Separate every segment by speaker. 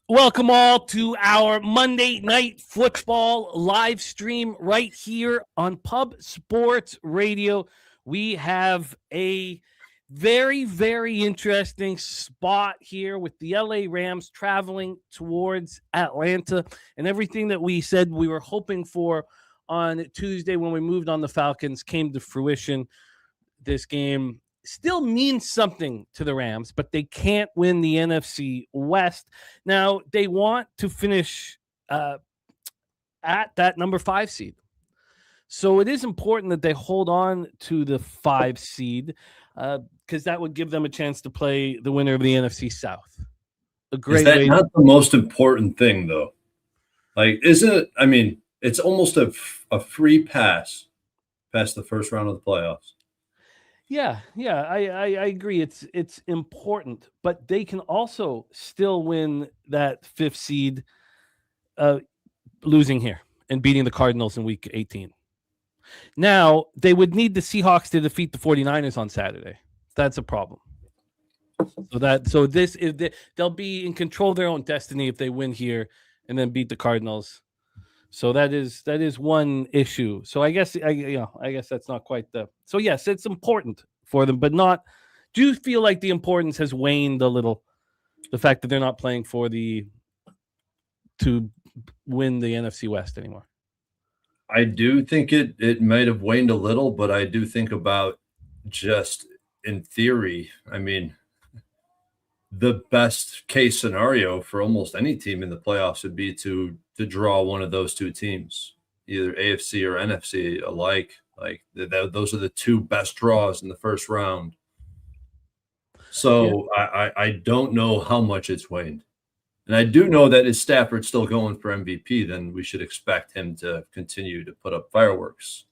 Speaker 1: Welcome all to our Monday Night Football live stream right here on Pub Sports Radio. We have a very interesting spot here with the LA Rams traveling towards Atlanta, and everything that we said we were hoping for on Tuesday when we moved on the Falcons came to fruition. This game still means something to the Rams, but they can't win the NFC West. Now, they want to finish at that number 5 seed. So it is important that they hold on to the 5 seed because that would give them a chance to play the winner of the NFC South. A great
Speaker 2: Is that
Speaker 1: way
Speaker 2: not the most important thing, though? Like, isn't it? I mean, it's almost a free pass past the first round of the playoffs.
Speaker 1: Yeah, I agree. It's important, but they can also still win that 5th seed, losing here and beating the Cardinals in Week 18. Now they would need the Seahawks to defeat the 49ers on Saturday. That's a problem. So this is they'll be in control of their own destiny if they win here and then beat the Cardinals. So that is one issue. So I guess that's not quite the. So yes, it's important for them, but not. Do you feel like the importance has waned a little? The fact that they're not playing to win the NFC West anymore.
Speaker 2: I do think it might have waned a little, but I do think about just in theory. I mean, the best case scenario for almost any team in the playoffs would be to draw one of those two teams, either AFC or NFC alike. Like those are the two best draws in the first round. So yeah. I don't know how much it's waned. And I do know that if Stafford's still going for MVP, then we should expect him to continue to put up fireworks.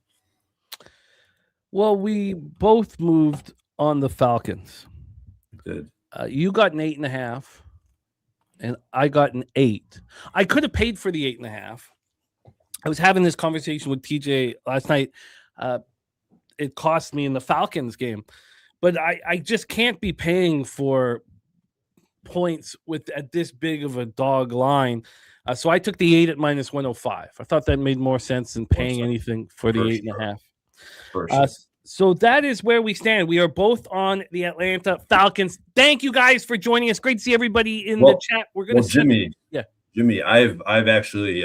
Speaker 1: Well, we both moved on the Falcons.
Speaker 2: We did.
Speaker 1: You got an 8.5, and I got an 8. I could have paid for the 8.5. I was having this conversation with TJ last night. It cost me in the Falcons game, but I just can't be paying for points at this big of a dog line. So I took the 8 at -105. I thought that made more sense than paying anything for the 8.5. So that is where we stand. We are both on the Atlanta Falcons. Thank you guys for joining us. Great to see everybody in the chat. We're going to
Speaker 2: Jimmy, I've actually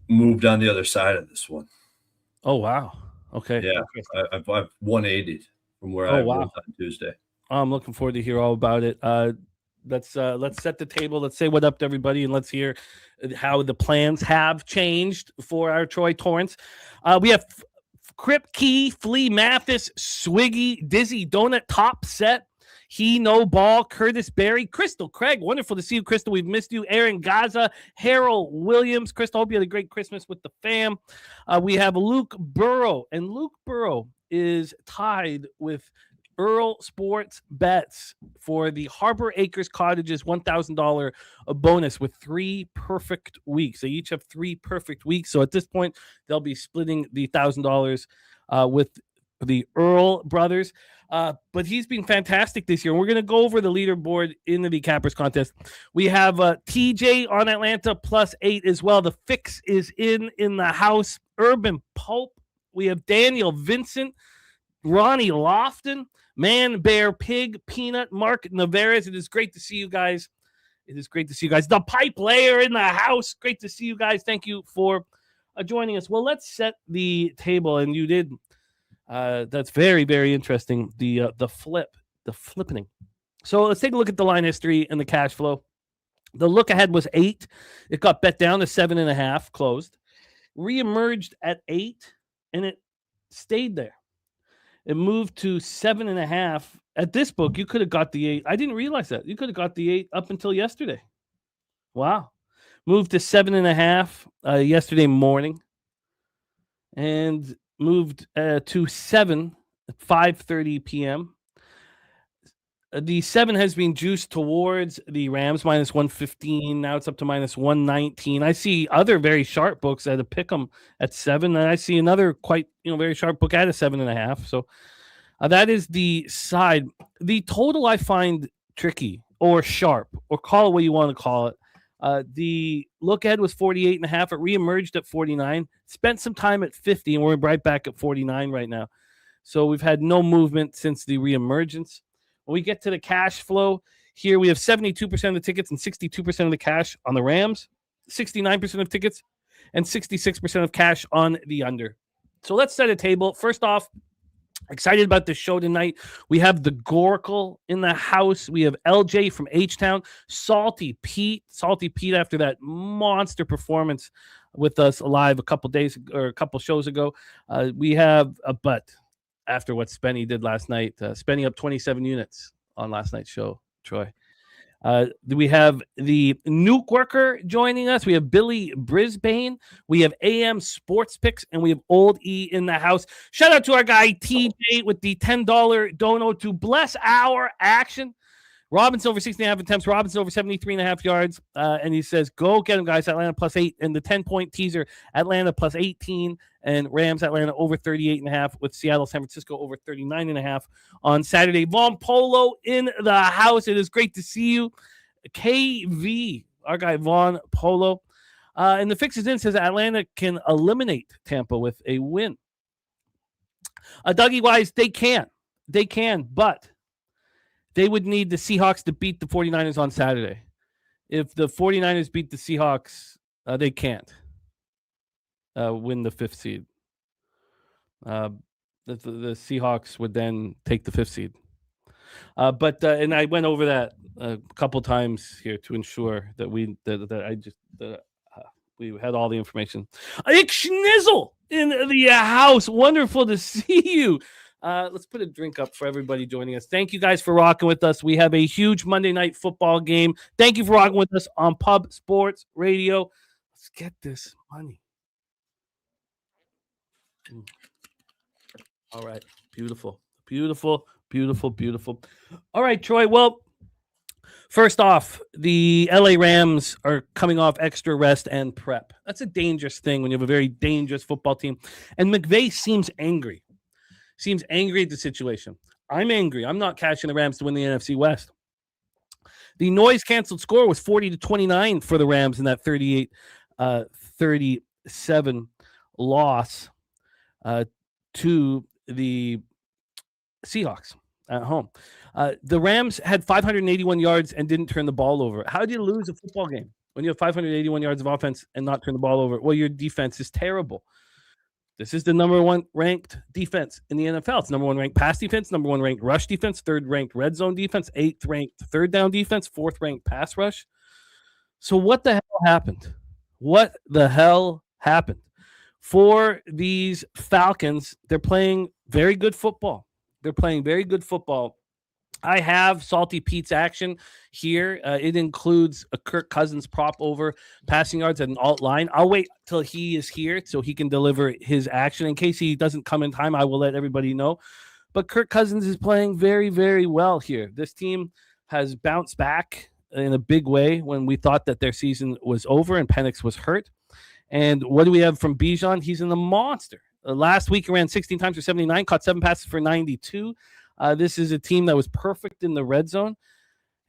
Speaker 2: moved on the other side of this one.
Speaker 1: Oh wow. Okay.
Speaker 2: Yeah, I've 180 from where I was on Tuesday.
Speaker 1: I'm looking forward to hear all about it. Let's set the table. Let's say what up to everybody, and let's hear how the plans have changed for our Troy Torrance. We have Crip Key, Flea Mathis, Swiggy, Dizzy Donut, Top Set, He No Ball, Curtis Berry, Crystal Craig. Wonderful to see you, Crystal. We've missed you. Aaron Gaza, Harold Williams. Crystal, hope you had a great Christmas with the fam. We have Luke Burrow, and Luke Burrow is tied with Earl Sports Bets for the Harbor Acres Cottages $1,000 bonus with 3 perfect weeks. They each have 3 perfect weeks. So at this point, they'll be splitting the $1,000 with the Earl brothers. But he's been fantastic this year. We're going to go over the leaderboard in the Cappers contest. We have TJ on Atlanta +8 as well. The fix is in the house. Urban Pope. We have Daniel Vincent, Ronnie Lofton, Man, Bear, Pig, Peanut, Mark Navarez. It is great to see you guys. The Pipe Layer in the house. Great to see you guys. Thank you for joining us. Well, let's set the table, and you did. That's very interesting. The flippening. So let's take a look at the line history and the cash flow. The look ahead was 8. It got bet down to 7.5, closed. Reemerged at 8, and it stayed there. It moved to 7.5. At this book, you could have got the 8. I didn't realize that. You could have got the 8 up until yesterday. Wow. Moved to 7.5 yesterday morning. And moved to 7 at 5:30 p.m. The 7 has been juiced towards the Rams, -115. Now it's up to -119. I see other very sharp books at a pick 'em at 7, and I see another quite very sharp book at a 7.5. So that is the side. The total I find tricky or sharp, or call it what you want to call it. The look ahead was 48.5. It reemerged at 49, spent some time at 50, and we're right back at 49 right now. So we've had no movement since the reemergence. When we get to the cash flow, here we have 72% of the tickets and 62% of the cash on the Rams, 69% of tickets, and 66% of cash on the under. So let's set a table. First off, excited about the show tonight. We have the Goracle in the house. We have LJ from H-Town, Salty Pete after that monster performance with us live a couple shows ago. We have but after what Spenny did last night, Spenny up 27 units on last night's show, Troy. We have the Nuke Worker joining us. We have Billy Brisbane. We have AM Sports Picks, and we have Old E in the house. Shout out to our guy TJ with the $10 dono to bless our action. Robinson over 16.5 attempts. Robinson over 73.5 yards. And he says, go get him, guys. Atlanta +8. And the 10-point teaser, Atlanta +18. And Rams Atlanta over 38.5 with Seattle San Francisco over 39.5 on Saturday. Von Polo in the house. It is great to see you. KV, our guy Von Polo. And the fix is in, says Atlanta can eliminate Tampa with a win. Dougie Wise, they can. They can, but they would need the Seahawks to beat the 49ers on Saturday. If the 49ers beat the Seahawks, they can't win the 5th seed. The Seahawks would then take the 5th seed. And I went over that a couple times here to ensure that we had all the information. Ike Schnizzle in the house. Wonderful to see you. Let's put a drink up for everybody joining us. Thank you guys for rocking with us. We have a huge Monday night football game. Thank you for rocking with us on Pub Sports Radio. Let's get this money. All right. Beautiful. Beautiful. Beautiful. Beautiful. All right, Troy. Well, first off, the LA Rams are coming off extra rest and prep. That's a dangerous thing when you have a very dangerous football team. And McVay seems angry. Seems angry at the situation. I'm angry. I'm not cashing the Rams to win the NFC West. The noise-canceled score was 40-29 for the Rams in that 38-37 loss to the Seahawks at home. The Rams had 581 yards and didn't turn the ball over. How do you lose a football game when you have 581 yards of offense and not turn the ball over? Well, your defense is terrible. This is the number one ranked defense in the NFL. It's number one ranked pass defense, number one ranked rush defense, third ranked red zone defense, 8th ranked third down defense, 4th ranked pass rush. So what the hell happened? What the hell happened? For these Falcons, they're playing very good football. I have Salty Pete's action here. It includes a Kirk Cousins prop over passing yards at an alt line. I'll wait till he is here so he can deliver his action. In case he doesn't come in time, I will let everybody know. But Kirk Cousins is playing very, very well here. This team has bounced back in a big way when we thought that their season was over and Penix was hurt. And what do we have from Bijan? He's in the monster. Last week, he ran 16 times for 79, caught 7 passes for 92. This is a team that was perfect in the red zone.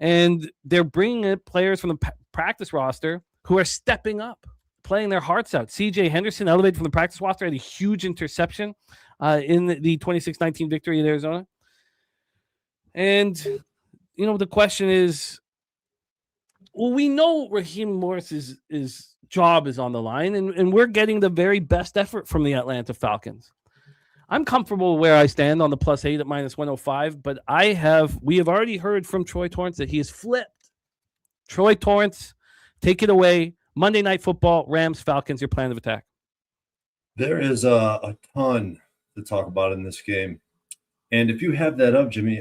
Speaker 1: And they're bringing in players from the practice roster who are stepping up, playing their hearts out. C.J. Henderson, elevated from the practice roster, had a huge interception in the 26-19 victory in Arizona. And, you know, the question is, well, we know Raheem Morris's job is on the line, and we're getting the very best effort from the Atlanta Falcons. I'm comfortable where I stand on the +8 at -105, but we have already heard from Troy Torrance that he has flipped. Troy Torrance, take it away. Monday Night Football, Rams, Falcons, your plan of attack.
Speaker 2: There is a ton to talk about in this game. And if you have that up, Jimmy,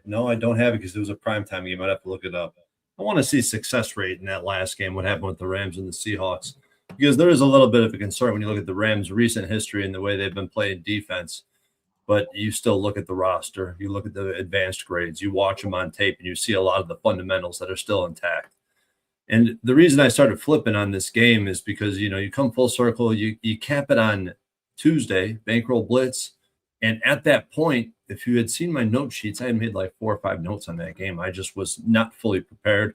Speaker 2: no, I don't have it because it was a primetime game. I'd have to look it up. I want to see success rate in that last game, what happened with the Rams and the Seahawks, because there is a little bit of a concern when you look at the Rams' recent history and the way they've been playing defense. But you still look at the roster, you look at the advanced grades, you watch them on tape, and you see a lot of the fundamentals that are still intact. And the reason I started flipping on this game is because, you know, you come full circle, you cap it on Tuesday, bankroll blitz, and at that point, if you had seen my note sheets, I had made like 4 or 5 notes on that game. I just was not fully prepared.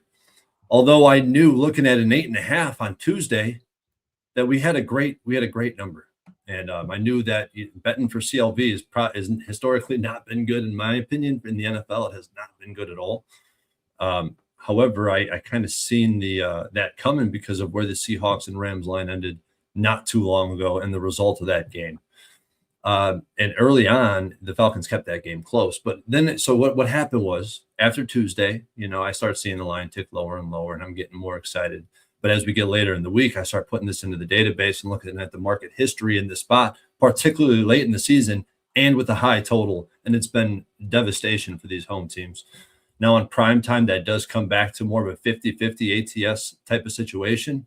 Speaker 2: Although I knew looking at an 8.5 on Tuesday that we had a great number. And I knew that betting for CLV is historically not been good, in my opinion. In the NFL, it has not been good at all. However, I kind of seen that coming because of where the Seahawks and Rams line ended not too long ago and the result of that game. And early on, the Falcons kept that game close. But then, so what happened was after Tuesday, I start seeing the line tick lower and lower, and I'm getting more excited. But as we get later in the week, I start putting this into the database and looking at the market history in the spot, particularly late in the season and with a high total. And it's been devastation for these home teams. Now, on prime time, that does come back to more of a 50-50 ATS type of situation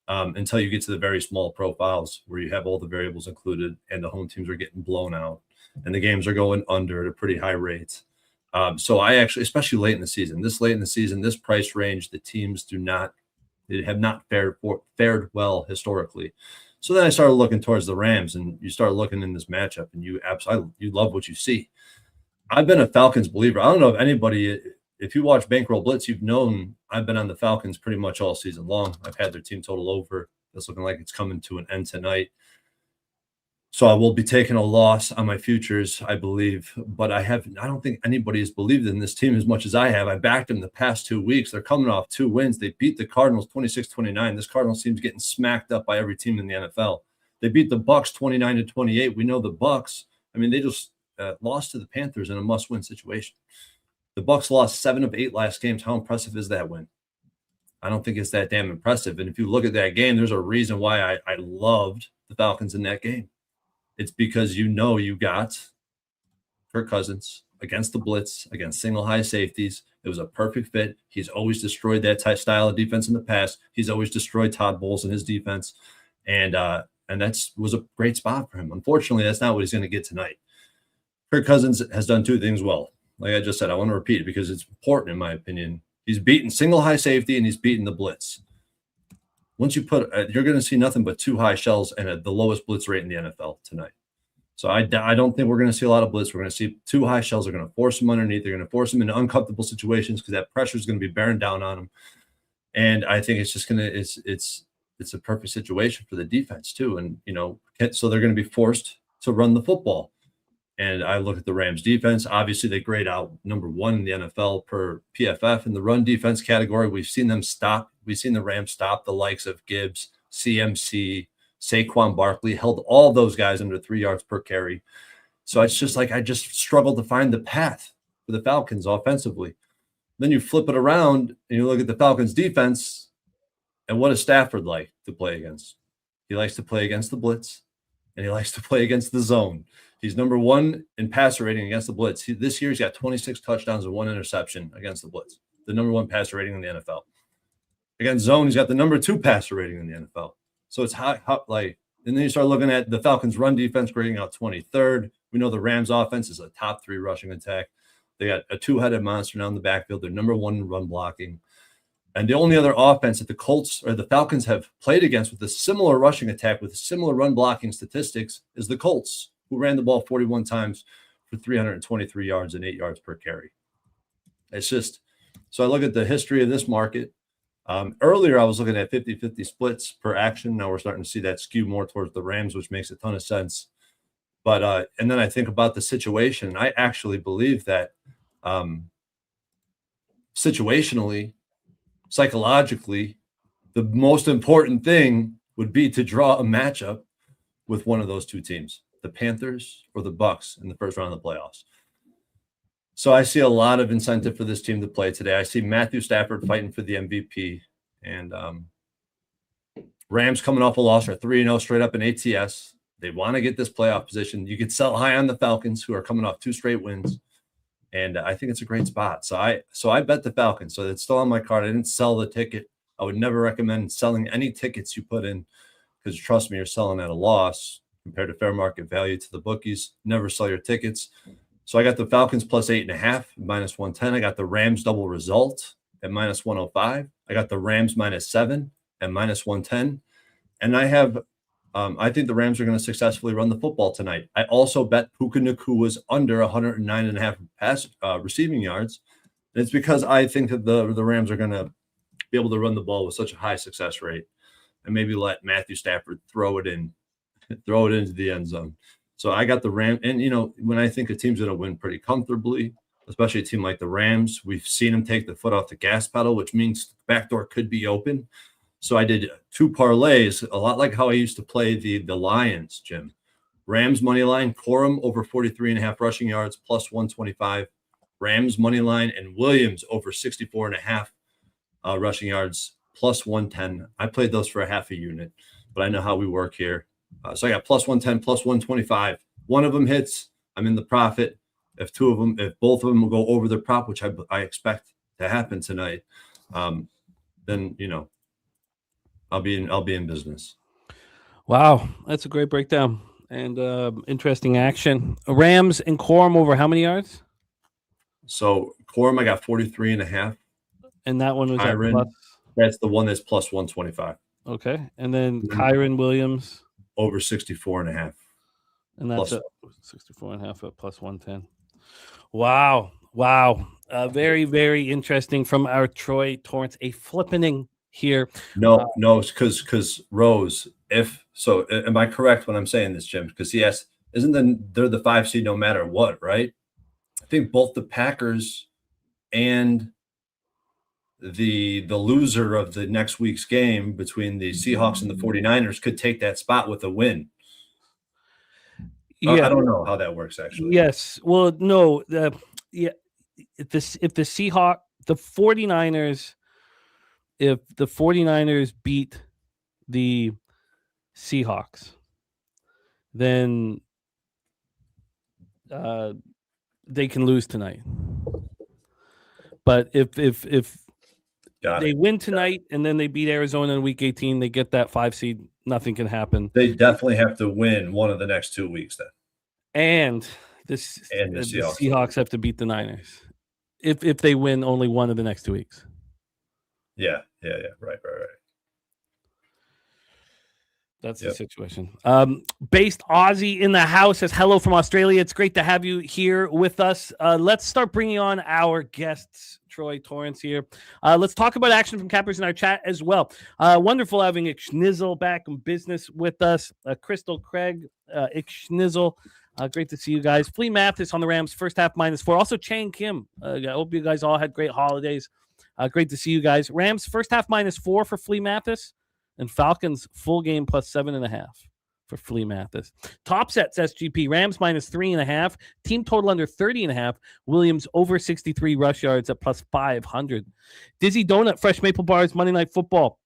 Speaker 2: until you get to the very small profiles where you have all the variables included and the home teams are getting blown out and the games are going under at a pretty high rate. So I actually, especially late in the season, this price range, the teams have not fared well historically. So then I started looking towards the Rams, and you start looking in this matchup, and you love what you see. I've been a Falcons believer. I don't know if anybody, if you watch Bankroll Blitz, you've known I've been on the Falcons pretty much all season long. I've had their team total over. It's looking like it's coming to an end tonight. So I will be taking a loss on my futures, I believe. But I don't think anybody has believed in this team as much as I have. I backed them the past 2 weeks. They're coming off 2 wins. They beat the Cardinals 26-29. This Cardinals team's getting smacked up by every team in the NFL. They beat the Bucks 29-28. We know the Bucks. I mean, they just lost to the Panthers in a must-win situation. The Bucks lost 7 of 8 last games. How impressive is that win? I don't think it's that damn impressive. And if you look at that game, there's a reason why I loved the Falcons in that game. It's because you got Kirk Cousins against the blitz, against single high safeties. It was a perfect fit. He's always destroyed that type style of defense in the past. He's always destroyed Todd Bowles in his defense. And that was a great spot for him. Unfortunately, that's not what he's going to get tonight. Kirk Cousins has done 2 things well. Like I just said, I want to repeat it because it's important in my opinion. He's beaten single high safety and he's beaten the blitz. Once you put, you're going to see nothing but 2 high shells and the lowest blitz rate in the NFL tonight. So I don't think we're going to see a lot of blitz. We're going to see 2 high shells. They're going to force him underneath. They're going to force him into uncomfortable situations because that pressure is going to be bearing down on him. And I think it's just going to, it's a perfect situation for the defense too. And, so they're going to be forced to run the football. And I look at the Rams defense. Obviously, they grade out number 1 in the NFL per PFF in the run defense category. We've seen them stop. We've seen the Rams stop the likes of Gibbs, CMC, Saquon Barkley, held all those guys under 3 yards per carry. So it's just like I just struggled to find the path for the Falcons offensively. Then you flip it around and you look at the Falcons defense, and what does Stafford like to play against? He likes to play against the blitz, and he likes to play against the zone. He's number 1 in passer rating against the blitz. This year, he's got 26 touchdowns and 1 interception against the blitz, the number 1 passer rating in the NFL. Against zone, he's got the number 2 passer rating in the NFL. So it's high, and then you start looking at the Falcons' run defense grading out 23rd. We know the Rams' offense is a top 3 rushing attack. They got a 2-headed monster now in the backfield. They're number 1 in run blocking. And the only other offense that the Colts or the Falcons have played against with a similar rushing attack with similar run blocking statistics is the Colts, who ran the ball 41 times for 323 yards and 8 yards per carry. It's just, so I look at the history of this market. Earlier, I was looking at 50-50 splits per action. Now we're starting to see that skew more towards the Rams, which makes a ton of sense. But and then I think about the situation. I actually believe that situationally, psychologically, the most important thing would be to draw a matchup with one of those 2 teams, the Panthers or the Bucks in the first round of the playoffs. So I see a lot of incentive for this team to play today. I see Matthew Stafford fighting for the MVP, and Rams coming off a loss are 3-0 straight up in ATS. They want to get this playoff position. You could sell high on the Falcons, who are coming off 2 straight wins, and I think it's a great spot. So I bet the Falcons. So it's still on my card. I didn't sell the ticket. I would never recommend selling any tickets you put in because trust me, you're selling at a loss compared to fair market value to the bookies. Never sell your tickets. So I got the Falcons plus 8.5, minus 110. I got the Rams double result at minus 105. I got the Rams minus 7 and minus 110. And I have I think the Rams are going to successfully run the football tonight. I also bet Puka Nacua was under 109.5 pass receiving yards. And it's because I think that the Rams are going to be able to run the ball with such a high success rate, and maybe let Matthew Stafford throw it into the end zone. So I got the Rams. And, when I think a team's going to win pretty comfortably, especially a team like the Rams, we've seen them take the foot off the gas pedal, which means the back door could be open. So I did 2 parlays, a lot like how I used to play the Lions, Jim. Rams money line, Corum over 43.5 rushing yards, plus 125. Rams money line, and Williams over 64.5 rushing yards, plus 110. I played those for a half a unit, but I know how we work here. So I got plus 110, plus 125. One of them hits, I'm in the profit. If both of them will go over the prop, which I expect to happen tonight, then I'll be in business.
Speaker 1: Wow, that's a great breakdown and interesting action. Rams and Corum over how many yards?
Speaker 2: So Corum, I got 43.5.
Speaker 1: And that one was
Speaker 2: Kyron,
Speaker 1: plus?
Speaker 2: That's the one that's plus 125.
Speaker 1: Okay. And then Kyron Williams
Speaker 2: over 64.5.
Speaker 1: And that's at 64.5 at plus 110. Wow. Very, very interesting from our Troy Torrance. A flippening here.
Speaker 2: No, because Rose, am I correct when I'm saying this, Jim? Because he asked, they're the 5 seed no matter what, right? I think both the Packers and the loser of the next week's game between the Seahawks and the 49ers could take that spot with a win. Yeah. I don't know how that works, actually.
Speaker 1: Yes. Well, no. If the 49ers, if the 49ers beat the Seahawks, then they can lose tonight. But if they win tonight and then they beat Arizona in week 18, they get that 5 seed, nothing can happen.
Speaker 2: They definitely have to win one of the next 2 weeks then.
Speaker 1: And the Seahawks have to beat the Niners if they win only one of the next 2 weeks.
Speaker 2: Yeah. Right.
Speaker 1: That's the situation. Based Aussie in the house says hello from Australia. It's great to have you here with us. Let's start bringing on our guests. Troy Torrance here. Let's talk about action from cappers in our chat as well. Wonderful having Ixnizzle back in business with us. Crystal Craig, Ixnizzle. Great to see you guys. Flea Mathis on the Rams, first half -4. Also, Chang Kim. I hope you guys all had great holidays. Great to see you guys. Rams, first half -4 for Flea Mathis. And Falcons, full game plus 7.5 for Flea Mathis. Top sets SGP, Rams -3.5. Team total under 30.5. Williams over 63 rush yards at plus 500. Dizzy Donut, Fresh Maple Bars, Monday Night Football.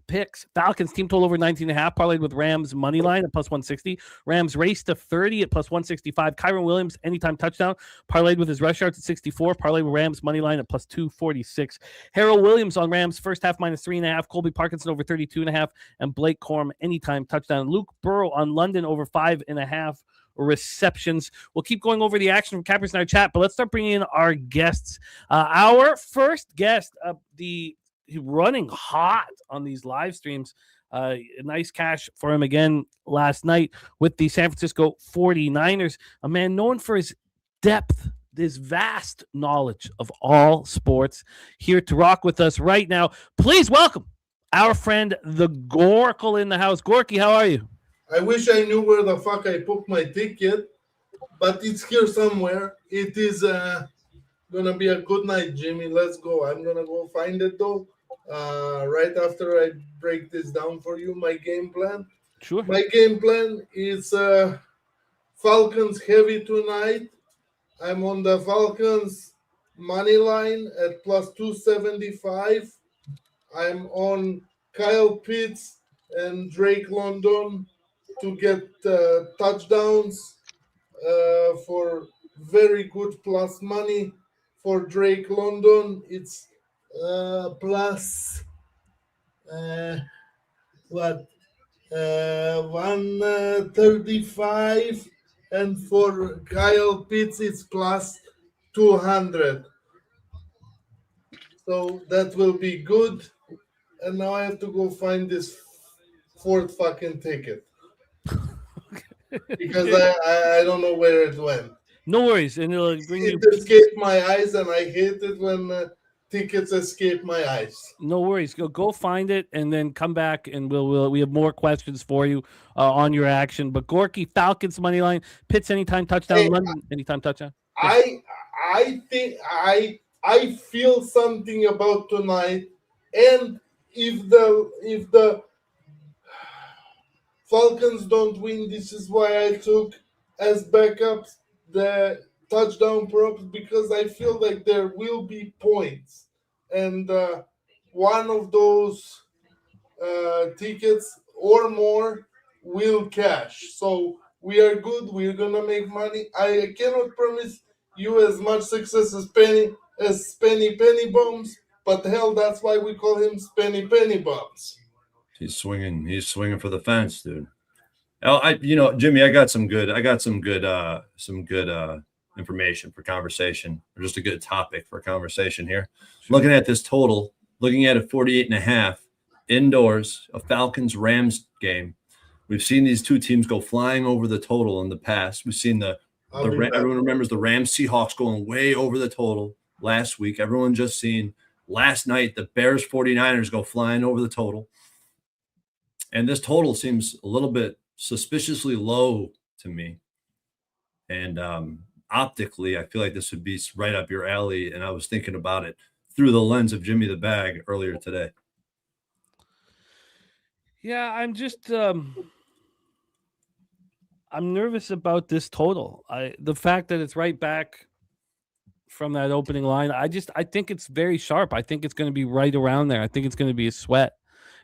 Speaker 1: Picks, Falcons team total over 19.5, parlayed with Rams money line at plus 160. Rams race to 30 at plus 165. Kyron Williams anytime touchdown, parlayed with his rush yards at 64, parlayed with Rams money line at plus 246. Harold Williams on Rams first half -3.5. Colby Parkinson over 32.5, and Blake Corum anytime touchdown. Luke Burrow on London over 5.5 receptions. We'll keep going over the action from cappers in our chat, but let's start bringing in our guests. Our first guest, running hot on these live streams. Nice cash for him again last night with the San Francisco 49ers. A man known for his depth, his vast knowledge of all sports. Here to rock with us right now, please welcome our friend, the Goracle in the house. Gorky, how are you?
Speaker 3: I wish I knew where the fuck I put my ticket, but it's here somewhere. It is gonna be a good night, Jimmy. Let's go. I'm gonna go find it though. Right after I break this down for you, my game plan.
Speaker 1: Sure.
Speaker 3: My game plan is Falcons heavy tonight. I'm on the Falcons money line at plus 275. I'm on Kyle Pitts and Drake London to get touchdowns for very good plus money. For Drake London, it's plus 135, and for Kyle Pitts it's plus 200. So that will be good. And now I have to go find this fourth fucking ticket. because I don't know where it went.
Speaker 1: No worries, and it'll bring you.
Speaker 3: It escaped my eyes, and I hate it when tickets escape my eyes.
Speaker 1: No worries. Go find it and then come back and we have more questions for you on your action. But Gorky, Falcons money line, Pitts anytime touchdown,
Speaker 3: Hey,
Speaker 1: London anytime touchdown.
Speaker 3: I think I feel something about tonight, and if the Falcons don't win, this is why I took as backups the touchdown props, because I feel like there will be points, and one of those tickets or more will cash. So we are good. We're gonna make money. I cannot promise you as much success as Penny Bombs, but hell, that's why we call him Penny Bombs.
Speaker 2: He's swinging for the fence, dude. Jimmy, I got some good information for conversation, or just a good topic for conversation here. Sure. Looking at this total, looking at a 48.5 indoors, a Falcons-Rams game. We've seen these two teams go flying over the total in the past. We've seen everyone remembers the Rams-Seahawks going way over the total last week. Everyone just seen last night the Bears-49ers go flying over the total. And this total seems a little bit suspiciously low to me. And optically, I feel like this would be right up your alley. And I was thinking about it through the lens of Jimmy the Bag earlier today.
Speaker 1: Yeah, I'm just I'm nervous about this total. The fact that it's right back from that opening line, I think it's very sharp. I think it's going to be right around there. I think it's going to be a sweat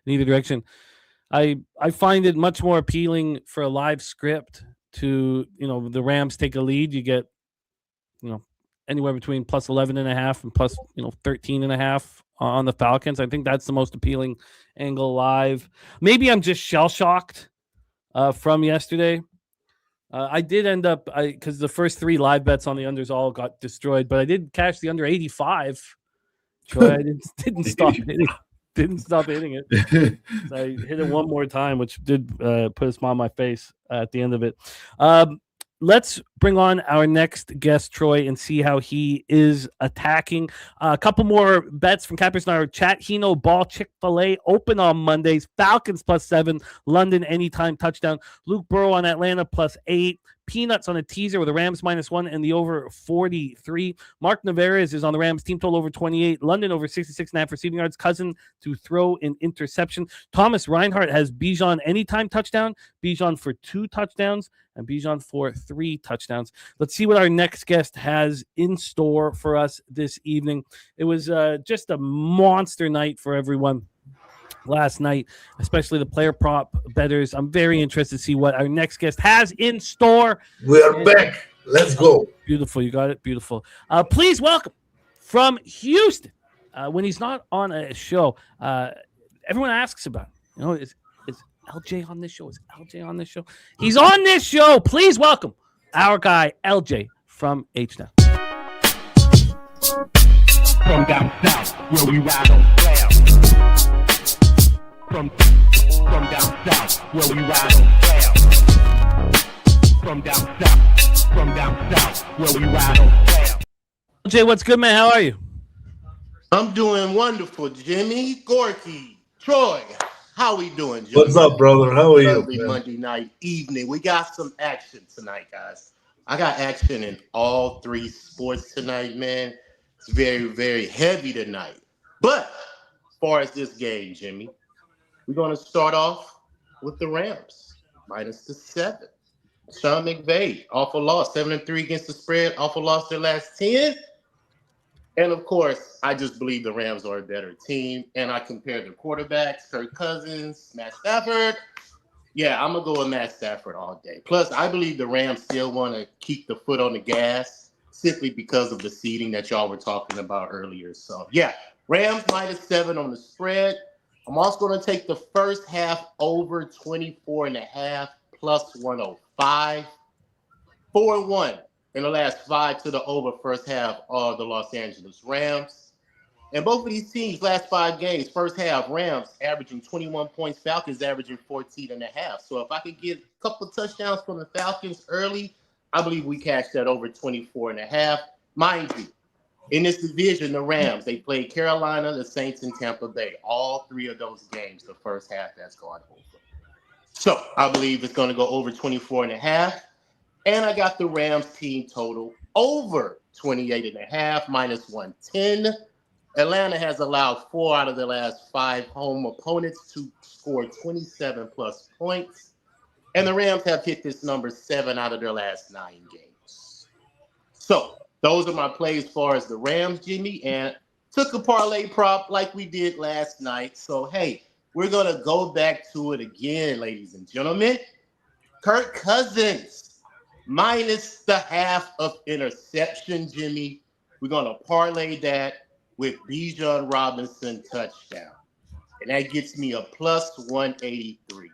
Speaker 1: in either direction. I find it much more appealing for a live script to, the Rams take a lead. You get, anywhere between plus 11.5 and plus, 13.5 on the Falcons. I think that's the most appealing angle live. Maybe I'm just shell shocked from yesterday. I did end up, because the first 3 live bets on the unders all got destroyed, but I did cash the under 85. Troy, I didn't stop hitting. Didn't stop hitting it. So I hit it one more time, which did put a smile on my face at the end of it. Let's bring on our next guest, Troy, and see how he is attacking. A couple more bets from Cappers in our chat. Hino Ball, Chick-fil-A open on Mondays. Falcons +7. London anytime touchdown. Luke Burrow on Atlanta +8. Peanuts on a teaser with the Rams -1 and the over 43. Mark Navarez is on the Rams team total over 28. London over 66.5 receiving yards. Cousin to throw an interception. Thomas Reinhart has Bijan anytime touchdown. Bijan for 2 touchdowns and Bijan for 3 touchdowns. Let's see what our next guest has in store for us this evening. It was just a monster night for everyone last night, especially the player prop bettors. I'm very interested to see what our next guest has in store.
Speaker 3: We are back. Let's go.
Speaker 1: Beautiful. You got it. Beautiful. Please welcome from Houston. When he's not on a show, everyone asks about him. Is LJ on this show? Is LJ on this show? He's on this show. Please welcome our guy, LJ from H-Town.
Speaker 4: From down south, where we ride on flair. From down south, where we ride on flair. From down south, where we ride on flair.
Speaker 1: LJ, what's good, man? How are you?
Speaker 5: I'm doing wonderful, Jimmy, Gorky, Troy. How we doing, Jimmy?
Speaker 3: What's up, brother? How are you?
Speaker 5: Lovely Monday night evening. We got some action tonight, guys. I got action in all 3 sports tonight, man. It's very, very heavy tonight. But as far as this game, Jimmy, we're going to start off with the Rams, -7. Sean McVay, off a loss, 7-3 against the spread, off a loss their last 10. And, of course, I just believe the Rams are a better team. And I compare the quarterbacks, Kirk Cousins, Matt Stafford. Yeah, I'm going to go with Matt Stafford all day. Plus, I believe the Rams still want to keep the foot on the gas simply because of the seeding that y'all were talking about earlier. So, yeah, Rams -7 on the spread. I'm also going to take the first half over 24.5 plus 105. 4-1 in the last 5 to the over first half are the Los Angeles Rams. And both of these teams, last 5 games, first half, Rams averaging 21 points, Falcons averaging 14.5. So if I could get a couple of touchdowns from the Falcons early, I believe we cashed that over 24.5. Mind you, in this division, the Rams, they played Carolina, the Saints, and Tampa Bay. All 3 of those games, the first half, that's gone over. So I believe it's going to go over 24.5. And I got the Rams team total over 28.5, minus 110. Atlanta has allowed 4 out of their last 5 home opponents to score 27 plus points. And the Rams have hit this number 7 out of their last 9 games. So those are my plays as far as the Rams, Jimmy, and took a parlay prop like we did last night. So, hey, we're going to go back to it again, ladies and gentlemen. Kirk Cousins, minus the half of interception, Jimmy. We're going to parlay that with Bijan Robinson touchdown. And that gets me a plus 183.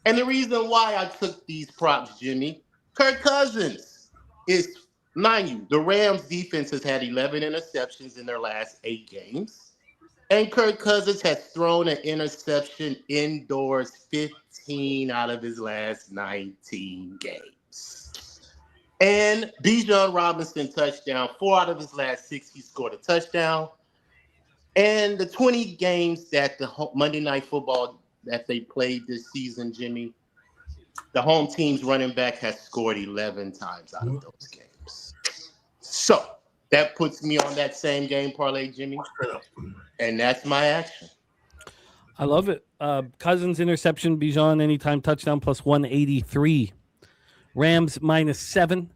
Speaker 5: And the reason why I took these props, Jimmy, Kirk Cousins is, mind you, the Rams defense has had 11 interceptions in their last 8 games. And Kirk Cousins has thrown an interception indoors 15 out of his last 19 games. And Bijan Robinson touchdown, 4 out of his last 6, he scored a touchdown. And the 20 games that the Monday Night Football that they played this season, Jimmy, the home team's running back has scored 11 times out of those games. So that puts me on that same game parlay, Jimmy. And that's my action.
Speaker 1: I love it. Cousins interception, Bijan anytime touchdown plus 183. Rams minus 7.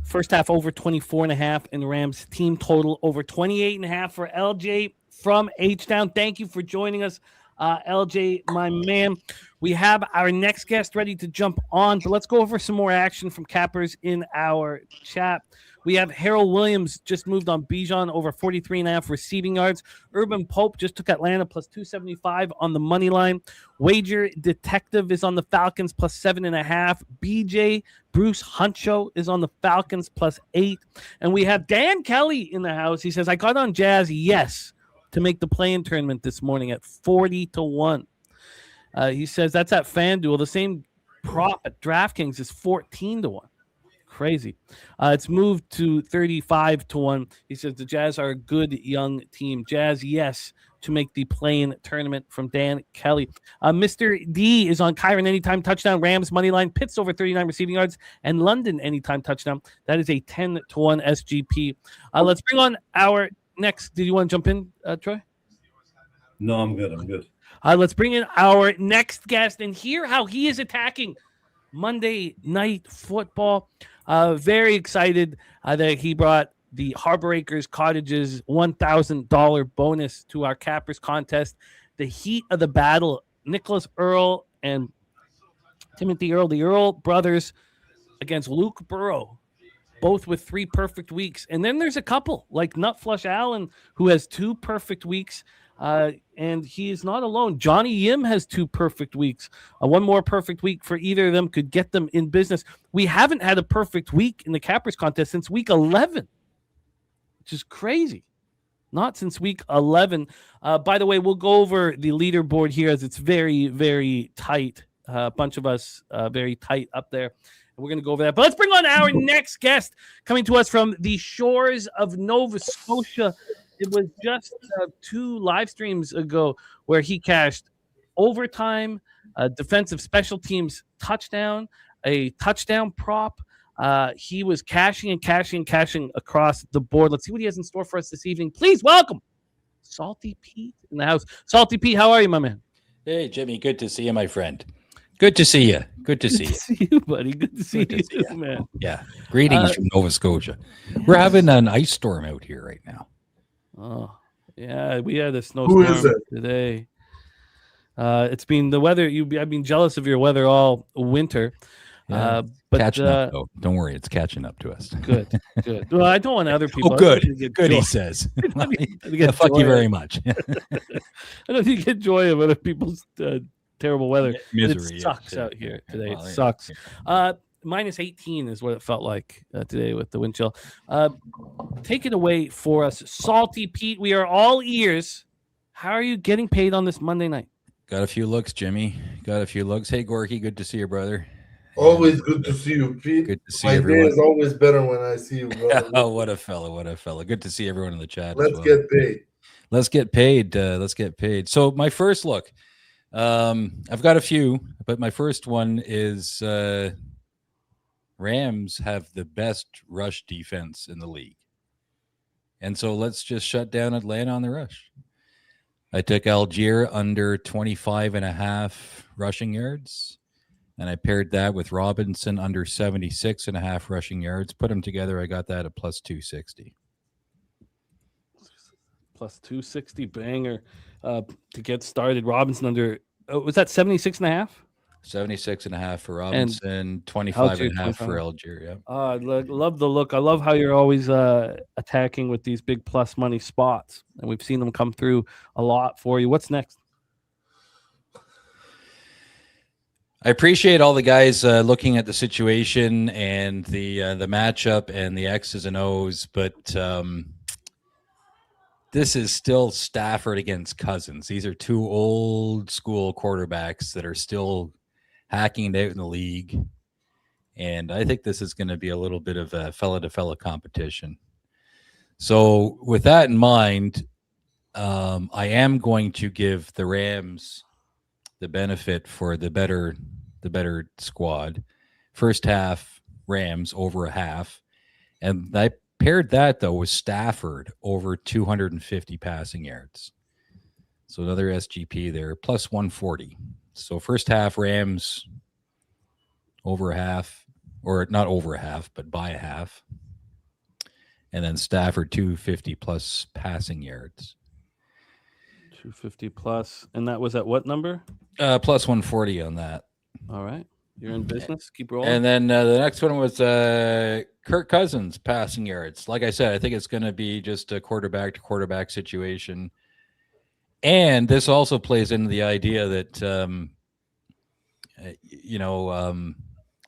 Speaker 1: First half over 24.5, and Rams team total over 28.5 for LJ from H-Town. Thank you for joining us, LJ, my man. We have our next guest ready to jump on, but let's go over some more action from cappers in our chat. We have Harold Williams just moved on Bijan over 43.5 receiving yards. Urban Pope just took Atlanta plus 275 on the money line. Wager Detective is on the Falcons plus 7.5. BJ Bruce Huncho is on the Falcons plus 8. And we have Dan Kelly in the house. He says, I got on Jazz, yes, to make the play-in tournament this morning at 40-1. He says that's at FanDuel. The same prop at DraftKings is 14-1. Crazy. It's moved to 35-1. He says the Jazz are a good young team. Jazz, yes, to make the play-in tournament from Dan Kelly. Mr. D is on Kyron anytime touchdown. Rams money line. Pitts over 39 receiving yards. And London anytime touchdown. That is a 10-1 SGP. Let's bring on our next. Did you want to jump in, Troy?
Speaker 2: No, I'm good.
Speaker 1: Let's bring in our next guest and hear how he is attacking Monday Night Football. Very excited that he brought the Harbor Acres Cottages $1,000 bonus to our Cappers contest. The heat of the battle, Nicholas Earl and Timothy Earl, the Earl brothers against Luke Burrow, both with 3 perfect weeks. And then there's a couple like Nutflush Allen, who has 2 perfect weeks. And he is not alone. Johnny Yim has 2 perfect weeks. One more perfect week for either of them could get them in business. We haven't had a perfect week in the Cappers contest since week 11, which is crazy. Not since week 11. By the way, we'll go over the leaderboard here as it's very, very tight. A bunch of us very tight up there. We're going to go over that. But let's bring on our next guest coming to us from the shores of Nova Scotia. It was just 2 live streams ago where he cashed overtime, defensive special teams touchdown, a touchdown prop. He was cashing across the board. Let's see what he has in store for us this evening. Please welcome Salty Pete in the house. Salty Pete, how are you, my man?
Speaker 6: Hey, Jimmy. Good to see you, my friend. Good to see you. Good to see you.
Speaker 1: Good to see you, buddy. Good to see you, man.
Speaker 6: Yeah. Greetings from Nova Scotia. We're having an ice storm out here right now.
Speaker 1: Oh, yeah, we had a snowstorm today. It's been the weather. I've been jealous of your weather all winter.
Speaker 6: Yeah,
Speaker 1: but
Speaker 6: catching up, though. Don't worry, it's catching up to us.
Speaker 1: Good. Well, I don't want other people.
Speaker 6: Oh, good. He says. Fuck you very much.
Speaker 1: I don't think you get joy of other people's terrible weather.
Speaker 6: Misery.
Speaker 1: It sucks out here today.
Speaker 6: Well,
Speaker 1: it sucks. minus 18 is what it felt like today with the wind chill. Take it away for us, Salty Pete. We are all ears. How are you getting paid on this Monday night?
Speaker 6: Got a few looks, Jimmy. Got a few looks. Hey, Gorky, good to see you, brother.
Speaker 3: Always good to see you, Pete.
Speaker 6: Good to see
Speaker 3: My
Speaker 6: everyone.
Speaker 3: day is always better when I see you, brother.
Speaker 6: Oh, what a fella. What a fella. Good to see everyone in the chat.
Speaker 3: Let's get paid.
Speaker 6: Let's get paid. Let's get paid. So my first look, I've got a few, but my first one is Rams have the best rush defense in the league. And so let's just shut down Atlanta on the rush. I took Algier under 25.5 rushing yards. And I paired that with Robinson under 76.5 rushing yards. Put them together. I got that at plus 260.
Speaker 1: Plus 260 banger to get started. Robinson under, was that 76.5?
Speaker 6: 76.5 for Robinson, 25.5 for Algier. Yeah.
Speaker 1: I love the look. I love how you're always attacking with these big plus money spots. And we've seen them come through a lot for you. What's next?
Speaker 6: I appreciate all the guys looking at the situation and the matchup and the X's and O's, but this is still Stafford against Cousins. These are two old school quarterbacks that are still hacking it out in the league, and I think this is going to be a little bit of a fella-to-fella competition. So with that in mind, I am going to give the Rams the benefit for the better squad. First half Rams over a half, and I paired that though with Stafford over 250 passing yards. So another SGP there, plus 140. So first half Rams over a half, or not over a half, but by a half, and then Stafford 250 plus passing yards.
Speaker 1: 250 plus, and that was at what number?
Speaker 6: Plus 140 on that.
Speaker 1: All right, you're in business. Keep rolling.
Speaker 6: And then the next one was Kirk Cousins passing yards. Like I said, I think it's going to be just a quarterback to quarterback situation. And this also plays into the idea that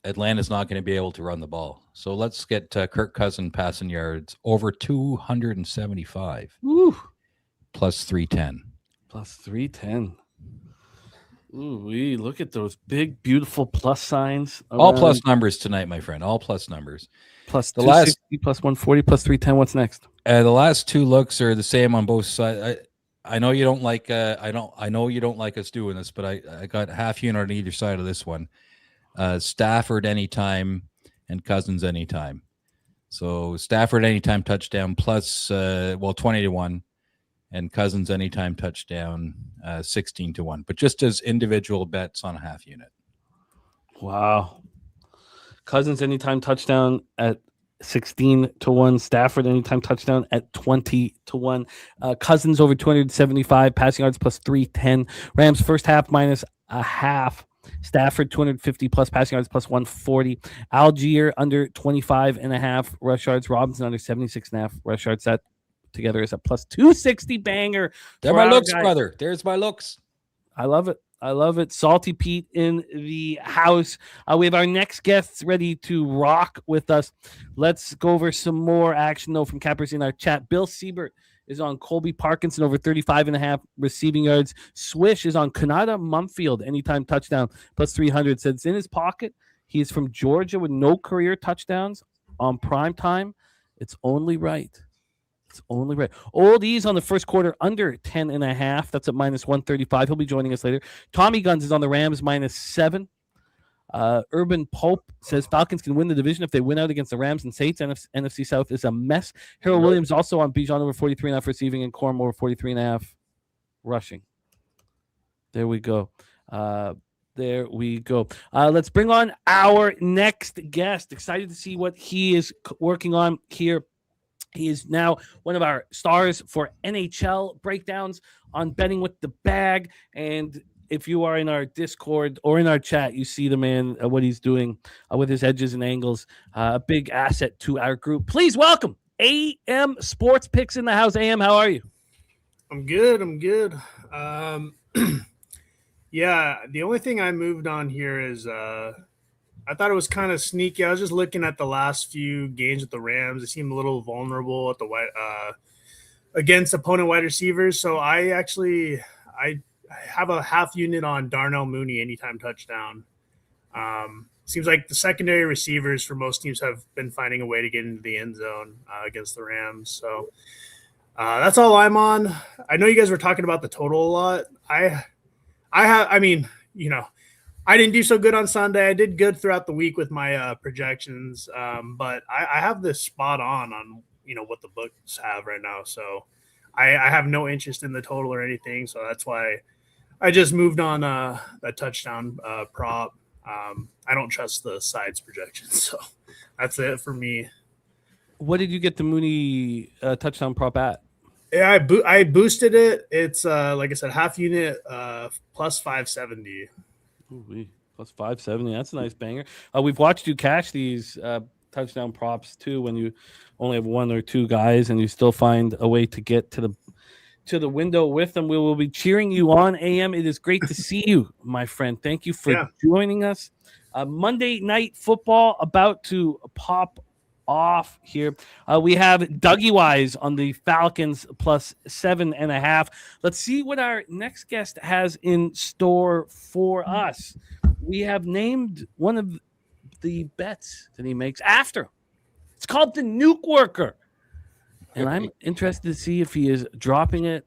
Speaker 6: Atlanta's not going to be able to run the ball. So let's get Kirk Cousins passing yards over 275.
Speaker 1: Woo.
Speaker 6: Plus 310.
Speaker 1: Plus 310. Ooh, we look at those big, beautiful plus signs.
Speaker 6: All plus numbers tonight, my friend. All plus numbers.
Speaker 1: Plus the 260, plus 140, plus 310. What's next?
Speaker 6: The last two looks are the same on both sides. I know you don't like. I know you don't like us doing this, but I got half unit on either side of this one. Stafford anytime and Cousins anytime. So Stafford anytime touchdown plus 20-1. And Cousins anytime touchdown, 16-1. But just as individual bets on a half unit.
Speaker 1: Wow. Cousins anytime touchdown at 16-1. Stafford anytime touchdown at 20-1. Cousins over 275 passing yards plus 310. Rams first half minus a half. Stafford 250 plus passing yards plus 140. Algier under 25.5 rush yards. Robinson under 76.5 rush yards. That together is a plus 260 banger.
Speaker 6: They're my looks, brother. There's my looks.
Speaker 1: I love it. I love it. Salty Pete in the house. We have our next guests ready to rock with us. Let's go over some more action, though, from cappers in our chat. Bill Siebert is on Colby Parkinson over 35.5 receiving yards. Swish is on Kanata Mumfield anytime touchdown plus 300. Says it's in his pocket. He is from Georgia with no career touchdowns on prime time. It's only right. It's only right. Oldies on the first quarter under 10.5. That's at minus 135. He'll be joining us later. Tommy Guns is on the Rams minus 7. Urban Pope says Falcons can win the division if they win out against the Rams and Saints. NFC South is a mess. Harold Williams also on Bijan over 43.5 receiving and Corum over 43.5 rushing. There we go. Let's bring on our next guest. Excited to see what he is working on here. He is now one of our stars for NHL breakdowns on Betting with the Bag. And if you are in our Discord or in our chat, you see the man, what he's doing with his edges and angles. A big asset to our group. Please welcome AM Sports Picks in the house. AM, how are you?
Speaker 7: I'm good. Yeah, the only thing I moved on here is I thought it was kind of sneaky. I was just looking at the last few games with the Rams. They seemed a little vulnerable at the against opponent wide receivers. So I have a half unit on Darnell Mooney anytime touchdown. Seems like the secondary receivers for most teams have been finding a way to get into the end zone against the Rams. So that's all I'm on. I know you guys were talking about the total a lot. I didn't do so good on Sunday. I did good throughout the week with my projections, but I have this spot on what the books have right now. So I have no interest in the total or anything. So that's why I just moved on that touchdown prop. I don't trust the sides projections. So that's it for me.
Speaker 1: What did you get the Mooney touchdown prop at?
Speaker 7: Yeah, I boosted it. It's like I said, half unit plus 570.
Speaker 1: Ooh, plus 570. That's a nice banger. We've watched you cash these touchdown props too when you only have one or two guys and you still find a way to get to the window with them. We will be cheering you on, AM. It is great to see you, my friend. Thank you for joining us. Monday Night Football about to pop off here. We have Dougie Wise on the Falcons plus 7.5. Let's see what our next guest has in store for us. We have named one of the bets that he makes after. It's called the Nuke Worker. And I'm interested to see if he is dropping it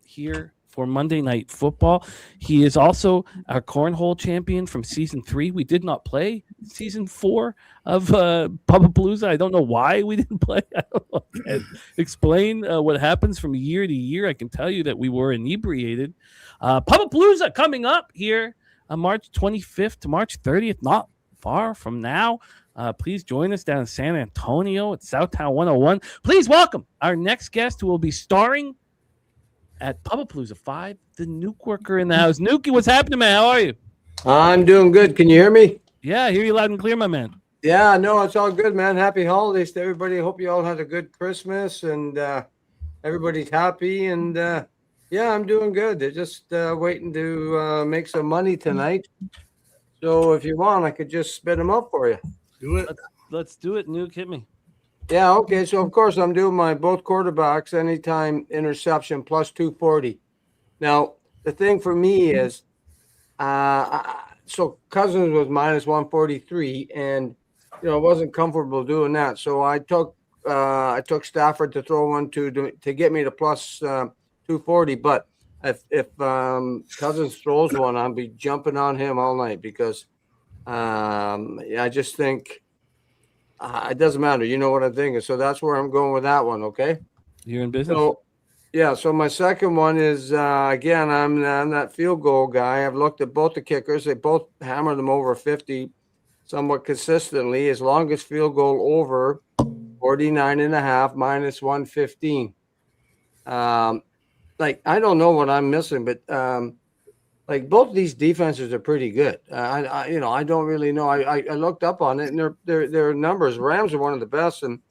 Speaker 1: here for Monday Night Football. He is also our cornhole champion from season 3. We did not play season 4 of Pupapalooza. I don't know why we didn't play. I don't know. I can't explain what happens from year to year. I can tell you that we were inebriated. Pupapalooza coming up here on March 25th to March 30th, not far from now. Please join us down in San Antonio at Southtown 101. Please welcome our next guest who will be starring at Pupapalooza 5, the Nuke Worker in the house. Nuke, what's happening, man? How are you?
Speaker 8: I'm doing good. Can you hear me?
Speaker 1: Yeah, I hear you loud and clear, my man.
Speaker 8: Yeah, no, it's all good, man. Happy holidays to everybody. Hope you all had a good Christmas and everybody's happy. And yeah, I'm doing good. They're just waiting to make some money tonight. So if you want, I could just spit them up for you.
Speaker 7: Do it.
Speaker 1: Let's do it, Nuke. Hit me.
Speaker 8: Yeah, okay. So, of course, I'm doing my both quarterbacks, anytime interception, plus 240. Now, the thing for me is, so Cousins was minus 143, and, I wasn't comfortable doing that. So I took Stafford to throw one to get me to plus 240. But if Cousins throws one, I'll be jumping on him all night because I just think it doesn't matter. You know what I'm thinking. So that's where I'm going with that one. Okay.
Speaker 1: You're in business.
Speaker 8: So, yeah. So my second one is, again, I'm that field goal guy. I've looked at both the kickers. They both hammer them over 50 somewhat consistently. As long as field goal over 49.5 minus 115. Like, I don't know what I'm missing, but like both these defenses are pretty good. I don't really know. I looked up on it, and their numbers. Rams are one of the best, and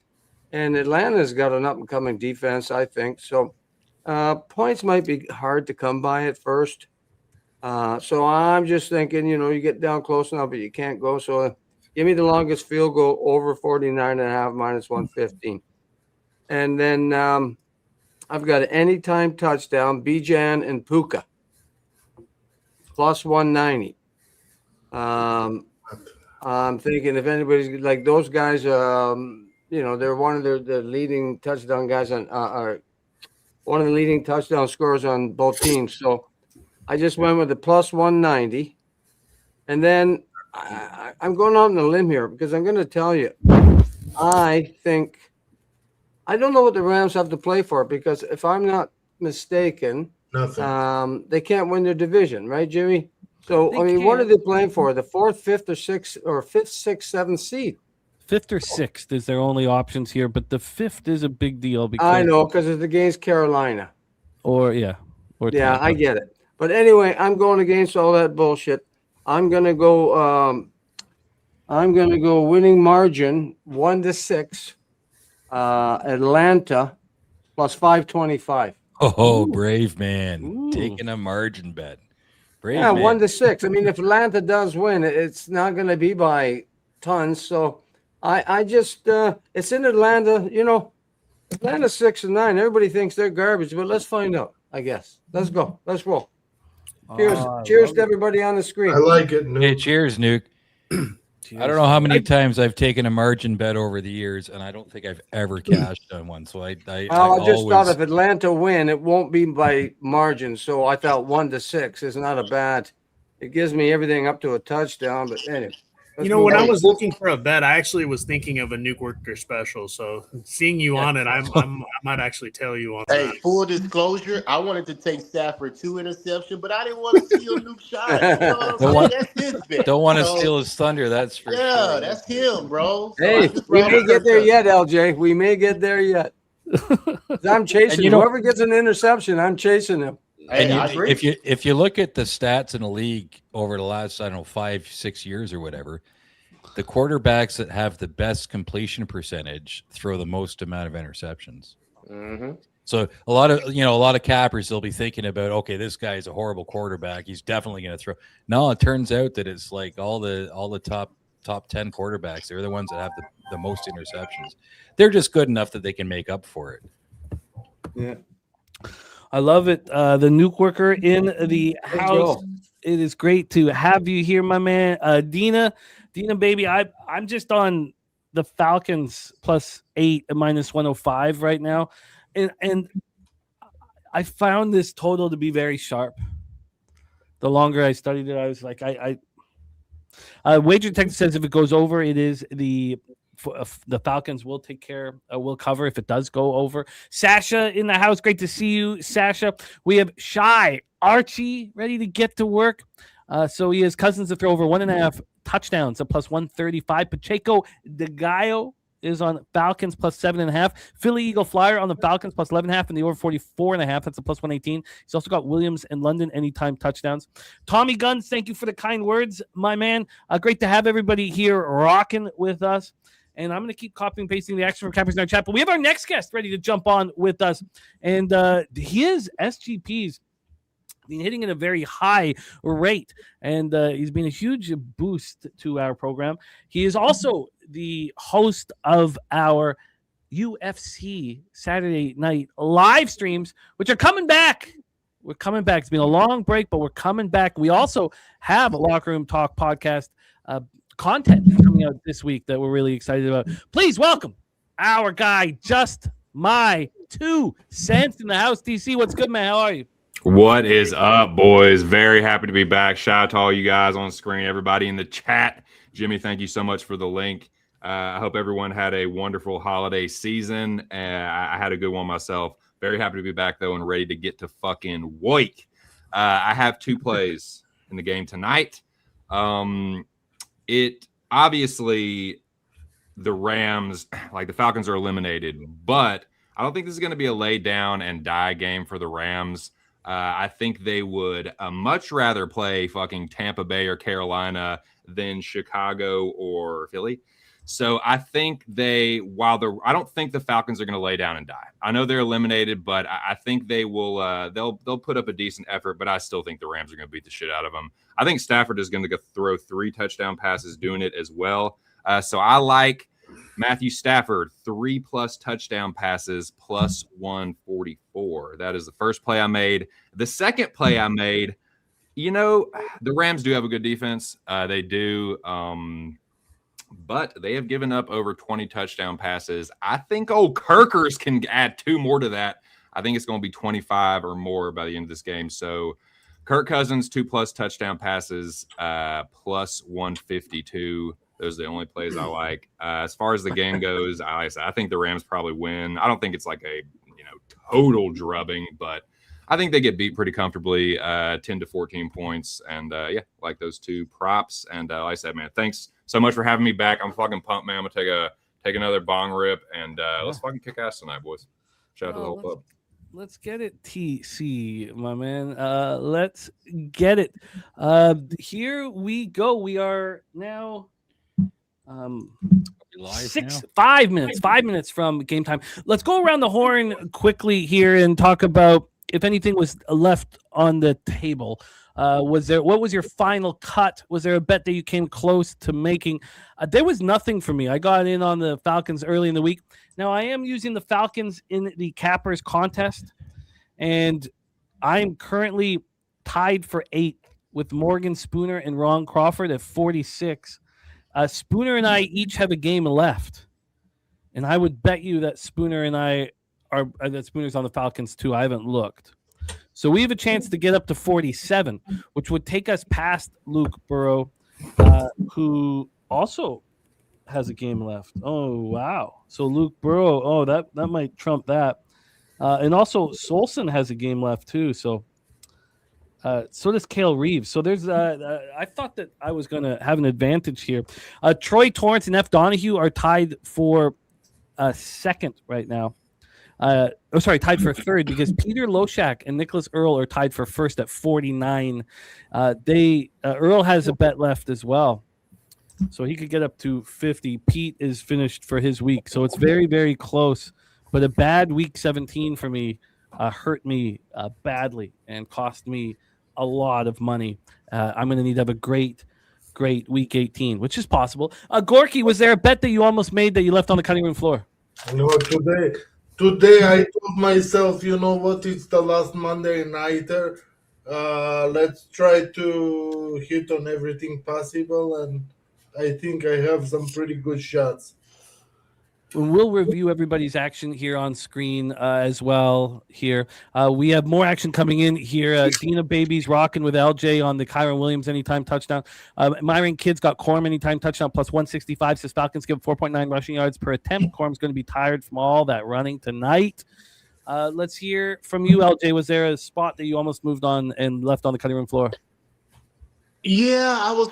Speaker 8: Atlanta's got an up and coming defense, I think. So points might be hard to come by at first. So I'm just thinking, you get down close enough, but you can't go. So give me the longest field goal over 49.5 minus 115, and then I've got an anytime touchdown, Bijan and Puka. Plus 190. I'm thinking if anybody's like those guys, they're one of the leading touchdown guys on, one of the leading touchdown scorers on both teams. So I just went with the plus 190. And then I'm going out on a limb here because I'm going to tell you, I don't know what the Rams have to play for because if I'm not mistaken,
Speaker 3: Nothing.
Speaker 8: they can't win their division, right, Jimmy? So what are they playing for? The 4th, 5th, or 6th, or 5th, 6th, 7th seed?
Speaker 1: 5th or 6th is their only options here, but the 5th is a big deal because
Speaker 8: I know because it's against Carolina.
Speaker 1: Yeah,
Speaker 8: I get it. But anyway, I'm going against all that bullshit. I'm gonna go winning margin 1-6. Atlanta plus 525.
Speaker 6: Oh, brave man. Taking a margin bet. Brave
Speaker 8: Yeah,
Speaker 6: man.
Speaker 8: 1-6. I mean, if Atlanta does win, it's not going to be by tons. So I just it's in Atlanta. You know, Atlanta's 6-9. Everybody thinks they're garbage, but let's find out. I guess. Let's go. Let's roll. Cheers!
Speaker 1: Oh, I
Speaker 8: Cheers
Speaker 1: love
Speaker 8: to
Speaker 1: it.
Speaker 8: everybody on the screen.
Speaker 3: I like it.
Speaker 6: Hey,
Speaker 3: Nuke.
Speaker 6: cheers, Nuke. I don't know how many times I've taken a margin bet over the years, and I don't think I've ever cashed on one. So I
Speaker 8: just thought
Speaker 6: always-
Speaker 8: if Atlanta win, it won't be by margin. So I thought 1-6 is not a bad. It gives me everything up to a touchdown. But anyway,
Speaker 7: You know, when I was looking for a bet, I actually was thinking of a Nuke Worker special. So seeing you on it, I might actually tell you on
Speaker 5: Hey,
Speaker 7: that.
Speaker 5: full disclosure, I wanted to take Stafford 2 interception, but I didn't want to steal Nuke shot. You know what I'm saying? That's his bet.
Speaker 6: don't want to
Speaker 5: So,
Speaker 6: steal his thunder. That's for
Speaker 5: Yeah,
Speaker 6: sure.
Speaker 5: that's him, bro. So
Speaker 8: Hey,
Speaker 5: I just
Speaker 8: we
Speaker 5: brought
Speaker 8: may
Speaker 5: it
Speaker 8: get
Speaker 5: up
Speaker 8: there
Speaker 5: to-
Speaker 8: yet, LJ. We may get there yet. I'm chasing
Speaker 6: you know-
Speaker 8: whoever gets an interception. I'm chasing him.
Speaker 5: Hey, I
Speaker 6: And
Speaker 5: agree.
Speaker 6: if you look at the stats in the league over the last 5-6 years or whatever, the quarterbacks that have the best completion percentage throw the most amount of interceptions.
Speaker 5: Mhm.
Speaker 6: So a lot of cappers, they'll be thinking about, okay, this guy is a horrible quarterback. He's definitely going to throw. No, it turns out that it's like all the top 10 quarterbacks. They're the ones that have the most interceptions. They're just good enough that they can make up for it.
Speaker 8: Yeah.
Speaker 1: I love it. The Nuke Worker in the house.
Speaker 8: go.
Speaker 1: It is great to have you here, my man. Dina, baby, I'm just on the Falcons +8 at -105 right now, and I found this total to be very sharp. The longer I studied it, I was like, Wager Detective says if it goes over, it is the Falcons will will cover if it does go over. Sasha in the house, great to see you, Sasha. We have Shy Archie ready to get to work. So he has Cousins to throw over 1.5 touchdowns at +135. Pacheco de Gallo is on Falcons +7.5. Philly Eagle Flyer on the Falcons +11.5 and the over 44.5. That's a +118. He's also got Williams and London anytime touchdowns. Tommy Guns, thank you for the kind words, my man. Great to have everybody here rocking with us. And I'm going to keep copying and pasting the action from Cappers in our chat. But we have our next guest ready to jump on with us. And his SGPs been hitting at a very high rate. And he's been a huge boost to our program. He is also the host of our UFC Saturday night live streams, which are coming back. We're coming back. It's been a long break, but we're coming back. We also have a Locker Room Talk podcast content coming out this week that we're really excited about. Please welcome our guy, Just My 2 Cents in the house. DC, what's good, man? How are you?
Speaker 9: What is up, boys? Very happy to be back. Shout out to all you guys on screen, everybody in the chat. Jimmy, thank you so much for the link. I hope everyone had a wonderful holiday season. I had a good one myself. Very happy to be back, though, and ready to get to fucking work. I have 2 plays in the game tonight. It obviously the Rams, like the Falcons, are eliminated, but I don't think this is going to be a lay down and die game for the Rams. I think they would much rather play fucking Tampa Bay or Carolina than Chicago or Philly. So I think I don't think the Falcons are going to lay down and die. I know they're eliminated, but I think they will. They'll put up a decent effort, but I still think the Rams are going to beat the shit out of them. I think Stafford is going to throw 3 touchdown passes, doing it as well. So I like Matthew Stafford 3+ touchdown passes +144. That is the first play I made. The second play I made, the Rams do have a good defense. They do. But they have given up over 20 touchdown passes. I think old Kirkers can add 2 more to that. I think it's going to be 25 or more by the end of this game. So Kirk Cousins, 2+ touchdown passes, +152. Those are the only plays I like. As far as the game goes, I think the Rams probably win. I don't think it's like a total drubbing, but I think they get beat pretty comfortably, 10 to 14 points. And like those 2 props. And like I said, man, thanks so much for having me back. I'm fucking pumped, man. I'm gonna take another bong rip, and let's fucking kick ass tonight, boys. Shout out to the whole club.
Speaker 1: Let's get it, TC, my man. Let's get it. Here we go. We are now 5 minutes from game time. Let's go around the horn quickly here and talk about if anything was left on the table. What was your final cut? Was there a bet that you came close to making? There was nothing for me. I got in on the Falcons early in the week. Now I am using the Falcons in the Cappers contest, and I'm currently tied for 8th with Morgan Spooner and Ron Crawford at 46. Spooner and I each have a game left, and I would bet you that Spooner and I are that Spooner's on the Falcons too. I haven't looked. So we have a chance to get up to 47, which would take us past Luke Burrow, who also has a game left. Oh, wow. So Luke Burrow, that might trump that. And also Solson has a game left too. So so does Cale Reeves. So there's I thought that I was going to have an advantage here. Troy Torrance and F. Donahue are tied for second right now. Tied for third because Peter Loshak and Nicholas Earl are tied for first at 49. Earl has a bet left as well, so he could get up to 50. Pete is finished for his week, so it's very, very close. But a bad week 17 for me hurt me badly and cost me a lot of money. I'm going to need to have a great week 18, which is possible. Gorky, was there a bet that you almost made that you left on the cutting room floor?
Speaker 3: No, today I told myself, you know what, it's the last Monday nighter. Let's try to hit on everything possible, and I think I have some pretty good shots.
Speaker 1: And we'll review everybody's action here on screen as well here. We have more action coming in here. Dina Baby's rocking with LJ on the Kyron Williams anytime touchdown. Myron Kids got Corm anytime touchdown plus 165. Says Falcons give 4.9 rushing yards per attempt. Corm's going to be tired from all that running tonight. Let's hear from you, LJ. Was there a spot that you almost moved on and left on the cutting room floor?
Speaker 5: Yeah, I was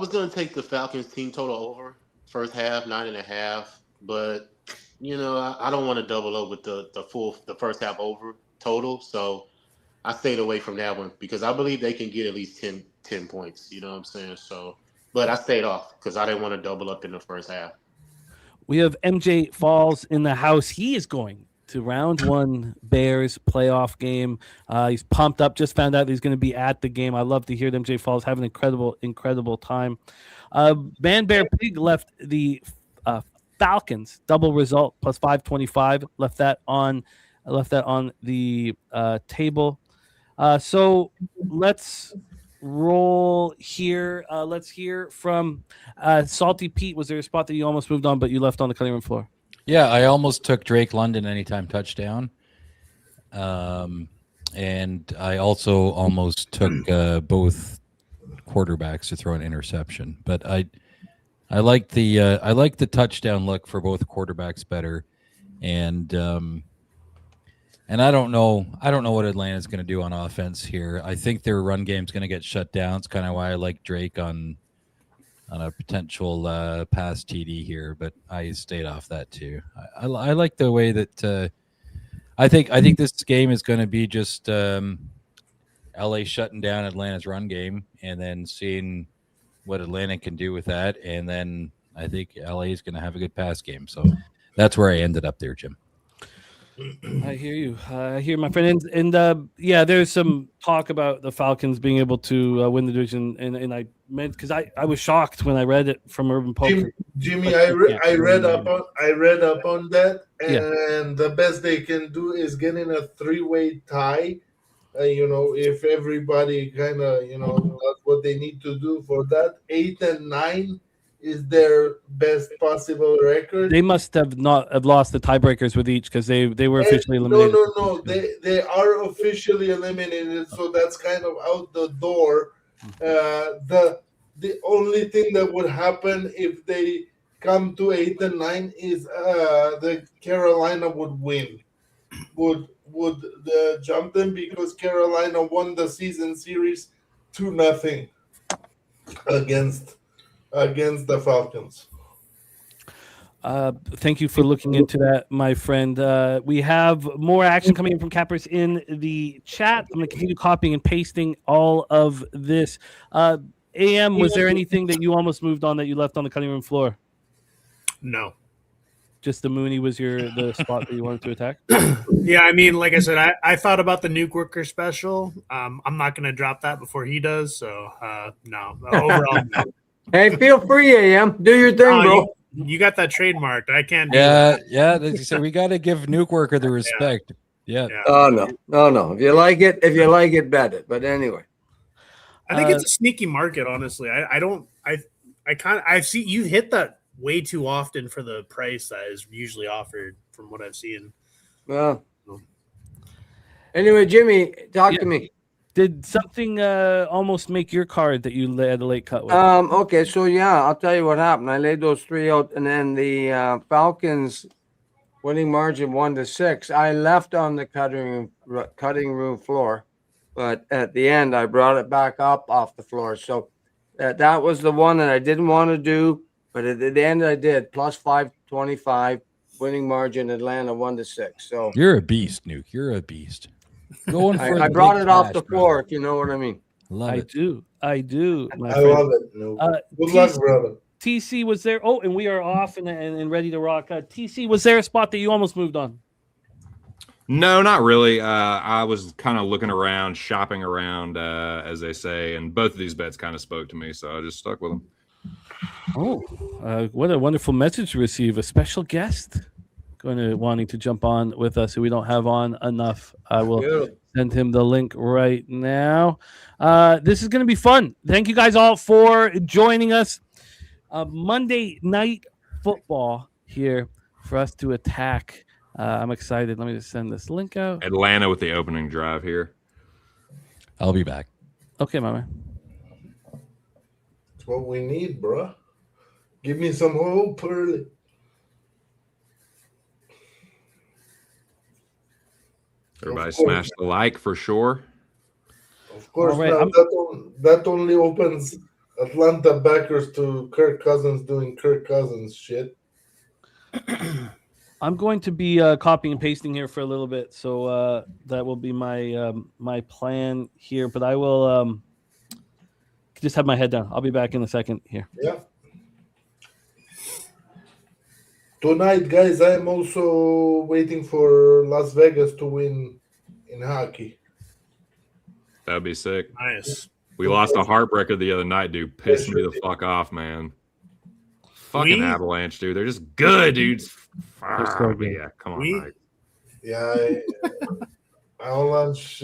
Speaker 5: going to take the Falcons team total over first half, 9.5. But, you know, I don't want to double up with the first half over total. So I stayed away from that one because I believe they can get at least 10 points. You know what I'm saying? So, but I stayed off because I didn't want to double up in the first half.
Speaker 1: We have MJ Falls in the house. He is going to round 1 Bears playoff game. He's pumped up. Just found out he's going to be at the game. I love to hear MJ Falls have an incredible time. Man Bear Pig left the Falcons double result plus 525. Left that on the table. So let's roll here. Let's hear from Salty Pete. Was there a spot that you almost moved on but you left on the cutting room floor?
Speaker 6: Yeah, I almost took Drake London anytime touchdown. And I also almost took both quarterbacks to throw an interception. But I like the touchdown look for both quarterbacks better. And I don't know what Atlanta's going to do on offense here. I think their run game's going to get shut down. It's kind of why I like Drake on a potential pass TD here, but I stayed off that too. I like the way that I think this game is going to be just LA shutting down Atlanta's run game and then seeing what Atlanta can do with that, and then I think LA is going to have a good pass game. So that's where I ended up there, Jim.
Speaker 1: I hear you. I hear my friend. And yeah, there's some talk about the Falcons being able to win the division, and I meant because I was shocked when I read it from Urban Poker.
Speaker 3: Jimmy, I read up on that, and the best they can do is get in a 3-way tie. You know, if everybody kind of does what they need to do for that, 8 and 9 is their best possible record.
Speaker 1: They must have lost the tiebreakers with each because they were officially eliminated.
Speaker 3: No. They are officially eliminated, so that's kind of out the door. The only thing that would happen if they come to 8 and 9 is the Carolina would win. Would jump them because Carolina won the season series 2-0 against the Falcons.
Speaker 1: Thank you for looking into that, my friend. We have more action coming in from Cappers in the chat. I'm going to continue copying and pasting all of this. AM, was there anything that you almost moved on that you left on the cutting room floor?
Speaker 7: No.
Speaker 1: just the Mooney was the spot that you wanted to attack?
Speaker 7: Yeah, I mean, like I said, I thought about the Nuke Worker special. I'm not going to drop that before he does. So, no. Overall, no.
Speaker 8: Hey, feel free, AM. Do your thing, bro.
Speaker 7: You got that trademarked. I can't do
Speaker 6: Yeah,
Speaker 7: that.
Speaker 6: yeah. So we got to give Nuke Worker the respect. Yeah.
Speaker 8: Oh no. If you like it, bet it. But anyway,
Speaker 7: I think it's a sneaky market, honestly. I see you hit that way too often for the price that is usually offered from what I've seen.
Speaker 8: well. Anyway, Jimmy, talk to me.
Speaker 1: Did something almost make your card that you had a late cut with?
Speaker 8: Okay, so yeah, I'll tell you what happened. I laid those 3 out, and then the Falcons winning margin 1-6. I left on the cutting room floor, but at the end I brought it back up off the floor. So that was the one that I didn't want to do, but at the end I did plus 525 winning margin Atlanta 1-6. So
Speaker 6: You're a beast, Nuke. You're a beast. Going for
Speaker 8: I
Speaker 6: the
Speaker 8: brought
Speaker 6: big
Speaker 8: it off
Speaker 6: cash,
Speaker 8: the
Speaker 6: bro.
Speaker 8: floor, if you know what I mean.
Speaker 6: Love
Speaker 1: I
Speaker 6: it.
Speaker 1: do. My
Speaker 3: I
Speaker 1: friend.
Speaker 3: love it. No. Good luck, brother.
Speaker 1: TC was there. Oh, and we are off and ready to rock. TC, was there a spot that you almost moved on?
Speaker 9: No, not really. I was kind of looking around, shopping around, as they say, and both of these bets kind of spoke to me, so I just stuck with them.
Speaker 1: Oh, what a wonderful message to receive. A special guest wanting to jump on with us who we don't have on enough. I will send him the link right now. This is going to be fun. Thank you guys all for joining us. Monday Night Football here for us to attack. I'm excited. Let me just send this link out.
Speaker 9: Atlanta with the opening drive here.
Speaker 6: I'll be back.
Speaker 1: Okay, my man.
Speaker 3: That's what we need, bro. Give me some hope early.
Speaker 9: Everybody smash the like for sure.
Speaker 3: Of course,
Speaker 1: All right,
Speaker 3: now that only opens Atlanta backers to Kirk Cousins doing Kirk Cousins shit.
Speaker 1: I'm going to be copying and pasting here for a little bit, so that will be my my plan here. But I will just have my head down. I'll be back in a second here.
Speaker 3: Yeah. Tonight, guys, I'm also waiting for Las Vegas to win in hockey.
Speaker 9: That'd be sick.
Speaker 7: Nice.
Speaker 9: We lost a heartbreaker the other night, dude. Pissed me the fuck off, man. Fucking Avalanche, dude. They're just good, dude.
Speaker 1: so good.
Speaker 9: Yeah, come on, Mike.
Speaker 3: Yeah, Avalanche.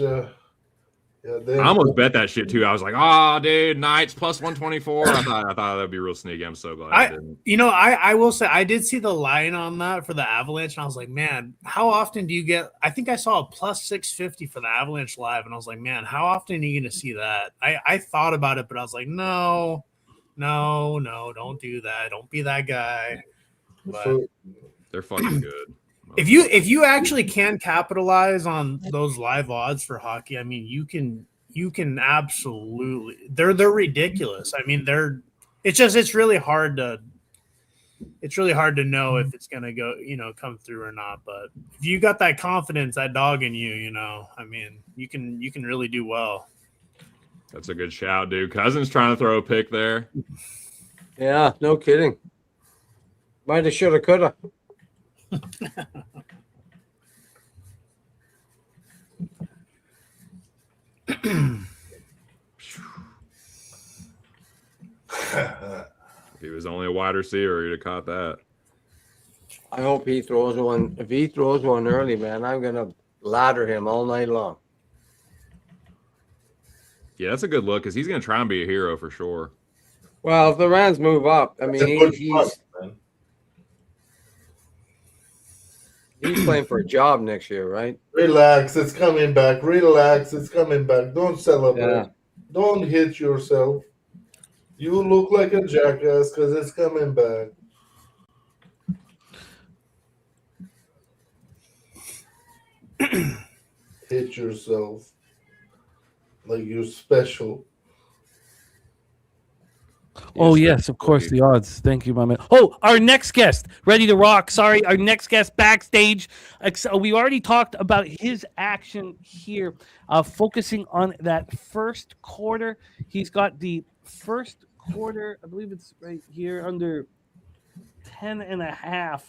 Speaker 9: I almost bet that shit too. I was like, "Oh, dude, Knights plus 124." I thought that'd be real sneaky. I'm so glad I didn't.
Speaker 7: I will say I did see the line on that for the Avalanche, and I was like, man, how often do you get? I think I saw a plus 650 for the Avalanche live, and I was like, man, how often are you going to see that? I thought about it, but I was like, no, don't do that. Don't be that guy. But
Speaker 9: They're fucking good.
Speaker 7: if you actually can capitalize on those live odds for hockey, I mean, you can absolutely. They're ridiculous. I mean, it's really hard to know if it's gonna go, come through or not. But if you got that confidence, that dog in you, I mean, you can really do well.
Speaker 9: That's a good shout, dude. Cousins trying to throw a pick there.
Speaker 8: Yeah, no kidding. Might have, should have, could have.
Speaker 9: If he was only a wide receiver, he'd have caught that.
Speaker 8: I hope he throws one. If he throws one early, man, I'm gonna ladder him all night long.
Speaker 9: Yeah, that's a good look because he's going to try and be a hero for sure.
Speaker 8: Well, if the Rams move up, I mean, he's playing for a job next year, right?
Speaker 3: Relax, it's coming back. Relax, it's coming back. Don't celebrate.
Speaker 8: Yeah.
Speaker 3: Don't hit yourself. You look like a jackass because it's coming back. Hit yourself like you're special.
Speaker 1: Oh, yes, of course, the odds. Thank you, my man. Oh, our next guest, ready to rock. Sorry, our next guest backstage. We already talked about his action here, focusing on that first quarter. He's got the first quarter, I believe it's right here, under 10.5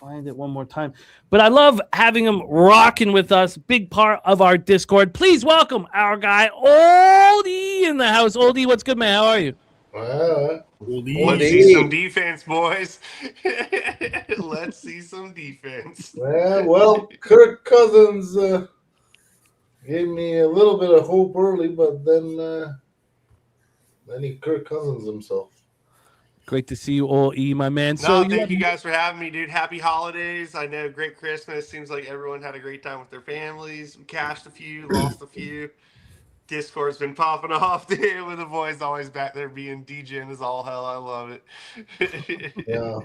Speaker 1: find it one more time. But I love having him rocking with us. Big part of our Discord. Please welcome our guy Oldie in the house. Oldie, what's good, man? How are you?
Speaker 10: Let's see some defense, boys. Let's see some defense.
Speaker 3: Well, Kirk Cousins gave me a little bit of hope early, but then he Kirk Cousins himself.
Speaker 1: Great to see you all, E, my man.
Speaker 10: Thank you guys for having me, dude. Happy holidays. I know, great Christmas. Seems like everyone had a great time with their families. We cashed a few, lost a few. Discord's been popping off, dude, with the boys always back there being DJing as all hell. I love it.
Speaker 3: Yeah.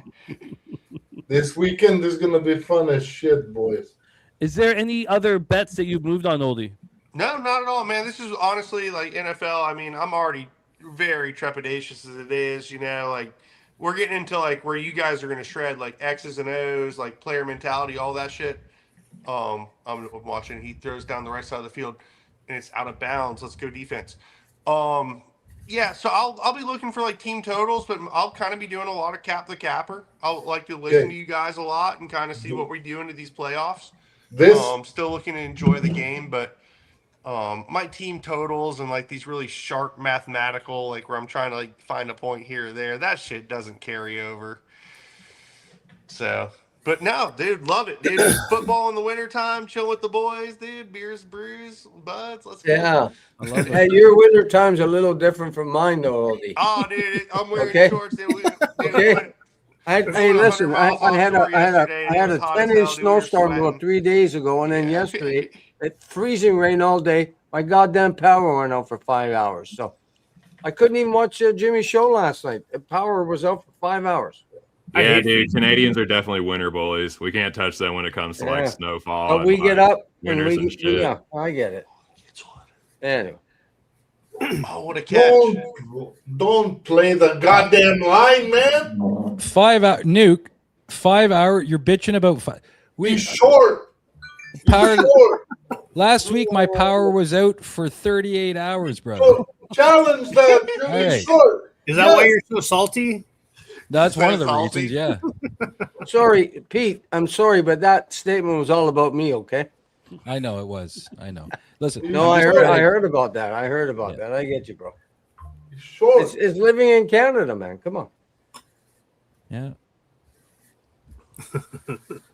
Speaker 3: This weekend is going to be fun as shit, boys.
Speaker 1: Is there any other bets that you've moved on, Oldie?
Speaker 10: No, not at all, man. This is honestly like NFL. I mean, I'm already very trepidatious as it is, like we're getting into like where you guys are going to shred like X's and O's, like player mentality, all that shit. I'm watching. He throws down the right side of the field and it's out of bounds. Let's go defense. Yeah, so I'll be looking for like team totals, but I'll kind of be doing a lot of cap the capper. I'll like to listen to you guys a lot and kind of see what we do into these playoffs. Still looking to enjoy the game, but my team totals and like these really sharp mathematical, like where I'm trying to like find a point here or there, that shit doesn't carry over. So, but no, dude, love it, dude. Football in the wintertime, chill with the boys, dude. Beers, brews, buds. Let's go.
Speaker 8: Yeah. I love it. Hey, your winter time's a little different from mine, though, Oldie.
Speaker 10: Oh, dude, I'm wearing shorts. Dude,
Speaker 8: okay. Hey, listen. I had a 10-inch snowstorm about 3 days ago, and then yesterday, it's freezing rain all day. My goddamn power went out for 5 hours, so I couldn't even watch Jimmy's show last night. The power was out for 5 hours.
Speaker 9: Yeah, dude. Canadians are definitely winter bullies. We can't touch that when it comes to like snowfall.
Speaker 8: But we get up and
Speaker 9: shit.
Speaker 8: Yeah, I get it. Anyway.
Speaker 10: Oh, what a catch.
Speaker 3: Don't play the goddamn line, man.
Speaker 6: 5 hour Nuke. 5 hour. You're bitching about five.
Speaker 3: He's short.
Speaker 6: Power. Last week my power was out for 38 hours, bro.
Speaker 3: So, challenge that. Right. Short.
Speaker 7: Is that why you're so salty?
Speaker 6: That's one of the reasons, yeah.
Speaker 8: Sorry, Pete. I'm sorry, but that statement was all about me, okay?
Speaker 6: I know it was. I know. Listen.
Speaker 8: No, I heard about that. I heard about that. I get you, bro.
Speaker 3: Sure.
Speaker 8: It's living in Canada, man. Come on.
Speaker 6: Yeah.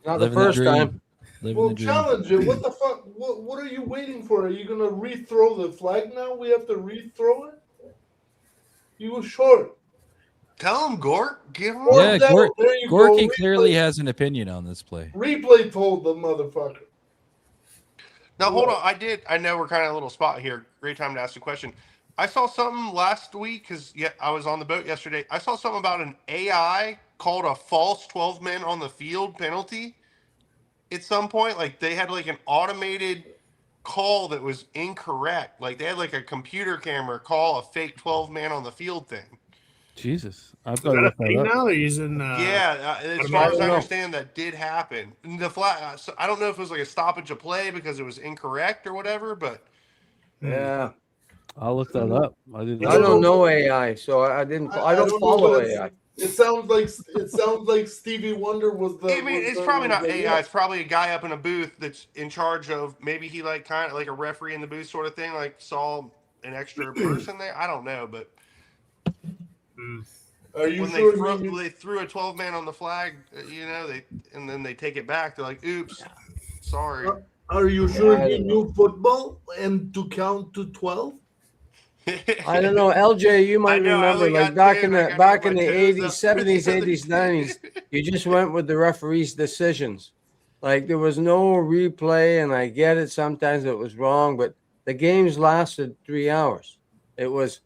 Speaker 8: Not the first time.
Speaker 3: Well, challenge it. What the fuck? What are you waiting for? Are you gonna rethrow the flag now? We have to rethrow it. You were short.
Speaker 10: Tell him, Gork. Give him.
Speaker 6: Yeah, Gorky clearly has an opinion on this play.
Speaker 3: Replay told the motherfucker.
Speaker 10: Now, hold on. I know we're kind of a little spot here. Great time to ask a question. I saw something last week because I was on the boat yesterday. I saw something about an AI called a false 12-man on the field penalty at some point. Like they had like an automated call that was incorrect. Like they had like a computer camera call a fake 12-man on the field thing.
Speaker 1: Jesus.
Speaker 7: Is that a thing now? They're using
Speaker 10: as far as I understand, that did happen. The flag. So I don't know if it was like a stoppage of play because it was incorrect or whatever, but
Speaker 8: yeah,
Speaker 1: I'll look that up. I
Speaker 8: don't know AI, so I don't follow AI.
Speaker 3: It sounds like Stevie Wonder was the.
Speaker 10: I mean, it's probably not AI. It's probably a guy up in a booth that's in charge of. Maybe he like kind of like a referee in the booth sort of thing. Like saw an extra person there. I don't know, but.
Speaker 3: Are you
Speaker 10: when
Speaker 3: sure
Speaker 10: they threw a 12-man on the flag, and then they take it back. They're like, "Oops, sorry."
Speaker 3: Are you sure you knew football and to count to 12?
Speaker 8: I don't know, LJ. You might remember, like back in the 80s, 70s, 80s, 90s. You just went with the referee's decisions. Like there was no replay, and I get it. Sometimes it was wrong, but the games lasted 3 hours. It was.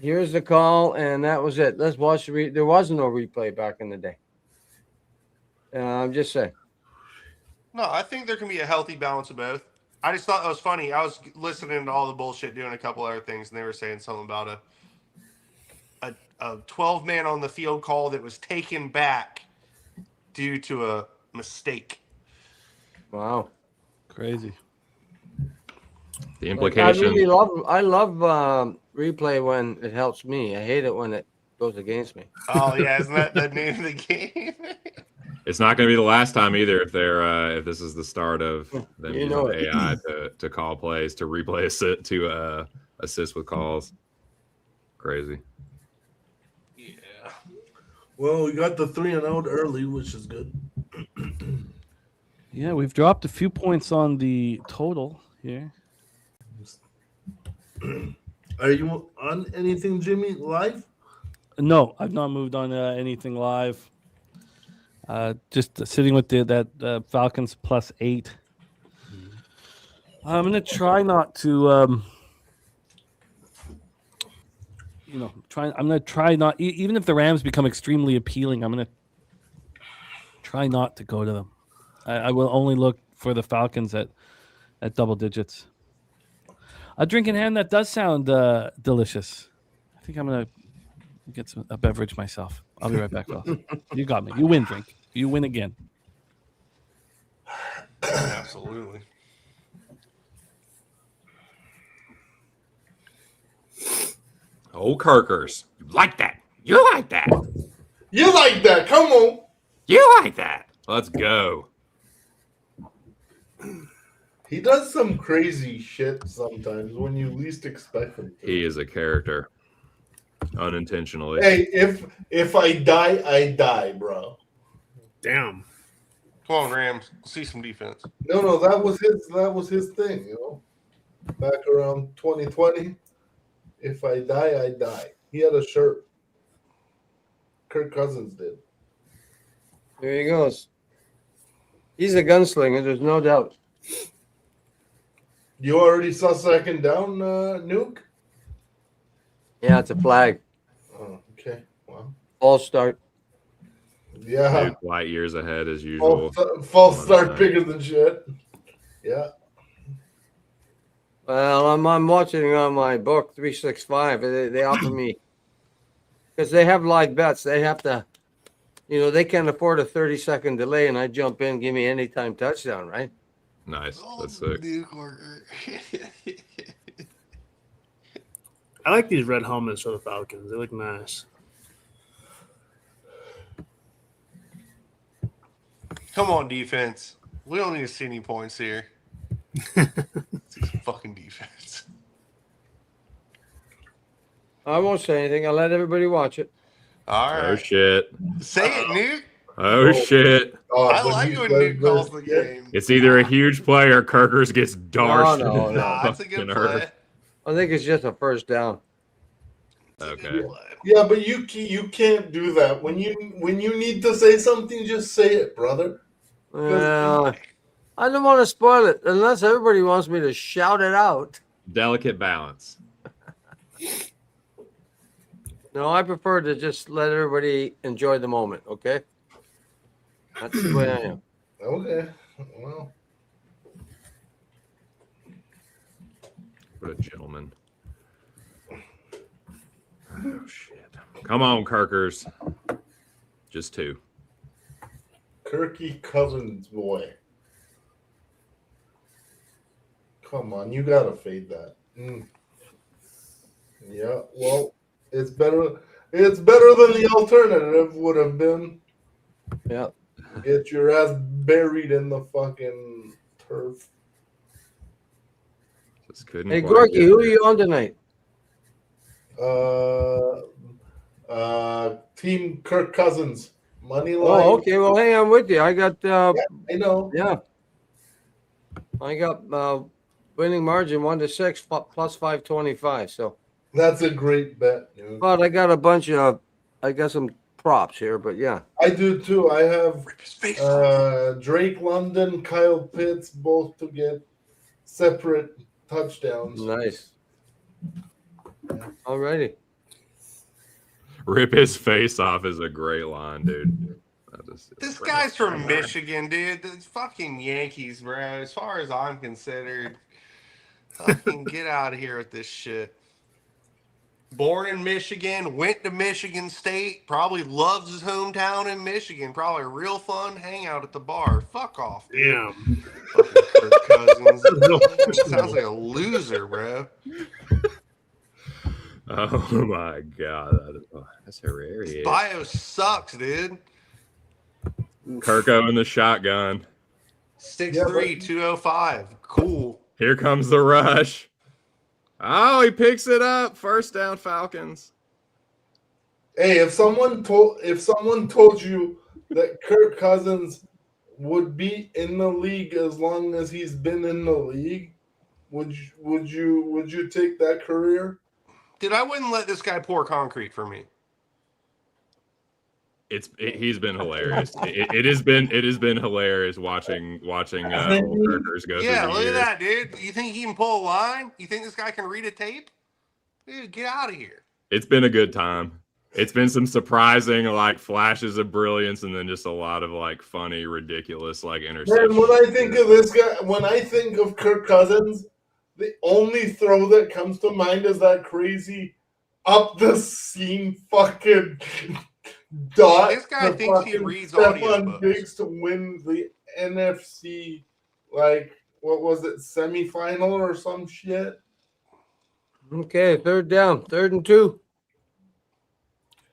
Speaker 8: Here's the call, and that was it. Let's watch there was no replay back in the day. I'm just saying.
Speaker 10: No, I think there can be a healthy balance of both. I just thought that was funny. I was listening to all the bullshit, doing a couple other things, and they were saying something about a 12-man on the field call that was taken back due to a mistake.
Speaker 8: Wow.
Speaker 1: Crazy.
Speaker 9: The implications.
Speaker 8: I love replay when it helps me. I hate it when it goes against me.
Speaker 10: Oh yeah, isn't that the name of the game?
Speaker 9: It's not going to be the last time either if they're if this is the start of them
Speaker 8: You
Speaker 9: using
Speaker 8: know it.
Speaker 9: AI to call plays, to replay to assist with calls. Crazy.
Speaker 10: Yeah.
Speaker 3: Well, we got the 3-0 early, which is good.
Speaker 1: Yeah, we've dropped a few points on the total here.
Speaker 3: Are you on anything, Jimmy, live?
Speaker 1: No, I've not moved on anything live. Just sitting with that Falcons +8. I'm gonna try not to, I'm gonna try not. Even if the Rams become extremely appealing, I'm gonna try not to go to them. I will only look for the Falcons at double digits. A drink in hand, that does sound delicious. I think I'm gonna get a beverage myself. I'll be right back, fellas. You got me. You win, drink. You win again.
Speaker 10: Absolutely.
Speaker 9: Oh, Kirkers. You like that. You like that.
Speaker 3: You like that? Come on.
Speaker 9: You like that. Let's go.
Speaker 3: He does some crazy shit sometimes when you least expect him to.
Speaker 9: He is a character. Unintentionally.
Speaker 3: Hey, if I die, I die, bro.
Speaker 7: Damn.
Speaker 10: Come on, Rams. See some defense.
Speaker 3: No, that was his thing, Back around 2020. If I die, I die. He had a shirt. Kirk Cousins did.
Speaker 8: There he goes. He's a gunslinger, there's no doubt.
Speaker 3: You already saw second down, Nuke?
Speaker 8: Yeah, it's a flag.
Speaker 3: Oh, okay. Wow.
Speaker 8: False start.
Speaker 3: Yeah.
Speaker 9: Dude, light years ahead as usual.
Speaker 3: False start bigger than shit. Yeah.
Speaker 8: Well, I'm watching on my book 365. They offer me because they have live bets. They have to, they can't afford a 30-second delay, and I jump in, give me anytime touchdown, right?
Speaker 9: Nice. That's sick.
Speaker 7: I like these red helmets for the Falcons. They look nice.
Speaker 10: Come on, defense. We don't need to see any points here. See some fucking defense.
Speaker 8: I won't say anything. I'll let everybody watch it.
Speaker 10: All
Speaker 9: Oh,
Speaker 10: right.
Speaker 9: shit.
Speaker 10: Say it, Nuke.
Speaker 9: Oh, shit.
Speaker 10: I like when Nuke calls the game.
Speaker 9: It's either a huge play or Kirkers gets darshed.
Speaker 8: No.
Speaker 10: That's a good play.
Speaker 8: I think it's just a first down.
Speaker 9: Okay.
Speaker 3: Yeah, but you can't do that. When you need to say something, just say it, brother.
Speaker 8: Well, I don't want to spoil it unless everybody wants me to shout it out.
Speaker 9: Delicate balance.
Speaker 8: No, I prefer to just let everybody enjoy the moment, okay? That's the way I am.
Speaker 3: Okay. Well.
Speaker 9: What a gentleman. Oh, shit. Come on, Kirkers. Just 2.
Speaker 3: Kirky Cousins, boy. Come on, you gotta fade that. Yeah, well, it's better. It's better than the alternative would have been.
Speaker 8: Yeah.
Speaker 3: Get your ass buried in the fucking turf.
Speaker 9: Just couldn't.
Speaker 8: Hey,
Speaker 9: quite
Speaker 8: Gorky,
Speaker 9: get
Speaker 8: who are
Speaker 9: there.
Speaker 8: you on tonight?
Speaker 3: Team Kirk Cousins. Money line.
Speaker 8: Oh, okay. Well, hey, I'm with you. I got,
Speaker 3: I know.
Speaker 8: yeah. I got winning margin 1-6 plus 525. So,
Speaker 3: That's a great bet, dude.
Speaker 8: but I got a bunch of, I got some props here, but yeah.
Speaker 3: I do too. I have Drake London, Kyle Pitts, both to get separate touchdowns.
Speaker 8: Nice. Alrighty.
Speaker 9: Rip his face off is a great line, dude.
Speaker 10: This guy's from Michigan, dude. It's fucking Yankees, bro. As far as I'm considered, fucking get out of here with this shit. Born in Michigan, went to Michigan State, probably loves his hometown in Michigan. Probably a real fun hangout at the bar. Fuck off, dude.
Speaker 7: Damn.
Speaker 10: Fucking Kirk Cousins. Sounds like a loser, bro.
Speaker 9: Oh my god, that's hilarious.
Speaker 10: Bio sucks, dude.
Speaker 9: Kirko in the shotgun.
Speaker 10: 6'3", 205. Cool.
Speaker 9: Here comes the rush. Oh, he picks it up. First down, Falcons.
Speaker 3: Hey, if someone told you that Kirk Cousins would be in the league as long as he's been in the league, would you take that career?
Speaker 10: Dude, I wouldn't let this guy pour concrete for me.
Speaker 9: He's been hilarious. It has been hilarious watching old Kirkers go.
Speaker 10: Yeah,
Speaker 9: through the
Speaker 10: look
Speaker 9: years.
Speaker 10: at that, dude. You think he can pull a line? You think this guy can read a tape? Dude, get out of here.
Speaker 9: It's been a good time. It's been some surprising flashes of brilliance, and then just a lot of funny, ridiculous interceptions.
Speaker 3: Man, when I think of this guy, when I think of Kirk Cousins, the only throw that comes to mind is that crazy up the seam fucking dot.
Speaker 10: This guy thinks he reads audio books.
Speaker 3: Diggs to win the NFC, what was it, semifinal or some shit?
Speaker 8: Okay, third down, 3rd and 2.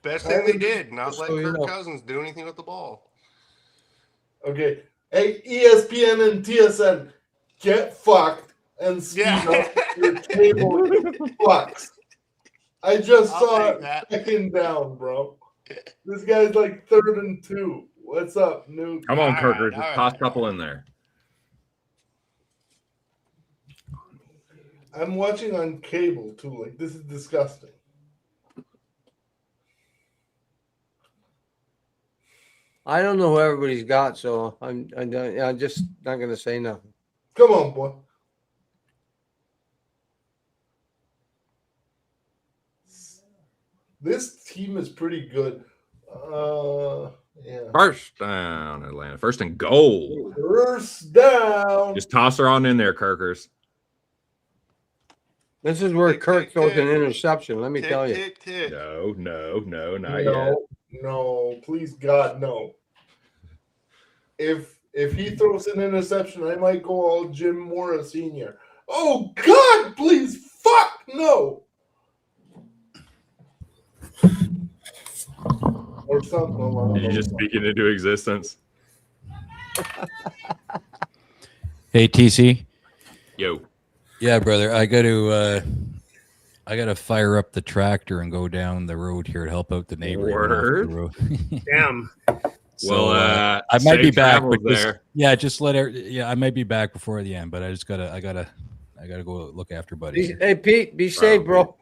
Speaker 10: Best thing they did, not
Speaker 8: Just
Speaker 10: let
Speaker 8: so you
Speaker 10: Kirk
Speaker 8: know.
Speaker 10: Cousins do anything with the ball.
Speaker 3: Okay. Hey, ESPN and TSN, get fucked and speed up your cable fucks. I just
Speaker 10: I'll
Speaker 3: saw
Speaker 10: take
Speaker 3: it
Speaker 10: that.
Speaker 3: second down, bro. This guy's 3rd and 2. What's up, Nuke?
Speaker 9: Come on,
Speaker 10: All
Speaker 9: Kirkers.
Speaker 10: right, all
Speaker 9: Toss a
Speaker 10: right.
Speaker 9: couple in there.
Speaker 3: I'm watching on cable too. This is disgusting.
Speaker 8: I don't know who everybody's got, so I'm just not going to say nothing.
Speaker 3: Come on, boy. This team is pretty good. Yeah.
Speaker 9: First down, Atlanta. First and goal.
Speaker 3: First down.
Speaker 9: Just toss her on in there, Kirkers.
Speaker 8: This is where
Speaker 10: Tick,
Speaker 8: Kirk
Speaker 10: tick,
Speaker 8: throws
Speaker 10: tick.
Speaker 8: an interception. Let me
Speaker 10: Tick,
Speaker 8: tell you.
Speaker 10: tick, tick.
Speaker 9: No, not yet.
Speaker 3: No, please God, no. If he throws an interception, I might go all Jim Morris Sr. Oh God, please, fuck no. Or something along
Speaker 9: Did you
Speaker 3: those
Speaker 9: just speak it into existence?
Speaker 6: Hey, TC.
Speaker 9: Yo.
Speaker 6: Yeah, brother. I got to fire up the tractor and go down the road here to help out the neighbor.
Speaker 9: Word.
Speaker 7: Damn.
Speaker 6: So,
Speaker 9: Well,
Speaker 6: I might be
Speaker 9: safe
Speaker 6: back,
Speaker 9: travels
Speaker 6: but just,
Speaker 9: there.
Speaker 6: yeah, just let her. Yeah, I might be back before the end, but I gotta go look after buddies. here.
Speaker 8: Hey, Pete, be safe, bro.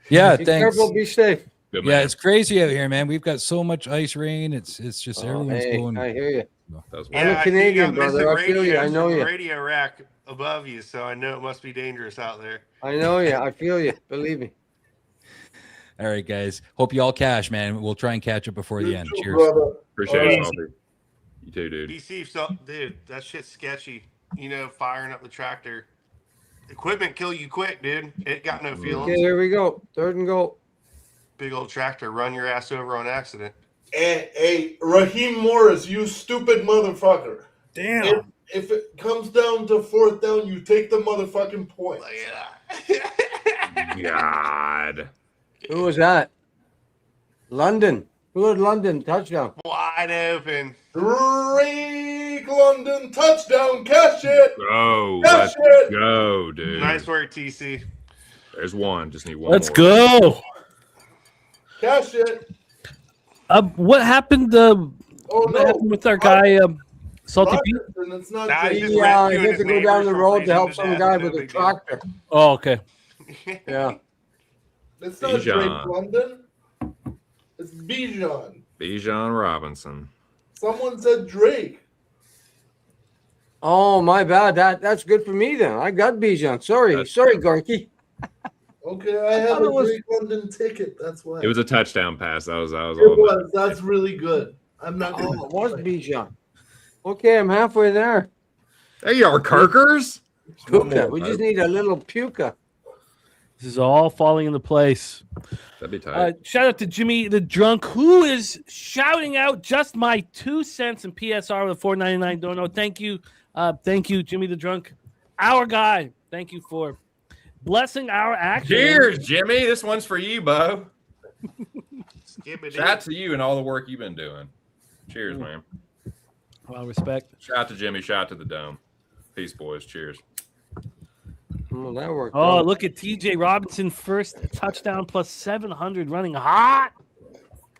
Speaker 6: Yeah,
Speaker 8: Be
Speaker 6: thanks.
Speaker 8: careful, be safe.
Speaker 9: Good
Speaker 6: Yeah,
Speaker 9: man.
Speaker 6: it's crazy out here, man. We've got so much ice rain. It's just everyone's
Speaker 8: Hey,
Speaker 6: going.
Speaker 8: I hear you.
Speaker 9: That was
Speaker 8: I'm a
Speaker 10: I see you
Speaker 8: Canadian,
Speaker 10: got missing
Speaker 8: brother. I feel you. I
Speaker 10: radios
Speaker 8: know
Speaker 10: from the
Speaker 8: you.
Speaker 10: radio rack above you, so I know it must be dangerous out there.
Speaker 8: I know you. I feel you. Believe me.
Speaker 6: All right, guys. Hope you all cash, man. We'll try and catch up before the
Speaker 3: You
Speaker 6: end.
Speaker 3: too,
Speaker 6: Cheers.
Speaker 3: brother.
Speaker 9: Appreciate it, Salty. You too, dude.
Speaker 10: BC, dude, that shit's sketchy. Firing up the tractor. Equipment kill you quick, dude. It got no feelings.
Speaker 8: Okay, here we go. 3rd and goal.
Speaker 10: Big old tractor, run your ass over on accident.
Speaker 3: Hey, Raheem Morris, you stupid motherfucker.
Speaker 7: Damn.
Speaker 3: If it comes down to 4th down, you take the motherfucking point.
Speaker 10: Look at that.
Speaker 9: God.
Speaker 8: Who was that? London. Who had London touchdown?
Speaker 10: Wide open.
Speaker 3: Drake London touchdown, cash it.
Speaker 9: Go.
Speaker 3: Cash
Speaker 9: Let's
Speaker 3: it.
Speaker 9: go, dude.
Speaker 10: Nice work, TC.
Speaker 9: There's one. Just need one
Speaker 1: Let's
Speaker 9: more.
Speaker 1: go.
Speaker 3: Cash it.
Speaker 1: What happened?
Speaker 3: Oh
Speaker 1: What
Speaker 3: no.
Speaker 1: happened with our guy, Salty Pete?
Speaker 3: Robertson, it's not
Speaker 10: Nah,
Speaker 3: Drake.
Speaker 10: he's
Speaker 8: He
Speaker 10: just
Speaker 8: had
Speaker 10: rescuing
Speaker 8: to
Speaker 10: his
Speaker 8: go down
Speaker 10: neighbors
Speaker 8: the
Speaker 10: from
Speaker 8: road to help
Speaker 10: freezing
Speaker 8: some
Speaker 10: to
Speaker 8: guy
Speaker 10: death,
Speaker 8: with
Speaker 10: no
Speaker 8: a
Speaker 10: big deal.
Speaker 8: tractor.
Speaker 1: Oh, okay.
Speaker 8: Yeah.
Speaker 3: It's not
Speaker 9: Bijan.
Speaker 3: Drake London. It's Bijan.
Speaker 9: Bijan Robinson.
Speaker 3: Someone said Drake.
Speaker 8: Oh, my bad. That's good for me then. I got Bijan. Sorry, Gorky.
Speaker 3: Okay, I have
Speaker 8: thought
Speaker 3: a
Speaker 8: it was-
Speaker 3: Drake London ticket. That's why.
Speaker 9: It was a touchdown pass. That was
Speaker 3: It
Speaker 9: all. That
Speaker 3: was. That's really good. I'm not
Speaker 8: Oh,
Speaker 3: gonna
Speaker 8: it was Bijan. Okay, I'm halfway there.
Speaker 9: There you are, Kirkers.
Speaker 8: Puka. We just need a little puka.
Speaker 1: This is all falling into place.
Speaker 9: That'd be tight.
Speaker 1: Shout out to Jimmy the Drunk, who is shouting out just my 2 cents in PSR with a $4.99 dono. Thank you, Jimmy the Drunk, our guy. Thank you for blessing our action.
Speaker 9: Cheers, Jimmy. This one's for you, Bo.
Speaker 10: Skip it
Speaker 9: Shout out to you and all the work you've been doing. Cheers, man.
Speaker 1: Well, respect.
Speaker 9: Shout out to Jimmy. Shout out to the Dome. Peace, boys. Cheers.
Speaker 8: Well, that worked.
Speaker 1: Oh,
Speaker 8: out.
Speaker 1: look at T.J. Robinson, first touchdown plus 700 running hot.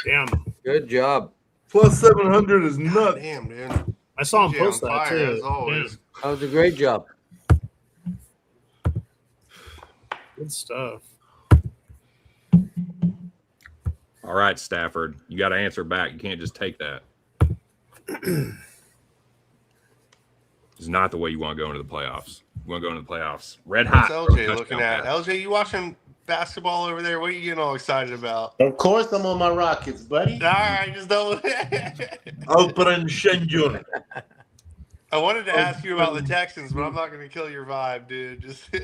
Speaker 7: Damn.
Speaker 8: Good job.
Speaker 3: Plus 700 is nuts.
Speaker 10: Damn, dude.
Speaker 7: I saw him
Speaker 10: TJ
Speaker 7: post
Speaker 10: on
Speaker 7: that
Speaker 10: fire,
Speaker 7: too.
Speaker 10: as always.
Speaker 8: That was a great job.
Speaker 7: Good stuff.
Speaker 9: All right, Stafford. You got to answer back. You can't just take that. It's not the way you want to go into the playoffs. You want to go into the playoffs red hot.
Speaker 10: What's LJ
Speaker 9: Touchdown
Speaker 10: looking at?
Speaker 9: pass.
Speaker 10: LJ, you watching basketball over there? What are you getting all excited about?
Speaker 5: Of course, I'm on my Rockets, buddy.
Speaker 10: All right, just don't.
Speaker 3: Alperen Şengün.
Speaker 10: I wanted to ask you about the Texans, but I'm not going to kill your vibe, dude. Just keep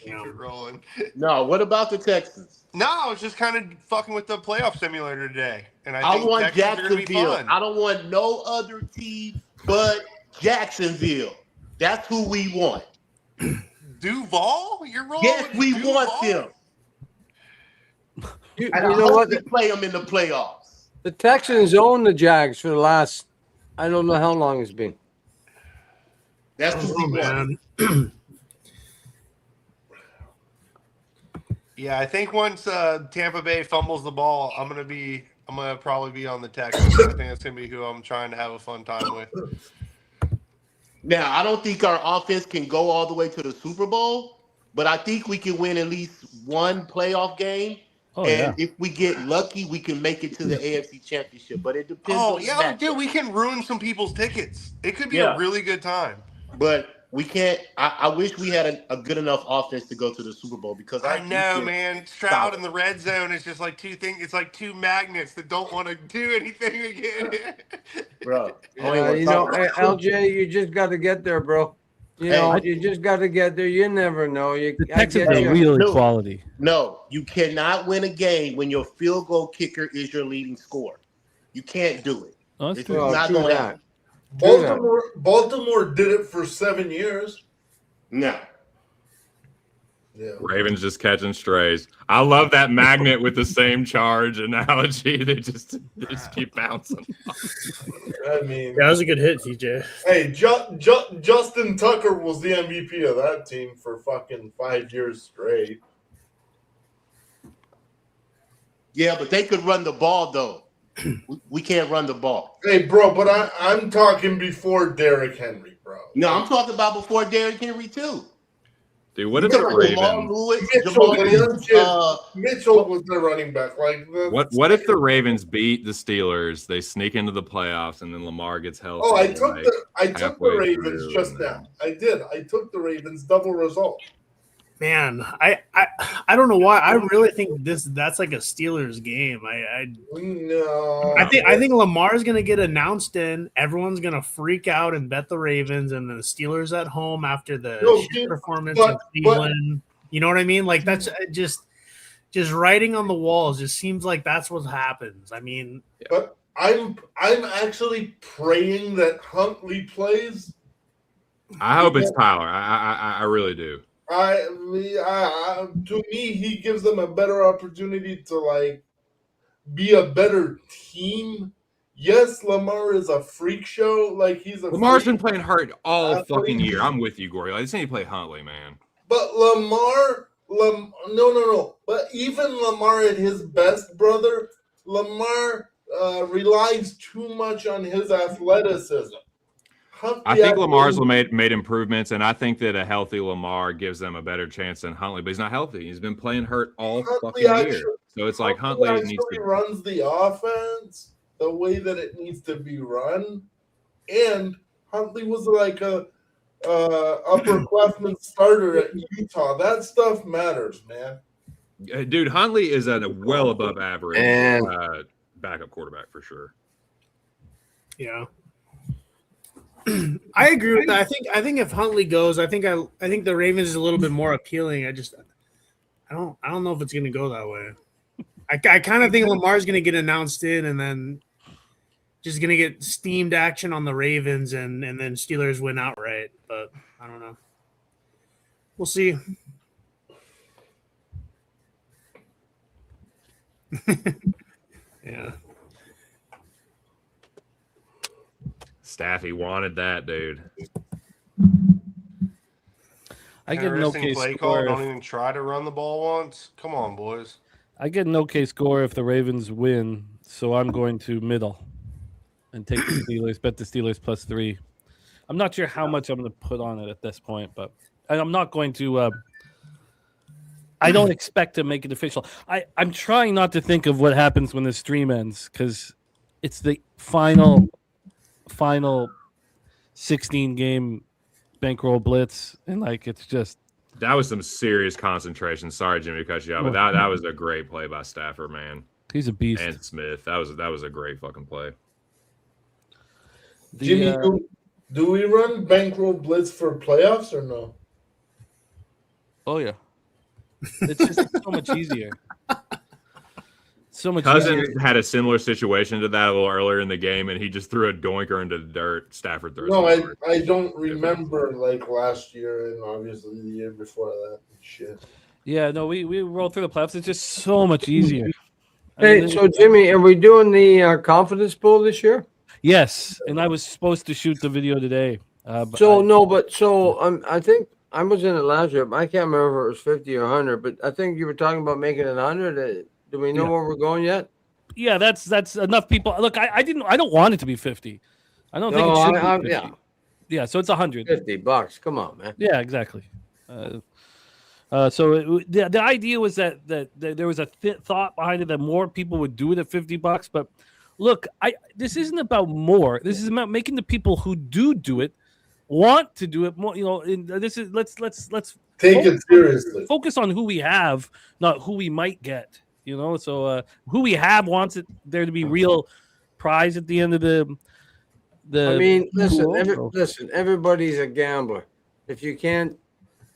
Speaker 10: it rolling.
Speaker 5: No, what about the Texans?
Speaker 10: No, I was just kind of fucking with the playoff simulator today, and I
Speaker 5: I
Speaker 10: think
Speaker 5: want
Speaker 10: Texans are going to be
Speaker 5: Jacksonville.
Speaker 10: fun.
Speaker 5: I don't want no other team but Jacksonville. That's who we want.
Speaker 10: Duval, you're rolling.
Speaker 5: Yes,
Speaker 10: with
Speaker 5: we
Speaker 10: Duval?
Speaker 5: want them.
Speaker 8: You
Speaker 5: And I
Speaker 8: know
Speaker 5: hope
Speaker 8: what?
Speaker 5: we play them in the playoffs.
Speaker 8: The Texans own the Jags for the last, I don't know how long it's been.
Speaker 5: That's who we want.
Speaker 7: Man.
Speaker 10: Yeah, I think once Tampa Bay fumbles the ball, I'm gonna probably be on the Texans. I think that's gonna be who I'm trying to have a fun time with.
Speaker 5: Now, I don't think our offense can go all the way to the Super Bowl, but I think we can win at least one playoff game.
Speaker 1: Oh,
Speaker 5: and
Speaker 1: yeah.
Speaker 5: if we get lucky, we can make it to the AFC Championship. But it depends
Speaker 10: Oh
Speaker 5: on the
Speaker 10: yeah,
Speaker 5: matchup.
Speaker 10: dude, we can ruin some people's tickets. It could be
Speaker 5: Yeah.
Speaker 10: a really good time.
Speaker 5: But we can't. I wish we had a good enough offense to go to the Super Bowl because
Speaker 10: I
Speaker 5: our
Speaker 10: know,
Speaker 5: defense-
Speaker 10: man. Stroud
Speaker 5: solid.
Speaker 10: in the red zone is just like two things. It's like two magnets that don't want to do anything again.
Speaker 5: bro. I don't even wanna
Speaker 8: You
Speaker 5: talk
Speaker 8: know,
Speaker 5: about it.
Speaker 8: LJ, you just got to get there, bro. You
Speaker 5: Hey,
Speaker 8: know,
Speaker 5: I-
Speaker 8: you just got to get there. You never know.
Speaker 1: The
Speaker 8: I
Speaker 1: Texans
Speaker 8: get
Speaker 1: are
Speaker 8: you.
Speaker 1: really
Speaker 5: No.
Speaker 1: quality.
Speaker 5: No, you cannot win a game when your field goal kicker is your leading scorer. You can't do it.
Speaker 1: Oh, that's
Speaker 5: It's
Speaker 1: true.
Speaker 8: Well,
Speaker 5: not
Speaker 8: true
Speaker 5: going to
Speaker 8: that.
Speaker 5: happen.
Speaker 3: Baltimore did it for 7 years.
Speaker 5: No.
Speaker 3: Yeah.
Speaker 9: Ravens just catching strays. I love that magnet with the same charge analogy. They just keep bouncing.
Speaker 3: I mean,
Speaker 7: Yeah, that was a good hit, TJ.
Speaker 3: hey, Justin Tucker was the MVP of that team for fucking 5 years straight.
Speaker 5: Yeah, but they could run the ball though. We can't run the ball.
Speaker 3: Hey, bro, but I'm talking before Derrick Henry, bro.
Speaker 5: No, I'm talking about before Derrick Henry too.
Speaker 9: Dude, what
Speaker 5: You
Speaker 9: if the
Speaker 5: talking about Lamar
Speaker 9: Ravens?
Speaker 5: Lewis,
Speaker 3: Mitchell,
Speaker 5: Jamal
Speaker 3: the
Speaker 5: Williams,
Speaker 3: young kid. Mitchell was their running back. Like
Speaker 9: What if the Ravens beat the Steelers? They sneak into the playoffs, and then Lamar gets healthy.
Speaker 3: Oh, I
Speaker 9: and,
Speaker 3: took
Speaker 9: like,
Speaker 3: the
Speaker 9: halfway
Speaker 3: Ravens
Speaker 9: through,
Speaker 3: just
Speaker 9: and
Speaker 3: now. I did. I took the Ravens double result.
Speaker 7: Man, I don't know why. I really think that's like a Steelers game.
Speaker 3: No,
Speaker 7: I think Lamar's gonna get announced in. Everyone's gonna freak out and bet the Ravens, and then the Steelers at home after the
Speaker 3: No,
Speaker 7: shit
Speaker 3: dude,
Speaker 7: performance
Speaker 3: but-
Speaker 7: in Cleveland. You know what I mean? Like that's just writing on the walls. Just seems like that's what happens. I mean,
Speaker 3: But I'm actually praying that Huntley plays.
Speaker 9: I hope it's Tyler. I really do.
Speaker 3: To me, he gives them a better opportunity to like be a better team. Yes, Lamar is a freak show. Like he's a
Speaker 9: Lamar's
Speaker 3: freak,
Speaker 9: been playing hurt all
Speaker 3: Athlete.
Speaker 9: fucking year. I'm with you, Gory. I just need to play Huntley, man.
Speaker 3: but no. But even Lamar at his best, brother, Lamar relies too much on his athleticism. Huntley
Speaker 9: I think
Speaker 3: actually-
Speaker 9: Lamar's made improvements, and I think that a healthy Lamar gives them a better chance than Huntley. But he's not healthy. He's been playing hurt all
Speaker 3: Huntley
Speaker 9: fucking
Speaker 3: actually-
Speaker 9: year. So it's like Huntley
Speaker 3: actually
Speaker 9: needs to.
Speaker 3: runs the offense the way that it needs to be run, and Huntley was like a upperclassman starter at Utah. That stuff matters, man.
Speaker 9: Dude, Huntley is a well above average
Speaker 8: And-
Speaker 9: backup quarterback for sure.
Speaker 7: yeah. I agree with that. I think if Huntley goes, I think the Ravens is a little bit more appealing. I don't know if it's gonna go that way. I kind of think Lamar's gonna get announced in and then just gonna get steamed action on the Ravens and then Steelers win outright. But I don't know. We'll see. Yeah.
Speaker 9: Staffy wanted that, dude.
Speaker 1: I get an okay
Speaker 10: play call.
Speaker 1: score.
Speaker 10: Don't even try to run the ball once. Come on, boys.
Speaker 1: I get an okay score if the Ravens win, so I'm going to middle and take the Steelers. Bet the Steelers +3. I'm not sure how much I'm going to put on it at this point, but I'm not going to. I don't expect to make it official. I'm trying not to think of what happens when the stream ends because it's the final 16-game bankroll blitz, and like it's just.
Speaker 9: That was some serious concentration. Sorry, Jimmy, to cut you out, but that was a great play by Stafford, man.
Speaker 1: He's a beast.
Speaker 9: And Smith. That was a great fucking play.
Speaker 3: Jimmy, do we run bankroll blitz for playoffs or no?
Speaker 1: Oh yeah, it's just so much easier. So much.
Speaker 9: Cousins
Speaker 1: easier.
Speaker 9: had a similar situation to that a little earlier in the game, and he just threw a doinker into the dirt. Stafford threw.
Speaker 3: No, I don't remember like last year and obviously the year before that. Shit.
Speaker 1: Yeah, no, we rolled through the playoffs. It's just so much easier.
Speaker 8: Hey, so Jimmy, are we doing the confidence pool this year?
Speaker 1: Yes, and I was supposed to shoot the video today.
Speaker 8: I think I was in it last year. I can't remember if it was 50 or 100, but I think you were talking about making it 100. Do we know where we're going yet?
Speaker 1: Yeah, that's enough people. Look, I don't want it to be 50. I don't think it should be 50. Yeah, so it's 100.
Speaker 8: $50. Come on, man.
Speaker 1: Yeah, exactly. So the idea was that there was a thought behind it that more people would do it at $50. But look, this isn't about more. This is about making the people who do it want to do it more. You know, this is let's
Speaker 3: take it seriously.
Speaker 1: Focus on who we have, not who we might get. You know, so who we have wants there to be real prize at the end of the.
Speaker 8: I mean, listen. Everybody's a gambler. If you can't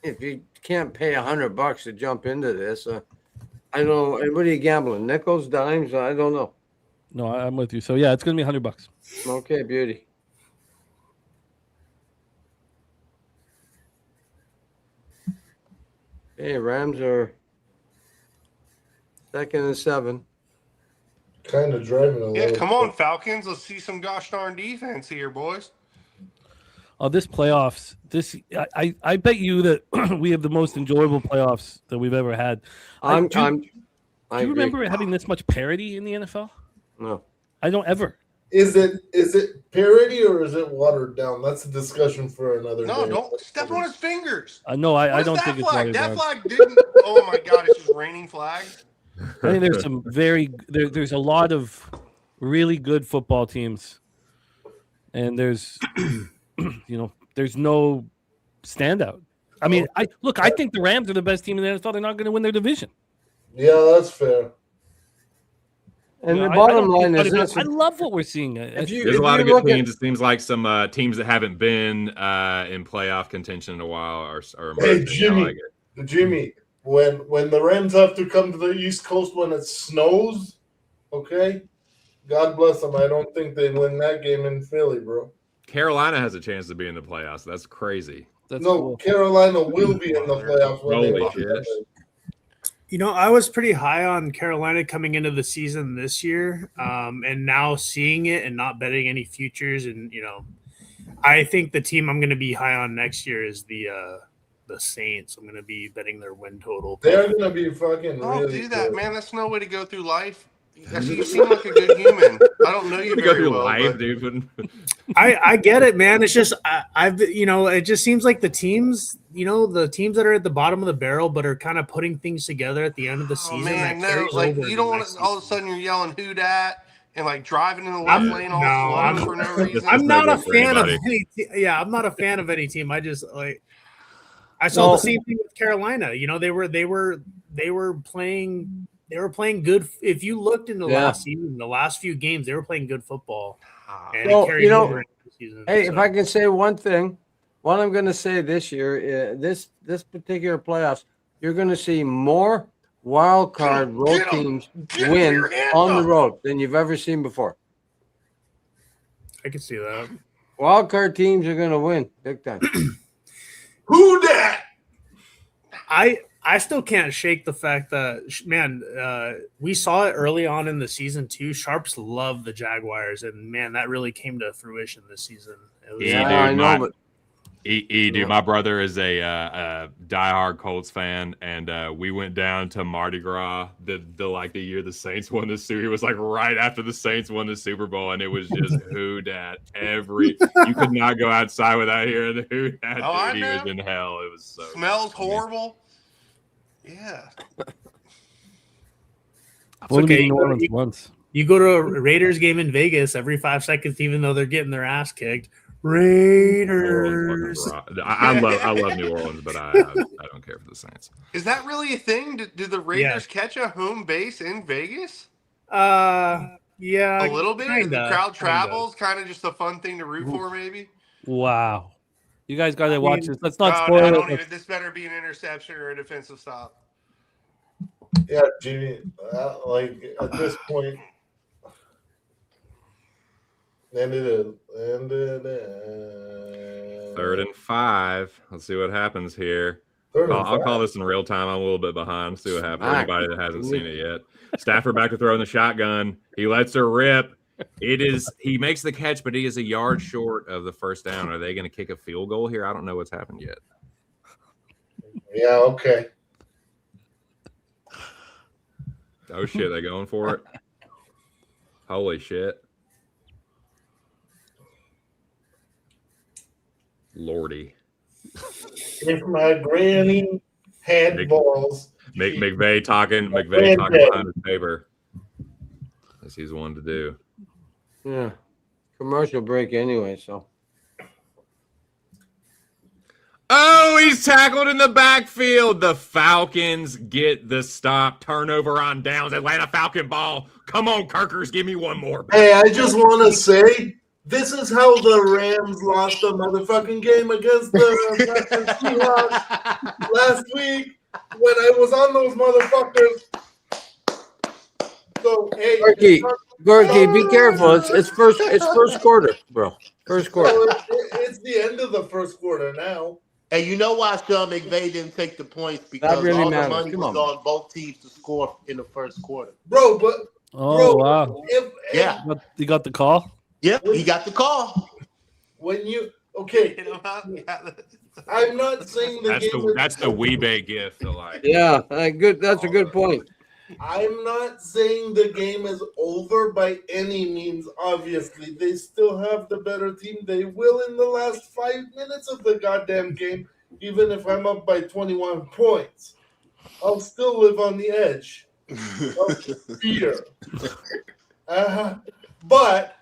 Speaker 8: pay $100 to jump into this, I don't know. What are you gambling? Nickels, dimes? I don't know.
Speaker 1: No, I'm with you. So yeah, it's gonna be $100.
Speaker 8: Okay, beauty. Hey, Rams are 2nd and 7.
Speaker 3: Kind of driving a little.
Speaker 10: Yeah, come on, Falcons. Let's see some gosh darn defense here, boys.
Speaker 1: Oh, this playoffs. I bet you that we have the most enjoyable playoffs that we've ever had. Do you remember having this much parity in the NFL?
Speaker 8: No,
Speaker 1: I don't ever.
Speaker 3: Is it parody or is it watered down? That's a discussion for another day.
Speaker 10: No, don't step on his fingers.
Speaker 1: No, I don't think it's watered
Speaker 10: that
Speaker 1: down.
Speaker 10: flag didn't. Oh my god, it's just raining flags.
Speaker 1: I think there's some there's a lot of really good football teams, and there's there's no standout. I mean, I think the Rams are the best team in the NFL. They're not going to win their division.
Speaker 3: Yeah, that's fair.
Speaker 8: And the bottom line is this.
Speaker 1: I love what we're seeing.
Speaker 9: There's a lot of good teams. It seems like some teams that haven't been in playoff contention in a while are
Speaker 3: hey, Jimmy, when the Rams have to come to the East Coast when it snows, okay, God bless them. I don't think they win that game in Philly, bro.
Speaker 9: Carolina has a chance to be in the playoffs. That's crazy.
Speaker 3: Cool. Carolina will be in the playoffs.
Speaker 9: Holy shit.
Speaker 7: You know, I was pretty high on Carolina coming into the season this year, and now seeing it and not betting any futures, and I think the team I'm going to be high on next year is the Saints. I'm going to be betting their win total.
Speaker 3: They're going to be fucking.
Speaker 10: Don't do that, man. That's no way to go through life. You seem like a good human. I don't know you very well.
Speaker 9: Life, dude.
Speaker 7: I get it, man. It's just it just seems like the teams, the teams that are at the bottom of the barrel, but are kind of putting things together at the end of the season.
Speaker 10: Man, no, like you don't want to, all of a sudden you're yelling "who dat" and like driving in the left lane all slow for no reason.
Speaker 7: I'm not a fan of any. I'm not a fan of any team. I just I saw the same thing with Carolina. They were playing. They were playing good. If you looked in the last season, the last few games, they were playing good football. And it carried over into the season.
Speaker 8: Hey, if I can say one thing, what I'm going to say this year, this particular playoffs, you're going to see more wild card road teams win on the road than you've ever seen before.
Speaker 7: I can see that.
Speaker 8: Wild card teams are going to win big time.
Speaker 3: Who dat?
Speaker 7: I still can't shake the fact that, man, we saw it early on in the season too. Sharps love the Jaguars, and man, that really came to fruition this season. It was,
Speaker 9: Yeah,
Speaker 8: Yeah, I know, but
Speaker 9: dude, my brother is a diehard Colts fan, and we went down to Mardi Gras the year the Saints won the Super. It was like right after the Saints won the Super Bowl, and it was just who dat you could not go outside without hearing the who dat.
Speaker 10: Oh,
Speaker 9: Dude, he was in hell. It was so
Speaker 10: Smells horrible. Yeah.
Speaker 1: I've only
Speaker 7: okay.
Speaker 1: been to New Orleans once.
Speaker 7: You go to a Raiders game in Vegas every 5 seconds, even though they're getting their ass kicked. Raiders.
Speaker 9: I love New Orleans, but I don't care for the Saints.
Speaker 10: Is that really a thing? Do the Raiders catch a home base in Vegas?
Speaker 7: Yeah,
Speaker 10: A little bit.
Speaker 7: kinda,
Speaker 10: The crowd
Speaker 7: kinda.
Speaker 10: travels, kind of just a fun thing to root for, maybe.
Speaker 1: Wow. You guys got to watch this. Let's not
Speaker 10: No,
Speaker 1: spoil
Speaker 10: don't
Speaker 1: it.
Speaker 10: even. This better be an interception or a defensive stop.
Speaker 3: Yeah, Jimmy. Like at this point, ended it.
Speaker 9: 3rd and 5. Let's see what happens here.
Speaker 3: Third and
Speaker 9: I'll call
Speaker 3: five.
Speaker 9: this in real time. I'm a little bit behind. See what happens.
Speaker 8: All right.
Speaker 9: Anybody that hasn't seen it yet. Stafford back to throw in the shotgun. He lets her rip. He makes the catch, but he is a yard short of the first down. Are they going to kick a field goal here? I don't know what's happened yet.
Speaker 3: Yeah, okay.
Speaker 9: Oh shit, they going for it? Holy shit. Lordy.
Speaker 3: If my granny had
Speaker 9: Big-
Speaker 3: balls,
Speaker 9: McVay talking
Speaker 3: Grand
Speaker 9: behind his paper. As he's wanted to do.
Speaker 8: yeah, commercial break anyway. So
Speaker 9: Oh, he's tackled in the backfield. The Falcons get the stop. Turnover on downs. Atlanta Falcon ball. Come on, Kirkers. Give me one more.
Speaker 3: hey, I just want to say this is how the Rams lost the motherfucking game against the fucking Seahawks last week when I was on those motherfuckers. So hey,
Speaker 8: Gorky, be careful. It's first quarter, bro. First quarter.
Speaker 3: It's the end of the first quarter now.
Speaker 5: And you know why Sean McVay didn't take the points? Because
Speaker 8: really
Speaker 5: all
Speaker 8: matters.
Speaker 5: the money
Speaker 8: Come
Speaker 5: was
Speaker 8: on.
Speaker 5: on both teams to score in the first quarter.
Speaker 3: Bro, but
Speaker 1: Oh,
Speaker 3: bro,
Speaker 1: wow.
Speaker 5: Yeah.
Speaker 1: You got the call?
Speaker 5: Yep, he got the call.
Speaker 3: when you okay,
Speaker 10: You know how-
Speaker 3: I'm not saying the game
Speaker 9: That's the Weebay gift. Like,
Speaker 8: Yeah, good. That's a good point.
Speaker 3: I'm not saying the game is over by any means. Obviously, they still have the better team. They will in the last 5 minutes of the goddamn game, even if I'm up by 21 points. I'll still live on the edge of fear. But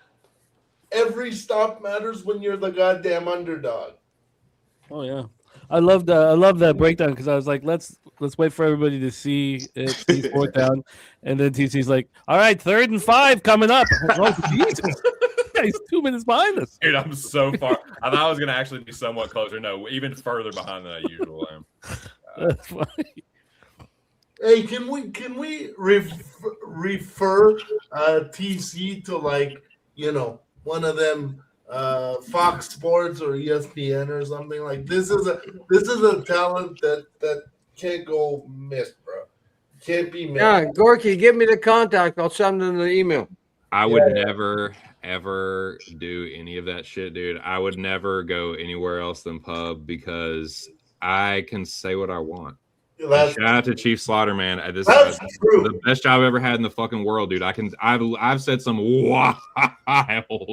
Speaker 3: every stop matters when you're the goddamn underdog.
Speaker 1: Oh yeah, I love that breakdown because I was like, let's wait for everybody to see it, see 4th down, and then TC's like, all right, 3rd and 5 coming up. Oh Jesus, he's 2 minutes behind us.
Speaker 9: dude, I'm so far. I thought I was going to actually be somewhat closer. No, even further behind than I usually am.
Speaker 1: That's funny.
Speaker 3: Hey, can we refer TC to like one of them Fox Sports or ESPN or something like this is a talent that can't go missed, bro. Can't be missed.
Speaker 8: Yeah, Gorky, give me the contact. I'll send them the email.
Speaker 9: I would never, ever do any of that shit, dude. I would never go anywhere else than pub because I can say what I want.
Speaker 3: That's,
Speaker 9: Shout out to Chief Slaughter, man. This
Speaker 3: that's
Speaker 9: is
Speaker 3: true.
Speaker 9: the best job I've ever had in the fucking world, dude. I've said some wild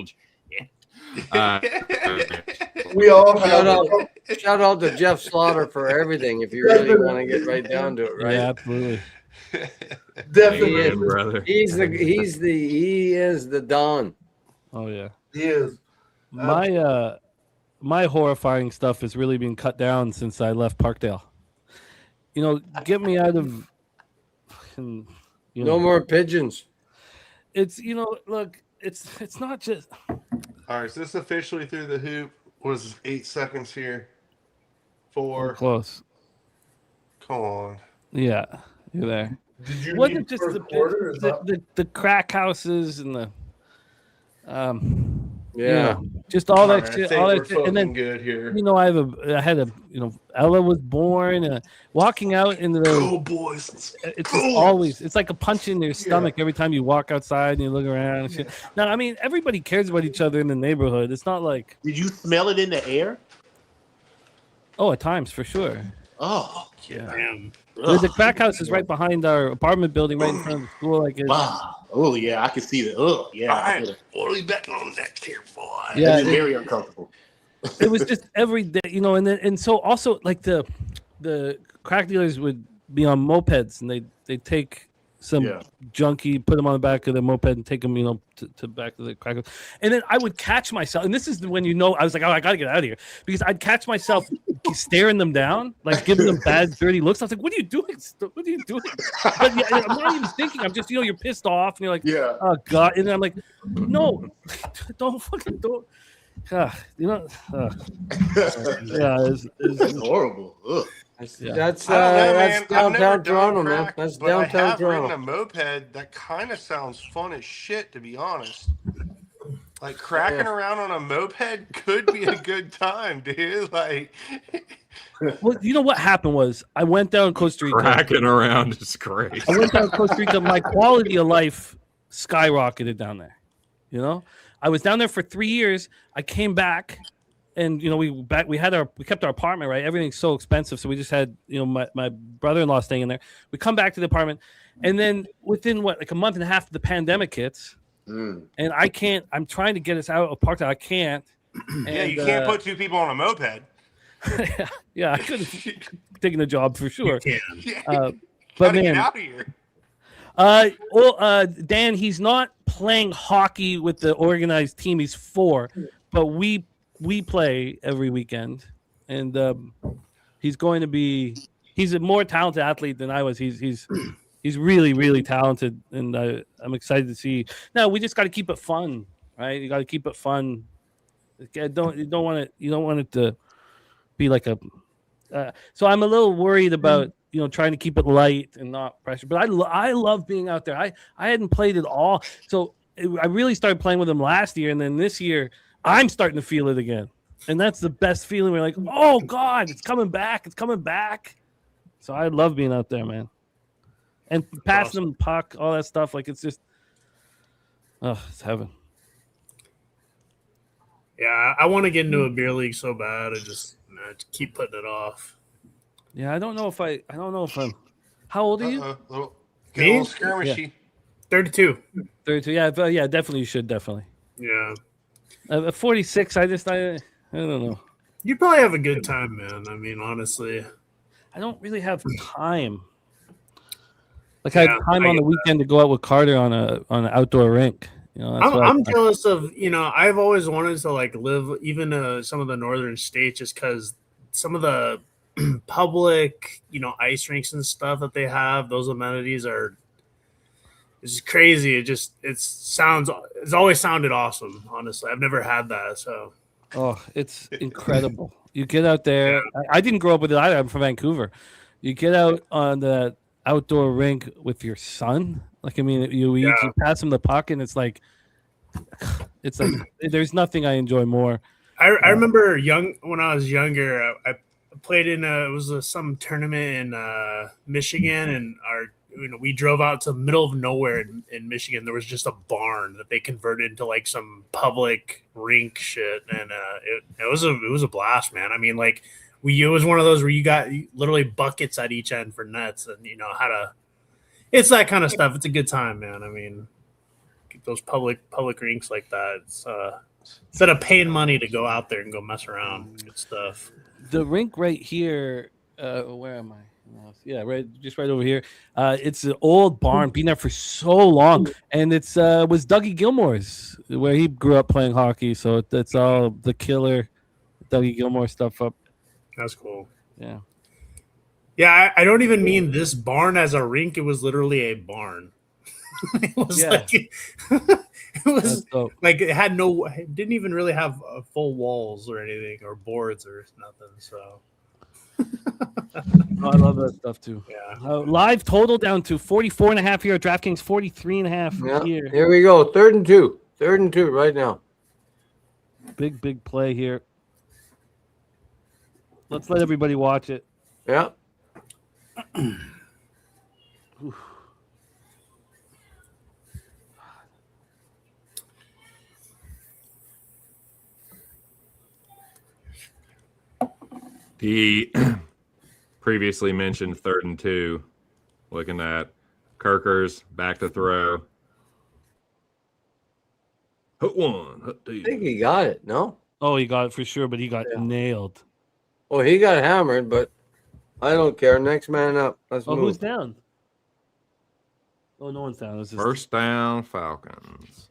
Speaker 9: shit.
Speaker 3: We all have
Speaker 8: Shout out to Jeff Slaughter for everything. If you really want to get right down to it, right?
Speaker 1: Yeah, absolutely.
Speaker 3: definitely.
Speaker 9: Amen, brother.
Speaker 8: He is the Don.
Speaker 1: Oh yeah.
Speaker 3: He is.
Speaker 1: My horrifying stuff is really being cut down since I left Parkdale. Get me out of.
Speaker 8: No more pigeons.
Speaker 1: It's look. It's not just.
Speaker 10: All right, is this officially through the hoop? Was 8 seconds here?
Speaker 1: We're
Speaker 10: 4.
Speaker 1: close.
Speaker 10: Come on.
Speaker 1: Yeah, you're there.
Speaker 3: Did you
Speaker 1: Wasn't
Speaker 3: need
Speaker 1: it just
Speaker 3: first quarter? Is that-
Speaker 1: the crack houses and the
Speaker 8: Yeah.
Speaker 1: Just all that
Speaker 10: I
Speaker 1: shit,
Speaker 10: think
Speaker 1: all
Speaker 10: we're
Speaker 1: that shit, and then
Speaker 10: fucking good here.
Speaker 1: I had a Ella was born, walking out into the
Speaker 10: Go boys.
Speaker 1: it's just always it's like a punch in your stomach every time you walk outside and you look around and shit. Now, I mean, everybody cares about each other in the neighborhood. It's not like
Speaker 5: Did you smell it in the air?
Speaker 1: at times for sure.
Speaker 5: Oh,
Speaker 1: Yeah.
Speaker 7: Damn.
Speaker 1: The crack house is right behind our apartment building, right in front of the school. Like,
Speaker 5: wow. Oh yeah, I can see that. Oh yeah.
Speaker 10: All right, what are we betting on next here, boy?
Speaker 1: Yeah,
Speaker 5: It's very uncomfortable.
Speaker 1: it was just every day, and so also like the crack dealers would be on mopeds and they take some junkie, put them on the back of the moped and take them, to back to the crack house. And then I would catch myself, and this is when I was like, oh, I gotta get out of here, because I'd catch myself staring them down, like giving them bad, dirty looks. I was like, what are you doing? What are you doing? But yeah, I'm not even thinking. I'm just, you're pissed off, and you're like, oh God. And then I'm like, no, don't. Yeah,
Speaker 5: It's horrible. Ugh.
Speaker 8: That's
Speaker 10: man.
Speaker 8: downtown Toronto, man. That's downtown
Speaker 10: I have ridden
Speaker 8: Toronto.
Speaker 10: a moped that kind of sounds fun as shit, to be honest. Like cracking around on a moped could be a good time, dude. Like,
Speaker 1: well, you know what happened was I went down Costa Rica.
Speaker 9: Cracking around is great.
Speaker 1: I went down Costa Rica. My quality of life skyrocketed down there. I was down there for 3 years. I came back, and we kept our apartment, right? Everything's so expensive, so we just had my brother-in-law staying in there. We come back to the apartment, and then within like a month and a half, the pandemic hits, and I'm trying to get us out of Parktown. I can't. And,
Speaker 10: you can't put two people on a moped.
Speaker 1: yeah, I could have taken the job for sure.
Speaker 10: But
Speaker 1: man,
Speaker 10: get out of here.
Speaker 1: Dan, he's not playing hockey with the organized team. He's 4, but we play every weekend, and he's going to be. He's a more talented athlete than I was. He's really, really talented, and I'm excited to see. Now we just got to keep it fun, right? You got to keep it fun. You don't want it to be like a. So I'm a little worried about trying to keep it light and not pressure. But I love being out there. I hadn't played it all, so I really started playing with him last year, and then this year I'm starting to feel it again, and that's the best feeling. We're like, oh God, it's coming back. It's coming back. So I love being out there, man, and passing them the puck, all that stuff. Like it's just, it's heaven.
Speaker 7: Yeah, I want to get into a beer league so bad. I just keep putting it off.
Speaker 1: Yeah, I don't know if I'm. How old are you?
Speaker 10: Little skirmishy.
Speaker 7: 32.
Speaker 1: 32. Yeah, definitely. You should definitely.
Speaker 7: Yeah.
Speaker 1: 46. I don't know.
Speaker 7: You probably have a good time, man. I mean, honestly,
Speaker 1: I don't really have time. Like I have time on the weekend to go out with Carter on an outdoor rink.
Speaker 7: I'm jealous of. I've always wanted to like live even some of the northern states, just because some of the public, ice rinks and stuff that they have, those amenities it's crazy. It's always sounded awesome. Honestly, I've never had that. So,
Speaker 1: it's incredible. You get out there. Yeah. I didn't grow up with it either. I'm from Vancouver. You get out on the outdoor rink with your son. Like, I mean, you pass him the puck, and it's like there's nothing I enjoy more.
Speaker 7: I remember when I was younger, I played in some tournament in Michigan, and we drove out to the middle of nowhere in Michigan. There was just a barn that they converted into like some public rink shit, and it was a blast, man. I mean, like it was one of those where you got literally buckets at each end for nets, and it's that kind of stuff. It's a good time, man. I mean, those public rinks like that. It's instead of paying money to go out there and go mess around, good stuff.
Speaker 1: The rink right here, where am I? Yeah, just right over here. It's an old barn, been there for so long, and was Dougie Gilmore's where he grew up playing hockey. So that's all the killer Dougie Gilmore stuff up.
Speaker 7: That's cool.
Speaker 1: Yeah.
Speaker 7: Yeah, I don't even mean this barn as a rink. It was literally a barn. It was like it had it didn't even really have full walls or anything or boards or nothing. So
Speaker 1: I love that stuff too.
Speaker 7: Yeah.
Speaker 1: Live total down to 44.5 here at DraftKings, 43.5 here.
Speaker 8: Here we go. 3rd and 2 right now.
Speaker 1: Big play here. Let's let everybody watch it.
Speaker 8: Yeah.
Speaker 9: The previously mentioned 3rd and 2, looking at Kirkers back to throw. Hook 1, hook 2.
Speaker 8: I think he got it. No.
Speaker 1: Oh, he got it for sure, but he got nailed.
Speaker 8: Well, he got hammered, but I don't care. Next man up. Let's
Speaker 1: Oh,
Speaker 8: move.
Speaker 1: who's down? Oh, no one's down. It's just...
Speaker 9: First down, Falcons.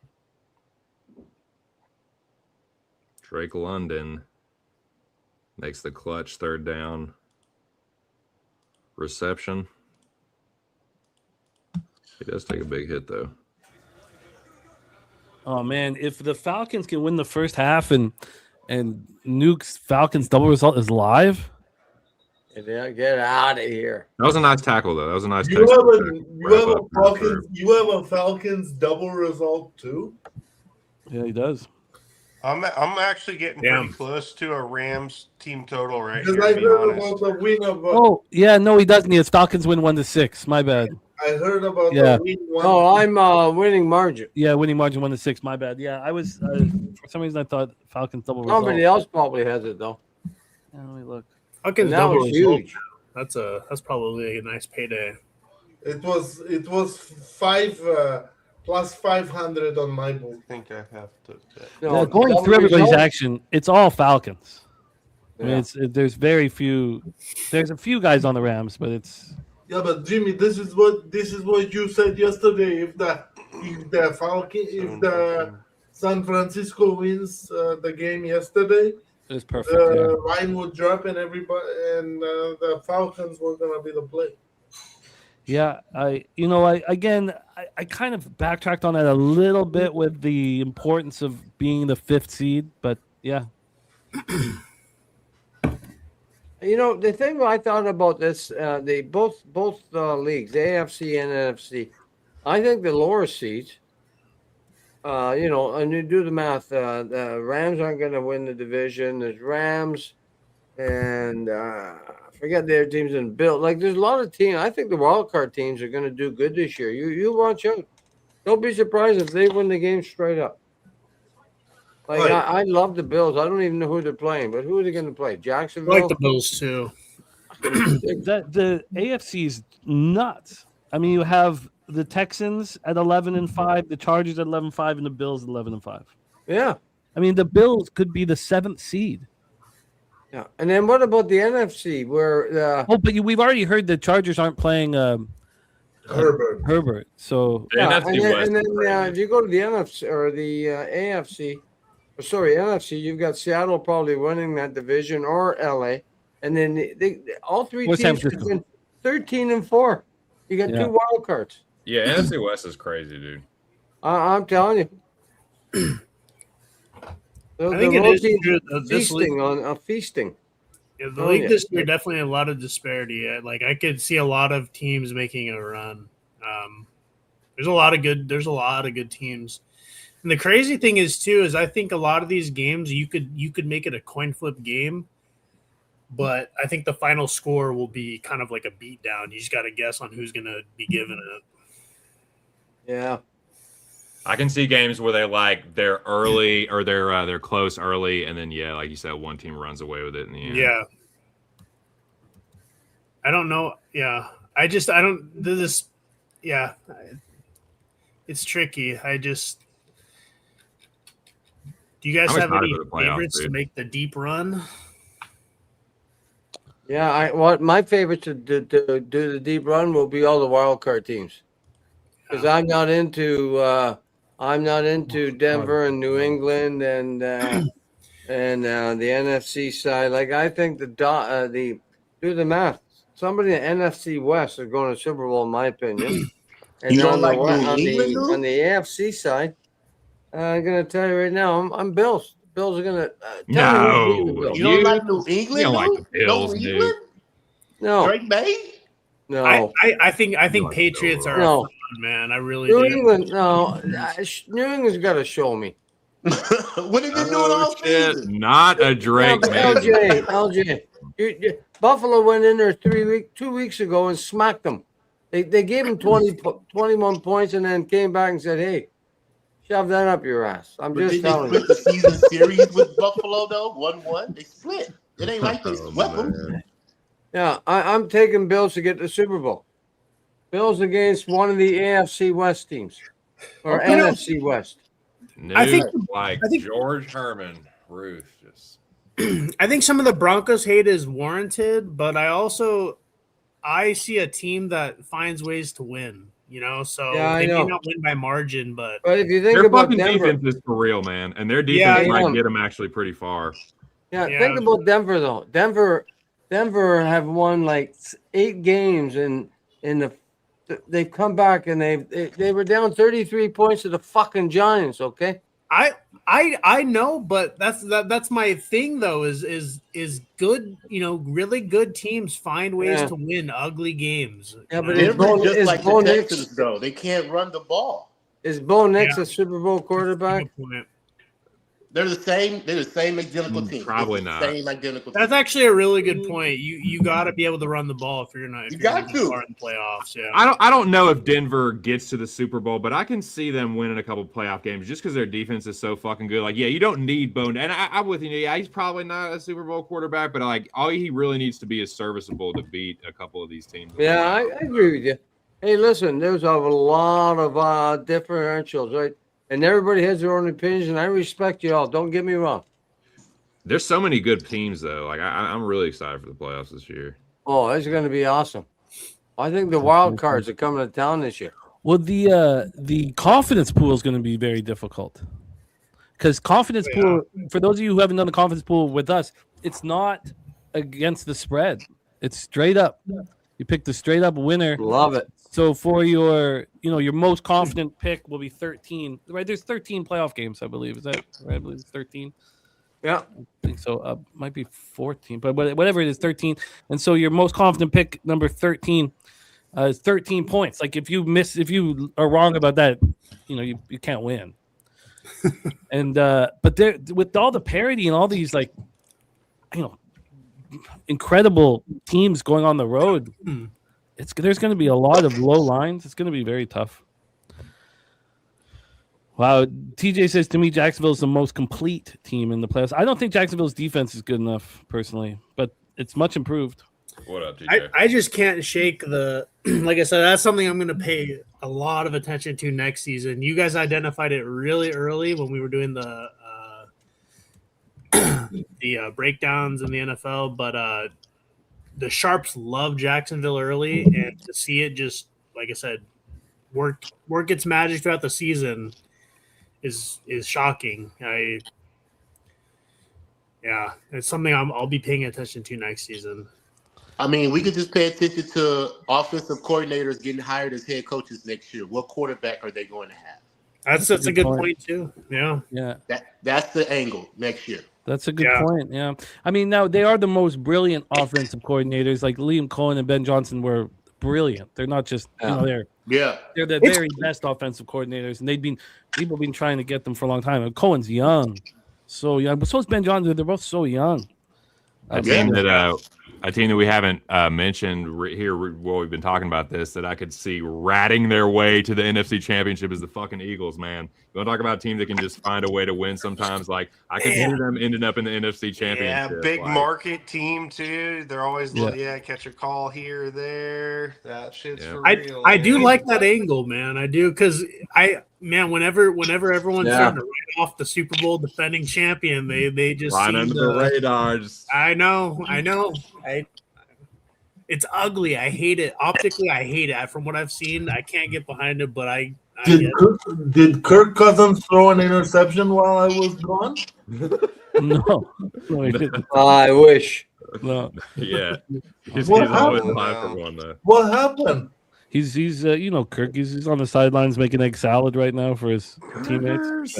Speaker 9: Drake London makes the clutch 3rd down reception. He does take a big hit, though.
Speaker 1: Oh man, if the Falcons can win the first half and Nuke's Falcons double result is live.
Speaker 8: Get out of here.
Speaker 9: That was a nice tackle, though. That was a nice
Speaker 3: You
Speaker 9: tackle.
Speaker 3: have a Falcons double result too.
Speaker 1: Yeah, he does.
Speaker 10: I'm actually getting pretty close to a Rams team total right
Speaker 3: Because
Speaker 10: here.
Speaker 3: I
Speaker 10: To be
Speaker 3: heard
Speaker 10: honest.
Speaker 3: about the win of.
Speaker 1: Oh yeah, no, he doesn't. It's Falcons win 1-6. My bad.
Speaker 3: I heard about
Speaker 1: Yeah.
Speaker 3: the win one.
Speaker 8: Oh, I'm winning margin.
Speaker 1: Yeah, winning margin 1-6. My bad. Yeah, I was for some reason I thought Falcons double result.
Speaker 8: Somebody else probably has it though.
Speaker 1: Yeah, let me look.
Speaker 7: Falcons
Speaker 8: That
Speaker 7: double
Speaker 8: was
Speaker 7: result.
Speaker 8: huge.
Speaker 7: That's probably a nice payday.
Speaker 3: It was 5 plus 500 on my book.
Speaker 10: I think I have to.
Speaker 8: No,
Speaker 1: Yeah, going
Speaker 8: double
Speaker 1: through everybody's
Speaker 8: result?
Speaker 1: action, it's all Falcons. I mean,
Speaker 8: Yeah.
Speaker 1: there's very few. There's a few guys on the Rams, but it's
Speaker 3: Yeah, but Jimmy, this is what you said yesterday. If the San Francisco wins the game yesterday,
Speaker 1: it's perfect.
Speaker 3: the line would drop and everybody and the Falcons were gonna be the play.
Speaker 1: Yeah, I kind of backtracked on that a little bit with the importance of being the 5th seed, but yeah.
Speaker 8: You know, the thing I thought about this, they both leagues, the AFC and NFC. I think the lower seeds, and you do the math. The Rams aren't going to win the division. There's Rams, and forget their teams and Bill. Like, there's a lot of teams. I think the wild card teams are going to do good this year. You watch out. Don't be surprised if they win the game straight up. Like,
Speaker 3: Right.
Speaker 8: I love the Bills. I don't even know who they're playing, but who are they going to play?
Speaker 7: I
Speaker 8: Jacksonville.
Speaker 7: like the Bills too.
Speaker 1: The AFC is nuts. I mean, you have the Texans at 11-5, the Chargers at 11-5, and the Bills at 11-5.
Speaker 8: Yeah.
Speaker 1: I mean, the Bills could be the 7th seed.
Speaker 8: Yeah. And then what about the NFC where
Speaker 1: Oh, but we've already heard the Chargers aren't playing Herbert. So
Speaker 9: The NFC West
Speaker 8: and then
Speaker 9: is crazy.
Speaker 8: if you go to the NFC or the NFC, you've got Seattle probably winning that division or LA. And then they all three
Speaker 1: Or San
Speaker 8: teams could
Speaker 1: Francisco.
Speaker 8: win 13-4. You got
Speaker 1: Yeah.
Speaker 8: two wild cards.
Speaker 9: Yeah, NFC West is crazy, dude.
Speaker 8: I'm telling you.
Speaker 7: I think it is
Speaker 8: teams
Speaker 7: true.
Speaker 8: are
Speaker 7: This league,
Speaker 8: feasting on feasting.
Speaker 7: yeah, the
Speaker 8: Oh,
Speaker 7: league
Speaker 8: yeah.
Speaker 7: this year definitely a lot of disparity. Like I could see a lot of teams making a run. There's a lot of good teams. And the crazy thing is too is I think a lot of these games you could make it a coin flip game, but I think the final score will be kind of like a beatdown. You just got to guess on who's going to be given it.
Speaker 8: Yeah.
Speaker 9: I can see games where they're early or they're close early, and then like you said, one team runs away with it in the end.
Speaker 7: Yeah. I don't know. Yeah. Yeah. It's tricky. Do you guys
Speaker 9: I'm
Speaker 7: have
Speaker 9: excited
Speaker 7: any
Speaker 9: for the playoffs,
Speaker 7: favorites to
Speaker 9: dude.
Speaker 7: make the deep run?
Speaker 8: Yeah, my favorite to do the deep run will be all the wild card teams. Because I'm not into Denver and New England and the NFC side. Like I think do the math. Somebody in the NFC West are going to Super Bowl in my opinion. And
Speaker 5: You don't
Speaker 8: on
Speaker 5: like
Speaker 8: the,
Speaker 5: New England, though?
Speaker 8: on the AFC side, I'm going to tell you right now, I'm Bills. Bills are going to
Speaker 9: No,
Speaker 5: You don't like New England?
Speaker 9: don't like
Speaker 5: though?
Speaker 9: the Bills,
Speaker 5: New
Speaker 9: dude.
Speaker 5: England?
Speaker 8: No,
Speaker 5: Drake May?
Speaker 8: no.
Speaker 7: I think
Speaker 9: like
Speaker 7: Patriots are
Speaker 8: No.
Speaker 7: a fraud, man. I really
Speaker 8: New
Speaker 7: do.
Speaker 8: England, no. New England's got to show me.
Speaker 5: What have you been doing all season?
Speaker 9: Not a Drake man.
Speaker 8: LJ, Buffalo went in there 2 weeks ago and smacked them. They gave him 21 points and then came back and said, "Hey, shove that up your ass." I'm
Speaker 5: But
Speaker 8: just
Speaker 5: did they
Speaker 8: telling you.
Speaker 5: split the season series with Buffalo though? 1-1. They split. It ain't like they swept them.
Speaker 8: Yeah, I'm taking Bills to get the Super Bowl. Bills against one of the AFC West teams or NFC West.
Speaker 9: I think
Speaker 11: George Herman, Ruth. Just
Speaker 7: I think some of the Broncos hate is warranted, but I see a team that finds ways to win. So they may not win by margin, but
Speaker 8: if you think
Speaker 9: their
Speaker 8: about
Speaker 9: fucking
Speaker 8: Denver,
Speaker 9: defense is for real, man, and their defense might get them actually pretty far.
Speaker 8: Think about Denver though. Denver have won like 8 games they've come back and they were down 33 points to the fucking Giants. Okay.
Speaker 7: I know, but that's my thing though. Is good. Really good teams find ways to win ugly games.
Speaker 8: Yeah, but
Speaker 5: Denver's just like the Texans though. They can't run the ball.
Speaker 8: Is Bo Nix a Super Bowl quarterback?
Speaker 5: They're the same. They're the same identical team.
Speaker 9: Probably not.
Speaker 5: Same identical.
Speaker 7: That's actually a really good point. You got to be able to run the ball if you're not.
Speaker 5: You got to
Speaker 7: in the playoffs. Yeah.
Speaker 9: I don't know if Denver gets to the Super Bowl, but I can see them winning a couple playoff games just because their defense is so fucking good. Like, yeah, you don't need Bone, and I'm with you. Yeah, he's probably not a Super Bowl quarterback, but like all he really needs to be is serviceable to beat a couple of these teams.
Speaker 8: Yeah, I agree with you. Hey, listen, there's a lot of differentials, right? And everybody has their own opinions, and I respect you all. Don't get me wrong.
Speaker 9: There's so many good teams, though. Like I'm really excited for the playoffs this year.
Speaker 8: Oh, it's going to be awesome. I think the wild cards are coming to town this year.
Speaker 1: Well, the confidence pool is going to be very difficult because confidence pool. For those of you who haven't done the confidence pool with us, it's not against the spread. It's straight up. You pick the straight up winner.
Speaker 8: Love it.
Speaker 1: So for your most confident pick will be 13. Right? There's 13 playoff games, I believe. Is that right? I believe it's 13.
Speaker 8: Yeah.
Speaker 1: I think so. Might be 14, but whatever it is, 13. And so your most confident pick, number 13, is 13 points. Like if you are wrong about that, you can't win. And but there with all the parity and all these incredible teams going on the road. There's going to be a lot of low lines. It's going to be very tough. Wow. TJ says to me, Jacksonville is the most complete team in the playoffs. I don't think Jacksonville's defense is good enough, personally, but it's much improved.
Speaker 11: What up, TJ?
Speaker 7: I just can't shake like I said, that's something I'm going to pay a lot of attention to next season. You guys identified it really early when we were doing the breakdowns in the NFL, but the Sharps love Jacksonville early, and to see it just, like I said, work its magic throughout the season is shocking. It's something I'll be paying attention to next season.
Speaker 5: I mean, we could just pay attention to offensive coordinators getting hired as head coaches next year. What quarterback are they going to have?
Speaker 7: That's a good point too. Yeah.
Speaker 5: That's the angle next year.
Speaker 1: That's a good point. Yeah. I mean, now they are the most brilliant offensive coordinators. Like Liam Cohen and Ben Johnson were brilliant. They're not just they're the very best offensive coordinators, and people been trying to get them for a long time. And Cohen's young, so young, but so is Ben Johnson. They're both so young.
Speaker 9: A team that we haven't mentioned here while we've been talking about this, that I could see ratting their way to the NFC Championship is the fucking Eagles, man. You want to talk about a team that can just find a way to win sometimes? Like, I could see them ending up in the NFC Championship.
Speaker 10: Yeah, big market team, too. They're always, catch a call here or there. That shit's for real.
Speaker 7: I do like that angle, man. I do, because whenever everyone's trying to write off the Super Bowl defending champion, they just
Speaker 9: right under the radar.
Speaker 7: I know. It's ugly. I hate it. Optically, I hate it. From what I've seen, I can't get behind it, but
Speaker 3: did Kirk Cousins throw an interception while I was gone?
Speaker 1: No, he didn't.
Speaker 8: I wish.
Speaker 1: No.
Speaker 9: Yeah. He's always alive for one, though.
Speaker 3: What happened?
Speaker 1: He's Kirk. He's on the sidelines making egg salad right now for his teammates.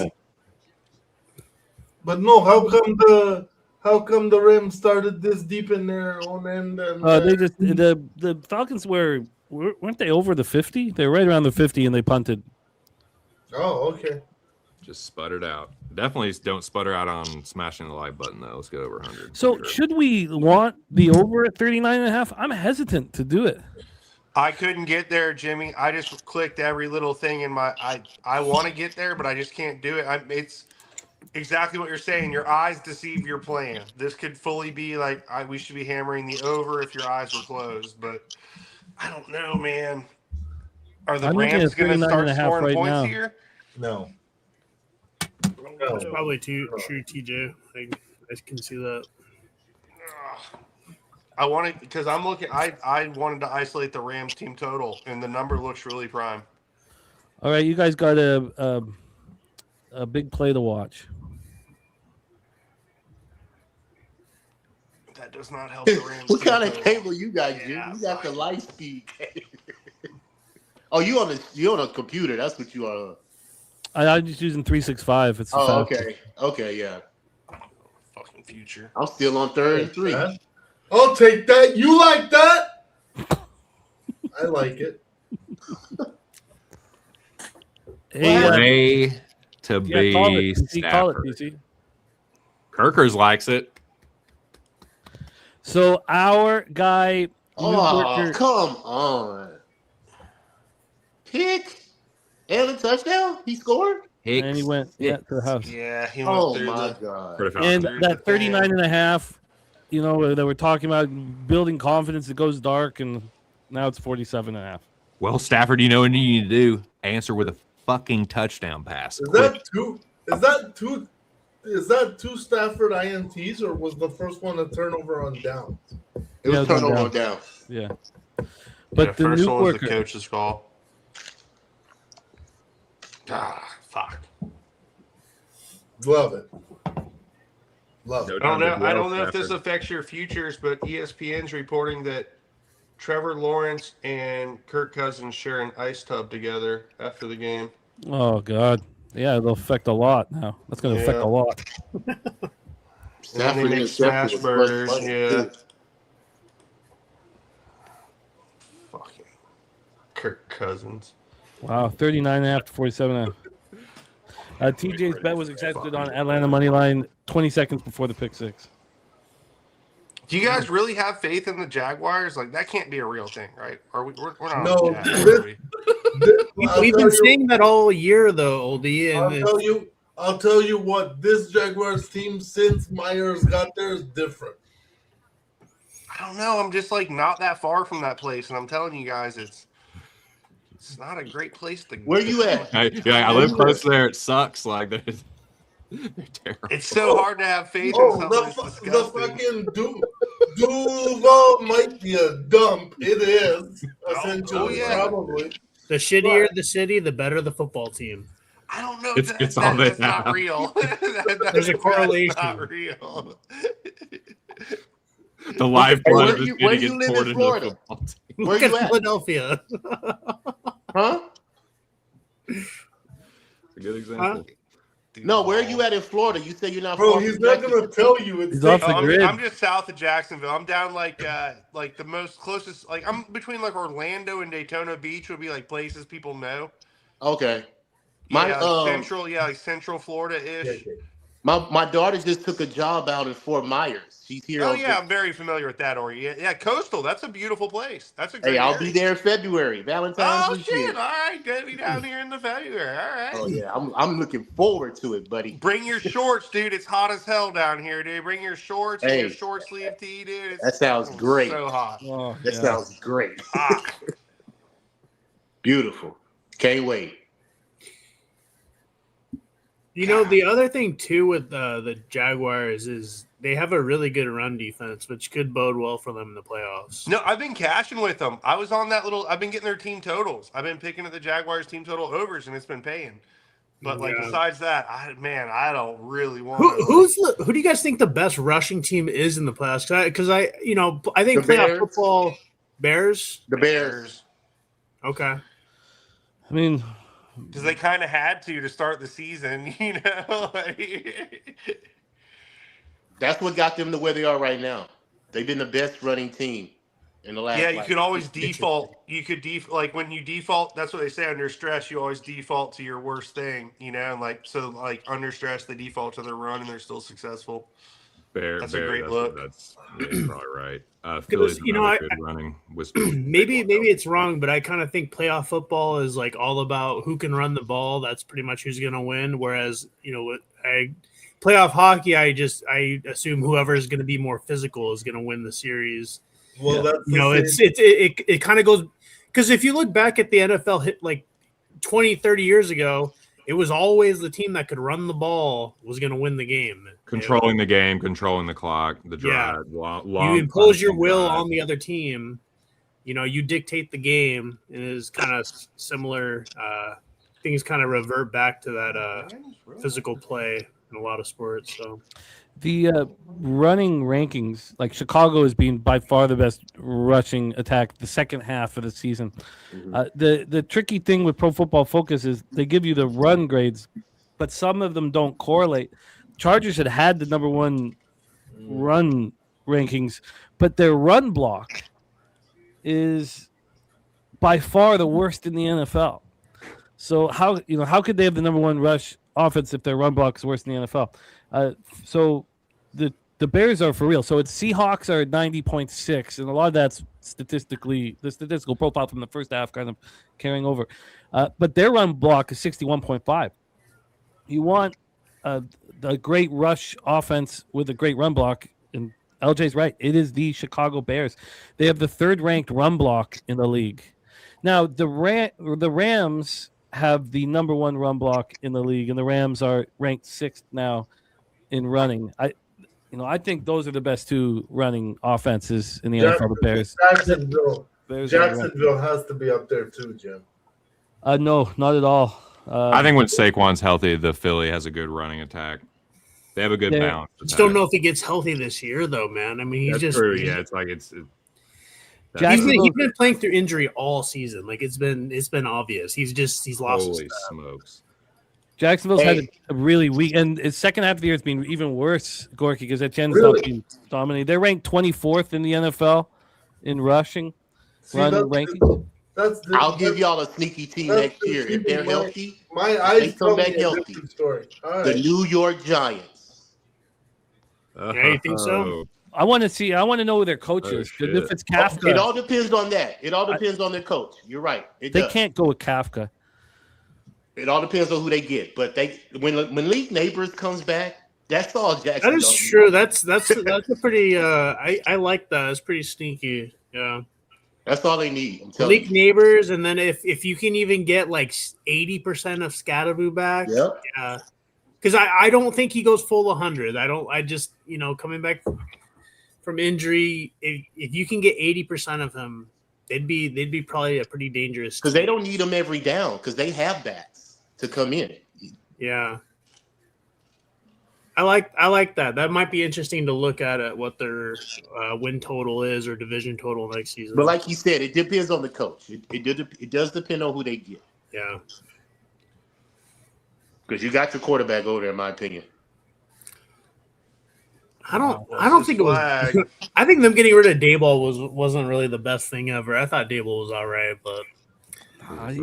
Speaker 3: But no, how come the Rams started this deep in their own end? And
Speaker 1: they just the Falcons weren't they over the 50? They were right around the 50 and they punted.
Speaker 3: Oh, okay.
Speaker 9: Just sputter it out. Definitely don't sputter out on smashing the like button though. Let's go over 100.
Speaker 1: So should we want the over at 39.5? I'm hesitant to do it.
Speaker 10: I couldn't get there, Jimmy. I just clicked every little thing in my. I want to get there, but I just can't do it. It's exactly what you're saying. Your eyes deceive your plan. This could fully be like we should be hammering the over if your eyes were closed, but I don't know, man. Are the Rams going to start scoring points here?
Speaker 3: No.
Speaker 7: That's probably true, TJ. I can see that.
Speaker 10: I wanted because I'm looking. I wanted to isolate the Rams team total, and the number looks really prime.
Speaker 1: All right, you guys got a big play to watch.
Speaker 10: That does not help the Rams.
Speaker 5: What kind of cable you got, Jim? You got the light speed cable. Oh, you on a computer? That's what you are.
Speaker 1: I'm just using 365. It's
Speaker 5: okay, yeah.
Speaker 10: Fucking future.
Speaker 5: I'm still on 3rd and 3.
Speaker 3: I'll take that. You like that? I like it.
Speaker 9: Way to be
Speaker 1: call it,
Speaker 9: Stafford.
Speaker 1: PC.
Speaker 9: Kirkers likes it.
Speaker 1: So our guy.
Speaker 5: Oh, come on. Pick and a touchdown. He scored.
Speaker 1: And he went to the house.
Speaker 10: Yeah, he went through
Speaker 5: God.
Speaker 1: And that 39.5, you know, that we're talking about building confidence, it goes dark, and now it's 47.5.
Speaker 9: Well, Stafford, you know what you need to do? Answer with a fucking touchdown pass.
Speaker 3: Is that two Stafford INTs, or was the first one a turnover on downs?
Speaker 5: It was turnover on downs.
Speaker 1: Yeah. But the
Speaker 10: first
Speaker 1: new
Speaker 10: one was
Speaker 1: worker,
Speaker 10: the coach's call. Fuck.
Speaker 3: Love it. Love it.
Speaker 10: I don't know if this affects your futures, but ESPN's reporting that Trevor Lawrence and Kirk Cousins share an ice tub together after the game.
Speaker 1: oh God, yeah, it'll affect a lot now. That's going to affect a lot.
Speaker 5: Stafford
Speaker 10: make
Speaker 5: and
Speaker 10: smash
Speaker 5: Stafford
Speaker 10: burgers,
Speaker 5: was
Speaker 10: yeah. Fucking Kirk Cousins.
Speaker 1: Wow, 39.5 to 47.5. TJ's bet was accepted on Atlanta money line 20 seconds before the pick six.
Speaker 10: Do you guys really have faith in the Jaguars? Like, that can't be a real thing, right? We're not.
Speaker 3: No,
Speaker 10: on the Jags,
Speaker 7: We've been saying that all year, though, Oldie. And
Speaker 3: I'll tell you what. This Jaguars team, since Myers got there, is different.
Speaker 10: I don't know. I'm just like not that far from that place, and I'm telling you guys, it's not a great place to.
Speaker 5: Where you at?
Speaker 9: I live close there. It sucks. Like they're terrible.
Speaker 10: It's so hard to have faith in something that's disgusting.
Speaker 3: The fucking Duval might be a dump. It is essentially, probably.
Speaker 7: The shittier the city, the better the football team.
Speaker 10: I don't know.
Speaker 9: It's all they
Speaker 10: that's
Speaker 9: have.
Speaker 10: not real.
Speaker 7: There's a correlation.
Speaker 10: That's not real.
Speaker 9: The lifeblood of the
Speaker 5: where
Speaker 9: city
Speaker 5: you
Speaker 9: gets
Speaker 5: live
Speaker 9: poured
Speaker 5: in
Speaker 9: into the
Speaker 5: Florida?
Speaker 9: football team.
Speaker 5: Where
Speaker 7: Look at
Speaker 5: you at?
Speaker 7: Philadelphia.
Speaker 5: Huh?
Speaker 9: It's a good example.
Speaker 5: No, where are you at in Florida? You say you're not.
Speaker 3: Bro,
Speaker 5: far
Speaker 3: he's
Speaker 5: from
Speaker 3: not
Speaker 5: Jacksonville.
Speaker 3: gonna tell you. It's
Speaker 1: He's off the grid.
Speaker 10: I'm just south of Jacksonville. I'm down like the most closest. Like I'm between like Orlando and Daytona Beach would be like places people know.
Speaker 5: Okay.
Speaker 10: Like central Florida ish.
Speaker 5: My daughter just took a job out in Fort Myers. She's here.
Speaker 10: Oh yeah, I'm very familiar with that area. Yeah, Coastal. That's a beautiful place. That's a great.
Speaker 5: Hey, I'll
Speaker 10: area.
Speaker 5: be there in February. Valentine's
Speaker 10: Oh
Speaker 5: weekend.
Speaker 10: shit! All right, gonna be down here in the February. All right.
Speaker 5: Oh yeah, I'm looking forward to it, buddy.
Speaker 10: Bring your shorts, dude. It's hot as hell down here, dude. Bring your shorts and your short sleeve tee, dude.
Speaker 5: That sounds great.
Speaker 10: So hot.
Speaker 1: Oh,
Speaker 5: That sounds great.
Speaker 10: Ah.
Speaker 5: Beautiful. Can't wait.
Speaker 7: You know, the other thing too with the Jaguars is they have a really good run defense, which could bode well for them in the playoffs.
Speaker 10: No, I've been cashing with them. I was on that little. I've been getting their team totals. I've been picking at the Jaguars team total overs, and it's been paying. But like besides that, I don't really want.
Speaker 7: Who do you guys think the best rushing team is in the playoffs? Because I think
Speaker 5: The
Speaker 7: playoff
Speaker 5: Bears.
Speaker 7: football, Bears.
Speaker 5: The Bears.
Speaker 7: Okay.
Speaker 1: I mean,
Speaker 10: because they kind of had to start the season, you know.
Speaker 5: That's what got them to where they are right now. They've been the best running team in the last.
Speaker 10: Yeah, you
Speaker 5: like,
Speaker 10: could always default. You could like when you default. That's what they say under stress. You always default to your worst thing, you know. And like so, like under stress, they default to their run, and they're still successful. That's a great look.
Speaker 9: Yeah, you're probably right. Philly's good running.
Speaker 7: Maybe it's wrong, but I kind of think playoff football is like all about who can run the ball. That's pretty much who's going to win. Whereas playoff hockey, I assume whoever is going to be more physical is going to win the series.
Speaker 3: Well, that's
Speaker 7: it kind of goes because if you look back at the NFL hit like 20, 30 years ago, it was always the team that could run the ball was going to win the game.
Speaker 9: Controlling the game, controlling the clock, the drive.
Speaker 7: Yeah. You impose your will on the other team. You dictate the game. It is kind of similar. Things kind of revert back to that physical play in a lot of sports. So
Speaker 1: the running rankings, like Chicago has been by far the best rushing attack the second half of the season. The tricky thing with Pro Football Focus is they give you the run grades, but some of them don't correlate. Chargers had the number one run rankings, but their run block is by far the worst in the NFL. So how could they have the number one rush offense if their run block is worse than the NFL? So the Bears are for real. So it's Seahawks are at 90.6, and a lot of that's the statistical profile from the first half kind of carrying over. But their run block is 61.5. You want the great rush offense with a great run block, and LJ's right. It is the Chicago Bears. They have the third ranked run block in the league. Now the Rams have the number one run block in the league, and the Rams are ranked sixth now in running. I think those are the best two running offenses in the NFL. The Bears.
Speaker 3: Jacksonville has to be up there too, Jim.
Speaker 1: No, not at all.
Speaker 9: I think when Saquon's healthy, the Philly has a good running attack. They have a good balance.
Speaker 7: Just don't know if he gets healthy this year, though, man. I mean,
Speaker 9: That's true. Yeah, it's like he's
Speaker 7: been playing through injury all season. Like it's been obvious. He's lost.
Speaker 9: Holy smokes!
Speaker 1: Jacksonville's had a really weak, and his second half of the year has been even worse, Gorky, because at Jen's been dominating. They're ranked 24th in the NFL in rushing rankings.
Speaker 5: I'll give y'all a sneaky team next year if they're healthy.
Speaker 3: My eyes
Speaker 5: come back healthy.
Speaker 3: Right.
Speaker 5: The New York Giants.
Speaker 7: Yeah, you think so?
Speaker 1: I want to know who their coach is. If it's Kafka,
Speaker 5: it all depends on that. It all depends on their coach. You're right.
Speaker 1: They can't go with Kafka.
Speaker 5: It all depends on who they get. But when Malik Neighbors comes back, that's all Jackson.
Speaker 7: That is true. That's a pretty. I like that. It's pretty sneaky. Yeah.
Speaker 5: That's all they need.
Speaker 7: Malik Neighbors, and then if you can even get like 80% of Scadaboo back, yeah. Because I don't think he goes full 100. I just coming back from injury, if you can get 80% of him, they'd be probably a pretty dangerous.
Speaker 5: Because they don't need him every down because they have backs to come in.
Speaker 7: Yeah. I like that. That might be interesting to look at what their win total is or division total next season.
Speaker 5: But like you said, it depends on the coach. It does depend on who they get.
Speaker 7: Yeah.
Speaker 5: Because you got your quarterback over there, in my opinion.
Speaker 7: I don't think it was. I think them getting rid of Daboll wasn't really the best thing ever. I thought Daboll was all right, but
Speaker 1: I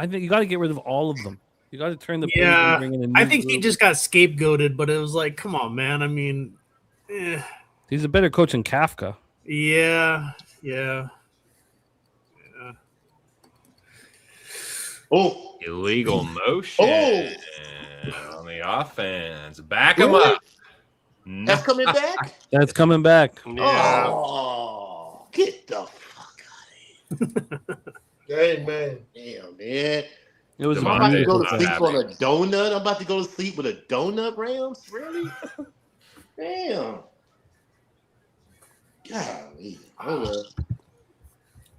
Speaker 1: think you got to get rid of all of them. You got to turn the
Speaker 7: page and bring in a new I think group. He just got scapegoated, but it was like, come on, man. I mean,
Speaker 1: he's a better coach than Kafka.
Speaker 7: Yeah.
Speaker 5: Oh,
Speaker 9: illegal motion on the offense. Back him up.
Speaker 5: That's coming back.
Speaker 1: That's coming back.
Speaker 10: Yeah.
Speaker 5: Oh, get the fuck out of
Speaker 3: here. Hey, man.
Speaker 5: Damn, man.
Speaker 1: It was
Speaker 5: I'm about to go to sleep on a donut. I'm about to go to sleep with a donut, Rams? Really? Damn. Golly.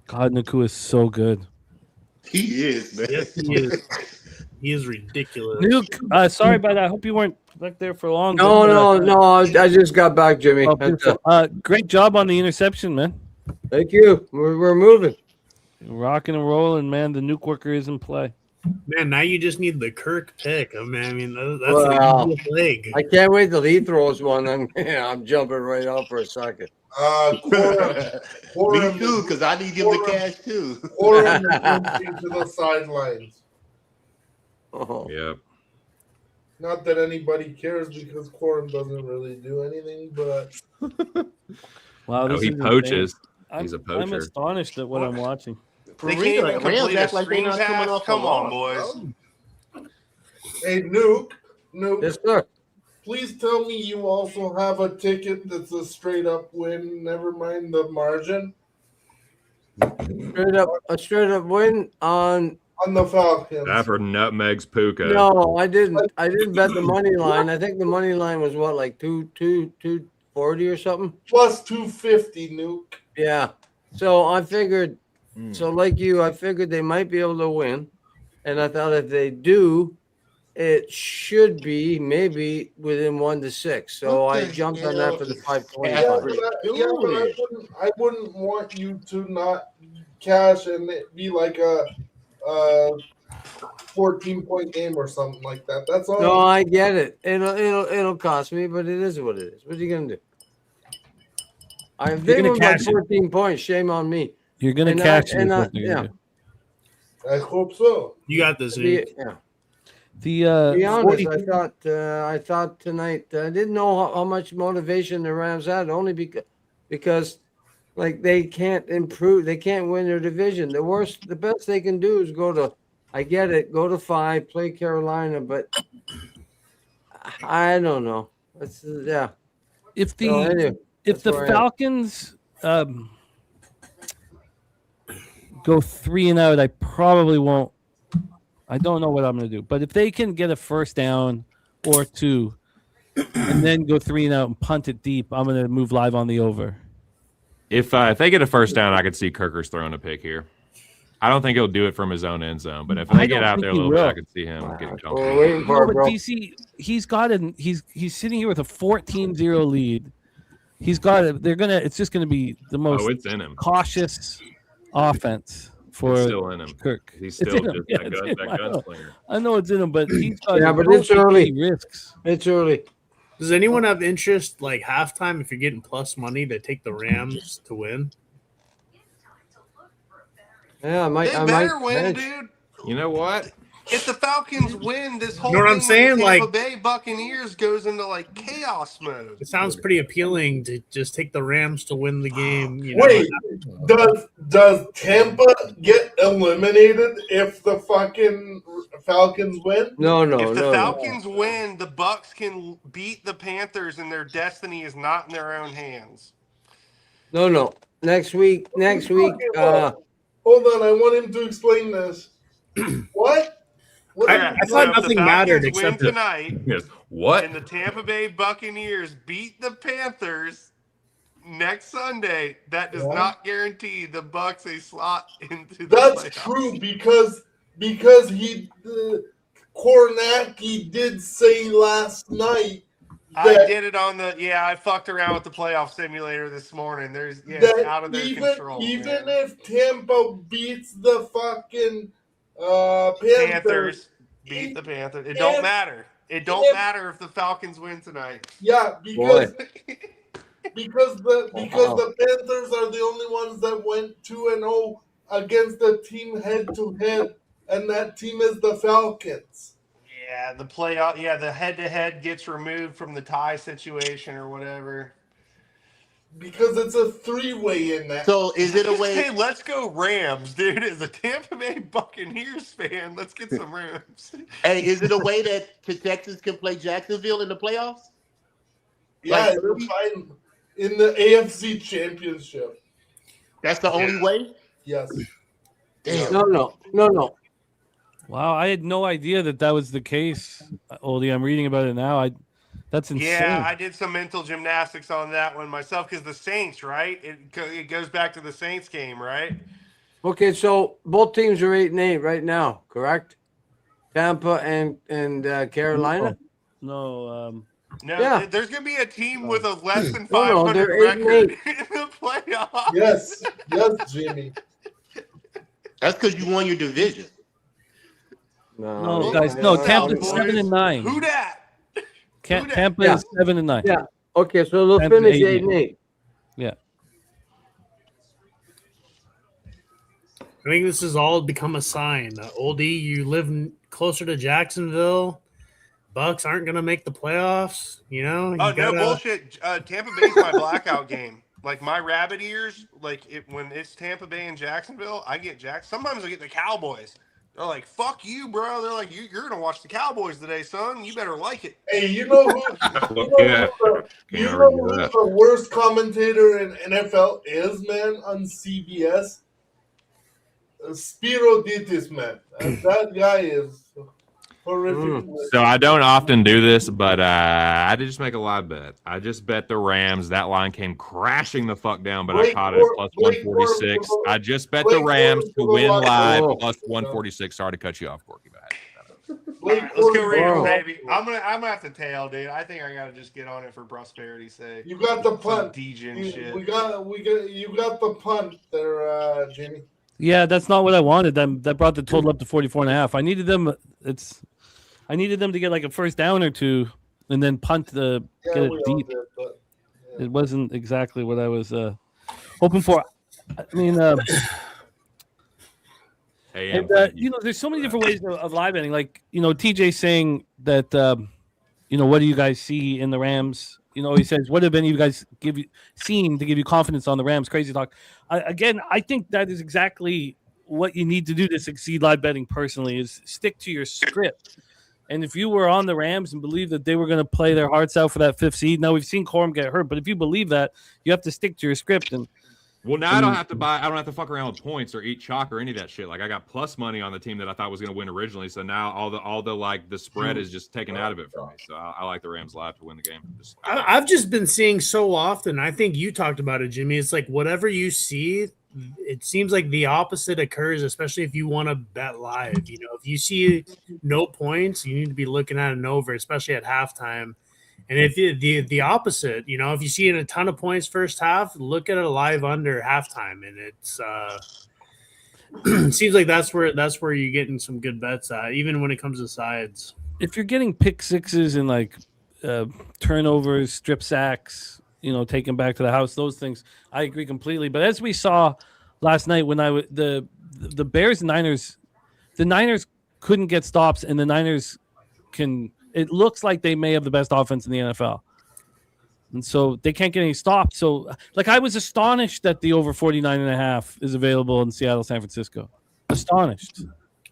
Speaker 1: God, Naku is so good.
Speaker 5: He is, man.
Speaker 7: Yes, he is. He is ridiculous.
Speaker 1: Nuke, sorry about that. I hope you weren't back there for long.
Speaker 8: No. I just got back, Jimmy.
Speaker 1: Great job on the interception, man.
Speaker 8: Thank you. We're moving.
Speaker 1: Rocking and rolling, man. The Nuke worker is in play.
Speaker 7: Man, now you just need the Kirk pick. I mean, that's
Speaker 8: Well,
Speaker 7: the easiest leg.
Speaker 8: I can't wait till he throws one. I'm jumping right out for a second.
Speaker 3: Quorum
Speaker 5: Me too, because I need to give the cash too.
Speaker 3: Quorum is moving to the sidelines.
Speaker 8: Oh.
Speaker 9: Yep.
Speaker 3: Not that anybody cares because Quorum doesn't really do anything, but
Speaker 1: Wow,
Speaker 9: Oh,
Speaker 1: this
Speaker 9: he
Speaker 1: is
Speaker 9: poaches.
Speaker 1: insane.
Speaker 9: He's a
Speaker 1: I'm
Speaker 9: pocher.
Speaker 1: astonished at what I'm watching.
Speaker 5: For
Speaker 10: They
Speaker 5: real,
Speaker 10: can't even
Speaker 5: Rams
Speaker 10: complete a
Speaker 5: act like they're
Speaker 10: screen
Speaker 5: not coming
Speaker 10: pass.
Speaker 5: off a
Speaker 10: Come on,
Speaker 5: loss,
Speaker 10: boys.
Speaker 5: bro.
Speaker 3: hey, Nuke,
Speaker 8: Yes, sir.
Speaker 3: please tell me you also have a ticket that's a straight up win. Never mind the margin
Speaker 8: A straight up win on.
Speaker 3: on the Falcons.
Speaker 9: Stafford nutmegs Puka.
Speaker 8: No, I didn't. I didn't bet the money line. I think the money line was what, like 240 or something.
Speaker 3: Plus 250, Nuke.
Speaker 8: Yeah. So I figured. So like you, I figured they might be able to win, and I thought if they do, it should be maybe within 1 to 6. So
Speaker 5: What
Speaker 8: I
Speaker 5: the
Speaker 8: jumped on
Speaker 5: hell
Speaker 8: that for the
Speaker 5: is
Speaker 8: 525.
Speaker 3: I wouldn't want you to not cash and it be like a 14-point game or something like that. That's all.
Speaker 8: No, I get it. It'll cost me, but it is what it is. What are you gonna do? If they
Speaker 1: gonna
Speaker 8: win by
Speaker 1: cash it.
Speaker 8: 14 points, shame on me.
Speaker 1: You're gonna
Speaker 8: And
Speaker 1: catch it.
Speaker 8: and
Speaker 1: is what you're
Speaker 8: yeah.
Speaker 1: gonna do.
Speaker 3: I hope so.
Speaker 7: You got this,
Speaker 8: To
Speaker 7: Nuke.
Speaker 8: be, yeah.
Speaker 1: The
Speaker 8: To be honest,
Speaker 1: 40
Speaker 8: I thought tonight. I didn't know how much motivation the Rams had, only because like they can't improve. They can't win their division. The best they can do is go to. I get it. Go to 5, play Carolina, but I don't know. Yeah.
Speaker 1: if the
Speaker 8: So anyway,
Speaker 1: if the
Speaker 8: that's where I am.
Speaker 1: Falcons go 3-0, I probably won't. I don't know what I'm going to do, but if they can get a first down or 2 and then go 3-0 and punt it deep, I'm going to move live on the over.
Speaker 9: If they get a first down, I could see Kirkers throwing a pick here. I don't think he'll do it from his own end zone, but if they get out there a little bit, I could see him getting jumped.
Speaker 8: We're waiting for
Speaker 1: No,
Speaker 8: it,
Speaker 1: but
Speaker 8: bro.
Speaker 1: DC, he's got it. He's sitting here with a 14-0 lead. He's got it. It's just gonna be the most
Speaker 9: Oh, it's in him.
Speaker 1: cautious offense for
Speaker 9: It's still in him.
Speaker 1: Kirk.
Speaker 9: He's
Speaker 1: It's
Speaker 9: still
Speaker 1: in him.
Speaker 9: just
Speaker 1: Yeah,
Speaker 9: that
Speaker 1: it's in him. I know.
Speaker 9: gunslinger.
Speaker 1: I know it's in him, but he's got
Speaker 8: Yeah, but
Speaker 1: no
Speaker 8: it's early.
Speaker 1: risks.
Speaker 8: It's early.
Speaker 7: Does anyone have interest, like halftime, if you're getting plus money to take the Rams to win?
Speaker 8: Yeah, I might.
Speaker 10: They
Speaker 8: I
Speaker 10: better
Speaker 8: might
Speaker 10: win,
Speaker 8: hedge.
Speaker 10: dude.
Speaker 9: You know what?
Speaker 10: If the Falcons win, this whole
Speaker 7: You know what I'm
Speaker 10: thing
Speaker 7: saying?
Speaker 10: with the Tampa
Speaker 7: Like-
Speaker 10: Bay Buccaneers goes into like chaos mode.
Speaker 7: It sounds pretty appealing to just take the Rams to win the game. You know?
Speaker 3: Wait, does Tampa get eliminated if the fucking Falcons win?
Speaker 8: No.
Speaker 10: If the Falcons win, the Bucks can beat the Panthers, and their destiny is not in their own hands.
Speaker 8: No. Next week.
Speaker 3: Hold on, I want him to explain this. What?
Speaker 7: I
Speaker 10: So
Speaker 7: thought
Speaker 10: if the
Speaker 7: nothing mattered
Speaker 10: Falcons win
Speaker 7: except that
Speaker 10: tonight,
Speaker 9: Yes. What?
Speaker 10: and the Tampa Bay Buccaneers beat the Panthers next Sunday, that does not guarantee the Bucks a slot into the
Speaker 3: That's
Speaker 10: playoffs.
Speaker 3: true because he Kornacki did say last night
Speaker 10: I
Speaker 3: that,
Speaker 10: did it on the I fucked around with the playoff simulator this morning. There's
Speaker 3: that
Speaker 10: it's out of their control.
Speaker 3: even
Speaker 10: Man.
Speaker 3: if Tampa beats the fucking
Speaker 10: Panthers beat the Panthers. It don't matter. It don't
Speaker 3: if-
Speaker 10: matter if the Falcons win tonight.
Speaker 3: Yeah, because the Panthers are the only ones that went 2-0 against the team head to head, and that team is the Falcons.
Speaker 10: Yeah, the playoff. Yeah, the head-to-head gets removed from the tie situation or whatever.
Speaker 3: Because it's a 3-way in that.
Speaker 5: So is it a way?
Speaker 10: Hey, let's go Rams, dude. As a Tampa Bay Buccaneers fan, let's get some Rams.
Speaker 5: Hey, is it a way that Texas can play Jacksonville in the playoffs?
Speaker 3: Yeah,
Speaker 5: Like,
Speaker 3: they're fine in the AFC Championship.
Speaker 5: That's the only way?
Speaker 3: Yes.
Speaker 5: Damn.
Speaker 8: No.
Speaker 1: Wow, I had no idea that was the case. Oldie, I'm reading about it now. That's insane.
Speaker 10: Yeah, I did some mental gymnastics on that one myself because the Saints, right? It goes back to the Saints game, right?
Speaker 8: Okay, so both teams are 8-8 right now, correct? Tampa and Carolina.
Speaker 1: No.
Speaker 10: No,
Speaker 8: Yeah.
Speaker 10: there's going to be a team with a less than
Speaker 8: No,
Speaker 10: 500
Speaker 8: they're
Speaker 10: record
Speaker 8: 8-8.
Speaker 10: in the playoffs.
Speaker 3: Yes, Jimmy.
Speaker 5: That's because you won your division.
Speaker 1: No, guys, no. Tampa's 7-9.
Speaker 10: Who dat?
Speaker 1: Tampa is 7-9.
Speaker 8: Yeah. Okay, so they'll
Speaker 1: Tampa's
Speaker 8: finish
Speaker 1: 8-8.
Speaker 8: 8-8.
Speaker 1: Yeah.
Speaker 7: I think this has all become a sign. Old E, you live closer to Jacksonville. Bucks aren't going to make the playoffs. You know.
Speaker 10: Oh, no bullshit. Tampa Bay's my blackout game. Like my rabbit ears, when it's Tampa Bay and Jacksonville, I get Sometimes I get the Cowboys. They're like, "Fuck you, bro." They're like, "You're gonna watch the Cowboys today, son. You better like it."
Speaker 3: Hey, you know who the worst commentator in NFL is, man, on CBS? Spiro Ditis, man. That guy is horrific.
Speaker 9: So I don't often do this, but I did just make a live bet. I just bet the Rams. That line came crashing the fuck down, but I caught it at plus 146. I just bet the Rams to win live plus 146. Sorry to cut you off, Corky.
Speaker 10: Let's go Rams, baby. I'm gonna have to tail, dude. I think I gotta just get on it for prosperity's sake.
Speaker 3: You got the punt.
Speaker 10: DJ shit.
Speaker 3: You got the punt there, Jimmy.
Speaker 1: Yeah, that's not what I wanted. That brought the total up to 44.5. I needed them. I needed them to get like a first down or two, and then punt get it deep. It wasn't exactly what I was hoping for. I mean, there's so many different ways of live betting. Like, TJ saying that, what do you guys see in the Rams? He says, what have any of you guys seen to give you confidence on the Rams? Crazy talk. I think that is exactly what you need to do to succeed live betting personally is stick to your script. And if you were on the Rams and believe that they were going to play their hearts out for that 5th seed, now we've seen Corum get hurt, but if you believe that, you have to stick to your script. And
Speaker 9: I don't have to fuck around with points or eat chalk or any of that shit. Like I got plus money on the team that I thought was going to win originally. So now all the spread is just taken out of it for me. So I like the Rams live to win the game.
Speaker 7: I've just been seeing so often. I think you talked about it, Jimmy. It's like whatever you see, it seems like the opposite occurs, especially if you want to bet live. If you see no points, you need to be looking at an over, especially at halftime. And if the opposite, if you see a ton of points first half, look at a live under halftime, and it's seems like that's where you're getting some good bets at, even when it comes to sides.
Speaker 1: If you're getting pick sixes and like turnovers, strip sacks, taken back to the house, those things, I agree completely. But as we saw last night, when the Bears and Niners, the Niners couldn't get stops, and the Niners can. It looks like they may have the best offense in the NFL. And so they can't get any stops. So, I was astonished that the over 49.5 is available in Seattle, San Francisco. Astonished.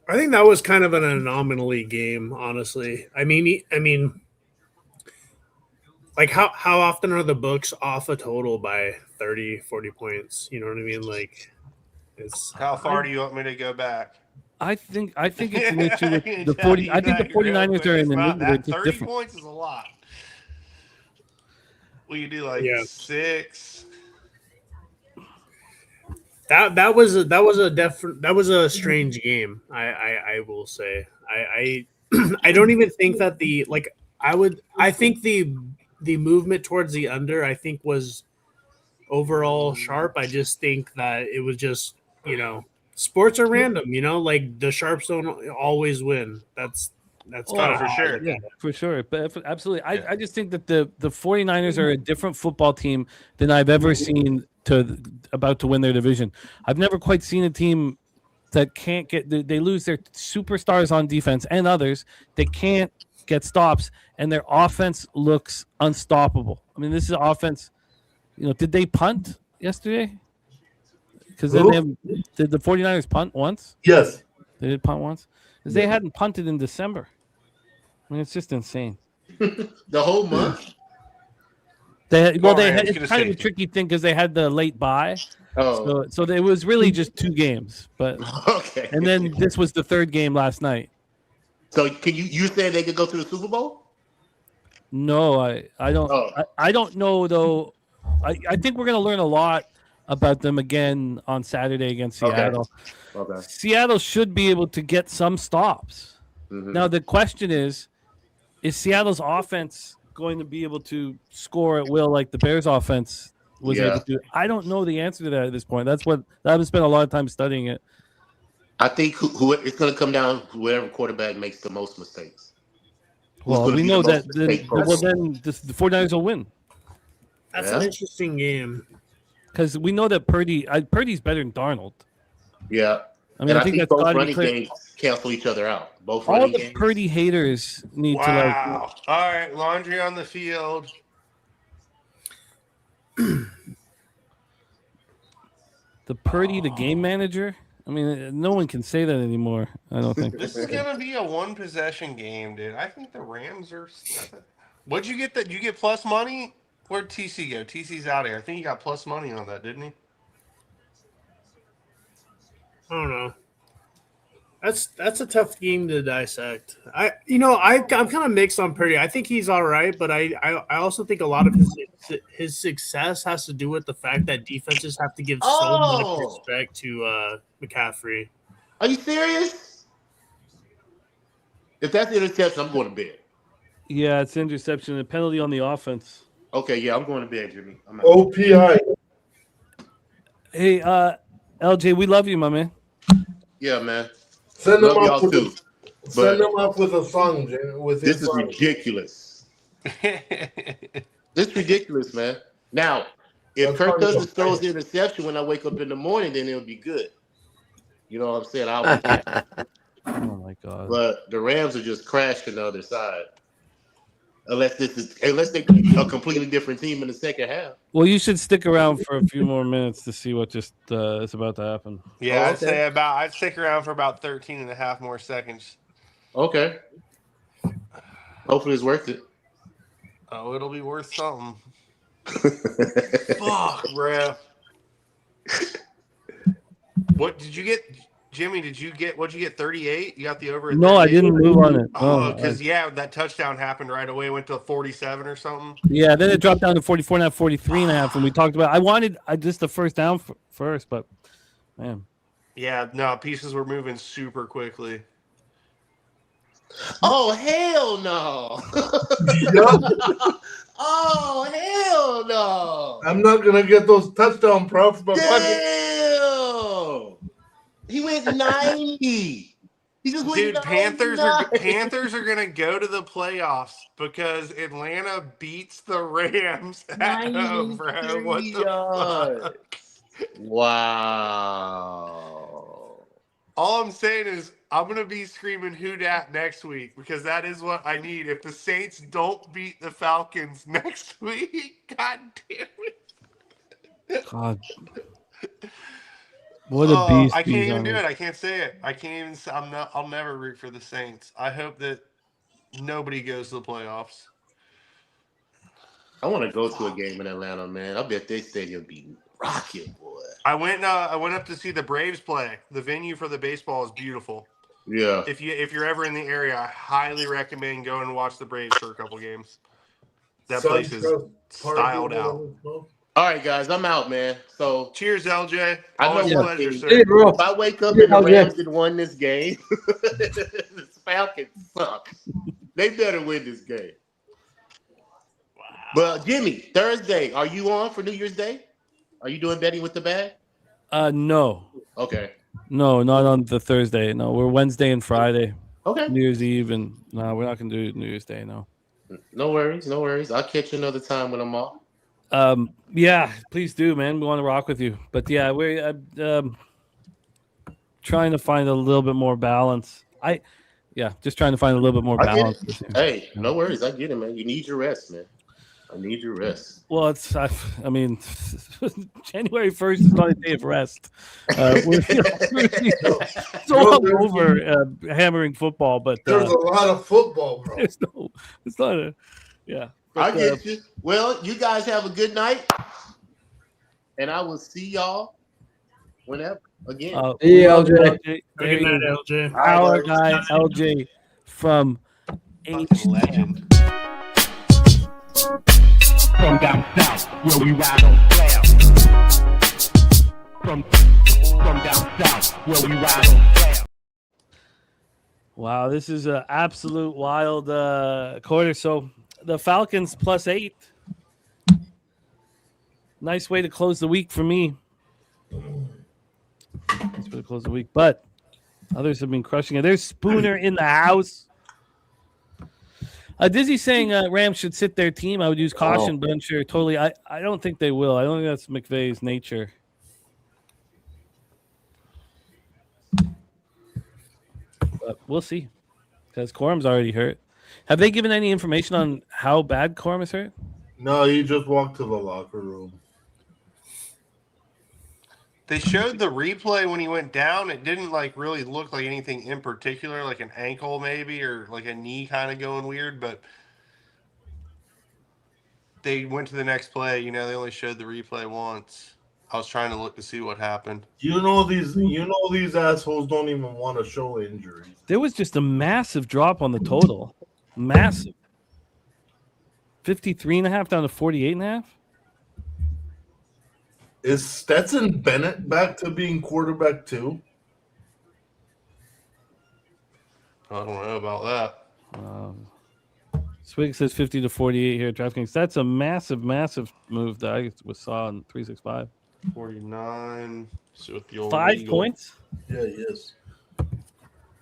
Speaker 7: I think that was kind of an anomaly game, honestly. I mean, like how often are the books off a total by 30, 40 points? You know what I mean? Like,
Speaker 10: how far do you want me to go back?
Speaker 1: I think it's an issue with the 40. I think the 49ers are in the middle.
Speaker 10: That 30 points is a lot. Will you do 6?
Speaker 7: That was a strange game. I will say. I don't even think that I think the movement towards the under I think was overall sharp. I just think that it was just sports are random, like the sharps don't always win. That's
Speaker 10: for sure.
Speaker 1: Yeah, for sure. But absolutely. I just think that the 49ers are a different football team than I've ever seen about to win their division. I've never quite seen a team that can't they lose their superstars on defense and others. They can't get stops, and their offense looks unstoppable. I mean, this is offense. Did they punt yesterday? Because then did the 49ers punt once?
Speaker 3: Yes.
Speaker 1: They did punt once? Because they hadn't punted in December. I mean, it's just insane.
Speaker 5: The whole month?
Speaker 1: It's kind of a tricky thing because they had the late bye. Oh. So it was really just 2 games. But
Speaker 5: okay.
Speaker 1: And then this was the 3rd game last night.
Speaker 5: So can you say they could go to the Super Bowl?
Speaker 1: No, I don't. I don't know, though. I think we're going to learn a lot about them again on Saturday against Seattle.
Speaker 5: Okay.
Speaker 1: Seattle should be able to get some stops.
Speaker 5: Mm-hmm.
Speaker 1: Now the question is Seattle's offense going to be able to score at will like the Bears offense was able to? I don't know the answer to that at this point. That's what I haven't spent a lot of time studying it.
Speaker 5: I think who it's going to come down to whoever quarterback makes the most mistakes.
Speaker 1: Well, we know that. Then the 49ers will win.
Speaker 7: That's an interesting game
Speaker 1: because we know that Purdy's better than Darnold.
Speaker 5: Yeah,
Speaker 1: I mean, I think that's
Speaker 5: both
Speaker 1: got to be
Speaker 5: running
Speaker 1: clear.
Speaker 5: games cancel each other out. Both
Speaker 1: All
Speaker 5: running
Speaker 1: the
Speaker 5: games.
Speaker 1: Purdy haters need to like.
Speaker 10: Wow. All right, laundry on the field.
Speaker 1: The Purdy, the game manager. I mean, no one can say that anymore. I don't think.
Speaker 10: This is gonna be a one possession game, dude. I think the Rams are. What'd you get? That you get plus money? Where'd TC go? TC's out here. I think he got plus money on that, didn't he?
Speaker 7: I don't know. That's a tough game to dissect. I'm kind of mixed on Purdy. I think he's all right, but I also think a lot of his success has to do with the fact that defenses have to give so much respect to McCaffrey.
Speaker 5: Are you serious? If that's an interception, I'm going to bed.
Speaker 1: Yeah, it's interception. A penalty on the offense.
Speaker 5: Okay, yeah, I'm going to bed, Jimmy. I'm out.
Speaker 3: OPI.
Speaker 1: Hey, LJ, we love you, my man.
Speaker 5: Yeah, man.
Speaker 3: Send them
Speaker 5: Love
Speaker 3: up
Speaker 5: y'all
Speaker 3: with
Speaker 5: too.
Speaker 3: send them up with a song, Jay.
Speaker 5: This is ridiculous. This is ridiculous, man. Now, if Kirk Cousins throws the interception when I wake up in the morning, then it'll be good. You know what I'm saying? I'll be happy.
Speaker 1: Oh my god!
Speaker 5: But the Rams are just crashing the other side. Unless they're a completely different team in the second half.
Speaker 1: Well, you should stick around for a few more minutes to see what just is about to happen.
Speaker 10: Yeah, I'd stick around for about 13 and a half more seconds.
Speaker 5: Okay. Hopefully it's worth it.
Speaker 10: Oh, it'll be worth something. Fuck, bro. What did you get? Jimmy, what'd you get, 38? You got the over at 38?
Speaker 1: No, I didn't move on it.
Speaker 10: Oh, because, that touchdown happened right away. It went to 47 or something.
Speaker 1: Yeah, then it dropped down to 44 and a half, 43 and a half, and we talked about I wanted just the first down first, but, man.
Speaker 10: Yeah, no, pieces were moving super quickly.
Speaker 5: Oh, hell no. Oh, hell no.
Speaker 3: I'm not going to get those touchdown props, but
Speaker 5: Damn. He went 90. He just went
Speaker 10: Dude,
Speaker 5: 99.
Speaker 10: Panthers are gonna go to the playoffs because Atlanta beats the Rams at home, bro. What the fuck?
Speaker 5: Wow.
Speaker 10: All I'm saying is I'm gonna be screaming "Who dat" next week because that is what I need. If the Saints don't beat the Falcons next week, god damn it.
Speaker 1: God. What a beast!
Speaker 10: I can't even do it. I can't say it. I can't even. I'll never root for the Saints. I hope that nobody goes to the playoffs.
Speaker 5: I want to go to a game in Atlanta, man. I bet their stadium be rocking, boy.
Speaker 10: I went up to see the Braves play. The venue for the baseball is beautiful.
Speaker 5: Yeah.
Speaker 10: If you're ever in the area, I highly recommend going and watch the Braves for a couple games. That place is styled out.
Speaker 5: All right, guys, I'm out, man. So
Speaker 10: cheers, LJ.
Speaker 5: Always
Speaker 10: a pleasure, sir.
Speaker 5: If I wake up and the Rams had won this game, the Falcons suck. They better win this game. Wow. But Jimmy, Thursday, are you on for New Year's Day? Are you doing betting with the bag?
Speaker 1: No.
Speaker 5: Okay.
Speaker 1: No, not on the Thursday. No, we're Wednesday and Friday.
Speaker 5: Okay.
Speaker 1: New Year's Eve, and no, we're not gonna do New Year's Day. No.
Speaker 5: No worries. I'll catch you another time when I'm off.
Speaker 1: Yeah, please do, man. We want to rock with you. But yeah, we're trying to find a little bit more balance. Just trying to find a little bit more balance.
Speaker 5: Hey, no worries. I get it, man. You need your rest, man. I need your rest.
Speaker 1: Well, January 1st is not a day of rest. We're all over hammering football, but
Speaker 3: there's a lot of football, bro.
Speaker 1: It's not a, yeah.
Speaker 5: But, I get you. Well, you guys have a good night, and I will see y'all whenever again.
Speaker 8: See you, LJ.
Speaker 7: Good night, LJ.
Speaker 1: Our guy LJ from
Speaker 10: Legend.
Speaker 4: From down south, where we ride on flair. From down south, where we ride on flair.
Speaker 1: Wow, this is an absolute wild quarter. So the Falcons +8. Nice way to close the week for me. Nice way to close the week. But Others have been crushing it. There's Spooner in the house. Dizzy saying Rams should sit their team. I would use caution, but I'm sure totally. I don't think they will. I don't think that's McVay's nature. But we'll see. Because Corum's already hurt. Have they given any information on how bad Corum is hurt?
Speaker 3: No, he just walked to the locker room.
Speaker 10: They showed the replay when he went down. It didn't like really look like anything in particular, like an ankle maybe or like a knee kind of going weird. But they went to the next play. You know, they only showed the replay once. I was trying to look to see what happened.
Speaker 3: You know these assholes don't even want to show injuries.
Speaker 1: There was just a massive drop on the total. Massive. 53.5 down to 48.5.
Speaker 3: Is Stetson Bennett back to being quarterback too?
Speaker 10: I don't know about that.
Speaker 1: Swig says 50 to 48 here at DraftKings. That's a massive, massive move that I saw in 365.
Speaker 10: 49. So with the old
Speaker 1: 5
Speaker 10: Eagle.
Speaker 1: points?
Speaker 3: Yeah, he is.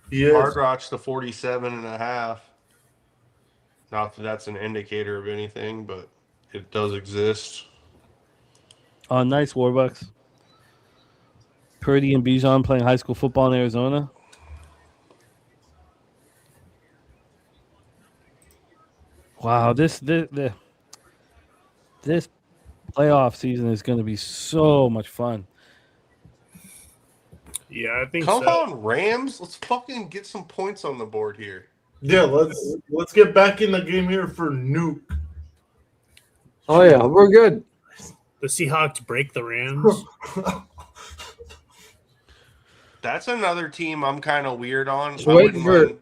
Speaker 3: He is.
Speaker 10: Hard Rock's to 47.5. Not that that's an indicator of anything, but it does exist.
Speaker 1: Oh, nice, Warbucks. Purdy and Bijan playing high school football in Arizona. Wow, this playoff season is going to be so much fun.
Speaker 7: Yeah, I think
Speaker 10: Come
Speaker 7: so.
Speaker 10: on, Rams. Let's fucking get some points on the board here.
Speaker 3: Yeah, let's get back in the game here for Nuke.
Speaker 8: Oh yeah, we're good.
Speaker 7: The Seahawks break the Rams.
Speaker 10: That's another team I'm kind of weird on.
Speaker 8: So
Speaker 10: I
Speaker 8: waiting
Speaker 10: wouldn't
Speaker 8: for-
Speaker 10: mind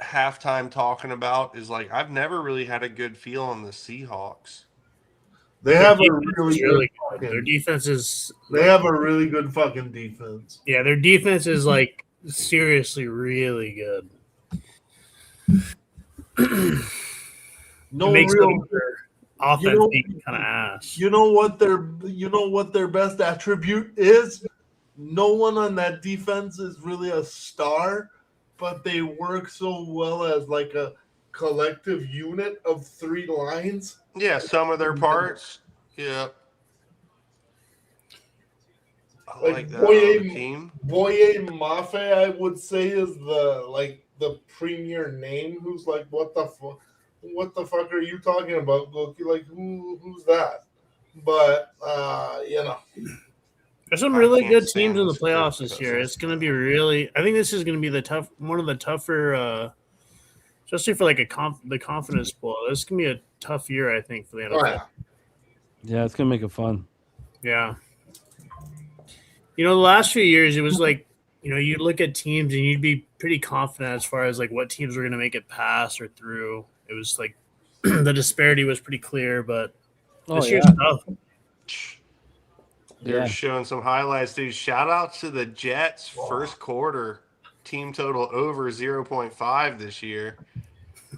Speaker 10: halftime talking about is like I've never really had a good feel on the Seahawks.
Speaker 3: They have a
Speaker 7: defense
Speaker 3: really
Speaker 7: is really
Speaker 3: good.
Speaker 7: good. Their defense is.
Speaker 3: They have a really good fucking defense.
Speaker 7: Yeah, their defense is like seriously really good.
Speaker 3: No
Speaker 7: It makes
Speaker 3: real.
Speaker 7: their offense kind of ass.
Speaker 3: You know what their best attribute is? No one on that defense is really a star, but they work so well as like a collective unit of 3 lines.
Speaker 10: Yeah, some of their parts. Yeah. I like that on the team.
Speaker 3: Boye Mafe, I would say, is the premier name. Who's like, what the fuck are you talking about, Goki? Like, who's that? But
Speaker 7: There's some really good teams in the playoffs this year. It's going to be really. I think this is going to be one of the tougher, especially for like the confidence pool. This is going to be a tough year, I think, for the NFL.
Speaker 1: Yeah, it's going to make it fun.
Speaker 7: Yeah. You know, the last few years, it was like, you'd look at teams and you'd be pretty confident as far as like what teams were going to make it pass or through. It was like the disparity was pretty clear, but this year's tough.
Speaker 10: They're showing some highlights, dude. Shout out to the Jets first quarter team total over 0.5 this year.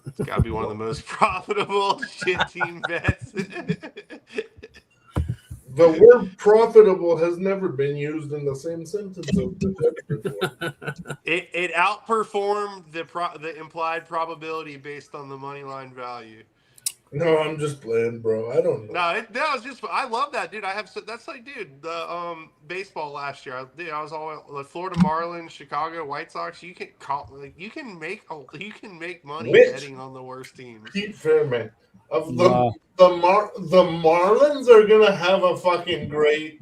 Speaker 10: It's got to be one of the most profitable shit team bets.
Speaker 3: The word profitable has never been used in the same sentence of the Jets before.
Speaker 10: It outperformed the implied probability based on the money line value.
Speaker 3: No, I'm just playing, bro. I don't know.
Speaker 10: No, it's just I love that, dude. That's like, dude, the baseball last year. I was all the Florida Marlins, Chicago White Sox. You can make money betting on the worst teams.
Speaker 3: Pete Fairman. The Marlins are gonna have a fucking great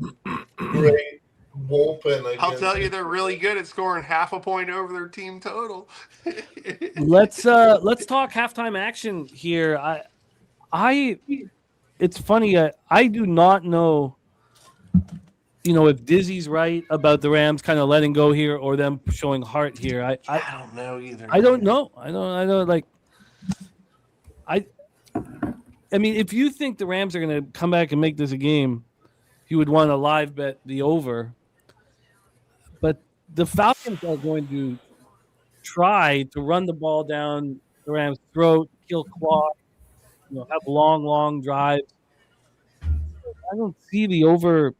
Speaker 3: bullpen.
Speaker 10: I'll tell you, they're really good at scoring half a point over their team total.
Speaker 1: Let's talk halftime action here. It's funny. I do not know, if Dizzy's right about the Rams kind of letting go here or them showing heart here. I
Speaker 10: don't know either.
Speaker 1: I don't know. I don't like. I mean, if you think the Rams are going to come back and make this a game, you would want to live bet the over. But the Falcons are going to try to run the ball down the Rams' throat, kill clock, have long drives. I don't see the over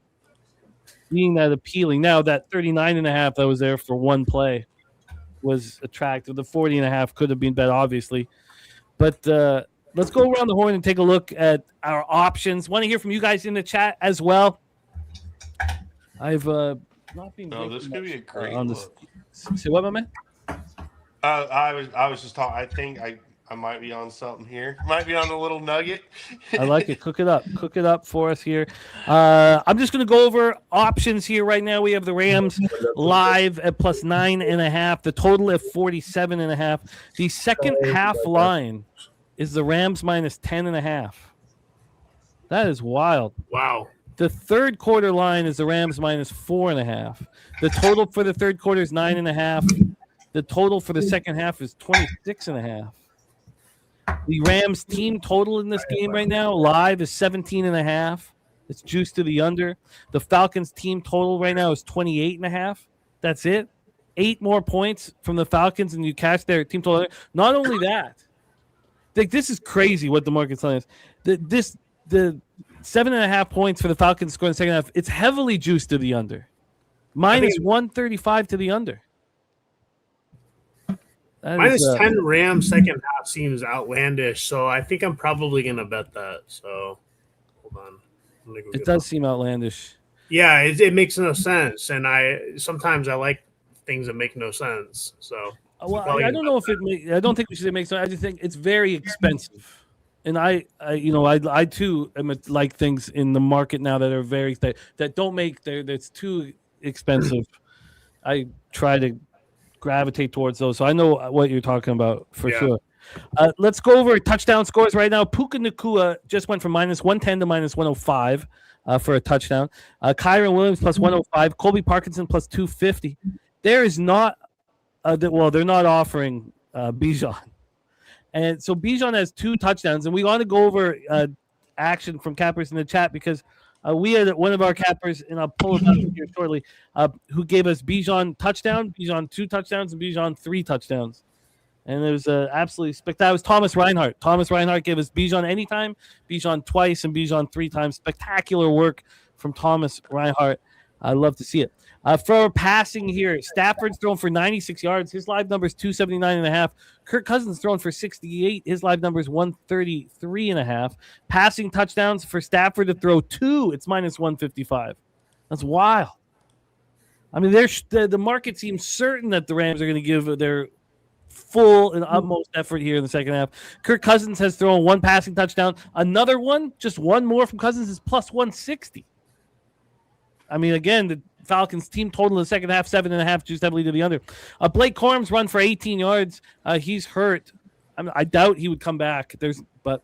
Speaker 1: being that appealing. Now that 39.5 that was there for one play was attractive. The 40.5 could have been bet, obviously. But let's go around the horn and take a look at our options. Want to hear from you guys in the chat as well. I've not been.
Speaker 10: No, this could be a great
Speaker 1: on
Speaker 10: look.
Speaker 1: this. Say what, my man?
Speaker 10: I was just talking. I think I might be on something here. Might be on a little nugget.
Speaker 1: I like it. Cook it up. Cook it up for us here. I'm just going to go over options here right now. We have the Rams live at plus 9.5. The total at 47.5. The second half line is the Rams minus 10.5. That is wild.
Speaker 7: Wow.
Speaker 1: The third quarter line is the Rams minus 4.5. The total for the third quarter is 9.5. The total for the second half is 26.5. The Rams team total in this game right now live is 17.5. It's juiced to the under. The Falcons team total right now is 28.5. That's it. 8 more points from the Falcons, and you catch their team total. Not only that, like, this is crazy what the market's telling us. The 7.5 points for the Falcons score in the second half. It's heavily juiced to the under. Minus 135 to the under.
Speaker 7: Minus 10 Rams second half seems outlandish, so I think I'm probably going to bet that. So, hold on.
Speaker 1: It does seem outlandish.
Speaker 7: Yeah, it makes no sense, and sometimes I like things that make no sense. So,
Speaker 1: well, I don't know if I don't think we should make sense. I just think it's very expensive, and I too am like things in the market now that are very that don't make that's too expensive. I try to gravitate towards those. So I know what you're talking about for sure. Let's go over touchdown scores right now. Puka Nacua just went from minus 110 to minus 105 for a touchdown. Kyron Williams plus 105. Colby Parkinson plus 250. There is not, they're not offering Bijan. And so Bijan has 2 touchdowns. And we want to go over action from cappers in the chat because we had one of our cappers, and I'll pull it up here shortly, who gave us Bijan touchdown, Bijan 2 touchdowns, and Bijan 3 touchdowns. And it was absolutely spectacular. That was Thomas Reinhart. Thomas Reinhart gave us Bijan anytime, Bijan twice, and Bijan 3 times. Spectacular work from Thomas Reinhart. I love to see it. For passing here, Stafford's thrown for 96 yards. His live number is 279.5. Kirk Cousins thrown for 68. His live number is 133.5. Passing touchdowns for Stafford to throw 2. It's minus 155. That's wild. I mean, the market seems certain that the Rams are going to give their full and utmost effort here in the second half. Kirk Cousins has thrown 1 passing touchdown. Another one, just one more from Cousins, is plus 160. I mean, again, the Falcons team total in the second half, 7.5, juiced heavily to the under. Blake Corum's run for 18 yards. He's hurt. I doubt he would come back. But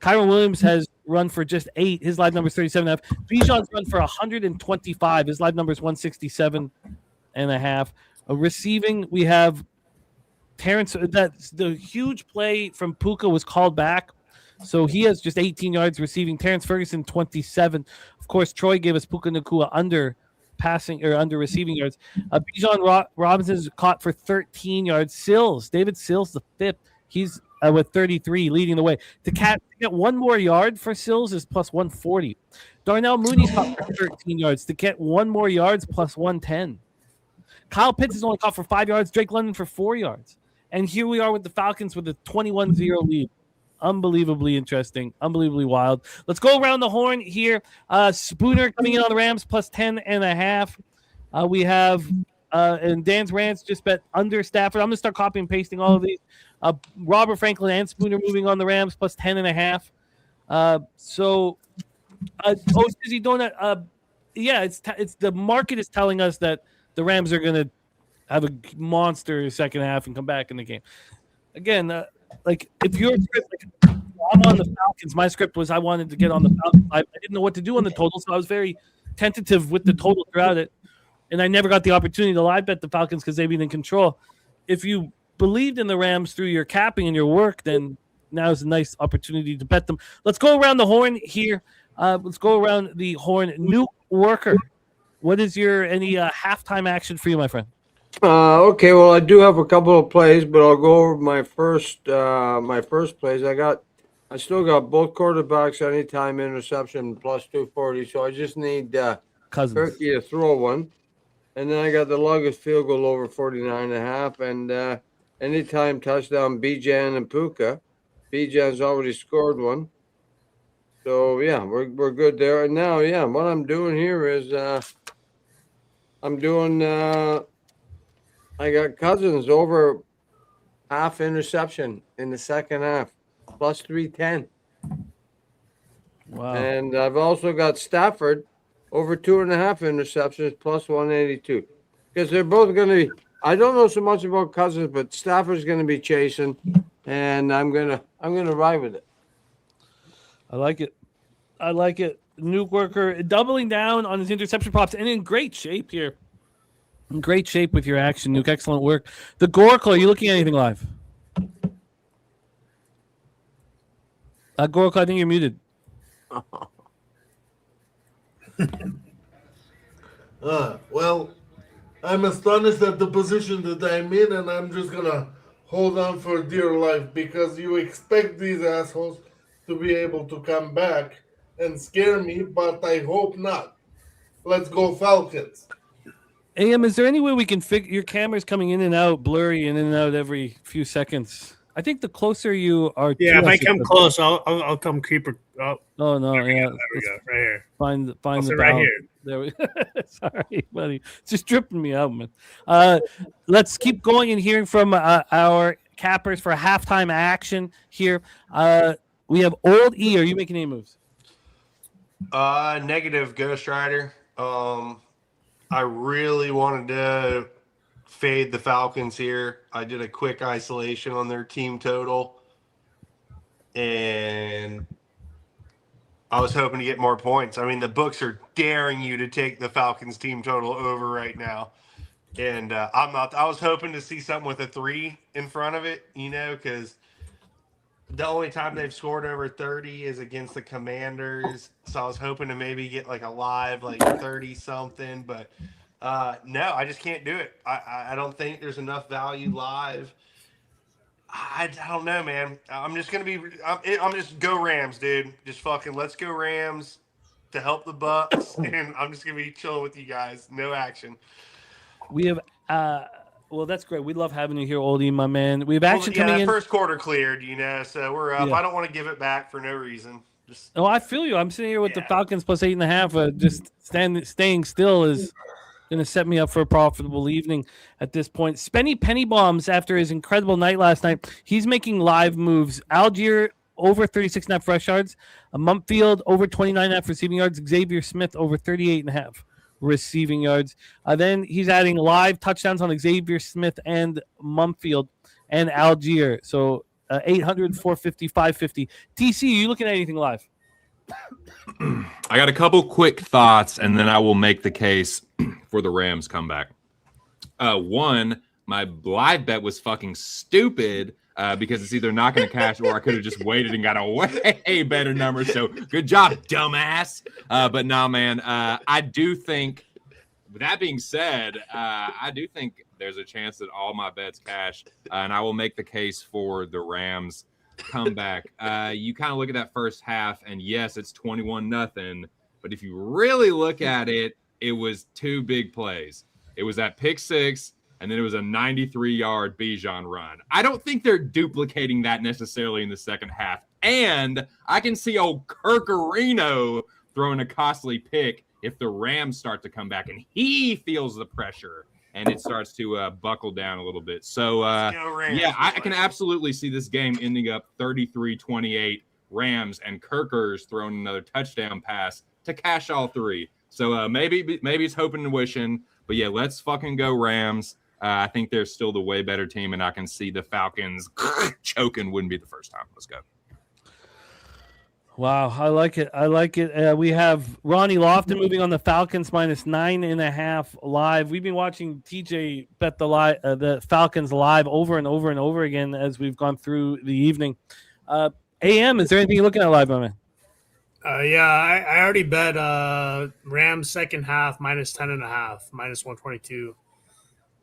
Speaker 1: Kyron Williams has run for just 8. His live number is 37.5. Bijan's run for 125. His live number is 167.5. Receiving, we have Terrence. That's the huge play from Puka was called back. So he has just 18 yards receiving. Terrence Ferguson, 27. Of course, Troy gave us Puka Nacua under passing or under receiving yards. Bijan Robinson is caught for 13 yards. David Sills, the 5th. He's with 33, leading the way. To get 1 more yard for Sills is plus 140. Darnell Mooney's caught for 13 yards. To get 1 more yards, plus 110. Kyle Pitts is only caught for 5 yards. Drake London for 4 yards. And here we are with the Falcons with a 21-0 lead. Unbelievably interesting, unbelievably wild. Let's go around the horn here. Spooner coming in on the Rams plus 10.5. We have and Dan's Rants just bet under Stafford. I'm gonna start copying and pasting all of these. Robert Franklin and Spooner moving on the Rams plus 10.5. So Dizzy Donut. Yeah, it's the market is telling us that the Rams are gonna have a monster second half and come back in the game. Again, like if your script, I'm on the Falcons. My script was I wanted to get on the Falcons. I didn't know what to do on the total, so I was very tentative with the total throughout it, and I never got the opportunity to live bet the Falcons because they've been in control. If you believed in the Rams through your capping and your work, then now is a nice opportunity to bet them. Let's go around the horn here. Let's go around the horn. Nuke Worker, what is your any halftime action for you, my friend?
Speaker 8: Okay, well, I do have a couple of plays, but I'll go over my first plays. I still got both quarterbacks anytime interception plus 240, so I just need
Speaker 1: Cousins.
Speaker 8: Turkey to throw one. And then I got the longest field goal over 49.5. And anytime touchdown, Bijan and Puka. Bijan's already scored one. So, yeah, we're good there. And now, yeah, what I'm doing here is I'm doing I got Cousins over half interception in the second half, plus 310.
Speaker 1: Wow.
Speaker 8: And I've also got Stafford over 2.5 interceptions, plus 182. Because they're both going to be, I don't know so much about Cousins, but Stafford's going to be chasing, and I'm gonna ride with it.
Speaker 1: I like it. Nuke Worker doubling down on his interception props and in great shape here. In great shape with your action, Nuke. Excellent work. The Goracle, are you looking at anything live? Goracle, I think you're muted.
Speaker 3: Well, I'm astonished at the position that I'm in, and I'm just gonna hold on for dear life because you expect these assholes to be able to come back and scare me, but I hope not. Let's go Falcons.
Speaker 1: AM, is there any way we can figure your camera's coming in and out, blurry in and out every few seconds? I think the closer you are,
Speaker 7: yeah. If I come close, I'll come creeper. Oh
Speaker 1: no, yeah.
Speaker 7: There we go, right here.
Speaker 1: Find the
Speaker 7: right here.
Speaker 1: There we Sorry, buddy. It's just tripping me out, man. Let's keep going and hearing from our cappers for halftime action here. We have Old E. Are you making any moves?
Speaker 10: Negative, Ghost Rider. I really wanted to fade the Falcons here. I did a quick isolation on their team total, and I was hoping to get more points. I mean, the books are daring you to take the Falcons team total over right now, and I'm not. I was hoping to see something with a 3 in front of it, because the only time they've scored over 30 is against the Commanders. So I was hoping to maybe get like a live 30 something, but no, I just can't do it. I don't think there's enough value live. I don't know, man. I'm just gonna I'm just go Rams, dude. Just fucking let's go Rams to help the Bucks, and I'm just gonna be chilling with you guys. No action.
Speaker 1: We have well, that's great. We love having you here, Oldie, my man. We have action coming in.
Speaker 10: First quarter cleared, so we're up.
Speaker 1: Yeah.
Speaker 10: I don't want to give it back for no reason.
Speaker 1: Oh, I feel you. I'm sitting here with the Falcons plus 8.5. Just staying still is going to set me up for a profitable evening at this point. Spenny Penny Bombs, after his incredible night last night, he's making live moves. Algier over 36.5 rush yards. Mumpfield over 29.5 receiving yards. Xavier Smith over 38.5 receiving yards. Then he's adding live touchdowns on Xavier Smith and Mumpfield and Algier. So 800, 450, 550. TC, are you looking at anything live?
Speaker 9: I got a couple quick thoughts, and then I will make the case for the Rams comeback. One, my live bet was fucking stupid because it's either not going to cash or I could have just waited and got a way better number. So good job, dumbass. But no, man, I do think, with that being said, I do think there's a chance that all my bets cash, and I will make the case for the Rams comeback. You kind of look at that first half, and yes, it's 21-0. But if you really look at it, it was 2 big plays. It was that pick 6, and then it was a 93-yard Bijan run. I don't think they're duplicating that necessarily in the second half. And I can see old Kirkarino throwing a costly pick if the Rams start to come back, and he feels the pressure, and it starts to buckle down a little bit. So, yeah, I can absolutely see this game ending up 33-28 Rams, and Kirker's throwing another touchdown pass to cash all 3. So maybe it's hoping and wishing, but yeah, let's fucking go Rams. I think they're still the way better team, and I can see the Falcons choking. Wouldn't be the first time. Let's go.
Speaker 1: Wow, I like it. We have Ronnie Lofton moving on the Falcons minus 9.5 live. We've been watching TJ bet the Falcons live over and over and over again as we've gone through the evening. AM, is there anything you're looking at live, my man?
Speaker 7: Yeah, I already bet Rams second half minus 10.5, minus 122.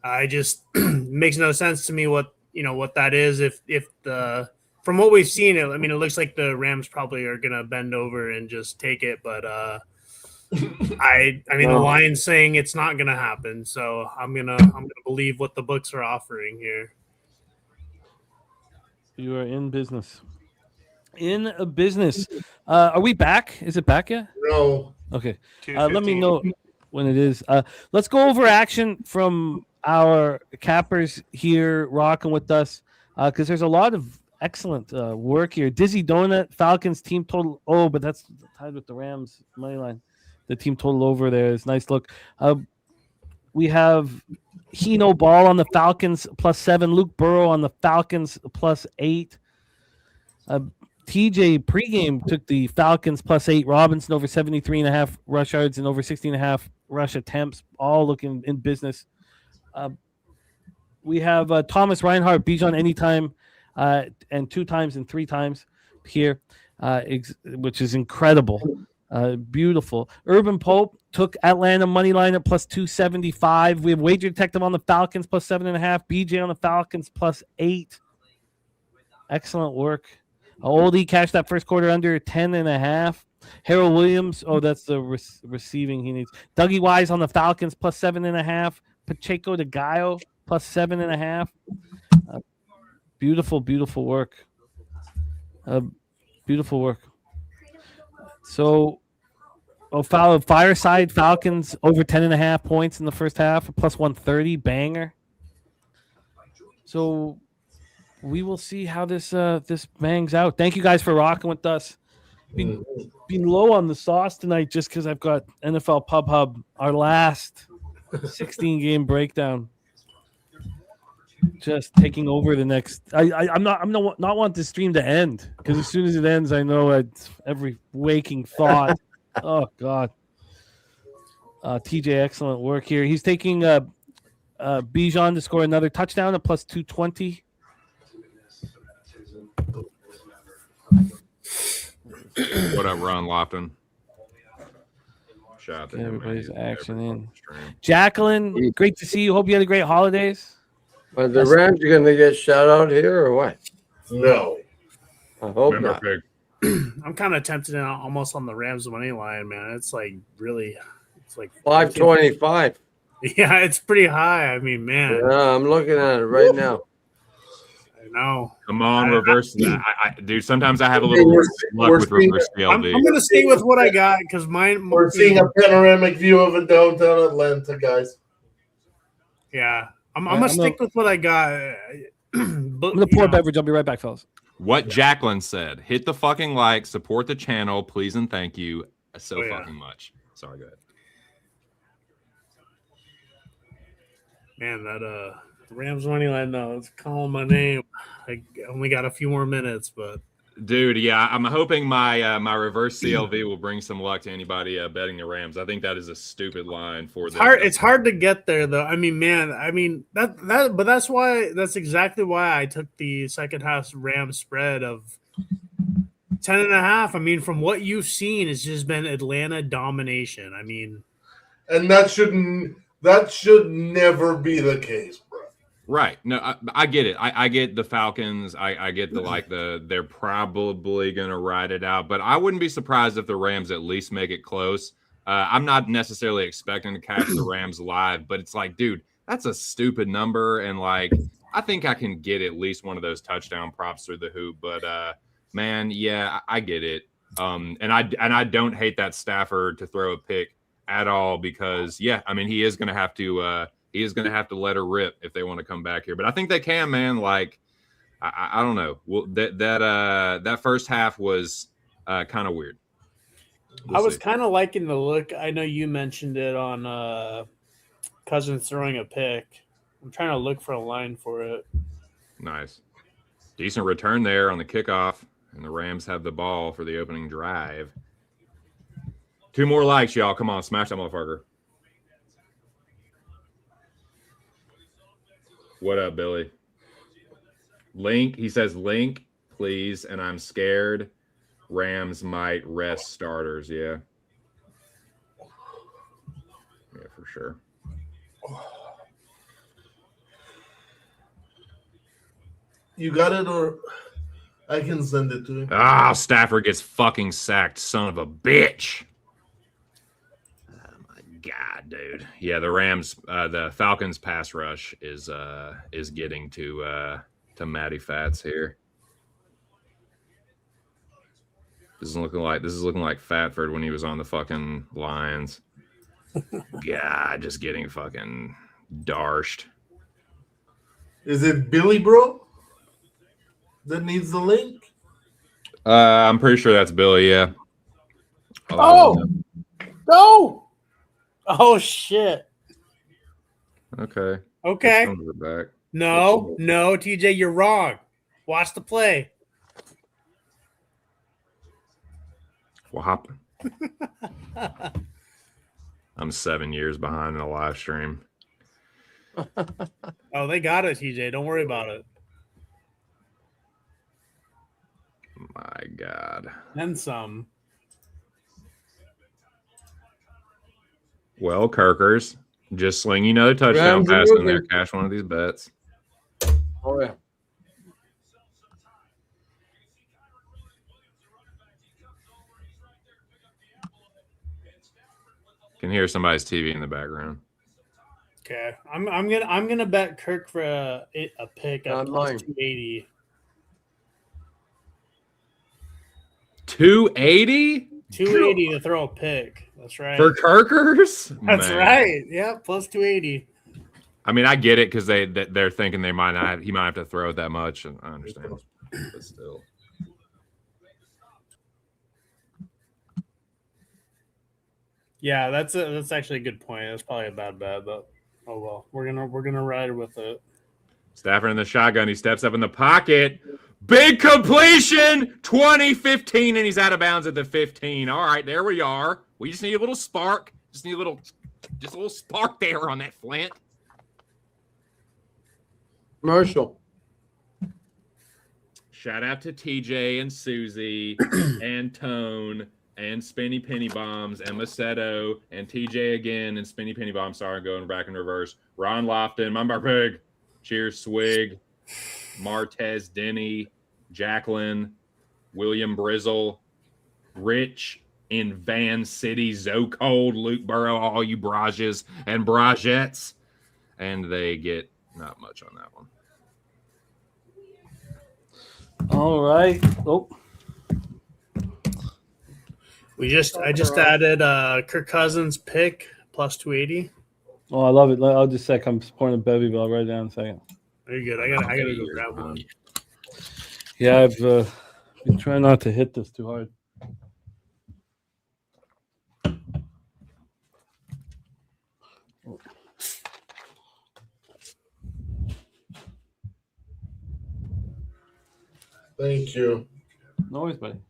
Speaker 7: I just makes no sense to me what that is. If the from what we've seen, it looks like the Rams probably are gonna bend over and just take it. But I mean, the line's saying it's not going to happen, so I'm gonna believe what the books are offering here.
Speaker 1: You are in business. In a business. Are we back? Is it back yet?
Speaker 3: No.
Speaker 1: Okay. Let me know when it is. Let's go over action from our cappers here rocking with us because there's a lot of excellent work here. Dizzy Donut, Falcons team total. Oh, but that's tied with the Rams money line. The team total over there is nice look. We have Hino Ball on the Falcons +7. Luke Burrow on the Falcons +8. TJ pregame took the Falcons +8. Robinson over 73.5 rush yards and over 16.5 rush attempts. All looking in business. We have Thomas Reinhardt, Bijan anytime, and 2 times and 3 times here, which is incredible. Beautiful. Urban Pope took Atlanta money line at +275. We have Wager Detective on the Falcons +7.5. BJ on the Falcons +8. Excellent work. Oldie cashed that first quarter under 10.5. Harold Williams. Oh, that's the receiving he needs. Dougie Wise on the Falcons +7.5. Pacheco de Gallo +7.5. Beautiful, beautiful work. Beautiful work. So, Fireside Falcons over 10.5 points in the first half, +130 banger. So we will see how this bangs out. Thank you guys for rocking with us. Being low on the sauce tonight just because I've got NFL Pub Hub, our last 16 game breakdown. Just taking over the next. I'm not want this stream to end because as soon as it ends, I know every waking thought. Oh God, TJ, excellent work here. He's taking Bijan to score another touchdown at +220.
Speaker 9: What up, Ron Lofton? Shout out to
Speaker 1: everybody's action in. Jacqueline, great to see you. Hope you had a great holidays.
Speaker 8: Are the Rams going to get shout out here or what?
Speaker 3: No.
Speaker 8: I hope not.
Speaker 7: I'm kind of tempted almost on the Rams money line, man. It's like
Speaker 8: 525.
Speaker 7: Yeah, it's pretty high. I mean, man.
Speaker 8: Yeah, I'm looking at it right now.
Speaker 7: I know.
Speaker 9: Come on, reverse that. Dude, sometimes I have a little luck with reverse CLV.
Speaker 7: I'm going to stay with what I got because mine.
Speaker 3: We're seeing a panoramic view of a downtown Atlanta, guys.
Speaker 7: Yeah. I'm going to stick with what I got.
Speaker 1: I'm going to pour a beverage. I'll be right back, fellas.
Speaker 9: What Jacqueline said. Hit the fucking like. Support the channel. Please and thank you so fucking much. Sorry, go ahead.
Speaker 7: Man, that Rams money line, though, it's calling my name. I only got a few more minutes, but.
Speaker 9: Dude, yeah, I'm hoping my my reverse CLV will bring some luck to anybody betting the Rams. I think that is a stupid line for them.
Speaker 7: It's hard to get there, though. I mean, man, but that's exactly why I took the second half Rams spread of 10.5. I mean, from what you've seen, it's just been Atlanta domination. I mean,
Speaker 3: and that should never be the case, bro.
Speaker 9: Right. No, I get it. I get the Falcons. I get they're probably going to ride it out, but I wouldn't be surprised if the Rams at least make it close. I'm not necessarily expecting to catch the Rams live, but it's like, dude, that's a stupid number. And like, I think I can get at least one of those touchdown props through the hoop, but man, yeah, I get it. And I don't hate that Stafford to throw a pick at all because yeah, I mean, he is going to have to let her rip if they want to come back here. But I think they can, man. Like, I don't know. Well, that first half was kind of weird.
Speaker 7: I was kind of liking the look. I know you mentioned it on Cousins throwing a pick. I'm trying to look for a line for it.
Speaker 9: Nice. Decent return there on the kickoff, and the Rams have the ball for the opening drive. 2 more likes, y'all. Come on, smash that motherfucker. What up, Billy? Link, he says, Link, please, and I'm scared Rams might rest starters. Yeah. Yeah, for sure.
Speaker 3: You got it, or I can send it to you.
Speaker 9: Ah, Stafford gets fucking sacked, son of a bitch. God, dude. Yeah, the Rams, the Falcons pass rush is getting to Matty Fats here. This is looking like Fatford when he was on the fucking Lions. God, just getting fucking darshed.
Speaker 3: Is it Billy Bro that needs the link?
Speaker 9: I'm pretty sure that's Billy. Yeah.
Speaker 1: Oh, no! Oh shit!
Speaker 9: Okay.
Speaker 7: Okay.
Speaker 9: Back.
Speaker 7: No, TJ, you're wrong. Watch the play.
Speaker 9: What happened? I'm 7 years behind in a live stream.
Speaker 7: Oh, they got it, TJ. Don't worry about it.
Speaker 9: My God.
Speaker 7: And some.
Speaker 9: Well, Kirkers, just sling another touchdown
Speaker 8: Rams are
Speaker 9: pass in there.
Speaker 8: looking-
Speaker 9: Cash one of these bets.
Speaker 8: Oh yeah.
Speaker 9: Can hear somebody's TV in the background.
Speaker 7: Okay, I'm gonna bet Kirk for a pick at
Speaker 8: Not
Speaker 7: plus
Speaker 8: mine.
Speaker 7: 280.
Speaker 9: 280
Speaker 7: 280 to throw a pick. That's right.
Speaker 9: for Kirkers?
Speaker 7: That's
Speaker 9: Man.
Speaker 7: right. Yeah, plus 280.
Speaker 9: I mean, I get it because they're thinking he might have to throw it that much, and I understand. But still.
Speaker 7: Yeah, that's actually a good point. That's probably a bad bet, but oh well. We're gonna ride with it.
Speaker 9: Stafford in the shotgun. He steps up in the pocket. Big completion. 20-15, and he's out of bounds at the 15. All right, there we are. We just need a little spark. Just a little spark there on that Flint.
Speaker 8: Commercial.
Speaker 9: Shout out to TJ and Susie and Tone and Spinny Penny Bombs and Macedo and TJ again and Spinny Penny Bombs. Sorry, I'm going back in reverse. Ron Lofton, Mumbar Pig. Cheers, Swig. Martez Denny, Jacqueline, William Brizzle, Rich in Van City, Zocold, Luke Burrow, all you Brages and Bragettes. And they get not much on that one.
Speaker 1: All right. Oh,
Speaker 7: I just added Kirk Cousins pick plus 280.
Speaker 1: oh, I love it. I'll just say I'm supporting Bevy, but I'll write it down in a second.
Speaker 7: Very good. I gotta go grab one.
Speaker 1: Yeah, I've been trying not to hit this too hard.
Speaker 3: Thank you.
Speaker 1: No worries, buddy.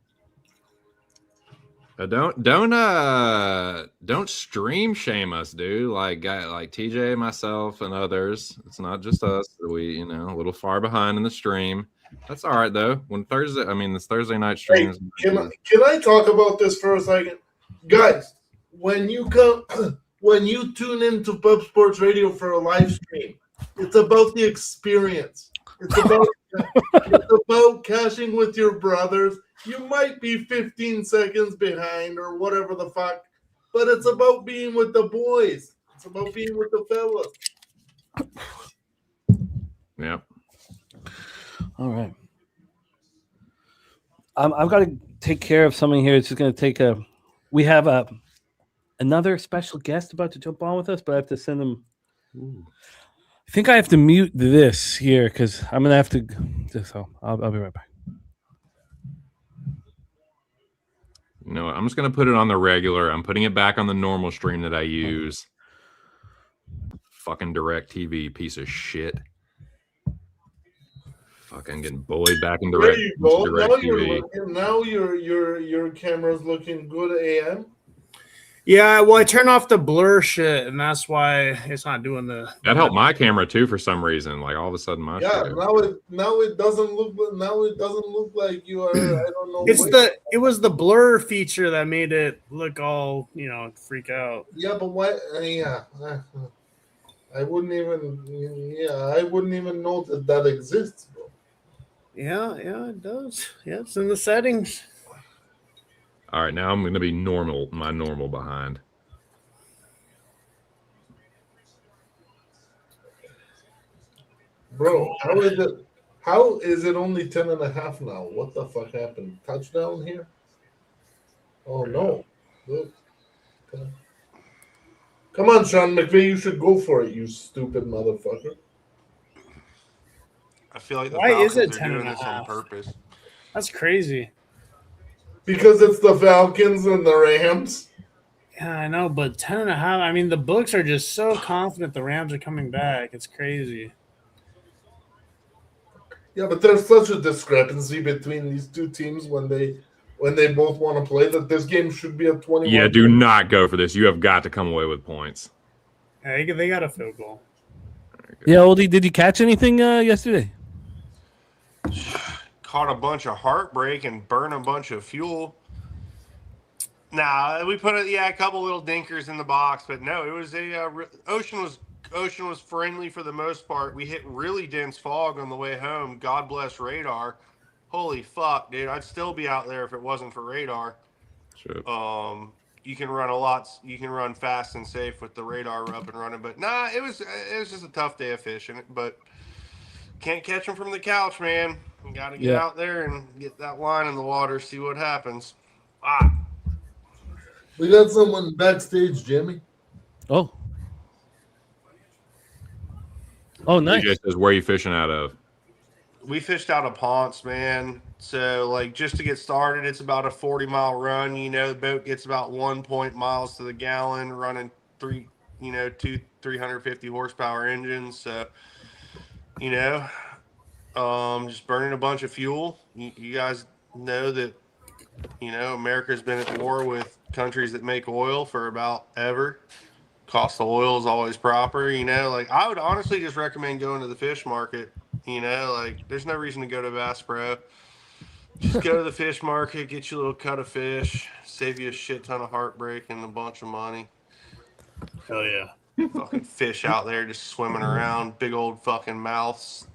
Speaker 9: Don't stream shame us, dude. Like TJ, myself, and others. It's not just us. We, a little far behind in the stream. That's all right though. This Thursday night stream.
Speaker 3: Hey, can I talk about this for a second, guys? When you tune into Pub Sports Radio for a live stream, it's about the experience. It's about cashing with your brothers. You might be 15 seconds behind or whatever the fuck, but it's about being with the boys. It's about being with the fellas.
Speaker 9: Yeah.
Speaker 1: All right. I've got to take care of something here. It's just going to take a. We have another special guest about to jump on with us, but I have to send him. Ooh. I think I have to mute this here because I'm going to have to. So I'll be right back.
Speaker 9: You know what? I'm just going to put it on the regular. I'm putting it back on the normal stream that I use. Fucking DirecTV, piece of shit. Fucking getting bullied back in
Speaker 3: There you go.
Speaker 9: DirecTV.
Speaker 3: Now your camera's looking good, AM.
Speaker 7: Yeah, well, I turned off the blur shit, and that's why it's not doing the.
Speaker 9: That helped my camera too for some reason. Like all of a sudden, my shit.
Speaker 3: Now it doesn't look like you are. I don't know.
Speaker 7: It was the blur feature that made it look all freak out.
Speaker 3: Yeah, but why? Yeah, I wouldn't even. Yeah, I wouldn't even know that exists, bro.
Speaker 7: Yeah, it does. Yeah, it's in the settings.
Speaker 9: All right, now I'm going to be normal behind.
Speaker 3: Bro, how is it only 10.5 now? What the fuck happened? Touchdown here? Oh no. Look. Come on, Sean McVay, you should go for it, you stupid motherfucker.
Speaker 10: I feel like the
Speaker 7: Why is
Speaker 10: Falcons
Speaker 7: it
Speaker 10: are
Speaker 7: 10
Speaker 10: doing
Speaker 7: and a
Speaker 10: this on
Speaker 7: half?
Speaker 10: purpose.
Speaker 7: That's crazy.
Speaker 3: Because it's the Falcons and the Rams.
Speaker 7: Yeah, I know, but 10 and a half. I mean, the books are just so confident the Rams are coming back. It's crazy.
Speaker 3: Yeah, but there's such a discrepancy between these two teams when they both want to play that this game should be a 21.
Speaker 9: Yeah, do not go for this. You have got to come away with points.
Speaker 7: Yeah, they got a field goal.
Speaker 1: Yeah, Oldie, did you catch anything yesterday?
Speaker 10: Caught a bunch of heartbreak and burn a bunch of fuel. Nah, we put a couple little dinkers in the box, but no, it was ocean was friendly for the most part. We hit really dense fog on the way home. God bless radar. Holy fuck, dude! I'd still be out there if it wasn't for radar.
Speaker 9: Sure.
Speaker 10: You can run fast and safe with the radar up and running, but nah, it was just a tough day of fishing. But can't catch them from the couch, man. You got to get out there and get that line in the water, see what happens.
Speaker 3: We got someone backstage, Jimmy.
Speaker 1: Oh, nice.
Speaker 9: DJ says, where are you fishing out of?
Speaker 10: We fished out of Ponce, man. So, like, just to get started, it's about a 40-mile run. You know, the boat gets about 1 miles to the gallon, running 350 horsepower engines. So, you know, just burning a bunch of fuel. You guys know that, you know, America's been at war with countries that make oil for about ever. Cost of oil is always proper, you know. Like, I would honestly just recommend going to the fish market. You know, like, there's no reason to go to Bass Pro. Just go to the fish market, get you a little cut of fish, save you a shit ton of heartbreak and a bunch of money.
Speaker 7: Hell yeah.
Speaker 10: Fucking fish out there just swimming around, big old fucking mouths.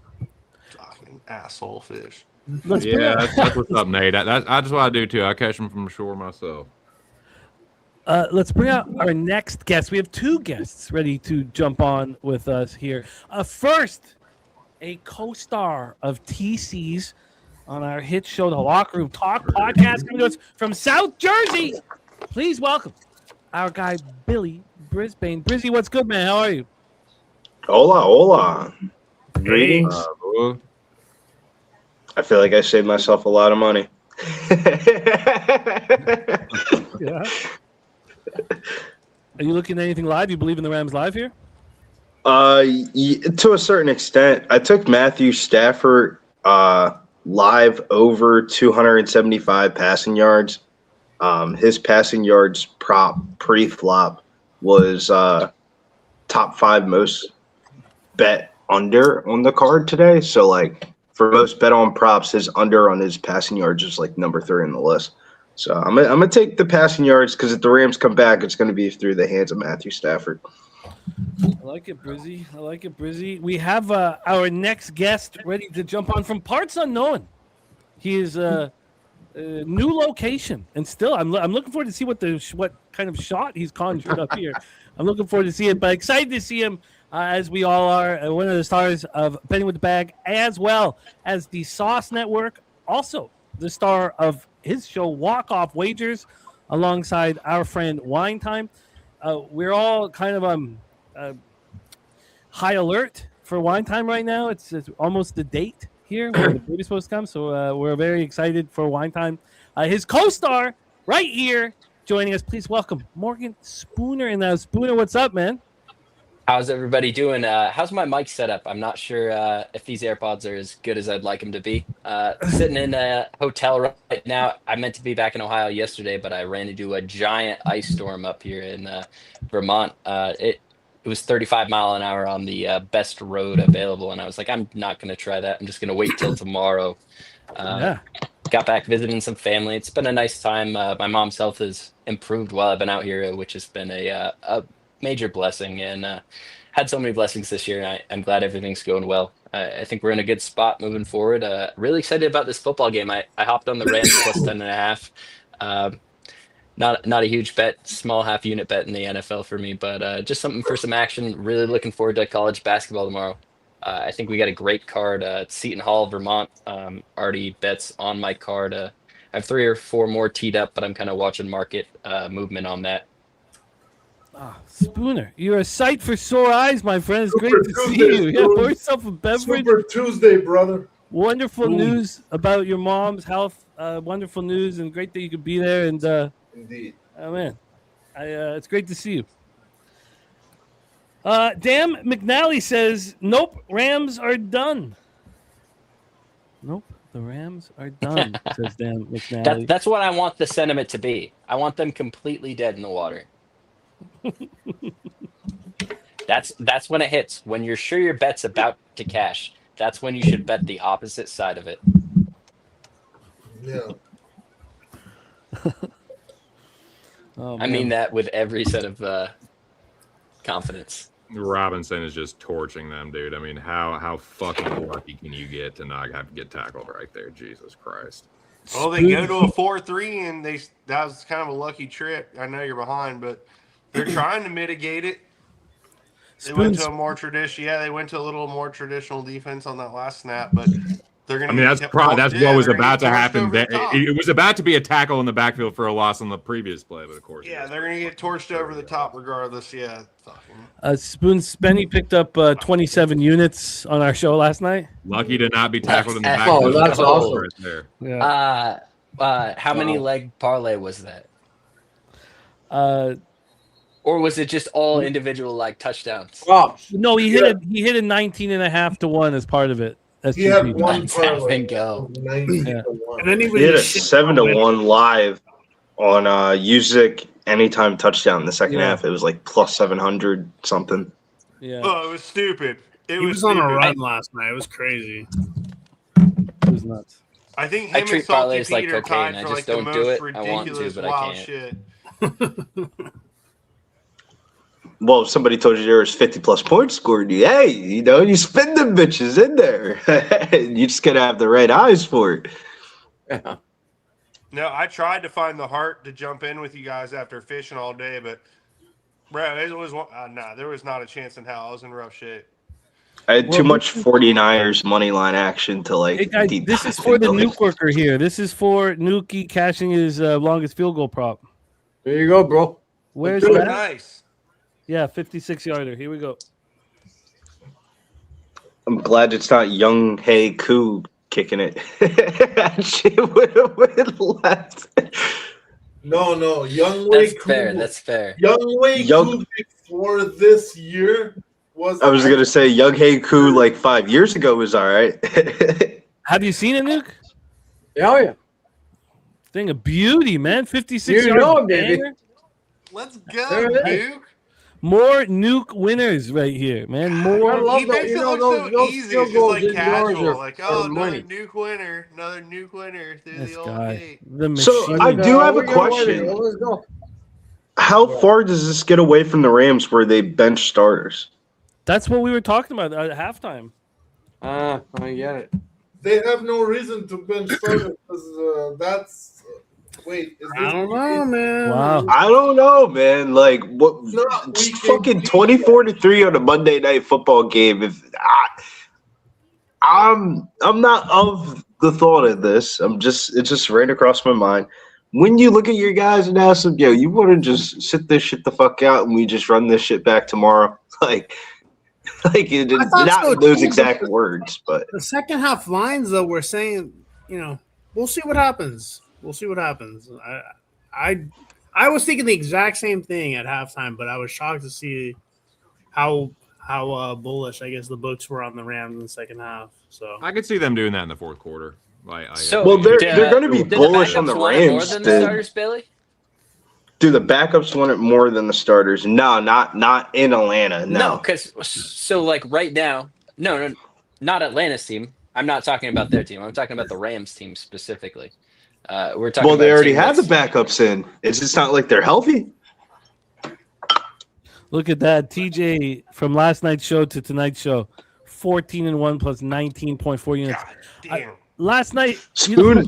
Speaker 10: Fucking asshole fish.
Speaker 9: That's what's up, Nate. That's what I do too. I catch them from shore myself.
Speaker 1: Let's bring out our next guest. We have two guests ready to jump on with us here. First, a co-star of TC's on our hit show, The Locker Room Talk podcast, coming to us from South Jersey. Please welcome our guy, Billy Brisbane. Brizzy, what's good, man? How are you?
Speaker 12: Hola. Greetings. I feel like I saved myself a lot of money.
Speaker 1: Yeah. Are you looking at anything live? You believe in the Rams live here?
Speaker 12: To a certain extent. I took Matthew Stafford live over 275 passing yards. His passing yards prop pre-flop was top 5 most bet under on the card today. So, like, for most bet on props, his under on his passing yards is like number 3 on the list. So I'm gonna take the passing yards because if the Rams come back, it's gonna be through the hands of Matthew Stafford.
Speaker 1: I like it, Brizzy. We have our next guest ready to jump on from parts unknown. He is a new location, and still, I'm looking forward to see what kind of shot he's conjured up here. I'm looking forward to see it, but excited to see him, as we all are. One of the stars of Betting with the Bag, as well as the Sauce Network, also the star of his show Walk-Off Wagers, alongside our friend Wine Time. We're all kind of high alert for Wine Time right now. It's almost the date here where the baby's supposed to come, so we're very excited for Wine Time. His co-star right here joining us. Please welcome Morgan Spooner. And Spooner, what's up, man?
Speaker 13: How's everybody doing? How's my mic set up? I'm not sure if these AirPods are as good as I'd like them to be. Sitting in a hotel right now. I meant to be back in Ohio yesterday, but I ran into a giant ice storm up here in Vermont. It was 35 mile an hour on the best road available, and I was like, I'm not going to try that. I'm just going to wait till tomorrow. Got back visiting some family. It's been a nice time. My mom's health has improved while I've been out here, which has been a major blessing, and had so many blessings this year, and I'm glad everything's going well. I think we're in a good spot moving forward. Really excited about this football game. I hopped on the Rams plus 10.5. Not a huge bet, small half unit bet in the NFL for me, but just something for some action. Really looking forward to college basketball tomorrow. I think we got a great card. Seton Hall, Vermont. Already bets on my card. I have 3 or 4 more teed up, but I'm kind of watching market movement on that.
Speaker 1: Spooner, you're a sight for sore eyes, my friend. It's great to see
Speaker 3: Tuesday,
Speaker 1: you. Yeah,
Speaker 3: Spoon.
Speaker 1: pour yourself a beverage.
Speaker 3: Super Tuesday, brother.
Speaker 1: Wonderful news about your mom's health. Wonderful news, and great that you could be there. And
Speaker 3: Indeed.
Speaker 1: oh man, it's great to see you. Dan McNally says, "Nope, Rams are done." Nope, the Rams are done. Says Dan McNally.
Speaker 13: That's what I want the sentiment to be. I want them completely dead in the water. That's when it hits. When you're sure your bet's about to cash, that's when you should bet the opposite side of it.
Speaker 3: Yeah.
Speaker 13: I mean that with every set of confidence.
Speaker 9: Robinson is just torching them, dude. I mean, how fucking lucky can you get to not have to get tackled right there? Jesus Christ.
Speaker 10: Well, they go to a 4-3, and that was kind of a lucky trip. I know you're behind, but they're trying to mitigate it. They went to a more traditional. Yeah, they went to a little more traditional defense on that last snap, but they're going to.
Speaker 9: I mean, that's what was about to happen. It was about to be a tackle in the backfield for a loss on the previous play, but of course.
Speaker 10: Yeah, they're going to get torched over the top regardless. Yeah.
Speaker 1: Spoon Spenny picked up 27 units on our show last night.
Speaker 9: Lucky to not be tackled in the backfield.
Speaker 8: Oh, that's awesome.
Speaker 9: Right there.
Speaker 1: Yeah.
Speaker 13: How many leg parlay was that? Or was it just all individual like touchdowns?
Speaker 8: Oh,
Speaker 1: no, he hit a 19.5 to 1 as part of it.
Speaker 3: He had one
Speaker 13: parlay. Go.
Speaker 3: Yeah.
Speaker 8: And then he had a 7 to 1 live on Usyk anytime touchdown in the second half. It was like plus 700 something.
Speaker 1: Yeah.
Speaker 10: Oh, it was stupid.
Speaker 7: He was on a run last night. It was crazy.
Speaker 1: It was nuts.
Speaker 10: I think him
Speaker 13: I
Speaker 10: and
Speaker 13: treat
Speaker 10: Salty
Speaker 13: parlays like
Speaker 10: Peter
Speaker 13: cocaine.
Speaker 10: tied
Speaker 13: I
Speaker 10: for
Speaker 13: just
Speaker 10: like the
Speaker 13: don't do
Speaker 10: most
Speaker 13: it. I want to,
Speaker 10: ridiculous
Speaker 13: but I
Speaker 10: wild
Speaker 13: can't.
Speaker 10: shit.
Speaker 12: Well, if somebody told you there was 50 plus points scored, hey, you spin them bitches in there. You just gotta have the right eyes for it.
Speaker 8: Yeah.
Speaker 10: No, I tried to find the heart to jump in with you guys after fishing all day, but bro, it was there was not a chance in hell. I was in rough shape.
Speaker 12: I had too much 49ers money line action to like.
Speaker 1: Hey guys, this is for the Nuke worker here. This is for Nuke cashing his longest field goal prop.
Speaker 8: There you go, bro.
Speaker 1: Where's
Speaker 10: Really
Speaker 1: that?
Speaker 10: nice.
Speaker 1: Yeah, 56-yarder. Here we go.
Speaker 12: I'm glad it's not Young Hae Koo kicking it. She would have went left.
Speaker 3: No. Young Wei
Speaker 13: That's fair. That's fair.
Speaker 3: Young Wei Koo before this year was.
Speaker 12: I was gonna say Young Hae Koo like 5 years ago was all right.
Speaker 1: Have you seen it, Nuke?
Speaker 8: Oh yeah.
Speaker 1: Thing of beauty, man. 56
Speaker 8: You
Speaker 1: yards.
Speaker 8: know, baby.
Speaker 10: Let's go, Duke.
Speaker 1: More Nuke winners right here, man. More.
Speaker 10: He makes it look so easy. It's just like casual. Like, another Nuke winner. Another Nuke winner through
Speaker 1: This
Speaker 10: the old
Speaker 1: guy.
Speaker 10: gate.
Speaker 1: The machine.
Speaker 12: So I do have a question.
Speaker 8: Let's go.
Speaker 12: How far does this get away from the Rams where they bench starters?
Speaker 1: That's what we were talking about at halftime.
Speaker 8: I get it.
Speaker 3: They have no reason to bench starters because that's. Wait, is this
Speaker 7: I don't know, man.
Speaker 1: Wow.
Speaker 12: I don't know, man. Like what? It's fucking 24-3 on a Monday Night Football game. If I'm not of the thought of this. It just ran across my mind. When you look at your guys and ask them, you want to just sit this shit the fuck out and we just run this shit back tomorrow? Like not
Speaker 7: so
Speaker 12: those
Speaker 7: too,
Speaker 12: exact
Speaker 7: but
Speaker 12: words, but
Speaker 7: the second half lines though we're saying, we'll see what happens. We'll see what happens. I was thinking the exact same thing at halftime, but I was shocked to see how bullish I guess the books were on the Rams in the second half. So
Speaker 9: I could see them doing that in the fourth quarter.
Speaker 12: they're going to be bullish on the Rams.
Speaker 13: More than the starters, Billy?
Speaker 12: Do the backups want it more than the starters? No, not in Atlanta.
Speaker 13: No, because right now, no, not Atlanta's team. I'm not talking about their team. I'm talking about the Rams team specifically. We're talking.
Speaker 12: Well, they
Speaker 13: about
Speaker 12: already have the backups in. It's just not like they're healthy.
Speaker 1: Look at that, TJ from last night's show to tonight's show, 14-1 plus 19.4 units.
Speaker 10: Damn.
Speaker 1: Last night,
Speaker 12: Spoon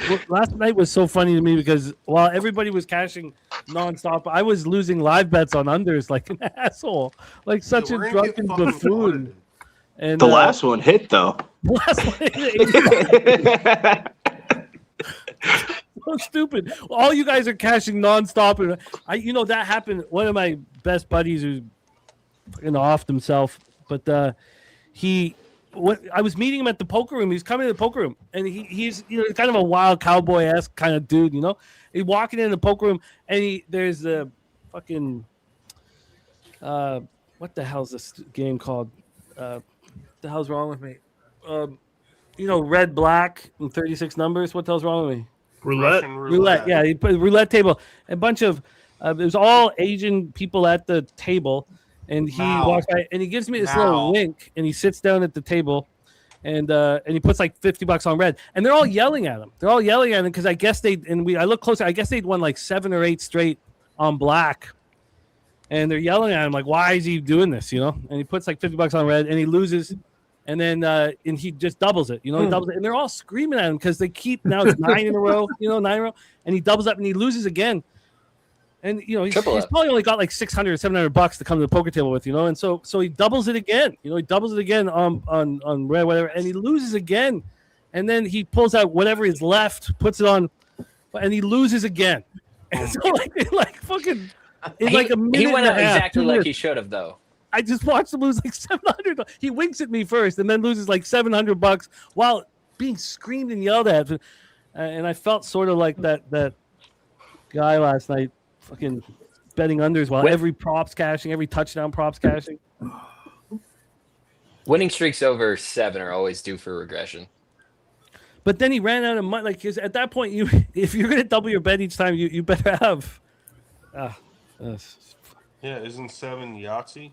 Speaker 1: Well, last night was so funny to me because while everybody was cashing nonstop, I was losing live bets on unders like an asshole, like such a
Speaker 10: we're gonna get
Speaker 1: drunken
Speaker 10: fucking
Speaker 1: buffoon.
Speaker 10: flooded.
Speaker 1: And
Speaker 12: The last one hit though.
Speaker 1: the last one, so stupid. All you guys are cashing nonstop, and that happened. One of my best buddies who's fucking offed himself, but I was meeting him at the poker room. He's coming to the poker room, and he's kind of a wild cowboy-esque kind of dude. He's walking in the poker room, and there's a fucking what the hell's this game called? What the hell's wrong with me? Red, black, and 36 numbers. What the hell's wrong with me?
Speaker 7: Roulette.
Speaker 1: Yeah, he put a roulette table. A bunch of there's all Asian people at the table, and he walks by and he gives me this little wink, and he sits down at the table, and he puts like $50 on red, and they're all yelling at him. They're all yelling at him because I guess I look closer. I guess they'd won like 7 or 8 straight on black, and they're yelling at him like, "Why is he doing this?" And he puts like $50 on red, and he loses. And then and he just doubles it, he doubles it, and they're all screaming at him because they keep now it's 9 in a row, 9 in a row, and he doubles up and he loses again. And he's probably only got like $600 or $700 to come to the poker table with, and so he doubles it again, he doubles it again on red, whatever, and he loses again, and then he pulls out whatever is left, puts it on, and he loses again. And so like fucking in like a minute,
Speaker 13: he went
Speaker 1: and a half,
Speaker 13: exactly
Speaker 1: 2
Speaker 13: like
Speaker 1: minutes.
Speaker 13: he should have though.
Speaker 1: I just watched him lose like $700. He winks at me first and then loses like $700 while being screamed and yelled at. And I felt sort of like that guy last night, fucking betting unders while every prop's cashing, every touchdown prop's cashing.
Speaker 13: Winning streaks over 7 are always due for regression.
Speaker 1: But then he ran out of money. Like, at that point, if you're going to double your bet each time, you better have.
Speaker 10: Yeah, isn't 7 Yahtzee?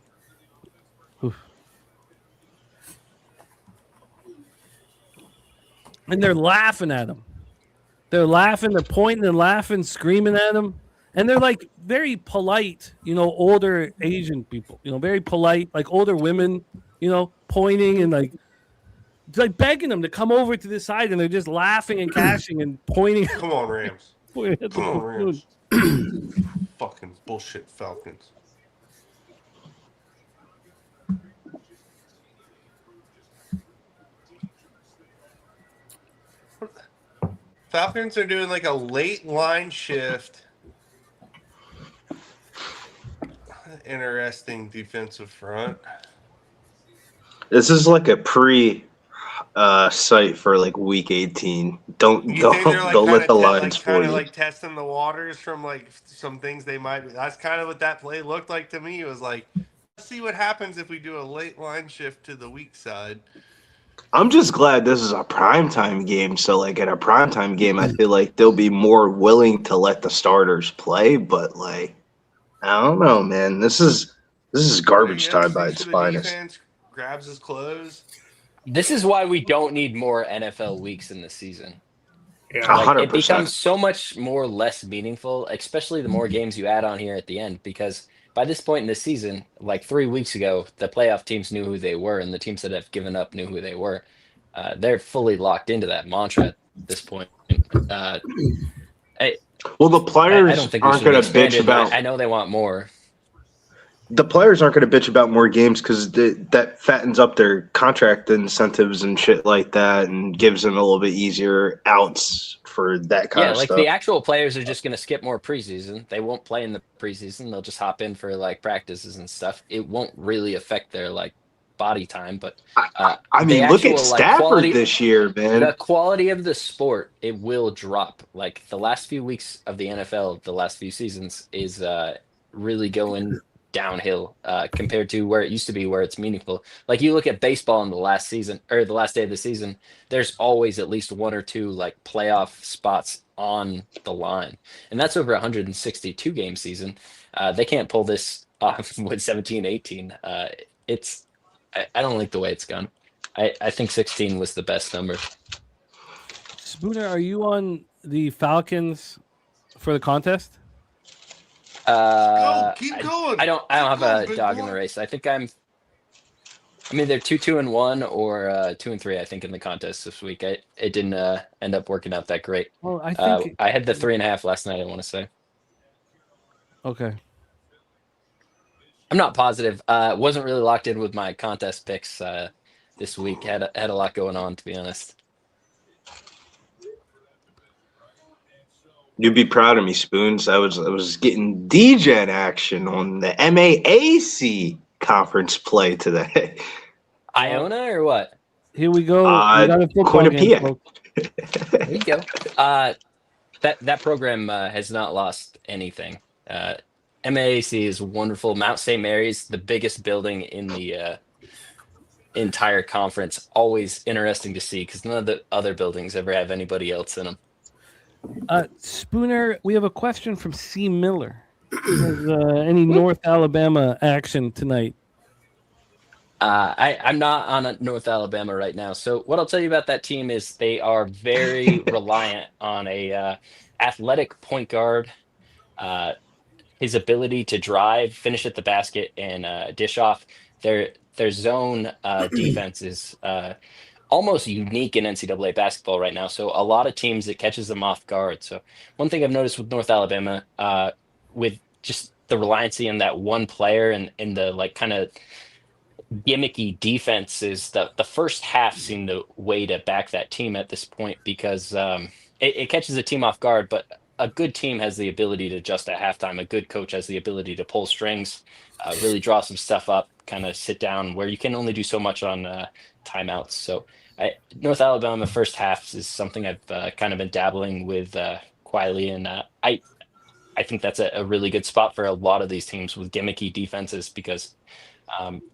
Speaker 1: And they're laughing at him. They're laughing, they're pointing and laughing, screaming at him. And they're like very polite, older Asian people, very polite, like older women, pointing and like begging them to come over to this side, and they're just laughing and cashing and pointing.
Speaker 10: Come on, Rams. Come on, Rams. Fucking bullshit Falcons. Falcons are doing like a late line shift. Interesting defensive front.
Speaker 12: This is like a site for like week 18. Don't let the lines fool you.
Speaker 10: Like testing the waters from like some things they might be. That's kind of what that play looked like to me. It was like, let's see what happens if we do a late line shift to the weak side.
Speaker 12: I'm just glad this is a primetime game. So, like, in a primetime game, I feel like they'll be more willing to let the starters play. But, like, I don't know, man. This is garbage time by its finest.
Speaker 10: Grabs his clothes.
Speaker 13: This is why we don't need more NFL weeks in the season.
Speaker 12: Yeah, like,
Speaker 13: it becomes so much more less meaningful, especially the more games you add on here at the end, because by this point in the season, like 3 weeks ago, the playoff teams knew who they were, and the teams that have given up knew who they were. They're fully locked into that mantra at this point.
Speaker 12: Well, the players aren't going to bitch about.
Speaker 13: I know they want more.
Speaker 12: The players aren't going to bitch about more games because that fattens up their contract incentives and shit like that, and gives them a little bit easier outs for that kind of stuff.
Speaker 13: The actual players are just going to skip more preseason. They won't play in the preseason. They'll just hop in for like practices and stuff. It won't really affect their like body time, but
Speaker 12: I mean, look at Stafford this year, man.
Speaker 13: The quality of the sport, it will drop. Like the last few weeks of the NFL, the last few seasons is really going downhill compared to where it used to be, where it's meaningful. Like you look at baseball in the last season or the last day of the season, there's always at least 1 or 2 like playoff spots on the line, and that's over 162 game season. They can't pull this off with 17-18. I don't like the way it's gone. I think 16 was the best number.
Speaker 1: Spooner, are you on the Falcons for the contest?
Speaker 10: Keep going.
Speaker 13: I don't have a dog in the race. I think I'm I mean, they're 2-2-1 or 2-3. I think in the contest this week. It didn't end up working out that great.
Speaker 1: Well, I think
Speaker 13: I had the 3.5 last night. I want to say.
Speaker 1: Okay.
Speaker 13: I'm not positive. Wasn't really locked in with my contest picks this week. Had a lot going on, to be honest.
Speaker 12: You'd be proud of me, Spoons. I was getting DGen action on the MAAC conference play today.
Speaker 13: Iona or what?
Speaker 1: Here we go. We got a football game, folks.
Speaker 13: There you go. That program has not lost anything. MAAC is wonderful. Mount St. Mary's, the biggest building in the entire conference. Always interesting to see because none of the other buildings ever have anybody else in them.
Speaker 1: Spooner, we have a question from C. Miller. Any North Alabama action tonight?
Speaker 13: I'm not on North Alabama right now. So what I'll tell you about that team is they are very reliant on a athletic point guard. His ability to drive, finish at the basket, and dish off. Their zone defense is almost unique in NCAA basketball right now. So a lot of teams, it catches them off guard. So one thing I've noticed with North Alabama, with just the reliancy on that one player and the like kind of gimmicky defense, is the first half seemed the way to back that team at this point because it catches a team off guard, but a good team has the ability to adjust at halftime. A good coach has the ability to pull strings, really draw some stuff up, kind of sit down where you can only do so much on timeouts. So North Alabama first half is something I've kind of been dabbling with quietly, and I think that's a really good spot for a lot of these teams with gimmicky defenses because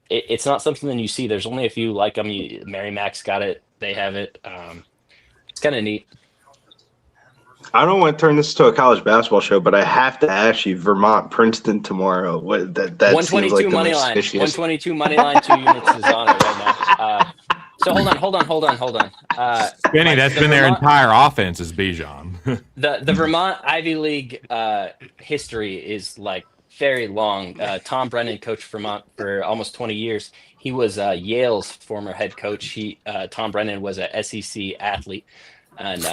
Speaker 13: it's not something that you see. There's only a few like them. Mary Mac's got it. They have it. It's kind of neat.
Speaker 12: I don't want to turn this to a college basketball show, but I have to ask you, Vermont Princeton tomorrow. That
Speaker 13: 122
Speaker 12: seems like the
Speaker 13: money
Speaker 12: most
Speaker 13: line.
Speaker 12: fishiest.
Speaker 13: 122 money line. 2 units is on it right now. So hold on.
Speaker 9: Benny, that's been their entire offense is Bijan.
Speaker 13: The Vermont Ivy League history is like very long. Tom Brennan coached Vermont for almost 20 years. He was Yale's former head coach. Tom Brennan was a SEC athlete. And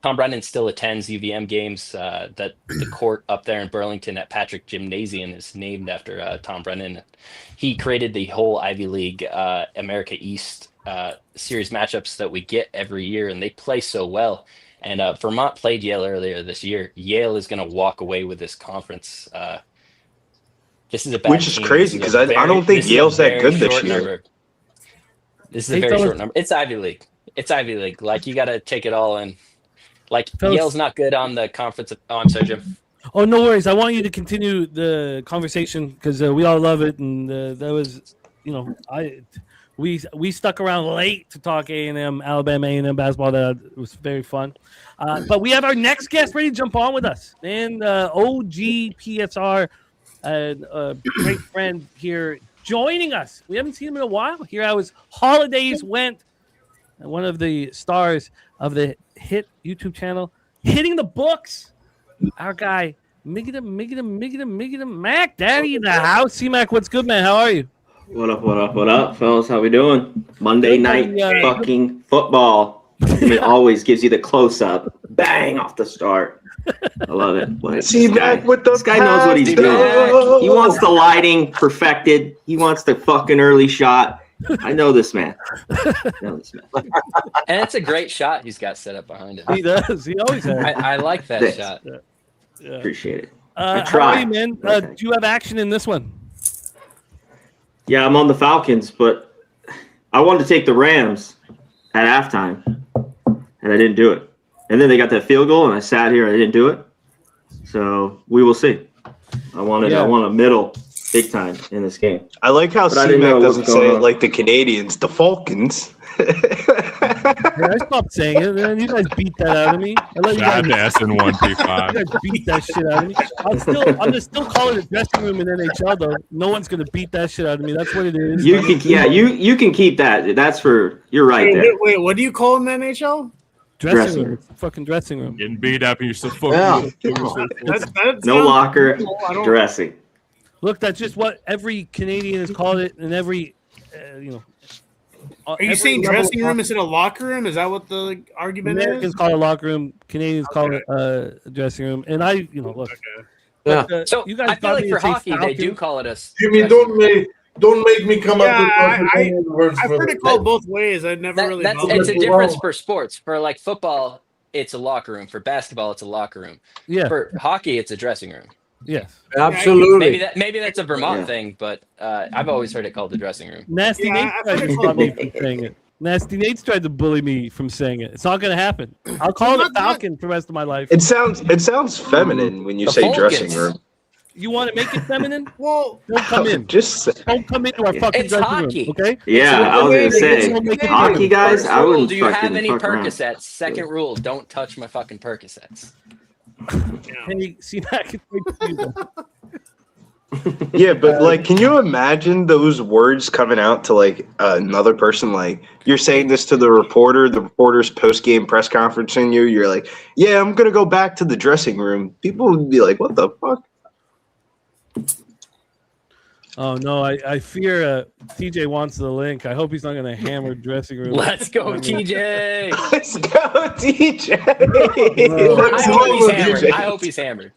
Speaker 13: Tom Brennan still attends UVM games. That the court up there in Burlington at Patrick Gymnasium is named after Tom Brennan. He created the whole Ivy League America East series matchups that we get every year, and they play so well. And Vermont played Yale earlier this year. Yale is going to walk away with this conference. This is a bad
Speaker 12: Which is
Speaker 13: team.
Speaker 12: crazy because I don't think Yale's that good this year.
Speaker 13: Number. This is a very short number. It's Ivy League. It's Ivy League. Like, you got to take it all in. Like, Yale's not good on the conference. Oh, I'm sorry, Jim.
Speaker 1: Oh, no worries. I want you to continue the conversation because we all love it. And that was, we stuck around late to talk A&M, Alabama A&M basketball. That was very fun. But we have our next guest ready to jump on with us. And OG PSR, a great friend here, joining us. We haven't seen him in a while. Here how his holidays went. One of the stars of the hit YouTube channel, Hitting the Books. Our guy, Miggity Mac, Daddy in the house. C-Mac, what's good, man? How are you?
Speaker 14: What up, fellas? How we doing? Monday night fucking football. It always gives you the close-up. Bang, off the start. I love it.
Speaker 12: C-Mac with the
Speaker 14: This guy knows what he's doing. He wants the lighting perfected. He wants the fucking early shot. I know this man.
Speaker 13: And it's a great shot he's got set up behind him.
Speaker 1: He does. He always has.
Speaker 13: I like that shot.
Speaker 1: Yeah.
Speaker 14: Appreciate it.
Speaker 1: I try. How are you, man? Do you have action in this one?
Speaker 14: Yeah, I'm on the Falcons, but I wanted to take the Rams at halftime, and I didn't do it. And then they got that field goal, and I sat here and I didn't do it. So we will see. I want a middle big time in this game.
Speaker 12: I like how C-Mac doesn't say it like the Canadians, the Falcons.
Speaker 1: I stopped saying it, man. You guys beat that out of me. I let you guys
Speaker 9: S1P5.
Speaker 1: You guys beat that shit out of me. I'm gonna still call it a dressing room in NHL though. No one's gonna beat that shit out of me. That's what it is.
Speaker 14: You can keep that. That's for you're right there.
Speaker 7: Wait, what do you call in the NHL?
Speaker 1: Dressing room. Fucking dressing room.
Speaker 9: Getting beat up and you're so fucking.
Speaker 14: No locker, dressing.
Speaker 1: Look, that's just what every Canadian has called it, and every you know.
Speaker 7: Are you saying dressing room instead of locker room? Is that what the argument
Speaker 1: Americans
Speaker 7: is?
Speaker 1: call it a locker room. Canadians call it a dressing room. And I, look.
Speaker 8: Yeah.
Speaker 1: But,
Speaker 13: So
Speaker 1: you guys
Speaker 13: I feel like for hockey, they
Speaker 1: Falcons.
Speaker 13: do call it a.
Speaker 3: Jimmy, don't make me come up with words.
Speaker 7: I've heard it called both ways. I never really.
Speaker 13: It's a difference for sports. For like football, it's a locker room. For basketball, it's a locker room.
Speaker 1: Yeah.
Speaker 13: For hockey, it's a dressing room.
Speaker 1: Yes.
Speaker 8: Absolutely.
Speaker 13: Maybe that's a Vermont thing, but I've always heard it called the dressing room.
Speaker 1: Nasty Nate tried to stop me from saying it. Nasty Nate's tried to bully me from saying it. It's not going to happen. I'll call it a Falcon for the rest of my life.
Speaker 12: It sounds feminine when you say
Speaker 13: Falcons.
Speaker 12: dressing room.
Speaker 1: You want to make it feminine?
Speaker 7: Well,
Speaker 1: don't come in. Don't come into our fucking
Speaker 13: It's
Speaker 1: dressing
Speaker 13: hockey.
Speaker 1: room, okay?
Speaker 14: Yeah, I was gonna say hockey guys. I wouldn't.
Speaker 13: Do you have
Speaker 14: fucking
Speaker 13: any
Speaker 14: fuck around.
Speaker 13: Percocets? Second rule: don't touch my fucking Percocets.
Speaker 1: Hey, see, I can wait to see that.
Speaker 12: Yeah, but like, can you imagine those words coming out to like another person? Like, you're saying this to the reporter's post-game press conference, and you're like, "Yeah, I'm gonna go back to the dressing room." People would be like, "What the fuck?"
Speaker 1: Oh no, I fear TJ wants the link. I hope he's not going to hammer dressing room.
Speaker 13: Let's go, TJ.
Speaker 12: Let's go, TJ.
Speaker 13: I hope he's hammered.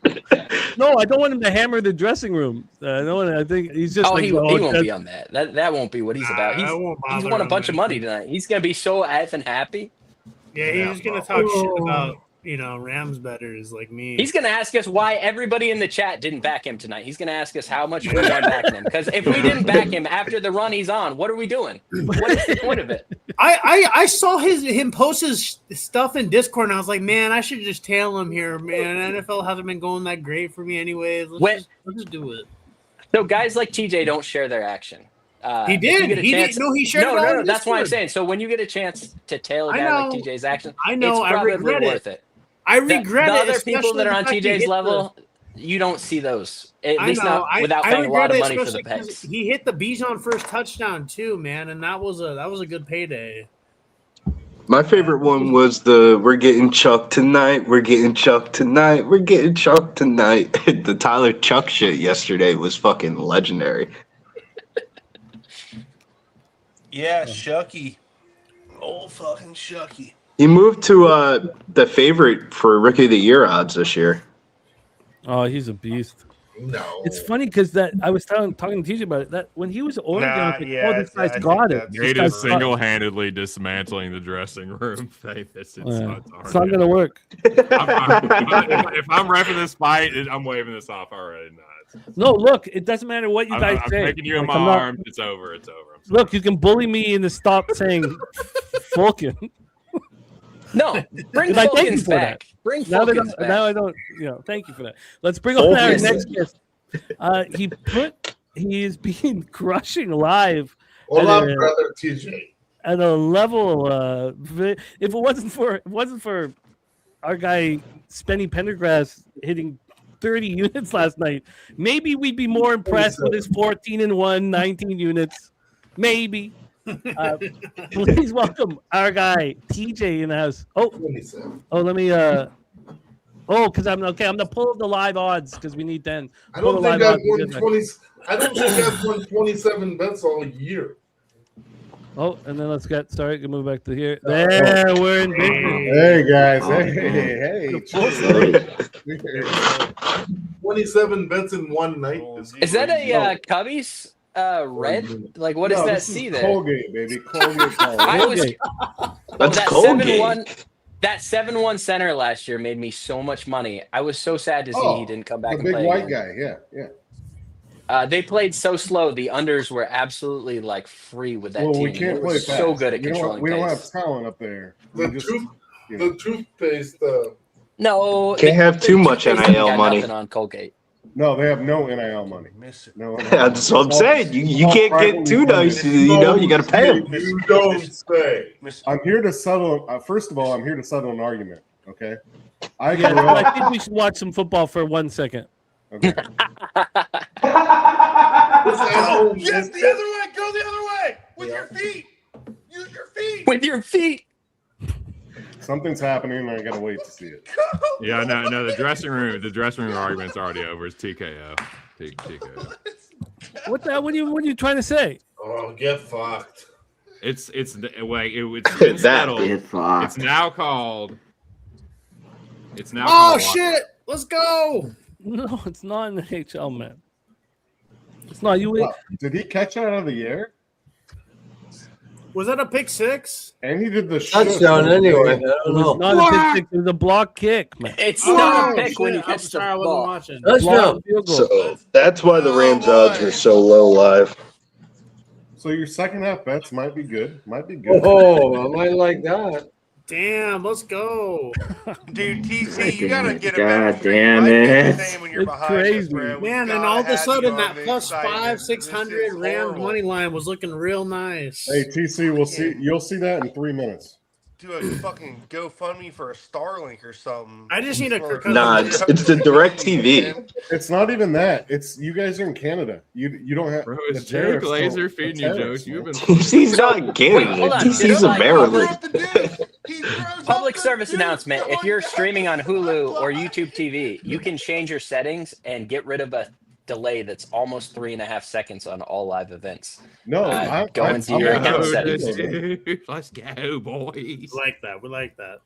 Speaker 1: No, I don't want him to hammer the dressing room. I think he's just.
Speaker 13: Oh,
Speaker 1: like,
Speaker 13: he won't be on that. That won't be what he's about. He's won a bunch of money tonight. He's gonna be so effing happy.
Speaker 7: Yeah, he's gonna talk shit about Rams bettors like me.
Speaker 13: He's gonna ask us why everybody in the chat didn't back him tonight. He's gonna ask us how much we won backing him. Because if we didn't back him after the run he's on, what are we doing? What is the point of it?
Speaker 7: I saw him post his stuff in Discord, and I was like, man, I should just tail him here, man. NFL hasn't been going that great for me anyways. Let's just do it.
Speaker 13: So guys like TJ don't share their action.
Speaker 7: He did. He shared it all
Speaker 13: No.
Speaker 7: in
Speaker 13: That's why I'm
Speaker 7: Discord.
Speaker 13: saying. So when you get a chance to tail a guy like TJ's action,
Speaker 7: I know.
Speaker 13: it's probably
Speaker 7: I regret
Speaker 13: worth
Speaker 7: it.
Speaker 13: it.
Speaker 7: I regret
Speaker 13: the
Speaker 7: it.
Speaker 13: other people that are on
Speaker 7: especially the fact he
Speaker 13: TJ's
Speaker 7: hit
Speaker 13: level, you don't see those. At
Speaker 7: I
Speaker 13: least
Speaker 7: know.
Speaker 13: not without
Speaker 7: I
Speaker 13: paying a lot of
Speaker 7: regret
Speaker 13: money
Speaker 7: it,
Speaker 13: for the
Speaker 7: especially 'cause
Speaker 13: picks.
Speaker 7: he hit the Bijan first touchdown too, man, and that was a good payday.
Speaker 12: My favorite one was the "We're getting chucked tonight. We're getting chucked tonight. We're getting chucked tonight." The Tyler Chuck shit yesterday was fucking legendary.
Speaker 10: Yeah, Shucky. Old fucking Shucky.
Speaker 12: He moved to the favorite for Rookie of the Year odds this year.
Speaker 1: Oh, he's a beast.
Speaker 3: No,
Speaker 1: it's funny because that I was talking to TJ about it. That when he was at Oregon, I was like,
Speaker 10: yeah,
Speaker 1: this guy's
Speaker 10: I
Speaker 1: got
Speaker 10: think
Speaker 1: it.
Speaker 9: Nate is single-handedly dismantling the dressing room. It's
Speaker 1: It's not gonna work.
Speaker 9: If I'm repping this fight, I'm waving this off already.
Speaker 1: No, look, it doesn't matter what you guys
Speaker 9: I'm
Speaker 1: say.
Speaker 9: taking you in
Speaker 1: Like,
Speaker 9: my
Speaker 1: I'm not-
Speaker 9: arms. It's over. It's over.
Speaker 1: Look, you can bully me into stop saying Falcon.
Speaker 13: No, bring
Speaker 1: I thank you
Speaker 13: Falcons
Speaker 1: for
Speaker 13: back.
Speaker 1: that.
Speaker 13: Bring
Speaker 1: Now,
Speaker 13: Falcons back.
Speaker 1: now I don't. Thank you for that. Let's bring on our
Speaker 13: Falcons.
Speaker 1: next guest. He is being crushing live.
Speaker 3: Hola,
Speaker 1: at
Speaker 3: brother TJ.
Speaker 1: At a level, if it wasn't for our guy Spenny Pendergrass hitting 30 units last night, maybe we'd be more impressed with his 14-1, 19 units. Maybe. Please welcome our guy TJ in the house. Oh, let me. Because I'm okay. I'm gonna pull up the live odds because we need 10.
Speaker 3: I
Speaker 1: Pull
Speaker 3: don't
Speaker 1: the
Speaker 3: think
Speaker 1: live
Speaker 3: I've
Speaker 1: odds
Speaker 3: won
Speaker 1: because
Speaker 3: 20. I don't think I've won 27 bets all year.
Speaker 1: Oh, and then let's get started. Can move back to here. There, we're in business.
Speaker 15: Hey guys, hey.
Speaker 3: 27 bets in one night.
Speaker 13: Is that a Cubbies red? Like what does that see there?
Speaker 15: Colgate, baby. Colgate.
Speaker 13: I was
Speaker 12: That's
Speaker 13: that
Speaker 12: Colgate.
Speaker 13: 7-1 that 7-1 center last year made me so much money. I was so sad to see he didn't come back
Speaker 15: the
Speaker 13: and
Speaker 15: big
Speaker 13: play.
Speaker 15: white
Speaker 13: again.
Speaker 15: guy, yeah.
Speaker 13: They played so slow. The unders were absolutely like free with that
Speaker 15: Well,
Speaker 13: team.
Speaker 15: we can't
Speaker 13: They
Speaker 15: play
Speaker 13: were
Speaker 15: fast.
Speaker 13: so good at
Speaker 15: We don't-
Speaker 13: controlling
Speaker 15: We don't have
Speaker 13: pace.
Speaker 15: talent up there.
Speaker 3: The
Speaker 15: We just,
Speaker 3: truth,
Speaker 15: you know.
Speaker 3: the toothpaste.
Speaker 13: No,
Speaker 12: Can't have too much
Speaker 13: they
Speaker 12: NIL
Speaker 13: got
Speaker 12: money.
Speaker 13: nothing on Colgate.
Speaker 15: No, they have no NIL money. No NIL.
Speaker 12: That's what I'm saying. You can't get too nice. You got to pay them.
Speaker 3: You don't say.
Speaker 15: I'm here to settle. First of all, I'm here to settle an argument. Okay. I grew
Speaker 1: I
Speaker 15: up.
Speaker 1: think we should watch some football for 1 second.
Speaker 15: Okay.
Speaker 10: Yes, the other way. Go the other way with your feet. Use your feet.
Speaker 13: With your feet.
Speaker 15: Something's happening, and I gotta wait to see it.
Speaker 9: Yeah, no. The dressing room argument's already over. It's TKO. TKO.
Speaker 1: What are you trying to say?
Speaker 3: Oh, get fucked.
Speaker 9: It's been settled. It's now called. It's now.
Speaker 7: Oh
Speaker 9: called
Speaker 7: shit! Let's go.
Speaker 1: No, it's not in the NHL, man. It's not you.
Speaker 15: Did he catch it out of the air?
Speaker 7: Was that a pick six?
Speaker 15: And he did the
Speaker 8: touchdown anyway. I
Speaker 1: It
Speaker 8: don't
Speaker 1: was
Speaker 8: know.
Speaker 1: not a pick six, it was a block kick, man.
Speaker 13: It's
Speaker 7: Oh,
Speaker 13: not a pick
Speaker 7: shit.
Speaker 13: when you
Speaker 7: I'm
Speaker 13: catch the
Speaker 7: sorry, I wasn't
Speaker 13: ball.
Speaker 7: watching.
Speaker 8: Touchdown.
Speaker 1: Field goal.
Speaker 12: So that's why the Rams odds are so low live.
Speaker 15: So your second half bets might be good. Might be good.
Speaker 8: Oh, I might like that.
Speaker 7: Damn, let's go.
Speaker 10: Dude, TC, you gotta get a
Speaker 14: God
Speaker 10: better streak.
Speaker 14: damn
Speaker 10: I get
Speaker 14: it.
Speaker 10: the same when you're
Speaker 1: It's
Speaker 10: behind us,
Speaker 1: crazy.
Speaker 10: bro. We
Speaker 7: Man, and
Speaker 10: gotta
Speaker 7: all of a
Speaker 10: have
Speaker 7: sudden
Speaker 10: you
Speaker 7: that
Speaker 10: on the
Speaker 7: plus
Speaker 10: excitement.
Speaker 7: 500,
Speaker 10: This
Speaker 7: 600
Speaker 10: is
Speaker 7: Rams
Speaker 10: horrible.
Speaker 7: money line was looking real nice.
Speaker 15: Hey TC, we'll see. You'll see that in 3 minutes.
Speaker 10: Do a fucking GoFundMe for a Starlink or something.
Speaker 7: I just need a
Speaker 10: Or-
Speaker 12: Nah, it's the direct TV.
Speaker 15: It's not even that. It's you guys are in Canada. You don't have.
Speaker 9: Bro,
Speaker 15: the
Speaker 9: is Jay
Speaker 15: tariffs
Speaker 9: Glazer
Speaker 15: don't-
Speaker 9: feeding
Speaker 15: the
Speaker 9: you
Speaker 15: tariffs,
Speaker 9: jokes? You've
Speaker 15: man.
Speaker 9: been.
Speaker 12: TC's not
Speaker 13: Wait,
Speaker 12: Canada.
Speaker 13: hold on.
Speaker 12: TC's
Speaker 13: Like,
Speaker 12: Maryland.
Speaker 13: Public service announcement. If you're streaming on Hulu or YouTube TV, you can change your settings and get rid of a delay that's almost 3.5 seconds on all live events.
Speaker 15: No,
Speaker 13: Go into your account settings.
Speaker 9: Let's go, boys.
Speaker 7: We like that. We like that.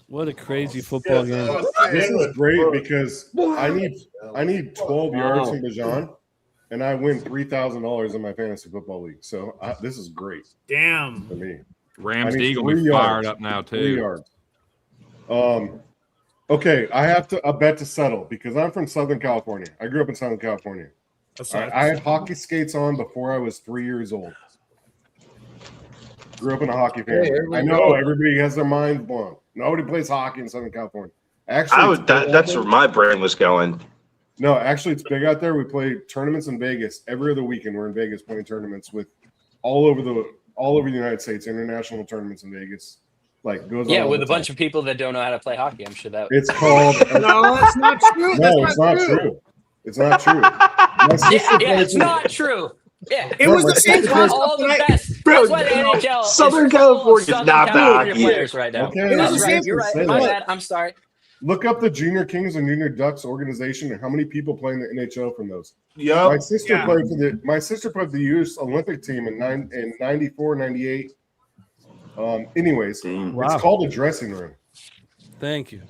Speaker 1: What a crazy football game.
Speaker 15: This is great because I need 12 yards from Bijan, and I win $3,000 in my fantasy football league. So this is great
Speaker 7: Damn.
Speaker 15: for me.
Speaker 9: Rams
Speaker 15: I need
Speaker 9: Eagle
Speaker 15: 3
Speaker 9: be fired
Speaker 15: yards.
Speaker 9: up now
Speaker 15: 3
Speaker 9: too.
Speaker 15: yards. Okay, I have a bet to settle because I'm from Southern California. I grew up in Southern California. I had hockey skates on before I was 3 years old. Grew up in a hockey family. I know everybody has their mind blown. Nobody plays hockey in Southern California. Actually,
Speaker 12: That's where my brain was going.
Speaker 15: no, actually, it's big out there. We play tournaments in Vegas every other weekend. We're in Vegas playing tournaments with all over the United States, international tournaments in Vegas. Like goes
Speaker 13: Yeah,
Speaker 15: on
Speaker 13: with
Speaker 15: all
Speaker 13: a
Speaker 15: the
Speaker 13: bunch
Speaker 15: time.
Speaker 13: of people that don't know how to play hockey. I'm sure that.
Speaker 15: It's called.
Speaker 7: No, that's not true.
Speaker 15: No, it's not true. It's not true. My sister
Speaker 13: Yeah,
Speaker 15: plays
Speaker 13: it's
Speaker 15: in-
Speaker 13: not true. Yeah,
Speaker 7: It was the same
Speaker 13: That's why
Speaker 7: class.
Speaker 13: all the best.
Speaker 12: Bro,
Speaker 13: That's why the NHL
Speaker 12: Southern
Speaker 13: is full of
Speaker 12: California's
Speaker 13: Southern
Speaker 12: not that
Speaker 13: California
Speaker 12: hockey.
Speaker 13: players right now.
Speaker 15: Okay,
Speaker 13: That's
Speaker 15: I'm
Speaker 13: right.
Speaker 15: just
Speaker 13: You're right.
Speaker 15: saying
Speaker 13: My
Speaker 15: that.
Speaker 13: bad. I'm sorry.
Speaker 15: Look up the Junior Kings and Junior Ducks organization and how many people play in the NHL from those.
Speaker 3: Yep.
Speaker 15: My sister played for the U.S. Olympic team in 94, 98. Anyways,
Speaker 1: Wow.
Speaker 15: it's called a dressing room.
Speaker 1: Thank you.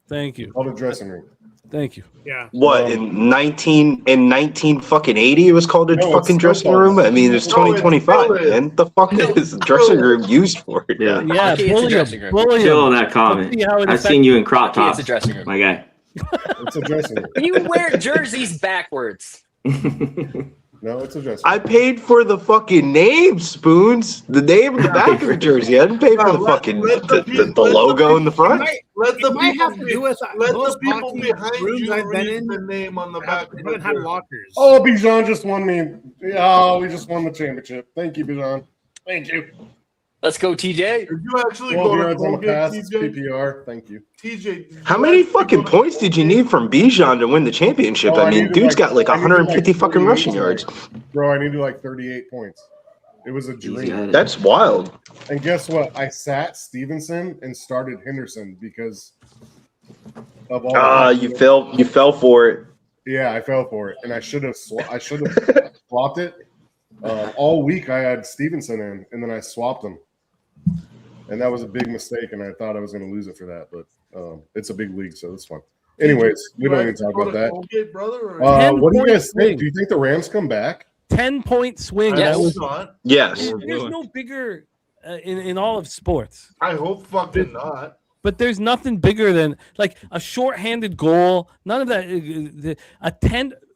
Speaker 1: Thank you.
Speaker 15: Called a dressing room.
Speaker 1: Thank you.
Speaker 7: Yeah.
Speaker 12: What in 19 fucking 80 it was called a
Speaker 15: No, it's
Speaker 12: fucking
Speaker 15: still
Speaker 12: dressing
Speaker 15: called-
Speaker 12: room? I mean it's
Speaker 3: No,
Speaker 12: 2025,
Speaker 3: it's still
Speaker 12: man. The fuck is the dressing room used for?
Speaker 14: Yeah.
Speaker 1: Yeah,
Speaker 13: Hockey, it's a
Speaker 1: bully
Speaker 13: dressing
Speaker 1: him.
Speaker 13: room.
Speaker 1: Bully
Speaker 14: Chill on
Speaker 1: him.
Speaker 14: that comment.
Speaker 1: See how it
Speaker 14: I've
Speaker 1: affects-
Speaker 14: seen you in crop
Speaker 13: Hockey, it's
Speaker 14: tops,
Speaker 13: a dressing room.
Speaker 14: my guy.
Speaker 15: It's a dressing room.
Speaker 13: You wear jerseys backwards.
Speaker 15: No, it's a dressing
Speaker 12: I
Speaker 15: room.
Speaker 12: paid for the fucking name, Spoons. The name in the back of the jersey. I didn't pay for the fucking the logo in the front.
Speaker 3: Let the
Speaker 7: It might
Speaker 3: people
Speaker 7: have to do with
Speaker 3: let
Speaker 7: most
Speaker 3: the people
Speaker 7: hockey
Speaker 3: behind
Speaker 7: rooms
Speaker 3: you
Speaker 7: I've been
Speaker 3: read
Speaker 7: in.
Speaker 3: the name on the back.
Speaker 7: Haven't had lockers.
Speaker 15: Oh, Bijan just won me. Oh, we just won the championship. Thank you, Bijan. Thank you.
Speaker 13: Let's go, TJ.
Speaker 3: If you actually
Speaker 15: 12
Speaker 3: go to
Speaker 15: yards on the
Speaker 3: Colgate,
Speaker 15: pass. It's
Speaker 3: TJ,
Speaker 15: PPR. Thank you.
Speaker 12: How many fucking points did you need from Bijan to win the championship?
Speaker 15: Oh,
Speaker 12: I
Speaker 15: I
Speaker 12: mean,
Speaker 15: needed
Speaker 12: dude's got like
Speaker 15: I needed
Speaker 12: 150 fucking
Speaker 15: 38
Speaker 12: rushing yards.
Speaker 15: Bro, I needed like 38 points. It was a dream.
Speaker 12: That's wild.
Speaker 15: And guess what? I sat Stevenson and started Henderson because of all.
Speaker 12: You fell for it.
Speaker 15: Yeah, I fell for it, and I should have swapped it. All week I had Stevenson in, and then I swapped him, and that was a big mistake. And I thought I was going to lose it for that, but it's a big league, so it's fun. Anyways, we don't need to talk about that.
Speaker 3: Colgate, brother, or
Speaker 15: What do you
Speaker 1: 10-point
Speaker 15: guys
Speaker 1: swing.
Speaker 15: think? Do you think the Rams come back?
Speaker 1: 10-point swing.
Speaker 3: I
Speaker 1: That
Speaker 3: hope
Speaker 1: was,
Speaker 3: not.
Speaker 12: Yes.
Speaker 1: there's no bigger in all of sports.
Speaker 3: I hope fucking not.
Speaker 1: But there's nothing bigger than like a shorthanded goal. None of that.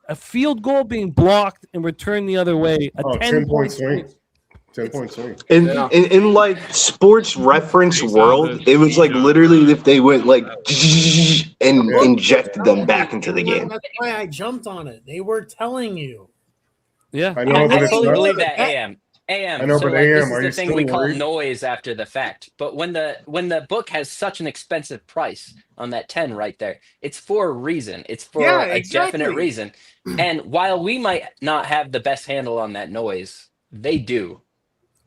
Speaker 1: A field goal being blocked and returned the other way. A 10-point swing.
Speaker 15: 10-point swing.
Speaker 12: In like sports reference world, it was like literally if they went like and injected them back into the game.
Speaker 7: That's why I jumped on it. They were telling you.
Speaker 1: Yeah,
Speaker 15: I know, but
Speaker 13: I
Speaker 15: it's
Speaker 13: fully
Speaker 15: not.
Speaker 13: believe that. AM.
Speaker 15: I know,
Speaker 13: so
Speaker 15: but
Speaker 13: like, this
Speaker 15: AM, are
Speaker 13: is
Speaker 15: you
Speaker 13: the thing
Speaker 15: still
Speaker 13: we call
Speaker 15: worried?
Speaker 13: noise after the fact. But when the book has such an expensive price on that 10 right there, it's for a reason. It's for a definite reason. And while we might not have the best handle on that noise, they do.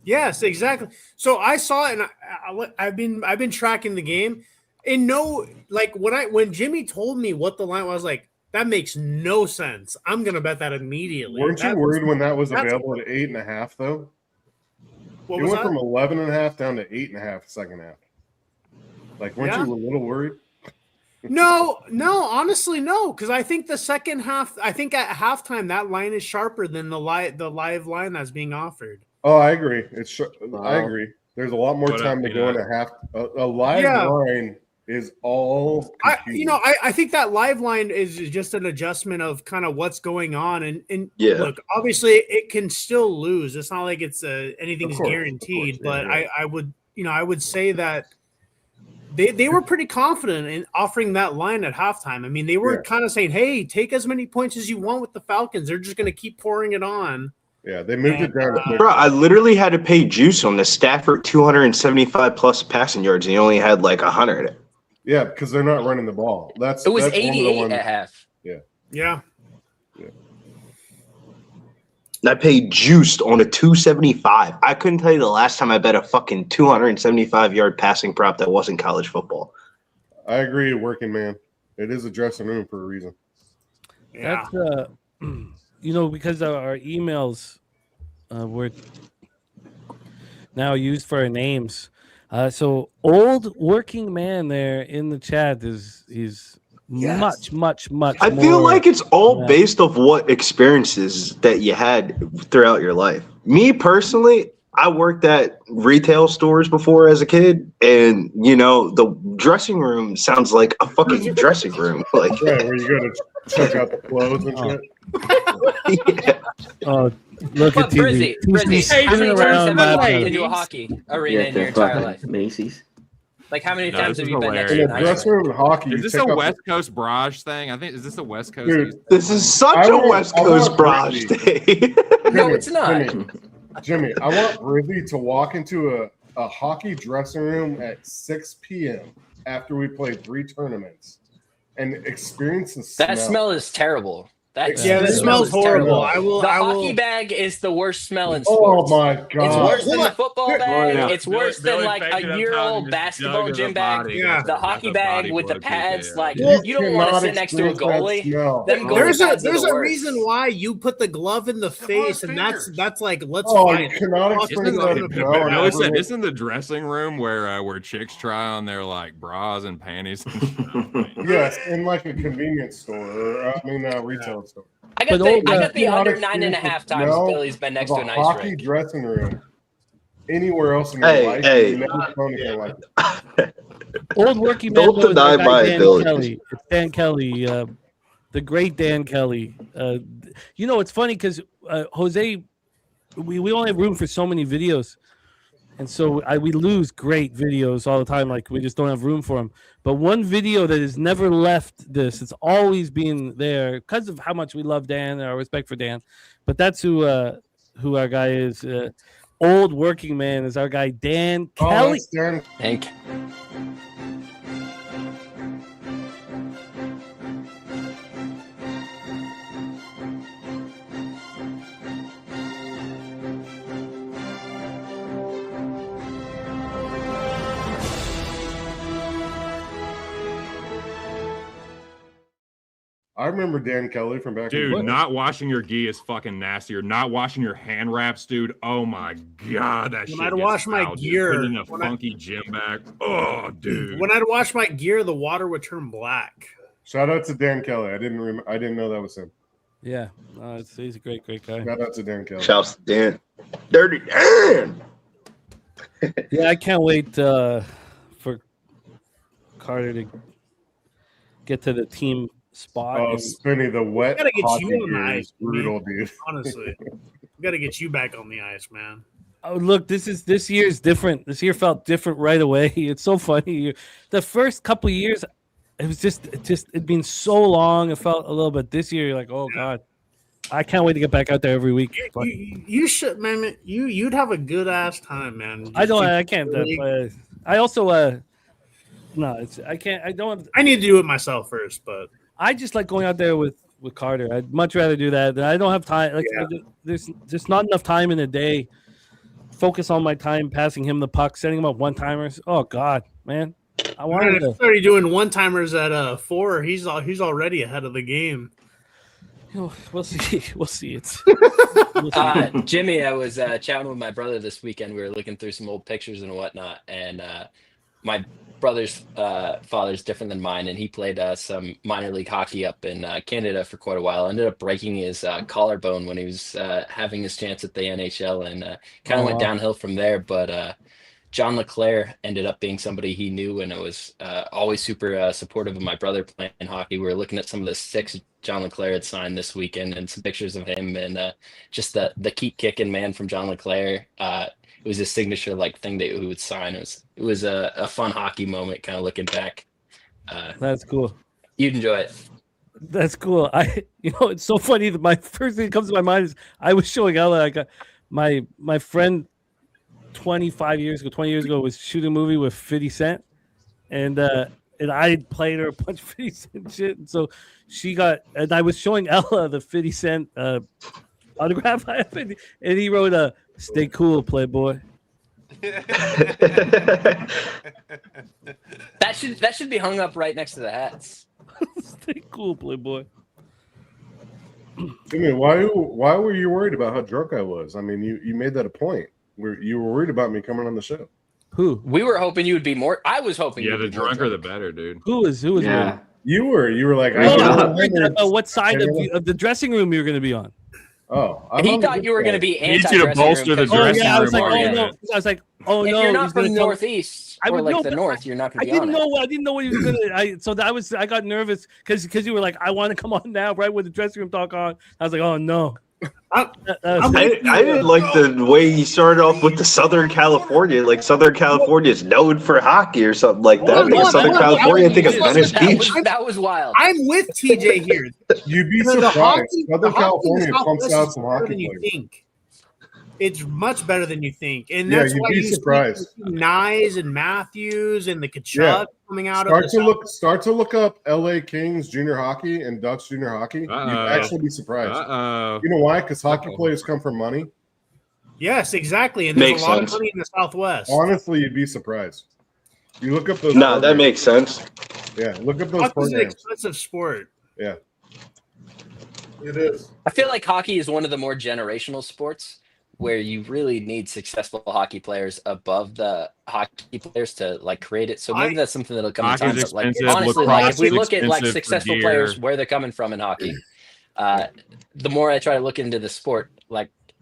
Speaker 7: Yes, exactly. So I saw it, and I've been tracking the game. And no, like when Jimmy told me what the line was, like That makes no sense. I'm gonna bet that immediately.
Speaker 15: Weren't you worried when that was
Speaker 7: that's-
Speaker 15: available at 8.5 though?
Speaker 7: What
Speaker 15: It
Speaker 7: was
Speaker 15: went
Speaker 7: that?
Speaker 15: from 11.5 down to 8.5 second half. Like, weren't
Speaker 7: Yeah.
Speaker 15: you a little worried?
Speaker 7: No, honestly, no, because I think the second half, I think at halftime that line is sharper than the live line that's being offered.
Speaker 15: Oh, I agree. I
Speaker 8: Wow.
Speaker 15: agree. There's a lot more
Speaker 9: But,
Speaker 15: time to
Speaker 9: you
Speaker 15: go
Speaker 9: know-
Speaker 15: into half. A live
Speaker 7: Yeah.
Speaker 15: line is all. computed.
Speaker 7: I think that live line is just an adjustment of kind of what's going on, and
Speaker 12: Yeah.
Speaker 7: look, obviously it can still lose. It's not like it's anything's
Speaker 15: Of course,
Speaker 7: guaranteed,
Speaker 15: yeah,
Speaker 7: but
Speaker 15: yeah.
Speaker 7: I would say that they were pretty confident in offering that line at halftime. I mean, they were
Speaker 15: Yeah.
Speaker 7: kind of saying, "Hey, take as many points as you want with the Falcons. They're just going to keep pouring it on."
Speaker 15: Yeah, they moved it down. to
Speaker 12: Bro, I literally had to pay juice on the Stafford 275 plus passing yards, and he only had like 100.
Speaker 15: Yeah, because they're not running the ball.
Speaker 13: It was
Speaker 15: that's one of the
Speaker 13: 88
Speaker 15: ones-
Speaker 13: at half.
Speaker 7: Yeah.
Speaker 12: I paid juiced on a 275. I couldn't tell you the last time I bet a fucking 275 yard passing prop that wasn't college football.
Speaker 15: I agree, working man. It is a dressing room for a reason.
Speaker 7: Yeah.
Speaker 1: That's because our emails were now used for our names. So old working man there in the chat he's much
Speaker 12: I feel
Speaker 1: more-
Speaker 12: like it's all
Speaker 1: Yeah.
Speaker 12: based off what experiences that you had throughout your life. Me personally, I worked at retail stores before as a kid, and the dressing room sounds like a fucking dressing room. Like,
Speaker 15: Right, where you go to check out the clothes and shit.
Speaker 12: yeah.
Speaker 1: Oh, look
Speaker 13: But
Speaker 1: at TV.
Speaker 13: Brizzy, how many
Speaker 1: spinning
Speaker 13: times
Speaker 1: around
Speaker 13: have
Speaker 1: my
Speaker 13: you
Speaker 1: head.
Speaker 13: been to a hockey arena in your
Speaker 14: the
Speaker 13: entire
Speaker 14: fucking
Speaker 13: life?
Speaker 14: Macy's.
Speaker 13: Like, how many
Speaker 9: No,
Speaker 13: times
Speaker 9: this
Speaker 13: have
Speaker 9: is
Speaker 13: you been next
Speaker 15: In
Speaker 13: to
Speaker 15: a
Speaker 13: an ice
Speaker 15: dressing
Speaker 13: rink?
Speaker 15: room in hockey,
Speaker 9: Is
Speaker 15: you
Speaker 9: this
Speaker 15: check
Speaker 9: a
Speaker 15: out
Speaker 9: West Coast barrage thing? I think is this a West Coast?
Speaker 15: Dude,
Speaker 12: This is such
Speaker 15: I
Speaker 12: a
Speaker 15: want-
Speaker 12: West
Speaker 15: I
Speaker 12: Coast
Speaker 15: want
Speaker 12: barrage
Speaker 15: Brizzy.
Speaker 12: day.
Speaker 13: No, it's not.
Speaker 15: Jimmy, I want Brizzy to walk into a hockey dressing room at 6 p.m. after we played 3 tournaments and experience the smell.
Speaker 13: That smell is terrible. That
Speaker 15: Yeah, that
Speaker 7: smells
Speaker 13: is
Speaker 7: horrible.
Speaker 13: terrible.
Speaker 7: I
Speaker 13: The
Speaker 7: will-
Speaker 13: hockey bag is the worst smell in
Speaker 15: Oh
Speaker 13: sports.
Speaker 15: my god!
Speaker 13: It's worse than the football
Speaker 15: Dude,
Speaker 13: bag.
Speaker 9: yeah.
Speaker 13: It's worse than
Speaker 9: Billy
Speaker 13: like
Speaker 9: faked it
Speaker 13: a
Speaker 9: up
Speaker 13: year-old
Speaker 9: top,
Speaker 13: basketball
Speaker 9: just
Speaker 13: gym
Speaker 9: dug
Speaker 13: bag.
Speaker 9: the
Speaker 7: Yeah.
Speaker 13: The hockey bag with the
Speaker 9: blood
Speaker 13: pads,
Speaker 9: PK.
Speaker 13: like
Speaker 15: You
Speaker 13: you don't want to
Speaker 15: cannot
Speaker 13: sit next to a
Speaker 15: experience that
Speaker 13: goalie.
Speaker 15: smell.
Speaker 13: Them goalie
Speaker 7: There's a
Speaker 13: pads are
Speaker 7: there's
Speaker 13: the
Speaker 7: a
Speaker 13: worst.
Speaker 7: reason why you put the glove in the face, and that's like let's
Speaker 15: Oh,
Speaker 7: fight.
Speaker 15: you cannot
Speaker 7: Let's
Speaker 15: experience
Speaker 7: put it
Speaker 15: that
Speaker 7: in the
Speaker 15: smell.
Speaker 7: paper.
Speaker 15: and
Speaker 9: Billy said,
Speaker 15: everyone-
Speaker 9: "Isn't the dressing room where chicks try on their like bras and panties?"
Speaker 15: Yes, in like a convenience store, or retail store.
Speaker 13: I got
Speaker 1: But
Speaker 13: the,
Speaker 1: old,
Speaker 13: I got the
Speaker 15: cannot
Speaker 13: under
Speaker 15: experience
Speaker 13: 9.5
Speaker 15: the
Speaker 13: times
Speaker 15: smell
Speaker 13: Billy's been next
Speaker 15: of
Speaker 13: to
Speaker 15: a
Speaker 13: an ice
Speaker 15: hockey
Speaker 13: rink.
Speaker 15: dressing room anywhere else in your
Speaker 12: Hey,
Speaker 15: life.
Speaker 12: hey.
Speaker 15: You've never felt anything like it.
Speaker 1: Old working man.
Speaker 12: Don't
Speaker 1: though, is
Speaker 12: deny
Speaker 1: our guy
Speaker 12: my
Speaker 1: Dan
Speaker 12: abilities.
Speaker 1: Kelly. It's Dan Kelly, the great Dan Kelly. It's funny because Jose, we only have room for so many videos, and so we lose great videos all the time. Like we just don't have room for them. But one video that has never left this, it's always been there because of how much we love Dan and our respect for Dan. But that's who our guy is. Old working man is our guy Dan
Speaker 15: Oh,
Speaker 1: Kelly.
Speaker 15: that's Dan.
Speaker 13: Hank.
Speaker 15: I remember Dan Kelly from back in the
Speaker 9: Dude,
Speaker 15: day.
Speaker 9: not washing your gi is fucking nasty. Or not washing your hand wraps, dude. Oh my god, that shit.
Speaker 7: When I'd
Speaker 9: gets
Speaker 7: wash my
Speaker 9: foul, dude.
Speaker 7: gear,
Speaker 9: Put it in a
Speaker 7: when I-
Speaker 9: funky gym bag. Oh, dude.
Speaker 7: When I'd wash my gear, the water would turn black.
Speaker 15: Shout out to Dan Kelly. I didn't know that was him.
Speaker 1: Yeah, he's a great guy.
Speaker 15: Shout out to Dan Kelly.
Speaker 12: Shouts to Dan. Dirty Dan.
Speaker 1: Yeah, I can't wait for Carter to get to the team spot.
Speaker 15: Oh,
Speaker 1: and-
Speaker 15: Spinny, the wet
Speaker 7: Gotta get
Speaker 15: hockey
Speaker 7: you on the
Speaker 15: gear
Speaker 7: ice,
Speaker 15: is brutal, dude.
Speaker 7: Honestly, we got to get you back on the ice, man.
Speaker 1: Oh, look, this year's different. This year felt different right away. It's so funny. The first couple of years, it was it'd been so long. It felt a little bit. This year, you're like, oh god, I can't wait to get back out there every week. But
Speaker 7: You should, man. You'd have a good ass time, man.
Speaker 1: I don't. I can't.
Speaker 7: Really-
Speaker 1: I also. No, I can't. I don't.
Speaker 7: I need to do it myself first, but
Speaker 1: I just like going out there with Carter. I'd much rather do that. I don't have time. Like, there's just not enough time in a day. Focus on my time passing him the puck, setting him up one timers. Oh God, man, I wanted to
Speaker 7: already doing one timers at 4. He's already ahead of the game.
Speaker 1: We'll see. We'll see. It's
Speaker 13: Jimmy, I was chatting with my brother this weekend. We were looking through some old pictures and whatnot, and my brother's father's different than mine, and he played some minor league hockey up in Canada for quite a while. Ended up breaking his collarbone when he was having his chance at the NHL, and kind of went downhill from there. But John LeClaire ended up being somebody he knew, and it was always super supportive of my brother playing hockey. We were looking at some of the sticks John LeClaire had signed this weekend, and some pictures of him, and just the keep kicking man from John LeClaire. It was his signature thing that he would sign. It was a fun hockey moment, kind of looking back.
Speaker 1: That's cool.
Speaker 13: You'd enjoy it.
Speaker 1: That's cool. It's so funny that my first thing that comes to my mind is I was showing Ella my friend 20 years ago was shooting a movie with 50 Cent, and I played her a bunch of 50 Cent shit, and so and I was showing Ella the 50 Cent autograph I have, and he wrote "Stay cool, Playboy."
Speaker 13: That should be hung up right next to the hats.
Speaker 1: Stay cool, Playboy.
Speaker 15: Jimmy, why were you worried about how drunk I was? I mean, you made that a point. You were worried about me coming on the show.
Speaker 1: Who?
Speaker 13: We were hoping you would be more. I was hoping.
Speaker 9: Yeah,
Speaker 13: you'd
Speaker 9: the
Speaker 13: be more
Speaker 9: drunker
Speaker 13: drunk.
Speaker 9: the better, dude.
Speaker 1: Who was?
Speaker 15: Yeah. You were like,
Speaker 1: I was worried about what side of the dressing room you were going to be on.
Speaker 15: Oh,
Speaker 13: he thought you were going to be
Speaker 9: He needs you to bolster the dressing room.
Speaker 1: I was like, oh
Speaker 13: if
Speaker 1: no.
Speaker 13: You're not from the Northeast or the North. You're not going to be on it.
Speaker 1: I didn't know what he was going to. I got nervous because you were like, I want to come on now, right with the dressing room talk on. I was like, oh no.
Speaker 12: I didn't like the way he started off with the Southern California. Like Southern California is known for hockey or something like that. Southern California, I think of Venice Beach.
Speaker 13: That was wild.
Speaker 7: I'm with TJ here.
Speaker 15: You'd be surprised. Southern California pumps out some hockey players.
Speaker 7: It's much better than you think, and
Speaker 15: Yeah,
Speaker 7: that's
Speaker 15: you'd
Speaker 7: why
Speaker 15: be
Speaker 7: you
Speaker 15: surprised.
Speaker 7: see Nyes and Matthews and the Kachuk
Speaker 15: Yeah.
Speaker 7: coming out
Speaker 15: Start to look up LA Kings junior hockey and Ducks junior hockey. You'd actually be surprised. You know why? Because hockey players come from money.
Speaker 7: Yes, exactly, and there's
Speaker 12: Makes
Speaker 7: a lot
Speaker 12: sense.
Speaker 7: of money in the Southwest.
Speaker 15: Honestly, you'd be surprised. You look up those.
Speaker 12: No, that makes sense.
Speaker 15: Yeah, look up those
Speaker 7: Hockey's an
Speaker 15: programs.
Speaker 7: expensive sport.
Speaker 15: Yeah,
Speaker 3: It is.
Speaker 13: I feel like hockey is one of the more generational sports where you really need successful hockey players above the hockey players to create it. So maybe that's something that'll come in time.
Speaker 9: Hockey's
Speaker 13: But
Speaker 9: expensive,
Speaker 13: honestly,
Speaker 9: lacrosse
Speaker 13: if we
Speaker 9: is
Speaker 13: look at
Speaker 9: expensive for
Speaker 13: successful
Speaker 9: gear.
Speaker 13: players, where they're coming from in hockey, the more I try to look into the sport,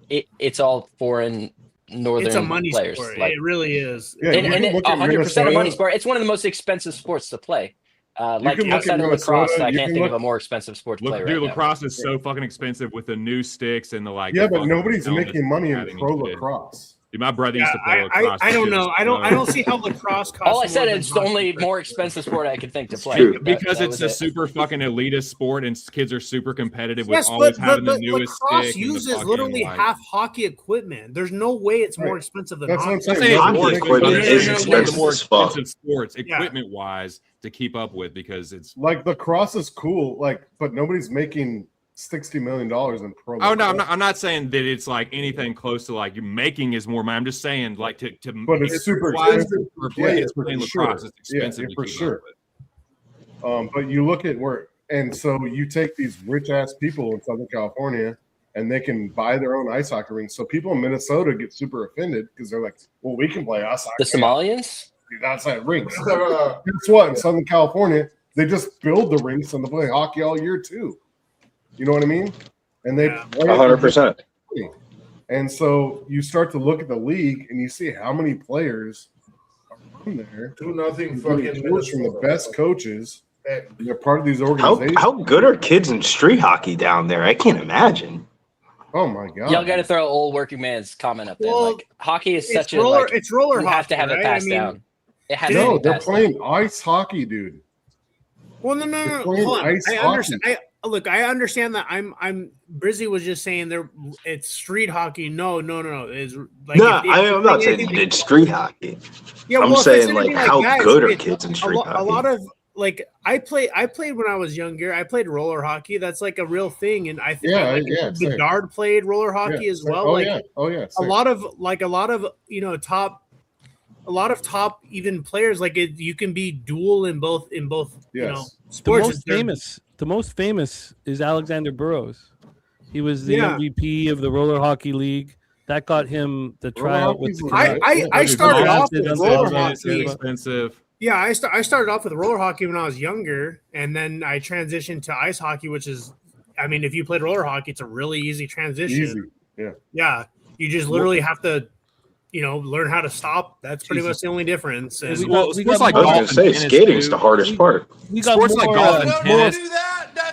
Speaker 13: it's all foreign northern
Speaker 7: It's a money
Speaker 13: players.
Speaker 7: sport. It really is.
Speaker 15: Yeah,
Speaker 13: and
Speaker 15: you can
Speaker 13: it,
Speaker 15: look at
Speaker 13: 100% a
Speaker 15: Minnesota.
Speaker 13: money sport. It's one of the most expensive sports to play.
Speaker 15: can look at
Speaker 13: Outside of
Speaker 15: Minnesota,
Speaker 13: lacrosse, I
Speaker 15: you
Speaker 13: can't
Speaker 15: can
Speaker 13: think
Speaker 15: look-
Speaker 13: of a more expensive sport to play right
Speaker 9: Dude,
Speaker 13: now.
Speaker 9: lacrosse is so fucking expensive with the new sticks and the
Speaker 15: yeah,
Speaker 9: the
Speaker 15: but
Speaker 9: fucking
Speaker 15: nobody's
Speaker 9: helmets
Speaker 15: making money in
Speaker 9: and
Speaker 15: pro
Speaker 9: shit.
Speaker 15: lacrosse.
Speaker 9: Dude, my brother used to play
Speaker 7: I
Speaker 9: lacrosse.
Speaker 7: don't
Speaker 9: That shit
Speaker 7: know.
Speaker 9: was
Speaker 7: I don't
Speaker 9: so-
Speaker 7: see how lacrosse costs.
Speaker 13: All I said
Speaker 7: more
Speaker 13: is
Speaker 7: than
Speaker 13: the only
Speaker 7: hockey.
Speaker 13: more expensive sport I could think to play.
Speaker 15: true.
Speaker 9: Because
Speaker 13: That
Speaker 9: it's
Speaker 13: was
Speaker 9: a
Speaker 13: it.
Speaker 9: super fucking elitist sport and kids are super competitive with
Speaker 7: Yes,
Speaker 9: always
Speaker 7: but
Speaker 9: having the newest
Speaker 7: lacrosse
Speaker 9: stick. and the
Speaker 7: uses
Speaker 9: fucking,
Speaker 7: literally
Speaker 9: like-
Speaker 7: half hockey equipment. There's no way it's more
Speaker 15: Right.
Speaker 7: expensive than
Speaker 15: That's what
Speaker 7: hockey.
Speaker 15: I'm saying.
Speaker 9: saying it's
Speaker 12: Hockey
Speaker 9: more
Speaker 12: equipment
Speaker 9: expensive.
Speaker 12: is
Speaker 9: It's one of
Speaker 12: expensive
Speaker 9: the more
Speaker 12: as fuck.
Speaker 9: expensive sports,
Speaker 7: Yeah.
Speaker 9: equipment wise, to keep up with because it's.
Speaker 15: Like lacrosse is cool, but nobody's making $60 million in pro.
Speaker 9: Oh no,
Speaker 15: lacrosse.
Speaker 9: I'm not saying that it's anything close to you making is more money. I'm just saying to
Speaker 15: But it's super
Speaker 9: wise
Speaker 15: expensive.
Speaker 9: for
Speaker 15: Yeah,
Speaker 9: kids
Speaker 15: for
Speaker 9: playing
Speaker 15: sure.
Speaker 9: lacrosse. It's
Speaker 15: Yeah,
Speaker 9: expensive
Speaker 15: for
Speaker 9: to keep
Speaker 15: sure.
Speaker 9: up with.
Speaker 15: But you look at and so you take these rich ass people in Southern California, and they can buy their own ice hockey rinks. So people in Minnesota get super offended because they're like, "Well, we can play ice hockey."
Speaker 13: The Somalians?
Speaker 15: These outside rinks. Guess what? In Southern California, they just build the rinks and they play hockey all year too. You know what I mean? And they play it
Speaker 12: 100%.
Speaker 15: And so you start to look at the league and you see how many players are from there.
Speaker 3: 2-0
Speaker 15: Fucking
Speaker 3: fucking
Speaker 15: from the best coaches.
Speaker 3: Hey.
Speaker 15: And they're part of these
Speaker 12: How
Speaker 15: organizations.
Speaker 12: good are kids in street hockey down there? I can't imagine.
Speaker 15: Oh my god!
Speaker 13: Y'all got to throw old working man's comment up there.
Speaker 7: Well,
Speaker 13: Hockey is
Speaker 7: It's
Speaker 13: such a
Speaker 7: roller. It's roller
Speaker 13: you
Speaker 7: hockey.
Speaker 13: have to have it
Speaker 7: right?
Speaker 13: passed
Speaker 7: I mean,
Speaker 13: down. It has to
Speaker 15: No,
Speaker 13: be
Speaker 15: they're
Speaker 13: passed
Speaker 15: playing ice hockey, dude.
Speaker 7: Well, no.
Speaker 15: They're playing
Speaker 7: Hold on.
Speaker 15: ice
Speaker 7: I
Speaker 15: hockey.
Speaker 7: understand. Look, I understand that. Brizzy was just saying it's street hockey. No. It's like
Speaker 12: No,
Speaker 7: if
Speaker 12: I'm not saying
Speaker 7: anything-
Speaker 12: you did street hockey.
Speaker 7: Yeah,
Speaker 12: I'm
Speaker 7: well, if
Speaker 12: saying
Speaker 7: it's anything
Speaker 12: how
Speaker 7: that,
Speaker 12: good are
Speaker 7: it's-
Speaker 12: kids in
Speaker 7: a
Speaker 12: street hockey?
Speaker 7: A lot of I played when I was younger. I played roller hockey. That's like a real thing, and I think
Speaker 15: same.
Speaker 7: Bedard played roller hockey
Speaker 15: Yeah,
Speaker 7: as
Speaker 15: same.
Speaker 7: well.
Speaker 15: Oh
Speaker 7: like
Speaker 15: yeah,
Speaker 7: a lot of top a lot of top even players like it. You can be dual in both. You know,
Speaker 15: Yes.
Speaker 7: sports.
Speaker 1: The most famous is Alexander Burrows. He was the
Speaker 7: Yeah.
Speaker 1: MVP of the roller hockey league. That got him the tryout with the
Speaker 7: I started off with roller hockey.
Speaker 9: Expensive.
Speaker 7: Yeah, I started off with roller hockey when I was younger, and then I transitioned to ice hockey, which is, I mean, if you played roller hockey, it's a really easy transition.
Speaker 15: Easy. Yeah.
Speaker 7: Yeah, you just literally have to, you know, learn how to stop. That's pretty much the only difference. And
Speaker 9: sports like
Speaker 12: I was
Speaker 9: golf
Speaker 12: gonna
Speaker 9: and
Speaker 12: say
Speaker 9: tennis,
Speaker 12: skating's
Speaker 9: too.
Speaker 12: the hardest part.
Speaker 1: We got
Speaker 9: Sports like golf and tennis.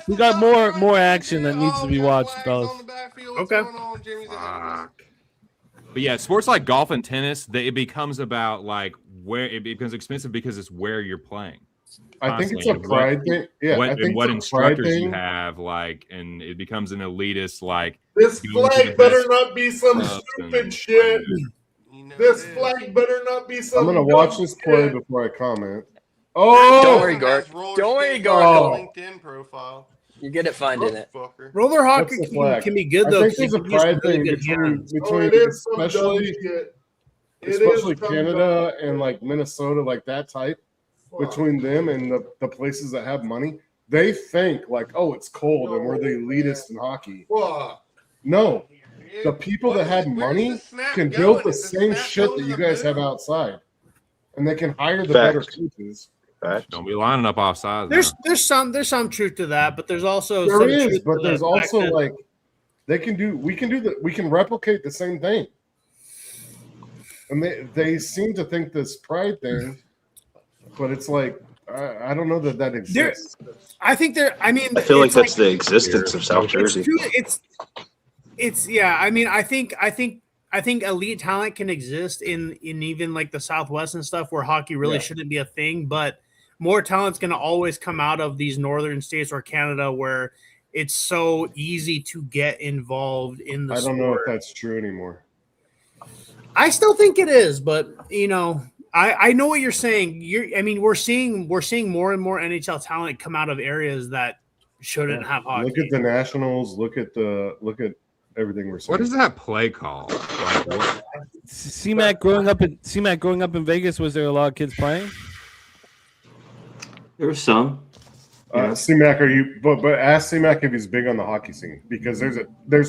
Speaker 1: We got more action that needs to be watched, fellas.
Speaker 7: Okay.
Speaker 9: But yeah, sports like golf and tennis, it becomes about like where it becomes expensive because it's where you're playing.
Speaker 15: I think it's
Speaker 9: constantly,
Speaker 15: a
Speaker 9: and
Speaker 15: pride thing. Yeah, I think
Speaker 9: what
Speaker 15: it's a pride
Speaker 9: instructors you
Speaker 15: thing.
Speaker 9: have, like, and it becomes an elitist like.
Speaker 3: This
Speaker 9: going to
Speaker 3: flag
Speaker 9: the
Speaker 3: better
Speaker 9: best
Speaker 3: not be some
Speaker 9: clubs
Speaker 3: stupid
Speaker 9: and-
Speaker 3: shit. This flag better not be some.
Speaker 15: I'm gonna
Speaker 3: dumb
Speaker 15: watch this play
Speaker 3: shit.
Speaker 15: before I comment. Oh,
Speaker 13: Don't worry, Gord. Don't worry, Gord.
Speaker 10: LinkedIn profile.
Speaker 13: You're good at finding it.
Speaker 7: roller hockey
Speaker 15: What's the flag?
Speaker 7: can be good
Speaker 15: I
Speaker 7: though.
Speaker 15: think
Speaker 7: 'cause you
Speaker 15: there's a
Speaker 7: can use
Speaker 15: pride
Speaker 7: really
Speaker 15: thing
Speaker 7: good hands.
Speaker 3: Oh, it is some dumb
Speaker 15: especially
Speaker 3: shit. It is
Speaker 15: especially
Speaker 3: some
Speaker 15: Canada
Speaker 3: dumb
Speaker 15: and like Minnesota, like that type.
Speaker 3: Fuck.
Speaker 15: Between them and the places that have money, they think like, oh, it's cold and we're the elitist in hockey.
Speaker 3: Fuck.
Speaker 15: No, the people that have money can build the same shit that you guys have outside, and they can hire the better coaches.
Speaker 9: Don't be lining up off sides.
Speaker 7: There's some truth to that, but there's also
Speaker 15: There
Speaker 7: some
Speaker 15: is,
Speaker 7: truth
Speaker 15: but
Speaker 7: to
Speaker 15: there's
Speaker 7: the fact
Speaker 15: also
Speaker 7: that-
Speaker 15: like we can replicate the same thing. And they seem to think this pride thing, but it's like I don't know that exists.
Speaker 7: I think there. I mean,
Speaker 12: I feel like
Speaker 7: it's
Speaker 12: that's the existence of South Jersey.
Speaker 7: It's yeah. I mean, I think elite talent can exist in even like the Southwest and stuff where hockey really shouldn't be a thing, but more talent's going to always come out of these northern states or Canada where it's so easy to get involved in the
Speaker 15: I don't
Speaker 7: sport.
Speaker 15: know if that's true anymore.
Speaker 7: I still think it is, but you know, I know what you're saying. I mean, we're seeing more and more NHL talent come out of areas that shouldn't have hockey.
Speaker 15: Look at the Nationals. Look at everything we're saying.
Speaker 9: What is that play call? Like, what?
Speaker 1: CMAC growing up in Vegas, was there a lot of kids playing?
Speaker 14: There were some.
Speaker 15: C-Mac, but ask C-Mac if he's big on the hockey scene because there's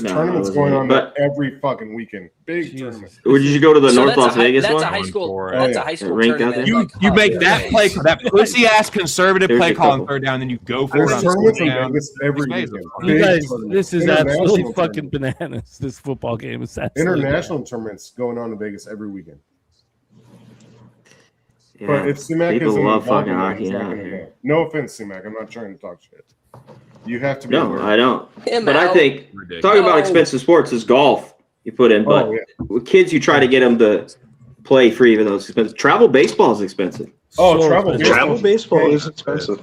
Speaker 14: No,
Speaker 15: tournaments
Speaker 14: I wasn't,
Speaker 15: going on
Speaker 14: but-
Speaker 15: every fucking weekend. Big tournaments.
Speaker 14: Would you go to the
Speaker 13: So
Speaker 14: North Las Vegas
Speaker 13: that's
Speaker 14: one?
Speaker 13: a high school.
Speaker 15: Oh,
Speaker 13: That's
Speaker 15: yeah.
Speaker 13: a high school
Speaker 14: Ranked out
Speaker 13: tournament.
Speaker 14: there?
Speaker 13: like
Speaker 9: You make
Speaker 13: Cup
Speaker 9: that play,
Speaker 13: days.
Speaker 9: that pussy ass conservative
Speaker 14: There's
Speaker 9: play
Speaker 14: a
Speaker 9: call on
Speaker 14: couple.
Speaker 9: third down, then you go for
Speaker 15: There's
Speaker 9: it on
Speaker 15: tournaments
Speaker 9: fourth
Speaker 15: in
Speaker 9: down.
Speaker 15: Vegas every
Speaker 9: It's amazing.
Speaker 15: weekend.
Speaker 1: You
Speaker 15: Big
Speaker 1: guys,
Speaker 15: tournaments.
Speaker 1: this is
Speaker 15: International
Speaker 1: absolutely fucking
Speaker 15: tournaments.
Speaker 1: bananas. This football game is absolutely
Speaker 15: International tournaments going on in Vegas every weekend.
Speaker 14: Yeah,
Speaker 15: But if C-Mac
Speaker 14: people
Speaker 15: isn't
Speaker 14: love
Speaker 15: involved
Speaker 14: fucking
Speaker 15: in that,
Speaker 14: hockey
Speaker 15: he's not
Speaker 14: out
Speaker 15: gonna
Speaker 14: here.
Speaker 15: go. No offense, C-Mac. I'm not trying to talk shit. You have to be
Speaker 14: No,
Speaker 15: aware.
Speaker 14: I don't.
Speaker 13: Him
Speaker 14: But I
Speaker 13: out.
Speaker 14: think
Speaker 9: Ridiculous.
Speaker 14: talking about expensive sports is golf. You put in, but
Speaker 15: Oh, yeah.
Speaker 14: with kids, you try to get them to play free, even though it's expensive. Travel baseball is expensive.
Speaker 15: Oh,
Speaker 1: So
Speaker 15: travel
Speaker 1: expensive.
Speaker 12: Travel baseball is expensive.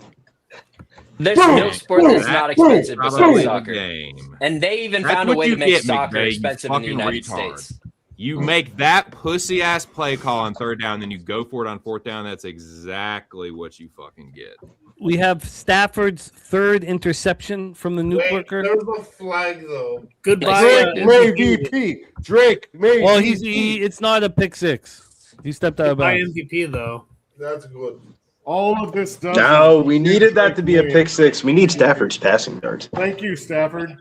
Speaker 13: There's no sport that's not expensive besides
Speaker 9: Probably the
Speaker 13: soccer.
Speaker 9: game.
Speaker 13: And they even
Speaker 9: That's
Speaker 13: found a
Speaker 9: what
Speaker 13: way
Speaker 9: you
Speaker 13: to make
Speaker 9: get,
Speaker 13: soccer
Speaker 9: McVay, you
Speaker 13: expensive in the
Speaker 9: fucking
Speaker 13: United
Speaker 9: retard.
Speaker 13: States.
Speaker 9: You make that pussy ass play call on third down, then you go for it on fourth down. That's exactly what you fucking get.
Speaker 1: We have Stafford's third interception from the nuke
Speaker 3: Wait,
Speaker 1: worker.
Speaker 3: there's a flag though.
Speaker 7: Goodbye.
Speaker 15: Drake May VP. Drake May.
Speaker 1: Well,
Speaker 15: VP.
Speaker 1: it's not a pick six. He stepped out of
Speaker 7: By
Speaker 1: bounds.
Speaker 7: MVP though.
Speaker 3: That's good.
Speaker 15: All of this stuff.
Speaker 12: No, we needed that to be a pick six. We need Stafford's passing yards.
Speaker 15: Thank you, Stafford.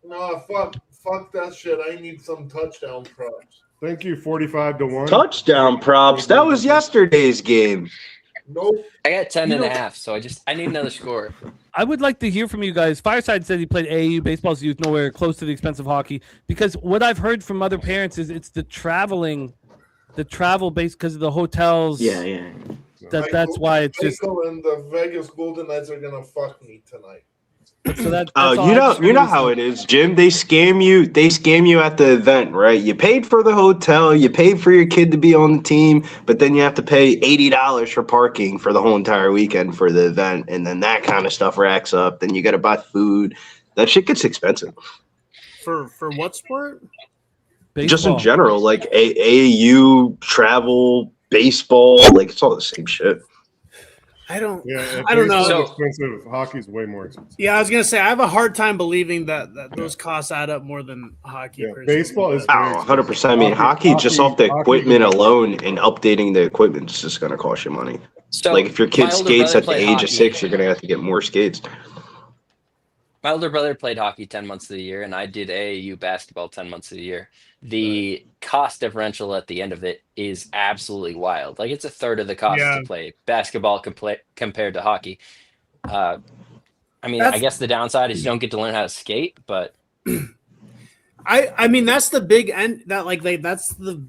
Speaker 3: No, fuck that shit. I need some touchdown props.
Speaker 15: Thank you, 45-1.
Speaker 12: Touchdown props. That was yesterday's game.
Speaker 3: Nope.
Speaker 13: I got 10 and a half, so I need another score.
Speaker 1: I would like to hear from you guys. Fireside said he played AAU baseball as youth, nowhere close to the expense of hockey. Because what I've heard from other parents is it's the travel base because of the hotels.
Speaker 14: Yeah.
Speaker 1: That's why it's just.
Speaker 3: Michael and the Vegas Golden Knights are gonna fuck me tonight.
Speaker 1: So that's
Speaker 12: Oh,
Speaker 1: all
Speaker 12: you
Speaker 1: I
Speaker 12: know,
Speaker 1: just
Speaker 12: you know
Speaker 1: wanted to
Speaker 12: how
Speaker 1: say.
Speaker 12: it is, Jim. They scam you. They scam you at the event, right? You paid for the hotel, you paid for your kid to be on the team, but then you have to pay $80 for parking for the whole entire weekend for the event, and then that kind of stuff racks up. Then you got to buy food. That shit gets expensive.
Speaker 7: For what sport?
Speaker 12: Just in
Speaker 1: Baseball.
Speaker 12: general, like AAU, travel, baseball, like it's all the same shit.
Speaker 7: I don't.
Speaker 15: Yeah,
Speaker 7: I don't know.
Speaker 15: baseball's expensive. Hockey's way more expensive.
Speaker 7: Yeah, I was gonna say I have a hard time believing that those costs add up more than hockey.
Speaker 15: Yeah, baseball is very
Speaker 12: 100%. I mean, hockey just off the equipment alone and updating the equipment is just going to cost you money.
Speaker 13: So
Speaker 12: like if your kid
Speaker 13: my older
Speaker 12: skates
Speaker 13: brother
Speaker 12: at the
Speaker 13: played
Speaker 12: age of
Speaker 13: hockey.
Speaker 12: 6, you're going to have to get more skates.
Speaker 13: My older brother played hockey 10 months of the year, and I did AAU basketball 10 months of the year. The cost differential at the end of it is absolutely wild. Like, it's a third of the cost
Speaker 7: Yeah.
Speaker 13: to play basketball compared to hockey. I mean, I
Speaker 7: That's-
Speaker 13: guess the downside is you don't get to learn how to skate, but
Speaker 7: I mean that's the big end that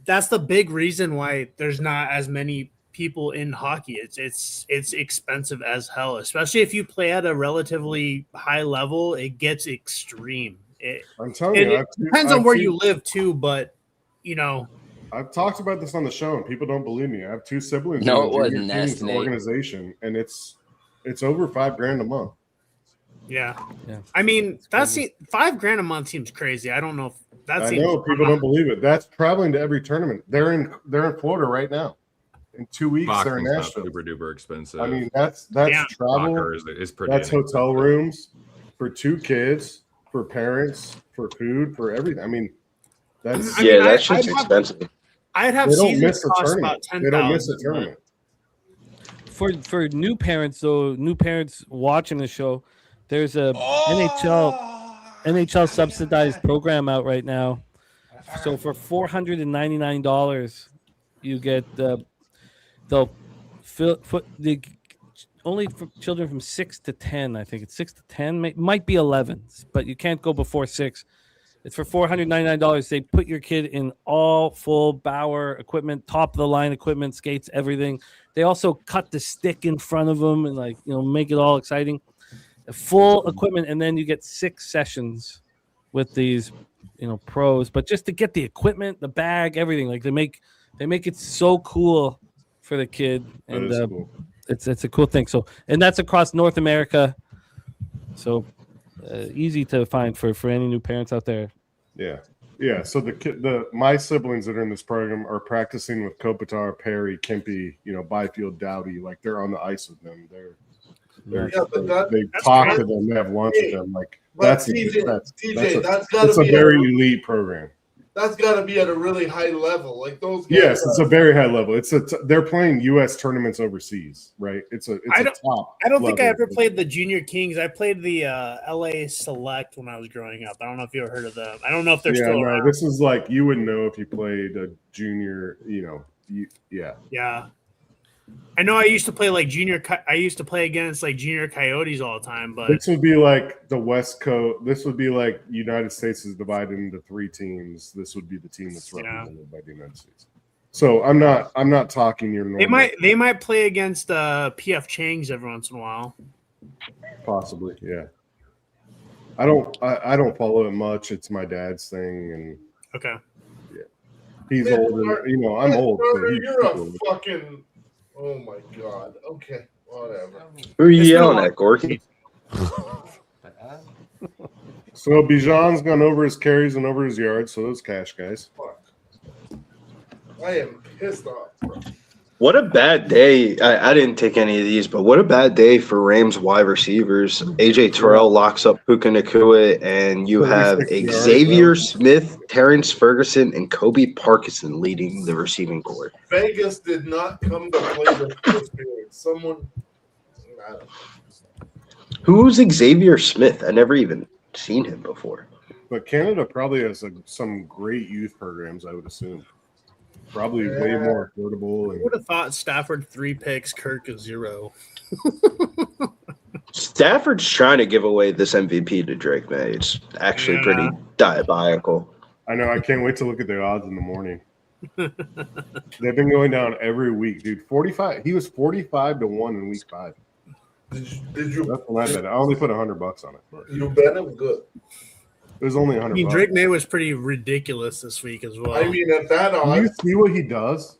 Speaker 7: that's the big reason why there's not as many people in hockey. It's expensive as hell, especially if you play at a relatively high level. It gets extreme.
Speaker 15: I'm telling you,
Speaker 7: it depends on where you live too, but you know,
Speaker 15: I've talked about this on the show, and people don't believe me. I have 2 siblings
Speaker 13: No,
Speaker 15: in
Speaker 13: it
Speaker 15: the
Speaker 13: wasn't
Speaker 15: Junior Kings
Speaker 13: nasty, Nate.
Speaker 15: organization, and it's over $5,000 a month.
Speaker 7: yeah.
Speaker 1: Yeah.
Speaker 7: I mean, that's $5,000 a month seems crazy. I don't know if that
Speaker 15: I
Speaker 7: seems.
Speaker 15: know people don't believe it. That's traveling to every tournament. They're in Florida right now. In 2 weeks, they're in
Speaker 9: Boxing's not
Speaker 15: Nashville.
Speaker 9: super duper expensive.
Speaker 15: I mean, that's
Speaker 7: Yeah.
Speaker 15: travel.
Speaker 9: Soccer is pretty.
Speaker 15: That's hotel
Speaker 9: inexpensive.
Speaker 15: rooms for 2 kids, for parents, for food, for everything. I mean, that's
Speaker 7: I mean,
Speaker 12: That's just
Speaker 7: I'd have-
Speaker 12: expensive.
Speaker 7: I'd have
Speaker 15: they don't
Speaker 7: seasons
Speaker 15: miss a
Speaker 7: cost
Speaker 15: tournament.
Speaker 7: about
Speaker 15: They don't miss a
Speaker 7: 10,000.
Speaker 15: tournament.
Speaker 1: For new parents, though, new parents watching the show, there's a NHL subsidized program out right now. So for $499, you get they'll the only for children from 6 to 10. I think it's 6 to 10, might be 11, but you can't go before 6. It's for $499. They put your kid in all full Bauer equipment, top of the line equipment, skates, everything. They also cut the stick in front of them and make it all exciting. Full equipment, and then you get 6 sessions with these, pros. But just to get the equipment, the bag, everything, like they make it so cool for the kid,
Speaker 15: That
Speaker 1: and
Speaker 15: is cool.
Speaker 1: it's a cool thing. So, and that's across North America. So easy to find for any new parents out there.
Speaker 15: Yeah. So my siblings that are in this program are practicing with Kopitar, Perry, Kempe, Byfield, Dowdy. Like they're on the ice with them. They talk to them. They have lunch with them. Like
Speaker 3: But
Speaker 15: that's
Speaker 3: gotta
Speaker 15: a
Speaker 3: be
Speaker 15: very elite program.
Speaker 3: That's got to be at a really high level. Like those guys.
Speaker 15: Yes, it's a very high level. They're playing U.S. tournaments overseas, right? It's a top.
Speaker 7: I don't think I
Speaker 15: level.
Speaker 7: ever played the Junior Kings. I played the LA Select when I was growing up. I don't know if you ever heard of them. I don't know if they're still around.
Speaker 15: This is like you would know if you played a junior.
Speaker 7: Yeah. I know I used to play like junior. I used to play against like junior Coyotes all the time, but
Speaker 15: This would be like the West Coast. This would be like United States is divided into 3 teams. This would be the team that's represented by the United States. So I'm not talking your normal.
Speaker 7: they might play against PF Chang's every once in a while.
Speaker 15: Possibly, yeah. I don't follow it much. It's my dad's thing, and
Speaker 7: Okay.
Speaker 15: yeah, he's older. I'm old. So
Speaker 3: Carter,
Speaker 15: he's
Speaker 3: you're a
Speaker 15: old.
Speaker 3: fucking. Oh my god. Okay, whatever.
Speaker 12: Who are you yelling at, Gorky?
Speaker 15: So Bijan's gone over his carries and over his yards. So those cash guys.
Speaker 3: Fuck. I am pissed off, bro.
Speaker 12: What a bad day. I didn't take any of these, but what a bad day for Rams wide receivers. AJ Terrell locks up Puka Nacua, and you have
Speaker 15: 36 yards,
Speaker 12: Xavier Smith, Terrence Ferguson, and Kobe Parkinson leading the receiving corps.
Speaker 3: Vegas did not come to play the first period. Someone. I don't know.
Speaker 12: Who's Xavier Smith? I never even seen him before.
Speaker 15: But Canada probably has some great youth programs, I would assume. Probably way more affordable.
Speaker 7: I
Speaker 15: And
Speaker 7: would have thought Stafford 3 picks, Kirk a 0.
Speaker 12: Stafford's trying to give away this MVP to Drake May. It's actually pretty diabolical.
Speaker 15: I know. I can't wait to look at the odds in the morning. They've been going down every week, dude. 45. He was 45 to 1 in week 5.
Speaker 3: Did you?
Speaker 15: That's when I bet. I only put $100 on it.
Speaker 3: You bet him good.
Speaker 15: It was only
Speaker 7: I
Speaker 15: $100.
Speaker 7: mean, Drake May was pretty ridiculous this week as well.
Speaker 3: I mean, at that
Speaker 15: Do
Speaker 3: odds,
Speaker 15: you see what he does?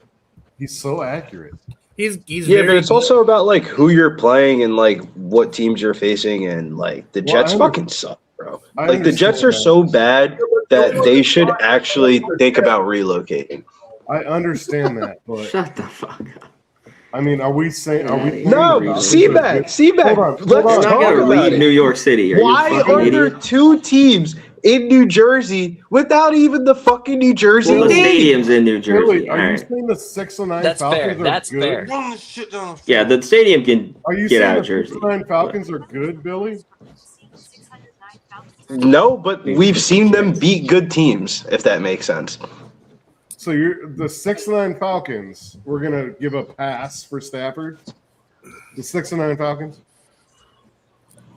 Speaker 15: He's so accurate.
Speaker 7: he's
Speaker 12: Yeah,
Speaker 7: very
Speaker 12: but it's also about like who you're playing and like what teams you're facing, and like the Jets fucking suck, bro.
Speaker 15: I
Speaker 12: Like the Jets are so bad that they should actually think about relocating.
Speaker 15: I understand that, but
Speaker 14: Shut the fuck up.
Speaker 15: I mean, are we saying? Are we?
Speaker 12: No, Seaback.
Speaker 15: Hold on.
Speaker 12: Let's
Speaker 14: We're not
Speaker 12: talk
Speaker 14: gonna
Speaker 12: about
Speaker 14: leave
Speaker 12: it.
Speaker 14: New York City. Are you
Speaker 12: Why
Speaker 14: fucking
Speaker 12: are there
Speaker 14: idiot?
Speaker 12: 2 teams in New Jersey without even the fucking New Jersey
Speaker 14: Well, the
Speaker 12: name?
Speaker 14: stadium's in New Jersey.
Speaker 15: Billy, are
Speaker 14: All
Speaker 15: you
Speaker 14: right.
Speaker 15: saying the 6 and 9
Speaker 13: That's
Speaker 15: Falcons
Speaker 13: fair.
Speaker 15: are
Speaker 13: That's
Speaker 15: good?
Speaker 13: fair.
Speaker 10: Run the shit down the
Speaker 14: Yeah,
Speaker 10: field.
Speaker 14: the stadium can
Speaker 15: Are you
Speaker 14: get
Speaker 15: saying
Speaker 14: out
Speaker 15: the
Speaker 14: of Jersey.
Speaker 15: 6 and 9 Falcons are good, Billy?
Speaker 12: No, but we've seen them beat good teams, if that makes sense.
Speaker 15: So you're the 6 and 9 Falcons. We're gonna give a pass for Stafford. The 6 and 9 Falcons.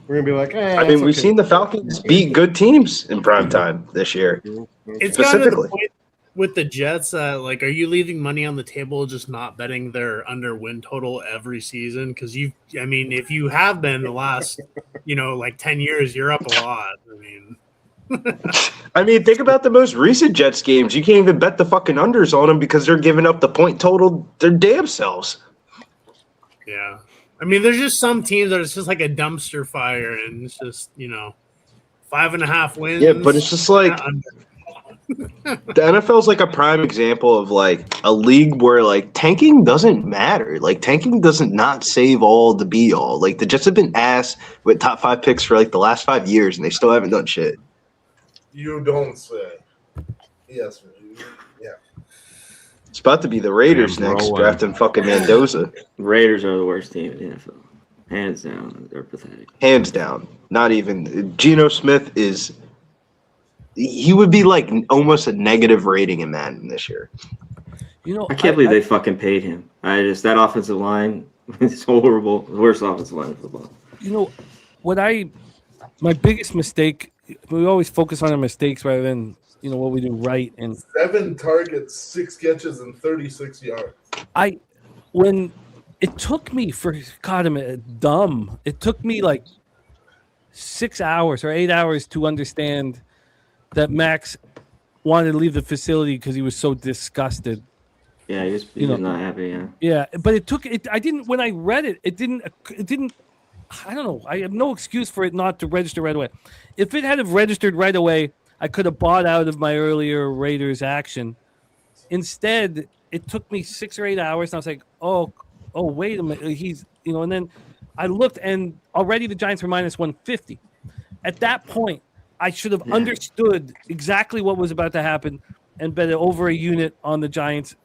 Speaker 15: We're gonna be like,
Speaker 12: I mean, we've seen the Falcons beat good teams in prime time this year.
Speaker 7: It's gotten to the
Speaker 12: Specifically.
Speaker 7: point with the Jets. Like, are you leaving money on the table, just not betting their under win total every season? Because I mean, if you have been the last, like 10 years, you're up a lot.
Speaker 12: I mean, think about the most recent Jets games. You can't even bet the fucking unders on them because they're giving up the point total their damn selves.
Speaker 7: Yeah. I mean, there's just some teams that it's just like a dumpster fire, and it's just 5.5 wins.
Speaker 12: Yeah, but it's just like the NFL's like a prime example of like a league where like tanking doesn't matter. Like tanking doesn't not save all the be all. Like the Jets have been ass with top 5 picks for like the last 5 years, and they still haven't done shit.
Speaker 3: You don't say. Yes, yeah.
Speaker 12: It's about to be the Raiders
Speaker 14: Damn,
Speaker 12: next,
Speaker 14: rolling.
Speaker 12: drafting fucking Mendoza.
Speaker 14: Raiders are the worst team in the NFL. Hands down. They're pathetic.
Speaker 12: Hands down. Not even. Geno Smith is. He would be like almost a negative rating in Madden this year.
Speaker 14: I can't believe they fucking paid him. That offensive line is horrible. The worst offensive line in football.
Speaker 1: My biggest mistake, we always focus on our mistakes rather than what we do right. And
Speaker 3: 7 targets, 6 catches, and 36 yards.
Speaker 1: when it took me it took me like 6 hours or 8 hours to understand that Max wanted to leave the facility because he was so disgusted.
Speaker 14: Yeah, he was not happy. Yeah.
Speaker 1: Yeah, but it took it. I didn't. When I read it, it didn't. I don't know. I have no excuse for it not to register right away. If it had have registered right away, I could have bought out of my earlier Raiders action. Instead, it took me 6 or 8 hours, and I was like, "Oh, wait a minute." He's, and then I looked, and already the Giants were minus 150. At that point, I should have understood exactly what was about to happen and bet it over a unit on the Giants.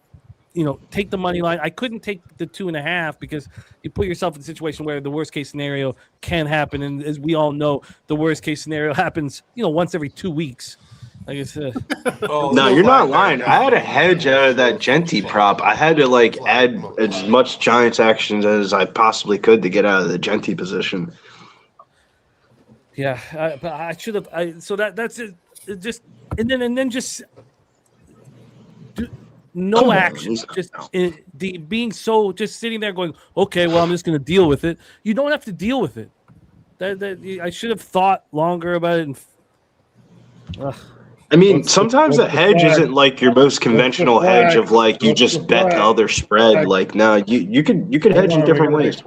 Speaker 1: Take the money line. I couldn't take the 2.5 because you put yourself in a situation where the worst case scenario can happen. And as we all know, the worst case scenario happens, once every 2 weeks. Like I said.
Speaker 12: No, you're not lying. I had a hedge out of that Genty prop. I had to add as much Giants actions as I possibly could to get out of the Genty position.
Speaker 1: Yeah, but I should have. So that's it. Just and then just no action. Just being so just sitting there going, okay, well, I'm just going to deal with it. You don't have to deal with it. I should have thought longer about it.
Speaker 12: I mean, sometimes a hedge isn't like your most conventional hedge of you just bet the other spread. Like, no, you could hedge in different ways.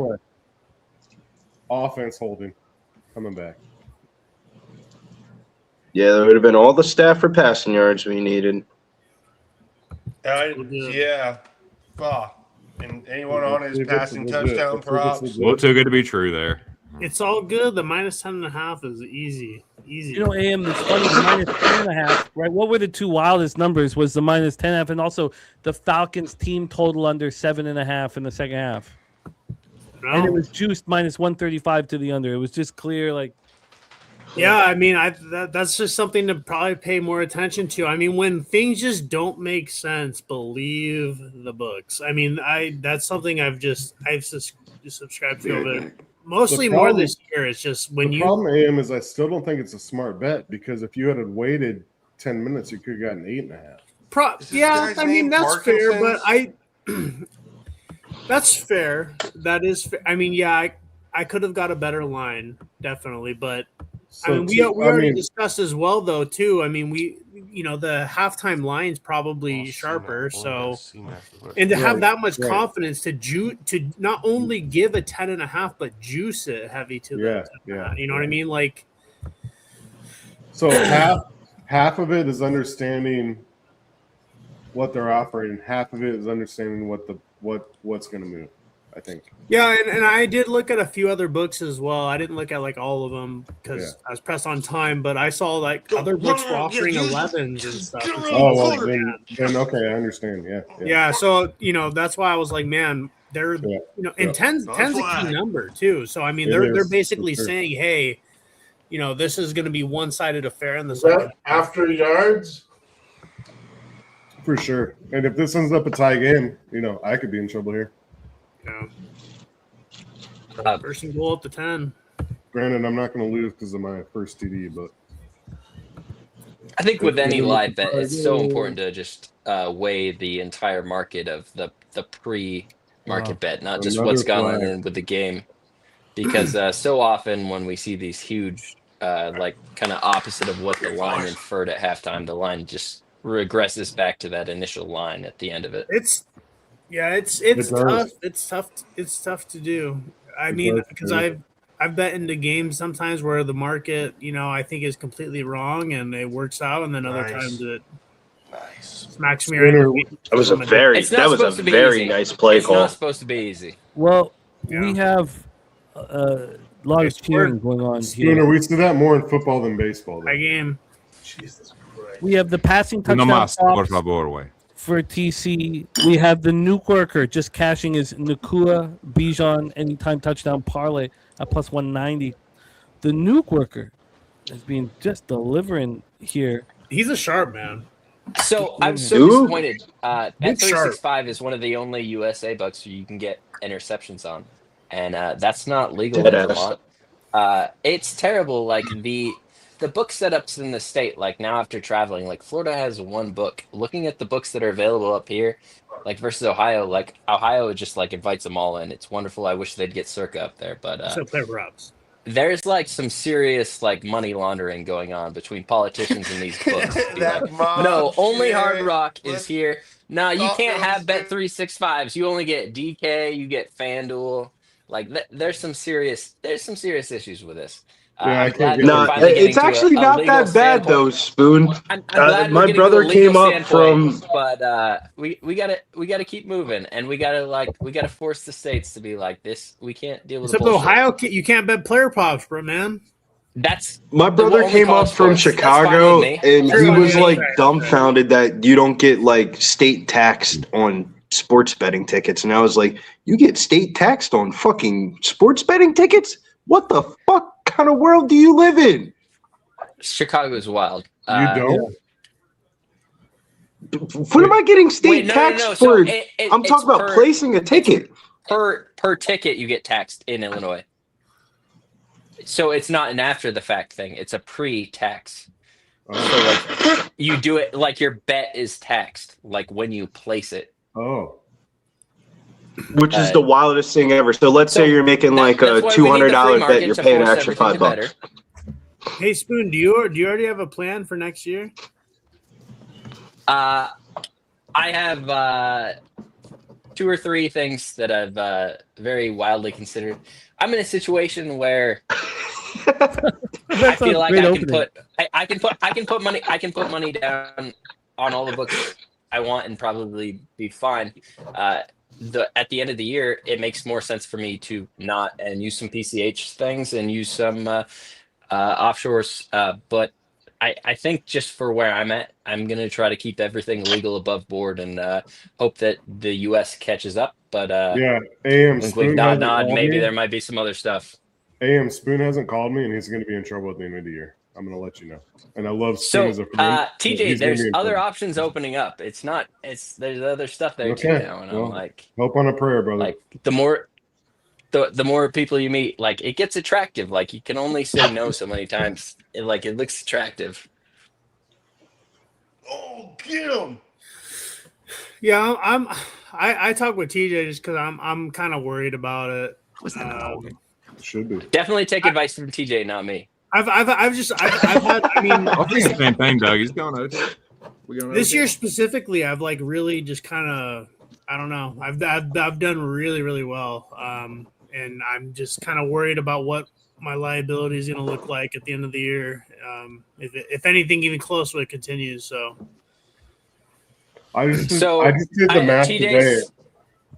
Speaker 15: Offense holding, coming back.
Speaker 12: Yeah, there would have been all the Stafford passing yards we needed.
Speaker 10: Yeah. And anyone on his passing touchdown props?
Speaker 9: Well, too good to be true there.
Speaker 7: It's all good. The minus 10.5 is easy.
Speaker 1: AM, it's funny, the minus 10.5, right? What were the two wildest numbers? Was the minus 10.5 and also the Falcons team total under 7.5 in the second half. No. And it was juiced minus 135 to the under. It was just clear,
Speaker 7: Yeah, I mean, that's just something to probably pay more attention to. I mean, when things just don't make sense, believe the books. I mean, that's something I've subscribed to over mostly more this year. It's just when
Speaker 15: the problem AM is I still don't think it's a smart bet because if you had waited 10 minutes, you could have gotten 8.5.
Speaker 7: Yeah, I mean that's fair, but that's fair. That is fair. I mean, yeah, I could have got a better line, definitely, but.
Speaker 15: So
Speaker 7: I mean, we already discussed as well, though, too. I mean, the halftime line's probably sharper. And to have that much confidence to not only give a 10.5, but juice it heavy to the you know what I mean?
Speaker 15: So half of it is understanding what they're offering. Half of it is understanding what's going to move. I think.
Speaker 7: Yeah, and I did look at a few other books as well. I didn't look at like all of them because I was pressed on time, but I saw like other books were offering 11s and stuff.
Speaker 15: Oh, well, then okay, I understand. Yeah.
Speaker 7: Yeah, so that's why I was like, man, they're and 10's a key number too. So I mean, they're basically saying, hey, this is going to be one-sided affair in the second
Speaker 3: after yards.
Speaker 15: For sure. And if this ends up a tie game, I could be in trouble here.
Speaker 7: Yeah. First and goal up to 10.
Speaker 15: Granted, I'm not going to lose because of my first TD, but
Speaker 13: I think with any live bet, it's so important to just weigh the entire market of the pre-market bet, not just what's going on with the game. Because so often when we see these huge, kind of opposite of what the line inferred at halftime, the line just regresses back to that initial line at the end of it.
Speaker 7: It's tough. It's tough to do. I mean, because I've bet into games sometimes where the market, I think is completely wrong and it works out, and then other times it smacks me right.
Speaker 12: That was a very nice play call.
Speaker 13: It's not supposed to be easy.
Speaker 1: Well, we have a lot of cheering going on
Speaker 15: Spooner,
Speaker 1: here.
Speaker 15: we see that more in football than baseball.
Speaker 7: By game.
Speaker 3: Jesus Christ.
Speaker 1: We have the passing touchdown props for TC. We have the Nuke Worker just cashing his Nakua Bijan anytime touchdown parlay at plus 190. The Nuke Worker has been just delivering here.
Speaker 7: He's a sharp man.
Speaker 13: So I'm so disappointed. Bet365 is one of the only USA books you can get interceptions on, and that's not legal in Vermont. It's terrible. Like the book setups in the state, like now after traveling, like Florida has one book. Looking at the books that are available up here, like versus Ohio, like Ohio just like invites them all in. It's wonderful. I wish they'd get Circa up there, but
Speaker 7: so play props.
Speaker 13: There's like some serious like money laundering going on between politicians and these books. No, only Hard Rock is here. No, you can't have Bet365s. You only get DK. You get FanDuel. Like there's some serious issues with this.
Speaker 12: It's actually not that bad though, Spoon.
Speaker 13: I'm glad
Speaker 12: my brother came up from,
Speaker 13: but we gotta keep moving, and we gotta force the states to be like this. We can't deal with
Speaker 7: Except Ohio. You can't bet player props, bro, man.
Speaker 13: That's
Speaker 12: my brother came up from Chicago, and he was like dumbfounded that you don't get like state taxed on sports betting tickets, and I was like, you get state taxed on fucking sports betting tickets? What the fuck kind of world do you live in?
Speaker 13: Chicago's wild.
Speaker 15: You don't?
Speaker 12: What am I getting state taxed for?
Speaker 13: So
Speaker 12: I'm talking about placing a ticket.
Speaker 13: Per ticket, you get taxed in Illinois. So it's not an after the fact thing. It's a pre-tax. So like you do it like your bet is taxed, like when you place it.
Speaker 15: Oh.
Speaker 12: Which is the wildest thing ever. So let's say you're making like a $200 bet, you're paying an extra $5.
Speaker 7: Hey Spoon, do you already have a plan for next year?
Speaker 13: I have 2 or 3 things that I've very wildly considered. I'm in a situation where I feel like I can put money down on all the books I want and probably be fine. At the end of the year, it makes more sense for me to not and use some PCH things and use some offshores. But I think just for where I'm at, I'm going to try to keep everything legal above board and hope that the U.S. catches up. But
Speaker 15: AM Spoon
Speaker 13: nod. Maybe there might be some other stuff.
Speaker 15: AM Spoon hasn't called me, and he's going to be in trouble at the end of the year. I'm going to let you know. And I love Spoon as a friend.
Speaker 13: TJ, there's other options opening up. There's other stuff there too now, and I'm like,
Speaker 15: hope on a prayer, brother.
Speaker 13: Like the more people you meet, like it gets attractive. Like you can only say no so many times. It looks attractive.
Speaker 3: Oh, get him!
Speaker 7: Yeah, I talk with TJ just because I'm kind of worried about it.
Speaker 15: Should be.
Speaker 13: Definitely take advice from TJ, not me.
Speaker 7: I've had. I mean,
Speaker 9: I'll do the same thing, Doug. He's going OT.
Speaker 7: This year specifically, I've like really just kind of, I don't know. I've done really, really well, and I'm just kind of worried about what my liability is going to look like at the end of the year. If anything, even close, when it continues. So
Speaker 15: I just did the math today.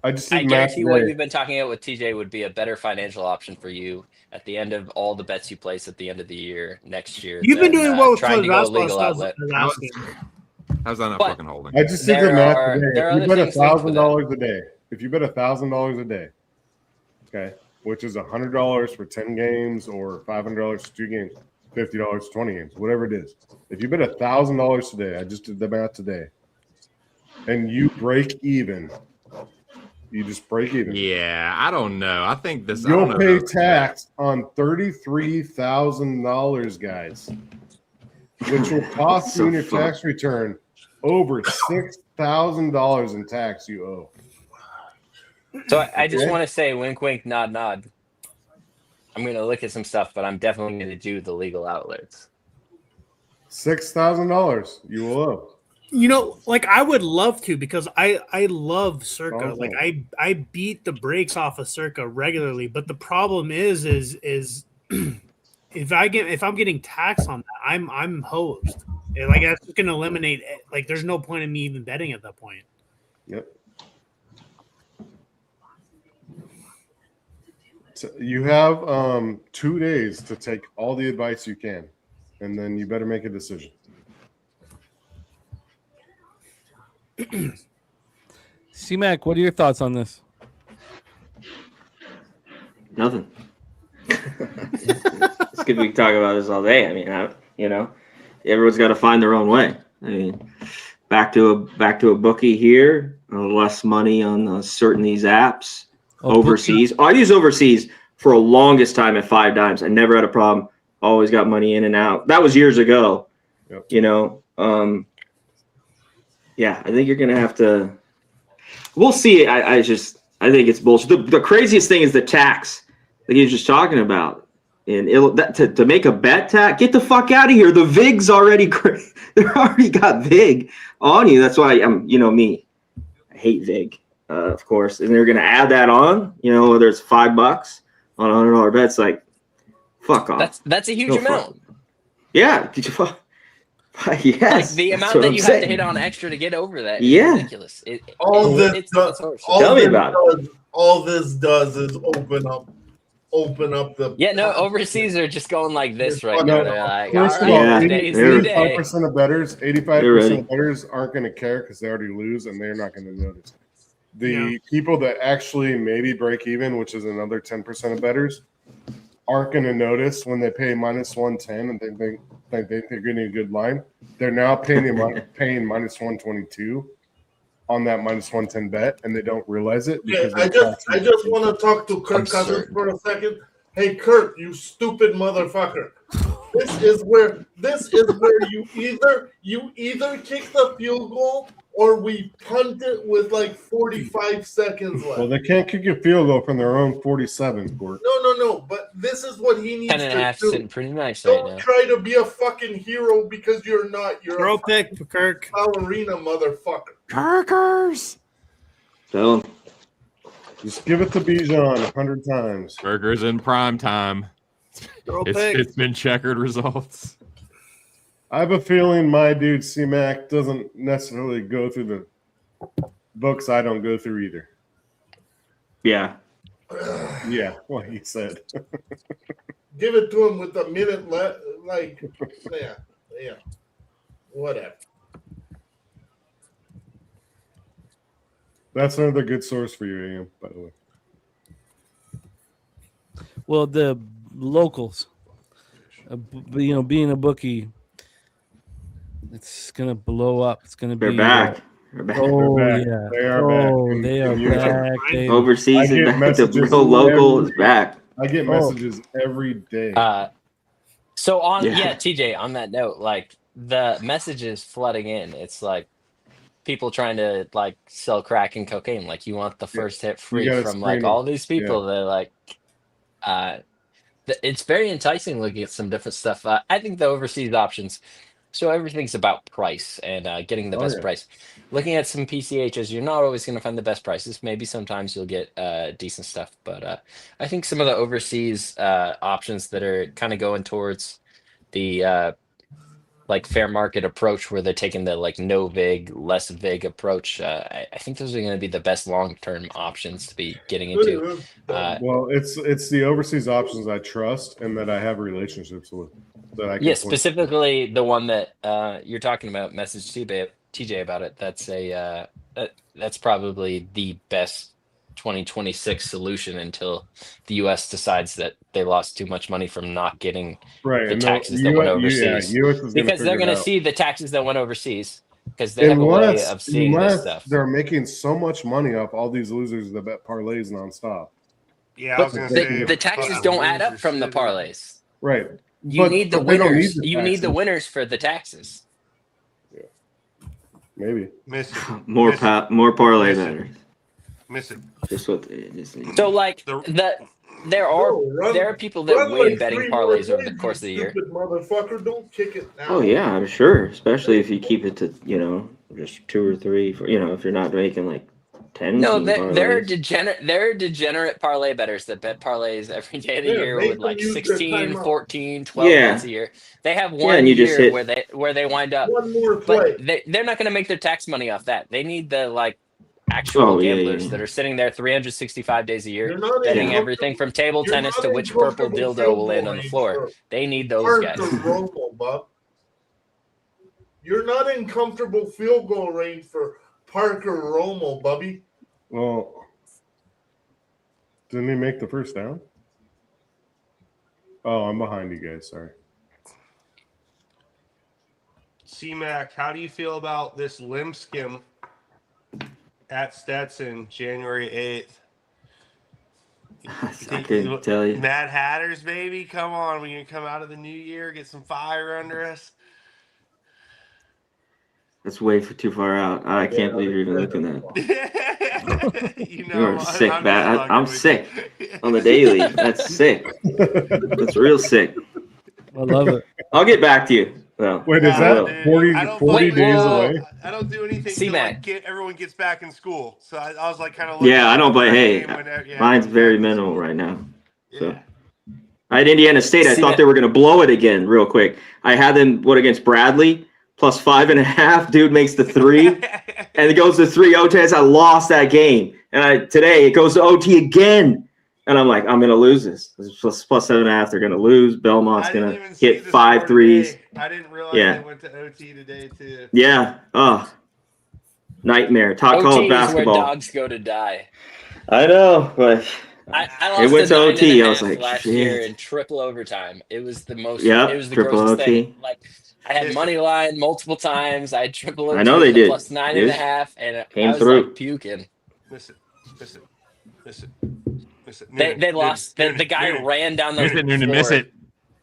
Speaker 15: I just
Speaker 13: I
Speaker 15: did math
Speaker 13: guarantee what
Speaker 15: today.
Speaker 13: you've been talking about with TJ would be a better financial option for you at the end of all the bets you place at the end of the year next year.
Speaker 7: You've been
Speaker 13: than,
Speaker 7: doing well with
Speaker 13: trying
Speaker 7: college
Speaker 13: to go
Speaker 7: basketball.
Speaker 13: legal
Speaker 7: So
Speaker 13: outlet.
Speaker 9: How's that not
Speaker 13: But
Speaker 9: fucking holding?
Speaker 15: I just did the
Speaker 13: There
Speaker 15: math
Speaker 13: are
Speaker 15: today.
Speaker 13: there are
Speaker 15: If you
Speaker 13: other
Speaker 15: bet
Speaker 13: things linked with that.
Speaker 15: $1,000 a day, if you bet $1,000 a day, okay, which is $100 for 10 games or $500 for 2 games, $50 for 20 games, whatever it is. If you bet $1,000 today, I just did the math today, and you break even, you just break even.
Speaker 9: Yeah, I don't know. I think this. I
Speaker 15: You'll
Speaker 9: don't know
Speaker 15: pay
Speaker 9: about-
Speaker 15: tax on $33,000, guys, which will cost you in your tax return over $6,000 in tax you owe.
Speaker 13: So I just
Speaker 15: Okay.
Speaker 13: want to say, wink, wink, nod, nod. I'm going to look at some stuff, but I'm definitely going to do the legal outlets.
Speaker 15: $6,000 you will owe.
Speaker 7: You know, like I would love to because I love Circa.
Speaker 15: Oh,
Speaker 7: Like I beat the brakes off of Circa regularly, but the problem is if I'm getting taxed on that, I'm hosed. And like that's just gonna eliminate. Like there's no point in me even betting at that point.
Speaker 15: Yep. So you have 2 days to take all the advice you can, and then you better make a decision.
Speaker 1: C-Mac, what are your thoughts on this?
Speaker 14: Nothing. It's good we can talk about this all day. I mean, everyone's got to find their own way. I mean, back to a bookie here, less money on certain these apps. Overseas, I use overseas for a longest time at 5 dimes. I never had a problem. Always got money in and out. That was years ago.
Speaker 15: Yep.
Speaker 14: Yeah, I think you're gonna have to. We'll see. I think it's bullshit. The craziest thing is the tax that you're just talking about. And to make a bet tax, get the fuck out of here. The VIG's already they already got VIG on you. That's why I'm me. I hate VIG, of course. And they're gonna add that on. Whether it's $5 on $100 bets, like fuck off.
Speaker 13: That's a huge amount.
Speaker 14: Yeah. Yes.
Speaker 13: Like the amount that you have to hit on extra to get over that is ridiculous.
Speaker 3: All this does is open up the.
Speaker 13: Yeah, no, overseas are just going like this right
Speaker 15: No,
Speaker 13: now. They're like,
Speaker 15: first
Speaker 13: all
Speaker 15: of all,
Speaker 13: right, today's the day.
Speaker 15: 85% of bettors, 85% of bettors aren't going to care because they already lose and they're not going to notice. The people that actually maybe break even, which is another 10% of bettors, aren't going to notice when they pay minus 110 and they think they're getting a good line. They're now paying minus 122 on that minus 110 bet, and they don't realize it.
Speaker 3: Yeah, I just want to talk to Kirk Cousins for a second. Hey, Kirk, you stupid motherfucker! This is where you either kick the field goal or we punt it with like 45 seconds left.
Speaker 15: Well, they can't kick a field goal from their own 47, Gort.
Speaker 3: No. But this is what he needs
Speaker 13: 10 and a half
Speaker 3: to do.
Speaker 13: sitting pretty nice
Speaker 3: Don't
Speaker 13: right now.
Speaker 3: try to be a fucking hero because you're not. You're
Speaker 7: Throw
Speaker 3: a
Speaker 7: pick, Kirk.
Speaker 3: ballerina, motherfucker.
Speaker 9: Kirkers.
Speaker 14: So
Speaker 15: just give it to Bijan 100 times.
Speaker 9: Burgers in prime time. It's been checkered results.
Speaker 15: I have a feeling my dude C-Mac doesn't necessarily go through the books I don't go through either.
Speaker 14: Yeah.
Speaker 15: Yeah, what he said.
Speaker 3: Give it to him with a minute left. Like, yeah. Whatever.
Speaker 15: That's another good source for you, AM, by the way.
Speaker 1: Well, the locals, being a bookie, it's gonna blow up. It's gonna
Speaker 14: They're
Speaker 1: be
Speaker 14: back. They're back.
Speaker 1: Oh
Speaker 15: They're back.
Speaker 1: yeah,
Speaker 15: They are back.
Speaker 1: they are back.
Speaker 14: Overseas is back. The real local is back.
Speaker 15: I get messages every day.
Speaker 13: So TJ, on that note, like the messages flooding in, it's like people trying to like sell crack and cocaine. Like you want the first hit free from like all these people. They're like, it's very enticing looking at some different stuff. I think the overseas options. So everything's about price and getting the best price. Looking at some PCHs, you're not always going to find the best prices. Maybe sometimes you'll get decent stuff. But I think some of the overseas options that are kind of going towards the like fair market approach where they're taking the like no vig, less vig approach. I think those are going to be the best long-term options to be getting into.
Speaker 15: Well, it's the overseas options I trust and that I have relationships with. That I can
Speaker 13: Yeah, specifically the one that you're talking about. Message TJ about it. That's probably the best 2026 solution until the U.S. decides that they lost too much money from not getting the taxes that went overseas. Because they're going to see the taxes that went overseas because they have a way of seeing this stuff.
Speaker 15: They're making so much money off all these losers that bet parlays nonstop.
Speaker 10: Yeah,
Speaker 13: but the taxes don't add up from the parlays.
Speaker 15: Right.
Speaker 13: You need the winners. You need the winners for the taxes.
Speaker 15: Yeah. Maybe.
Speaker 10: Miss it.
Speaker 14: More parlay better.
Speaker 10: Miss it.
Speaker 14: Just what they just need.
Speaker 13: So like there are people that win betting parlays over the course of the year.
Speaker 3: Motherfucker, don't kick it now.
Speaker 14: Oh yeah, I'm sure. Especially if you keep it to just 2 or 3. If you're not making like 10.
Speaker 13: No, there are degenerate parlay bettors that bet parlays every day of the year with like 16, 14, 12 months a year. They have one year where they wind up.
Speaker 3: One more play.
Speaker 13: But they're not going to make their tax money off that. They need the like actual gamblers that are sitting there 365 days a year betting everything from table tennis to which purple dildo will land on the floor. They need those guys.
Speaker 3: You're not in comfortable field goal range for Parker Romo, Bubby.
Speaker 15: Well, didn't he make the first down? Oh, I'm behind you guys. Sorry.
Speaker 10: C-Mac, how do you feel about this limb skim at Stetson January 8th?
Speaker 14: I couldn't tell you.
Speaker 10: Mad Hatters, baby. Come on. We're going to come out of the new year, get some fire under us.
Speaker 14: That's way too far out. I can't believe you're even looking at it. You are sick, Bat. I'm sick on the daily. That's sick. That's real sick.
Speaker 1: I love it.
Speaker 14: I'll get back to you. Well,
Speaker 15: wait, is that 40 days away?
Speaker 10: I don't do anything until everyone gets back in school. So I was like kind of
Speaker 14: I don't play. Hey, mine's very minimal right now. So I had Indiana State. I thought they were going to blow it again real quick. I had them against Bradley plus 5.5. Dude makes the 3 and it goes to 3 OTs. I lost that game. And today it goes to OT again. And I'm like, I'm going to lose this. Plus 7.5. They're going to lose. Belmont's going to hit 5 threes.
Speaker 10: I didn't realize they went to OT today, too.
Speaker 14: Yeah. Oh, nightmare. Top college basketball.
Speaker 13: Where dogs go to die.
Speaker 14: I know, but
Speaker 13: I lost
Speaker 14: it went to OT. I was like,
Speaker 13: last year in triple overtime. It was the most.
Speaker 14: Yeah,
Speaker 13: it was the
Speaker 14: triple
Speaker 13: grossest
Speaker 14: OT.
Speaker 13: thing. Like I had money line multiple times. I had triple OT.
Speaker 14: I know they did.
Speaker 13: Plus 9.5, and
Speaker 14: came
Speaker 13: I was
Speaker 14: through.
Speaker 13: like puking.
Speaker 10: Listen.
Speaker 13: They lost. The guy ran down the floor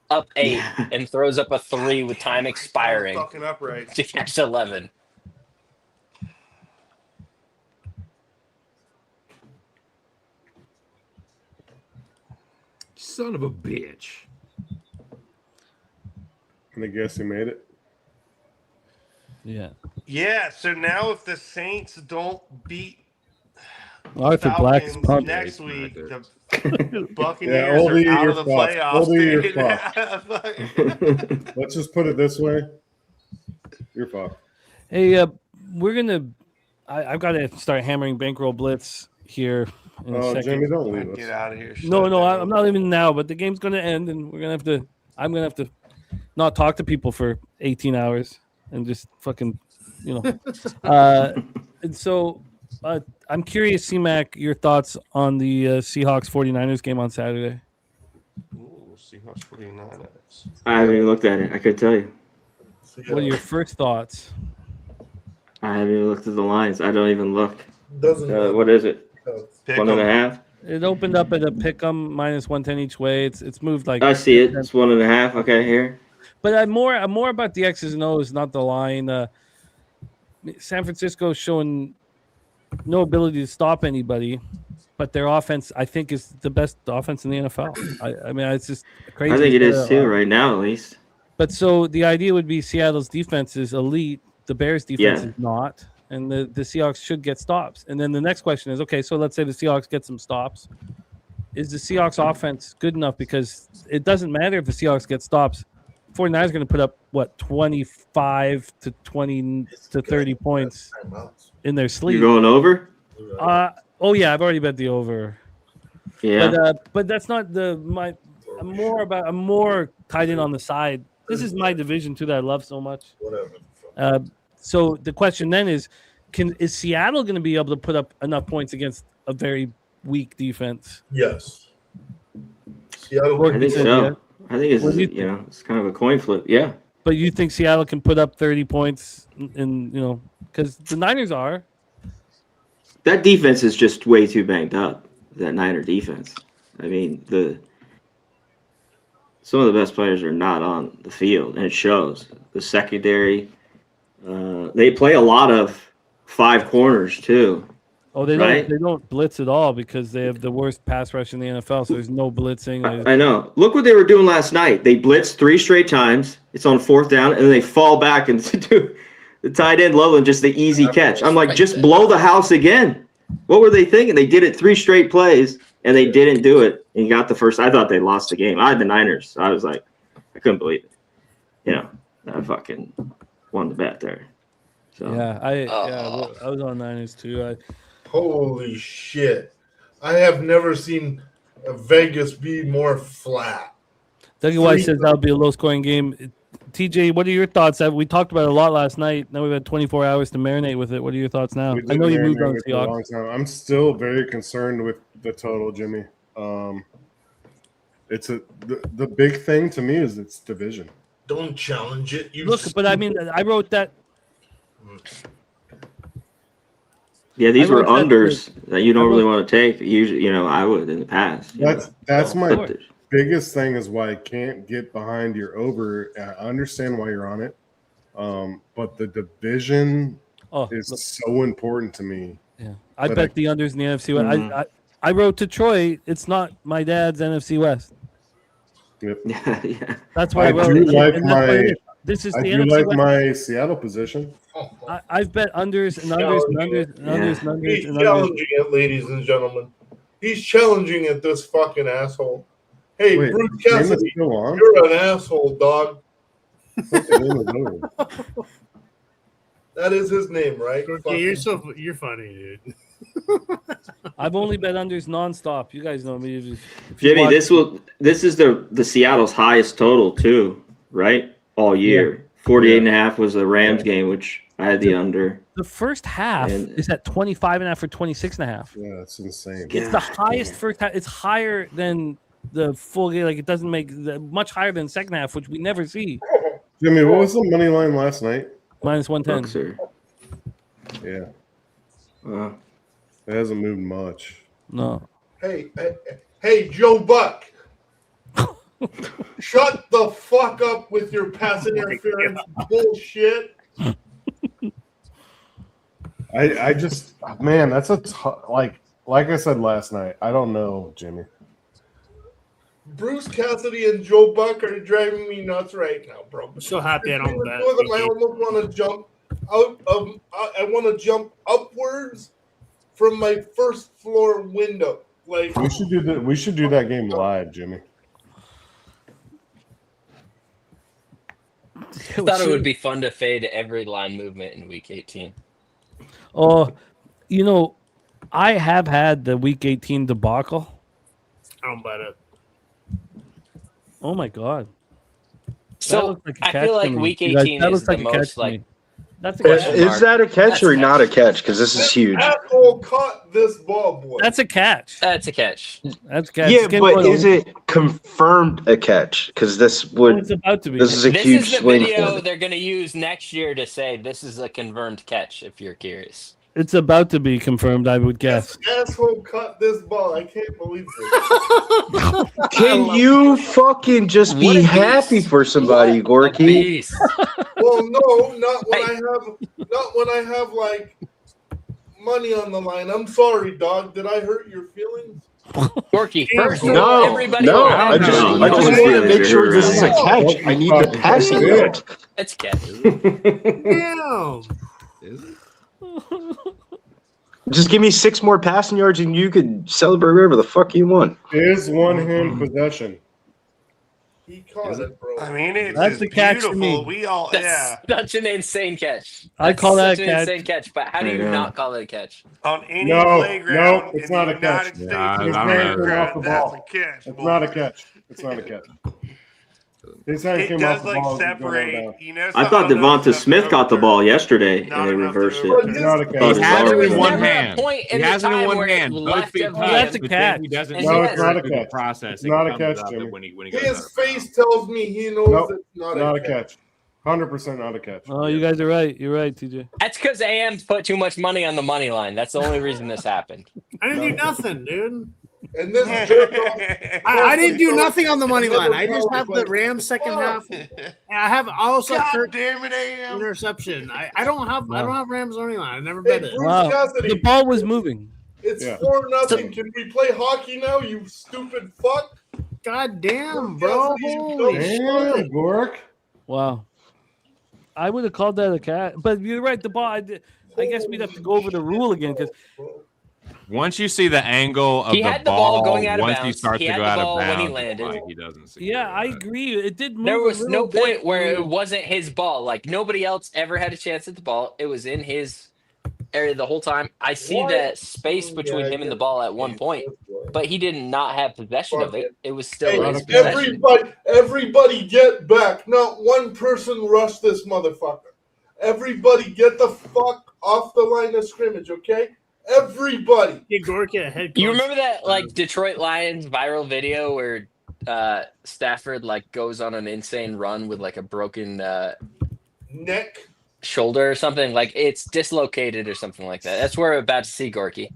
Speaker 13: up 8 and throws up a 3 with time expiring
Speaker 10: Fucking upright.
Speaker 13: to catch 11.
Speaker 11: Son of a bitch.
Speaker 15: And I guess he made it.
Speaker 1: Yeah.
Speaker 10: Yeah. So now if the Saints don't beat
Speaker 1: Arthur Black is pumped
Speaker 10: next week, the Buccaneers are out of the playoffs.
Speaker 15: Let's just put it this way. You're fucked.
Speaker 1: Hey, we're gonna. I've got to start hammering bankroll blitz here. In a second.
Speaker 15: Jimmy, don't leave us.
Speaker 10: Get out of here.
Speaker 1: No, I'm not leaving now. But the game's gonna end, and we're gonna have to. I'm gonna have to not talk to people for 18 hours and just fucking, and so. I'm curious, C-Mac, your thoughts on the Seahawks 49ers game on Saturday.
Speaker 10: Ooh, Seahawks 49ers.
Speaker 14: I haven't even looked at it. I could tell you.
Speaker 1: What are your first thoughts?
Speaker 14: I haven't even looked at the lines. I don't even look.
Speaker 15: What
Speaker 14: is it?
Speaker 10: Pick
Speaker 14: 1.5?
Speaker 1: It opened up at a pick'em minus 110 each way. It's moved like.
Speaker 14: I see it. It's 1.5. Okay, here.
Speaker 1: But I'm more about the X's and O's, not the line. San Francisco showing no ability to stop anybody, but their offense, I think, is the best offense in the NFL. I mean, it's just crazy.
Speaker 14: I think it is too, right now at least.
Speaker 1: But so the idea would be Seattle's defense is elite, the Bears' defense is not, and the Seahawks should get stops. And then the next question is, okay, so let's say the Seahawks get some stops. Is the Seahawks offense good enough? Because it doesn't matter if the Seahawks get stops. 49ers are going to put up, what, 25 to 20 to 30 points in their sleep.
Speaker 14: You're going over?
Speaker 1: Oh, yeah, I've already bet the over.
Speaker 14: Yeah.
Speaker 1: But that's not I'm more tied in on the side. This is my division, too, that I love so much.
Speaker 3: Whatever.
Speaker 1: So the question then is Seattle going to be able to put up enough points against a very weak defense?
Speaker 3: Yes. Seattle.
Speaker 14: I think so. I think it's kind of a coin flip. Yeah.
Speaker 1: But you think Seattle can put up 30 points because the Niners are.
Speaker 14: That defense is just way too banged up. That Niner defense. I mean, some of the best players are not on the field, and it shows. The secondary, they play a lot of 5 corners too.
Speaker 1: Oh, they don't blitz at all because they have the worst pass rush in the NFL. So there's no blitzing.
Speaker 14: I know. Look what they were doing last night. They blitzed 3 straight times. It's on 4th down, and then they fall back and do the tight end level and just the easy catch. I'm like, just blow the house again. What were they thinking? They did it 3 straight plays, and they didn't do it. And got the first. I thought they lost the game. I had the Niners. So I was like, I couldn't believe it. I fucking won the bet there. So
Speaker 1: yeah, I was on Niners too.
Speaker 3: Holy shit! I have never seen Vegas be more flat.
Speaker 1: Dougie White says that'll be a low-scoring game. TJ, what are your thoughts? We talked about it a lot last night. Now we've had 24 hours to marinate with it. What are your thoughts now? I know you moved on to the Seahawks.
Speaker 15: I'm still very concerned with the total, Jimmy. It's the big thing to me is it's division.
Speaker 3: Don't challenge it.
Speaker 1: But I mean, I wrote that.
Speaker 14: Yeah, these were unders that you don't really want to take. Usually, I would in the past.
Speaker 15: That's my biggest thing is why I can't get behind your over. I understand why you're on it, but the division is so important to me.
Speaker 1: Yeah, I bet the unders in the NFC West. I wrote to Troy. It's not my dad's NFC West.
Speaker 15: Yep.
Speaker 14: Yeah.
Speaker 1: That's why I wrote it. This is
Speaker 15: I
Speaker 1: the
Speaker 15: do
Speaker 1: NFC
Speaker 15: like
Speaker 1: West.
Speaker 15: my Seattle position.
Speaker 1: I've bet unders and unders and unders and unders and unders.
Speaker 3: He's challenging it, ladies and gentlemen. He's challenging it, this fucking asshole. Hey,
Speaker 15: Wait,
Speaker 3: Bruce
Speaker 15: the game is
Speaker 3: Cassidy,
Speaker 15: still on?
Speaker 3: you're an asshole, dog. That is his name, right?
Speaker 7: Okay, you're funny, dude.
Speaker 1: I've only bet unders nonstop. You guys know me. If you
Speaker 14: Jimmy,
Speaker 1: watch-
Speaker 14: this is the Seattle's highest total too, right? All year. 48.5 was the Rams game, which I had the under.
Speaker 1: The first half is at 25.5 or 26.5.
Speaker 15: Yeah, that's insane.
Speaker 1: It's the highest first half. It's higher than the full game. Like it doesn't make much higher than second half, which we never see.
Speaker 15: Jimmy, what was the money line last night?
Speaker 1: Minus 110.
Speaker 15: Yeah. It hasn't moved much.
Speaker 1: No.
Speaker 3: Hey, Joe Buck. Shut the fuck up with your pass interference bullshit.
Speaker 15: I just, man, that's a like I said last night. I don't know, Jimmy.
Speaker 3: Bruce Cassidy and Joe Buck are driving me nuts right now, bro.
Speaker 7: I'm so happy I don't bet.
Speaker 3: I almost want to jump out of. I want to jump upwards from my first floor window. Like
Speaker 15: We should do that game live, Jimmy.
Speaker 13: I thought it would be fun to fade every line movement in week 18.
Speaker 1: Oh, I have had the week 18 debacle.
Speaker 7: I don't bet it.
Speaker 1: Oh my god.
Speaker 13: So I feel like week 18 is the most like.
Speaker 1: That's a catch.
Speaker 12: Is that a catch or not a catch? Because this is huge.
Speaker 3: Asshole caught this ball, boy.
Speaker 1: That's a catch.
Speaker 13: That's a catch.
Speaker 1: That's a catch.
Speaker 12: Yeah, but is it confirmed a catch? Because this would.
Speaker 1: It's about to be.
Speaker 12: This is a
Speaker 13: This
Speaker 12: huge
Speaker 13: is the
Speaker 12: swing
Speaker 13: video
Speaker 12: for me.
Speaker 13: they're going to use next year to say this is a confirmed catch. If you're curious.
Speaker 1: It's about to be confirmed, I would guess.
Speaker 3: Asshole caught this ball. I can't believe it.
Speaker 12: Can you fucking just be happy for somebody, Gorky?
Speaker 3: Well, no, not when I have like money on the line. I'm sorry, dog. Did I hurt your feelings?
Speaker 13: Gorky, first of all,
Speaker 12: No,
Speaker 13: everybody.
Speaker 12: no. I just want to make sure this is a catch. I need the passing yard.
Speaker 13: It's a catch.
Speaker 7: Damn.
Speaker 12: Just give me 6 more passing yards and you could celebrate whatever the fuck you want.
Speaker 15: Is one hand possession.
Speaker 3: He caught it, bro.
Speaker 10: I mean, it's
Speaker 1: That's
Speaker 10: just
Speaker 1: the catch for
Speaker 10: beautiful.
Speaker 1: me.
Speaker 10: We all,
Speaker 13: That's such an insane catch.
Speaker 1: I call that
Speaker 13: such
Speaker 1: a
Speaker 13: an
Speaker 1: catch.
Speaker 13: insane catch. But how do you not call it a catch?
Speaker 10: On any
Speaker 15: No,
Speaker 10: playground
Speaker 15: it's
Speaker 10: in
Speaker 15: not
Speaker 10: the
Speaker 15: a catch.
Speaker 10: United States,
Speaker 9: Yeah,
Speaker 15: His
Speaker 9: I don't
Speaker 15: hand
Speaker 9: know.
Speaker 15: came off the
Speaker 10: that's
Speaker 15: ball.
Speaker 10: a catch.
Speaker 15: It's
Speaker 10: boy.
Speaker 15: not a catch. It's not a catch. His hand
Speaker 10: It
Speaker 15: came
Speaker 10: does
Speaker 15: off the
Speaker 10: like
Speaker 15: ball.
Speaker 10: separate. You know,
Speaker 14: I thought Devonta Smith got the ball yesterday and
Speaker 10: Not
Speaker 14: they
Speaker 10: enough to
Speaker 14: reversed it.
Speaker 10: overturn.
Speaker 15: It's not a
Speaker 14: Thought
Speaker 15: catch.
Speaker 14: it was
Speaker 9: He has it
Speaker 14: already
Speaker 9: in one
Speaker 13: never a
Speaker 9: hand.
Speaker 13: point
Speaker 9: He
Speaker 13: in the
Speaker 9: has it in
Speaker 13: time
Speaker 9: one
Speaker 13: where it
Speaker 9: hand. Both
Speaker 13: left
Speaker 9: feet
Speaker 13: of
Speaker 9: touch,
Speaker 1: that's a
Speaker 9: but
Speaker 1: catch.
Speaker 9: then he doesn't
Speaker 13: And
Speaker 15: No,
Speaker 13: he
Speaker 15: it's
Speaker 13: has-
Speaker 15: not a
Speaker 9: through the
Speaker 15: catch.
Speaker 9: process.
Speaker 15: It's
Speaker 9: It
Speaker 15: not a
Speaker 9: comes
Speaker 15: catch,
Speaker 9: up
Speaker 15: Jimmy.
Speaker 9: when he goes
Speaker 3: His
Speaker 9: out of
Speaker 3: face
Speaker 9: bounds.
Speaker 3: tells me he knows
Speaker 15: Nope.
Speaker 3: it's not,
Speaker 15: Not a catch. 100% not a catch.
Speaker 1: Oh, you guys are right. You're right, TJ.
Speaker 13: That's because AM's put too much money on the money line. That's the only reason this happened.
Speaker 7: I didn't do nothing, dude.
Speaker 3: And this jerk off.
Speaker 7: I didn't do nothing on the money line. I just have the Rams second half. And I also have
Speaker 10: God
Speaker 7: Kirk
Speaker 10: damn it, AM.
Speaker 7: interception. I don't have Rams money line. I never
Speaker 3: Hey,
Speaker 7: bet it.
Speaker 3: Bruce
Speaker 1: Wow.
Speaker 3: Cassidy,
Speaker 1: The ball was moving.
Speaker 3: it's
Speaker 15: Yeah.
Speaker 3: 4-0. Can we play hockey now, you stupid fuck?
Speaker 7: God damn,
Speaker 3: Bruce
Speaker 7: bro.
Speaker 3: Cassidy, you
Speaker 7: Holy
Speaker 3: dumb
Speaker 15: Damn,
Speaker 7: shit.
Speaker 15: Gork.
Speaker 1: Wow. I would have called that a catch, but you're right. The ball. I guess we'd have to go over the rule again because
Speaker 9: Once you see the angle of
Speaker 13: He
Speaker 9: the
Speaker 13: had the ball
Speaker 9: ball,
Speaker 13: going out of
Speaker 9: once he
Speaker 13: bounds.
Speaker 9: starts
Speaker 13: He
Speaker 9: to
Speaker 13: had
Speaker 9: go
Speaker 13: the
Speaker 9: out of
Speaker 13: ball when he
Speaker 9: bounds,
Speaker 13: landed.
Speaker 9: like, he doesn't see.
Speaker 1: yeah, I agree. It did move.
Speaker 13: There
Speaker 1: a
Speaker 13: was no
Speaker 1: little bit.
Speaker 13: point where it wasn't his ball. Like nobody else ever had a chance at the ball. It was in his area the whole time. I see
Speaker 3: What?
Speaker 13: that space between
Speaker 3: Yeah,
Speaker 13: him and the ball at one point, but he did not have possession of it. It was still
Speaker 3: Hey,
Speaker 13: his possession.
Speaker 3: everybody get back. Not one person rush this motherfucker. Everybody get the fuck off the line of scrimmage, okay? Everybody.
Speaker 7: Hey, Gorka, head coach.
Speaker 13: You remember that like Detroit Lions viral video where Stafford like goes on an insane run with like a broken
Speaker 3: Neck.
Speaker 13: shoulder or something? Like it's dislocated or something like that. That's what we're about to see, Gorky.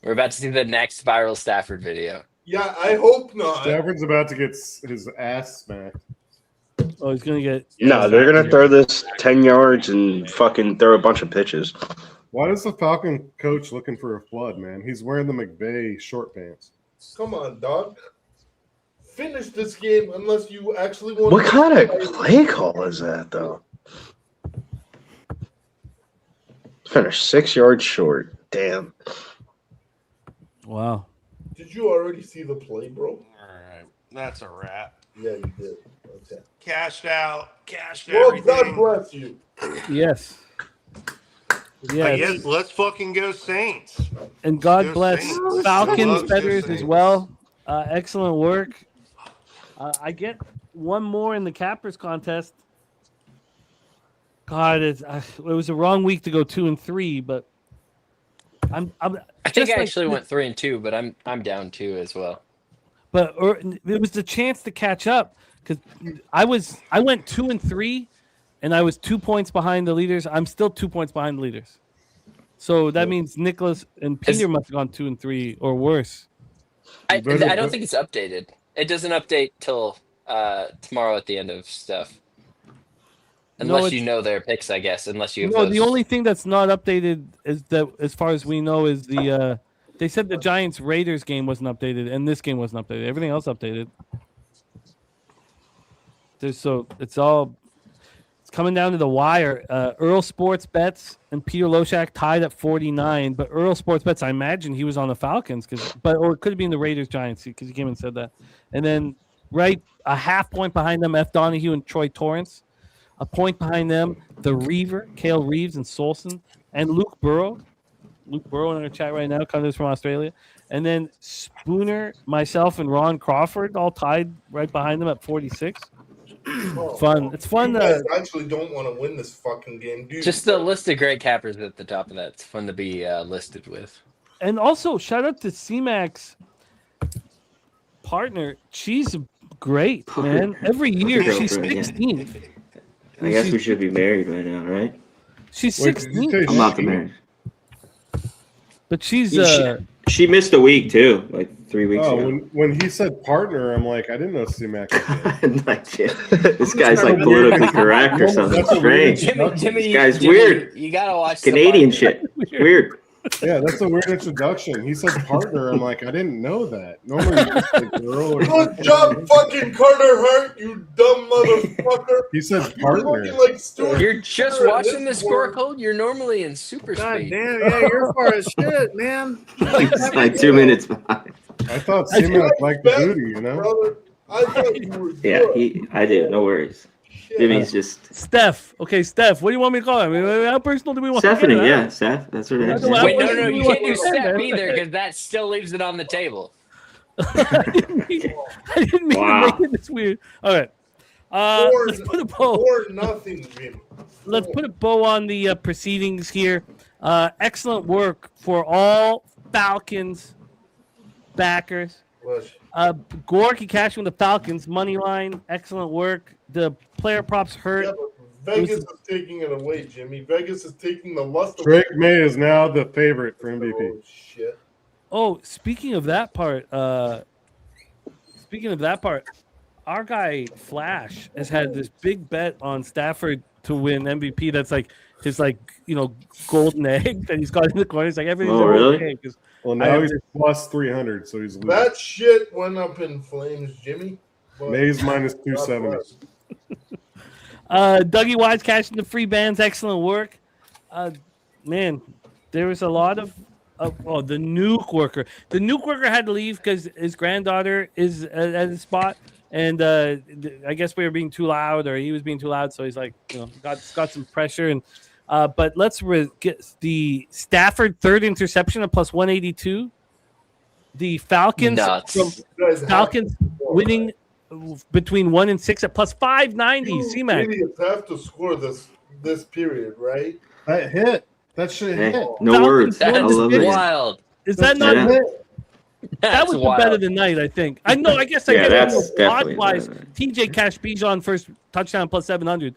Speaker 13: We're about to see the next viral Stafford video.
Speaker 3: Yeah, I hope not.
Speaker 15: Stafford's about to get his ass smacked.
Speaker 1: Oh, he's gonna get.
Speaker 12: No, they're gonna throw this 10 yards and fucking throw a bunch of pitches.
Speaker 15: Why is the Falcon coach looking for a flood, man? He's wearing the McVay short pants.
Speaker 3: Come on, dog. Finish this game unless you actually want
Speaker 12: What kind of play call is that, though? Finished 6 yards short. Damn.
Speaker 1: Wow.
Speaker 3: Did you already see the play, bro?
Speaker 10: All right, that's a wrap.
Speaker 3: Yeah, you did. Okay.
Speaker 10: Cashed out. Cashed
Speaker 3: Well,
Speaker 10: everything.
Speaker 3: God bless you.
Speaker 1: Yes.
Speaker 10: I
Speaker 1: Yes.
Speaker 10: guess let's fucking go Saints.
Speaker 1: And God
Speaker 10: Go
Speaker 1: bless
Speaker 10: Saints.
Speaker 1: Falcons
Speaker 10: Love to
Speaker 1: bettors
Speaker 10: see
Speaker 1: as
Speaker 10: it.
Speaker 1: well. Excellent work. I get one more in the Cappers contest. God, it was a wrong week to go 2-3, but
Speaker 13: I think
Speaker 1: just
Speaker 13: I
Speaker 1: like-
Speaker 13: actually went 3-2, but I'm down 2 as well.
Speaker 1: But it was the chance to catch up because I went 2-3, and I was 2 points behind the leaders. I'm still 2 points behind the leaders. So that means Nicholas and Peter must have gone 2-3 or worse.
Speaker 13: I don't think it's updated. It doesn't update till tomorrow at the end of stuff. Unless you know their picks, I guess. Unless you have
Speaker 1: No,
Speaker 13: those.
Speaker 1: the only thing that's not updated is that, as far as we know, is the. They said the Giants Raiders game wasn't updated, and this game wasn't updated. Everything else updated. It's coming down to the wire. Earl Sports Bets and Peter Loshak tied at 49, but Earl Sports Bets, I imagine he was on the Falcons, or it could have been the Raiders Giants because he came and said that. And then a half point behind them, F. Donahue and Troy Torrance. A point behind them, the Reaver, Cale Reeves and Solson, and Luke Burrow. Luke Burrow in our chat right now, comes from Australia. And then Spooner, myself, and Ron Crawford all tied right behind them at 46. Fun. It's fun.
Speaker 3: You guys actually don't want to win this fucking game, do you?
Speaker 13: Just the list of great cappers at the top of that. It's fun to be listed with.
Speaker 1: And also, shout out to C-Mac's partner. She's great, man. Every year, she's
Speaker 14: Girlfriend, yeah.
Speaker 1: 16.
Speaker 14: I guess we should be married by now, right?
Speaker 1: She's
Speaker 15: Wait, did you
Speaker 1: 16.
Speaker 15: say
Speaker 14: I'm not
Speaker 15: she?
Speaker 14: married.
Speaker 1: But she's
Speaker 14: She missed a week too, like 3 weeks
Speaker 15: Oh,
Speaker 14: ago.
Speaker 15: when he said partner, I'm like, I didn't know C-Mac was gay.
Speaker 14: Like, yeah, this guy's like politically correct or something
Speaker 15: That's a weird
Speaker 14: strange.
Speaker 15: introduction.
Speaker 14: This guy's weird.
Speaker 13: You gotta watch
Speaker 14: Canadian
Speaker 13: Survivor.
Speaker 14: shit. Weird.
Speaker 15: Yeah, that's a weird introduction. He said partner. I'm like, I didn't know that. Normally, you just say girl or
Speaker 3: Good job, fucking Carter Hart, you dumb motherfucker.
Speaker 15: He said
Speaker 3: You're looking
Speaker 15: partner.
Speaker 3: like Stuart.
Speaker 13: You're just
Speaker 3: Stewart
Speaker 13: watching the
Speaker 3: this morning.
Speaker 13: scorecode. You're normally in super
Speaker 7: God
Speaker 13: speed.
Speaker 7: damn, yeah, you're far as shit, man.
Speaker 14: It's like 2 minutes behind.
Speaker 15: I thought C-Mac liked the booty, you know?
Speaker 3: Brother, I thought you were
Speaker 14: Yeah,
Speaker 3: good.
Speaker 14: I do. No worries. Jimmy's just
Speaker 1: Steph. Okay, Steph. What do you want me to call him? I mean, how personal do we want
Speaker 14: Stephanie.
Speaker 1: to get?
Speaker 14: Yeah, Steph. That's her name.
Speaker 1: Well,
Speaker 13: Wait, no,
Speaker 1: personal do we
Speaker 13: you
Speaker 1: want
Speaker 13: can't do
Speaker 1: to get,
Speaker 13: Steph
Speaker 1: man?
Speaker 13: either because that still leaves it on the table.
Speaker 1: I didn't mean
Speaker 14: Wow.
Speaker 1: to make it this weird. All right. Let's put a bow.
Speaker 3: Or nothing, Jimmy.
Speaker 1: Let's put a bow on the proceedings here. Excellent work for all Falcons backers. Gorky cashing with the Falcons money line. Excellent work. The player props hurt.
Speaker 3: Yeah, but Vegas is taking it away, Jimmy. Vegas is taking the lust away.
Speaker 15: Drake May is now the favorite for MVP.
Speaker 3: Oh, shit.
Speaker 1: Oh, speaking of that part, our guy Flash has had this big bet on Stafford to win MVP. That's like his golden egg that he's got in the corner. It's like everything's okay.
Speaker 15: Well, now he's plus 300, so he's losing.
Speaker 3: That shit went up in flames, Jimmy. But
Speaker 15: May's minus 270.
Speaker 1: Dougie Wise cashing the free bands. Excellent work. Man, there was a lot of the nuke worker. The nuke worker had to leave because his granddaughter is at his spot. And I guess we were being too loud, or he was being too loud. So he's like, got some pressure. And but let's get the Stafford third interception at plus 182. The Falcons winning between 1 and 6 at plus 590. C-Mac.
Speaker 3: Idiots have to score this period, right?
Speaker 15: That hit. That shit hit.
Speaker 14: No
Speaker 1: Falcons
Speaker 14: words.
Speaker 1: won
Speaker 14: I
Speaker 1: this
Speaker 14: love
Speaker 1: game.
Speaker 14: it.
Speaker 13: Wild.
Speaker 1: Is that not
Speaker 14: Yeah.
Speaker 1: that
Speaker 13: That's
Speaker 1: was
Speaker 13: wild.
Speaker 1: the bet of the night, I think. I know. I guess I
Speaker 14: Yeah,
Speaker 1: guess
Speaker 14: that's definitely
Speaker 1: odd-wise,
Speaker 14: the bet.
Speaker 1: TJ cash Bijan first touchdown plus 700.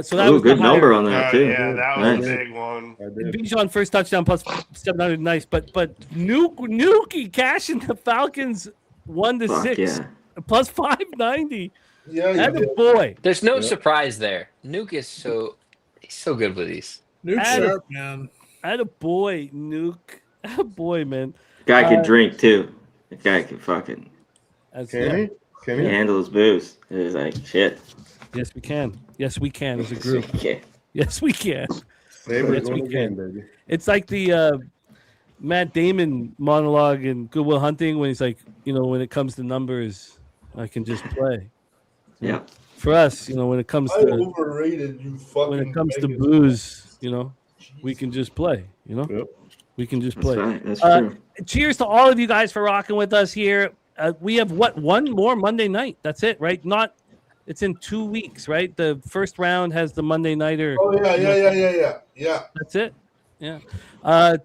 Speaker 1: So that
Speaker 14: Ooh,
Speaker 1: was
Speaker 14: good
Speaker 1: the
Speaker 14: number
Speaker 1: higher-
Speaker 14: on that too.
Speaker 10: Yeah, that was
Speaker 14: Nice.
Speaker 10: a big one.
Speaker 1: Bijan first touchdown plus 700. Nice, but Nuki cashing the Falcons 1 to
Speaker 14: Fuck
Speaker 1: 6
Speaker 14: yeah.
Speaker 1: plus 590.
Speaker 3: Yeah, you
Speaker 1: That
Speaker 3: did.
Speaker 1: a boy.
Speaker 13: There's no surprise there. Nuke is he's so good with these.
Speaker 7: Nuke
Speaker 1: Atta-
Speaker 7: sharp, man.
Speaker 1: That a boy, Nuke. That a boy, man.
Speaker 14: Guy can drink too. The guy can fucking
Speaker 1: That's,
Speaker 15: Can he? Can he?
Speaker 14: handle his booze. It's like shit.
Speaker 1: Yes, we can. Yes, we can as a group.
Speaker 14: Yeah.
Speaker 1: Yes, we can.
Speaker 15: Favorite
Speaker 1: Yes, we
Speaker 15: one
Speaker 1: can.
Speaker 15: again, baby.
Speaker 1: It's like the Matt Damon monologue in Good Will Hunting when he's like, when it comes to numbers, I can just play.
Speaker 14: Yeah.
Speaker 1: For us, when it comes
Speaker 3: I
Speaker 1: to
Speaker 3: overrated you fucking
Speaker 1: when it comes to
Speaker 3: Vegas.
Speaker 1: booze, we can just play.
Speaker 15: Yep.
Speaker 1: We can just
Speaker 14: That's
Speaker 1: play.
Speaker 14: right. That's true.
Speaker 1: Cheers to all of you guys for rocking with us here. We have one more Monday night. That's it, right? It's in 2 weeks, right? The first round has the Monday nighter.
Speaker 3: Oh yeah.
Speaker 1: That's it. Yeah.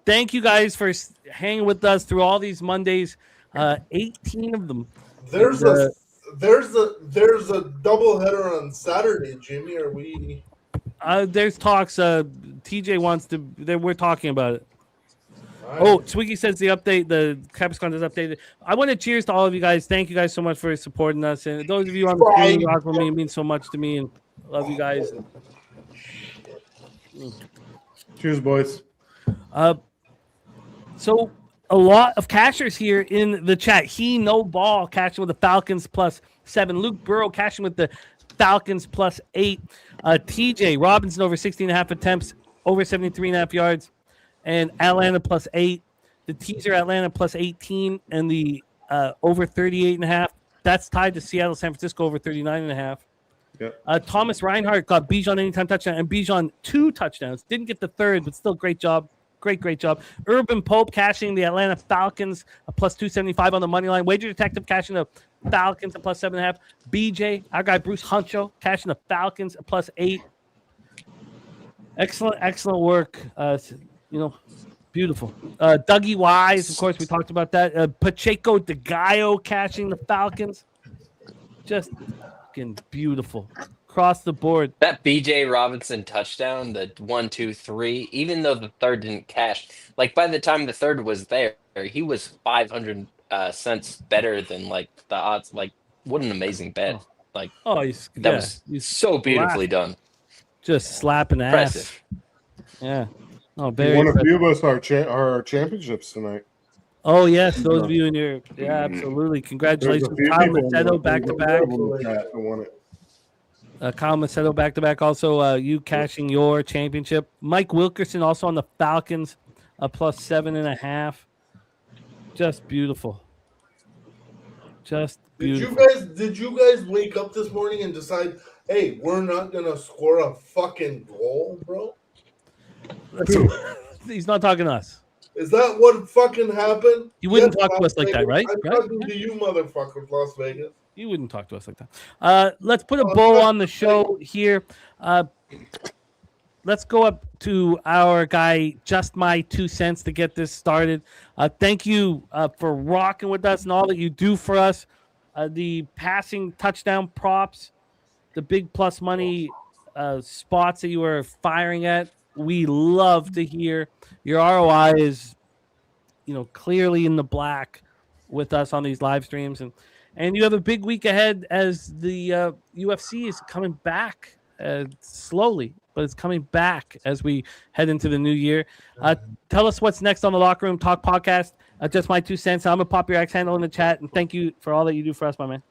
Speaker 1: Thank you guys for hanging with us through all these Mondays. 18 of them.
Speaker 3: There's
Speaker 1: And,
Speaker 3: there's a doubleheader on Saturday, Jimmy. Are we?
Speaker 1: there's talks. TJ wants to. We're talking about it. Oh, Swiggy says the update, the Capricorn is updated. I want to cheers to all of you guys. Thank you guys so much for supporting us. And those of you on the screen who rock with me, it means so much to me. And love you guys.
Speaker 15: Cheers, boys.
Speaker 1: So a lot of cashers here in the chat. No ball cashing with the Falcons plus 7. Luke Burrow cashing with the Falcons plus 8. TJ Robinson over 16.5 attempts, over 73.5 yards. And Atlanta plus 8. The teaser Atlanta plus 18 and the over 38.5. That's tied to Seattle, San Francisco over 39.5.
Speaker 15: Yep.
Speaker 1: Thomas Reinhardt got Bijan anytime touchdown and Bijan 2 touchdowns. Didn't get the third, but still great job. Great job. Urban Pope cashing the Atlanta Falcons a plus 275 on the money line. Wager Detective cashing the Falcons a plus 7.5. BJ, our guy Bruce Huncho cashing the Falcons a plus 8. Excellent work. Beautiful. Dougie Wise, of course, we talked about that. Pacheco de Gallo cashing the Falcons. Just fucking beautiful. Across the board.
Speaker 13: That BJ Robinson touchdown, the 1, 2, 3, even though the third didn't cash, like by the time the third was there, he was 500 cents better than like the odds. Like, what an amazing bet. Like, that was so beautifully done.
Speaker 1: Just slapping ass.
Speaker 13: Impressive.
Speaker 1: Yeah. Oh,
Speaker 15: One
Speaker 1: very
Speaker 15: of
Speaker 1: impressive.
Speaker 15: few of us are championships tonight.
Speaker 1: Oh, yes. Those of you in your. Yeah, absolutely. Congratulations.
Speaker 15: There's a few
Speaker 1: Kyle
Speaker 15: people
Speaker 1: Macedo back to back.
Speaker 15: that won it.
Speaker 1: Kyle Macedo back to back. Also, you cashing your championship. Mike Wilkerson also on the Falcons, a plus 7.5. Just beautiful. Just
Speaker 3: Did
Speaker 1: beautiful.
Speaker 3: you guys wake up this morning and decide, hey, we're not gonna score a fucking goal, bro?
Speaker 1: He's not talking to us.
Speaker 3: Is that what fucking happened?
Speaker 1: You wouldn't
Speaker 3: Yes,
Speaker 1: talk to
Speaker 3: Las
Speaker 1: us like that,
Speaker 3: Vegas.
Speaker 1: right?
Speaker 3: I'm
Speaker 1: Right?
Speaker 3: talking to you, motherfuckers, Las Vegas.
Speaker 1: You wouldn't talk to us like that. Let's put a bow on the show here. Let's go up to our guy, Just My 2 cents, to get this started. Thank you for rocking with us and all that you do for us. The passing touchdown props, the big plus money spots that you are firing at. We love to hear your ROI is, clearly in the black with us on these live streams, and you have a big week ahead as the UFC is coming back slowly, but it's coming back as we head into the new year. Tell us what's next on the Locker Room Talk podcast. Just My 2 cents. I'm gonna pop your X handle in the chat, and thank you for all that you do for us, my man.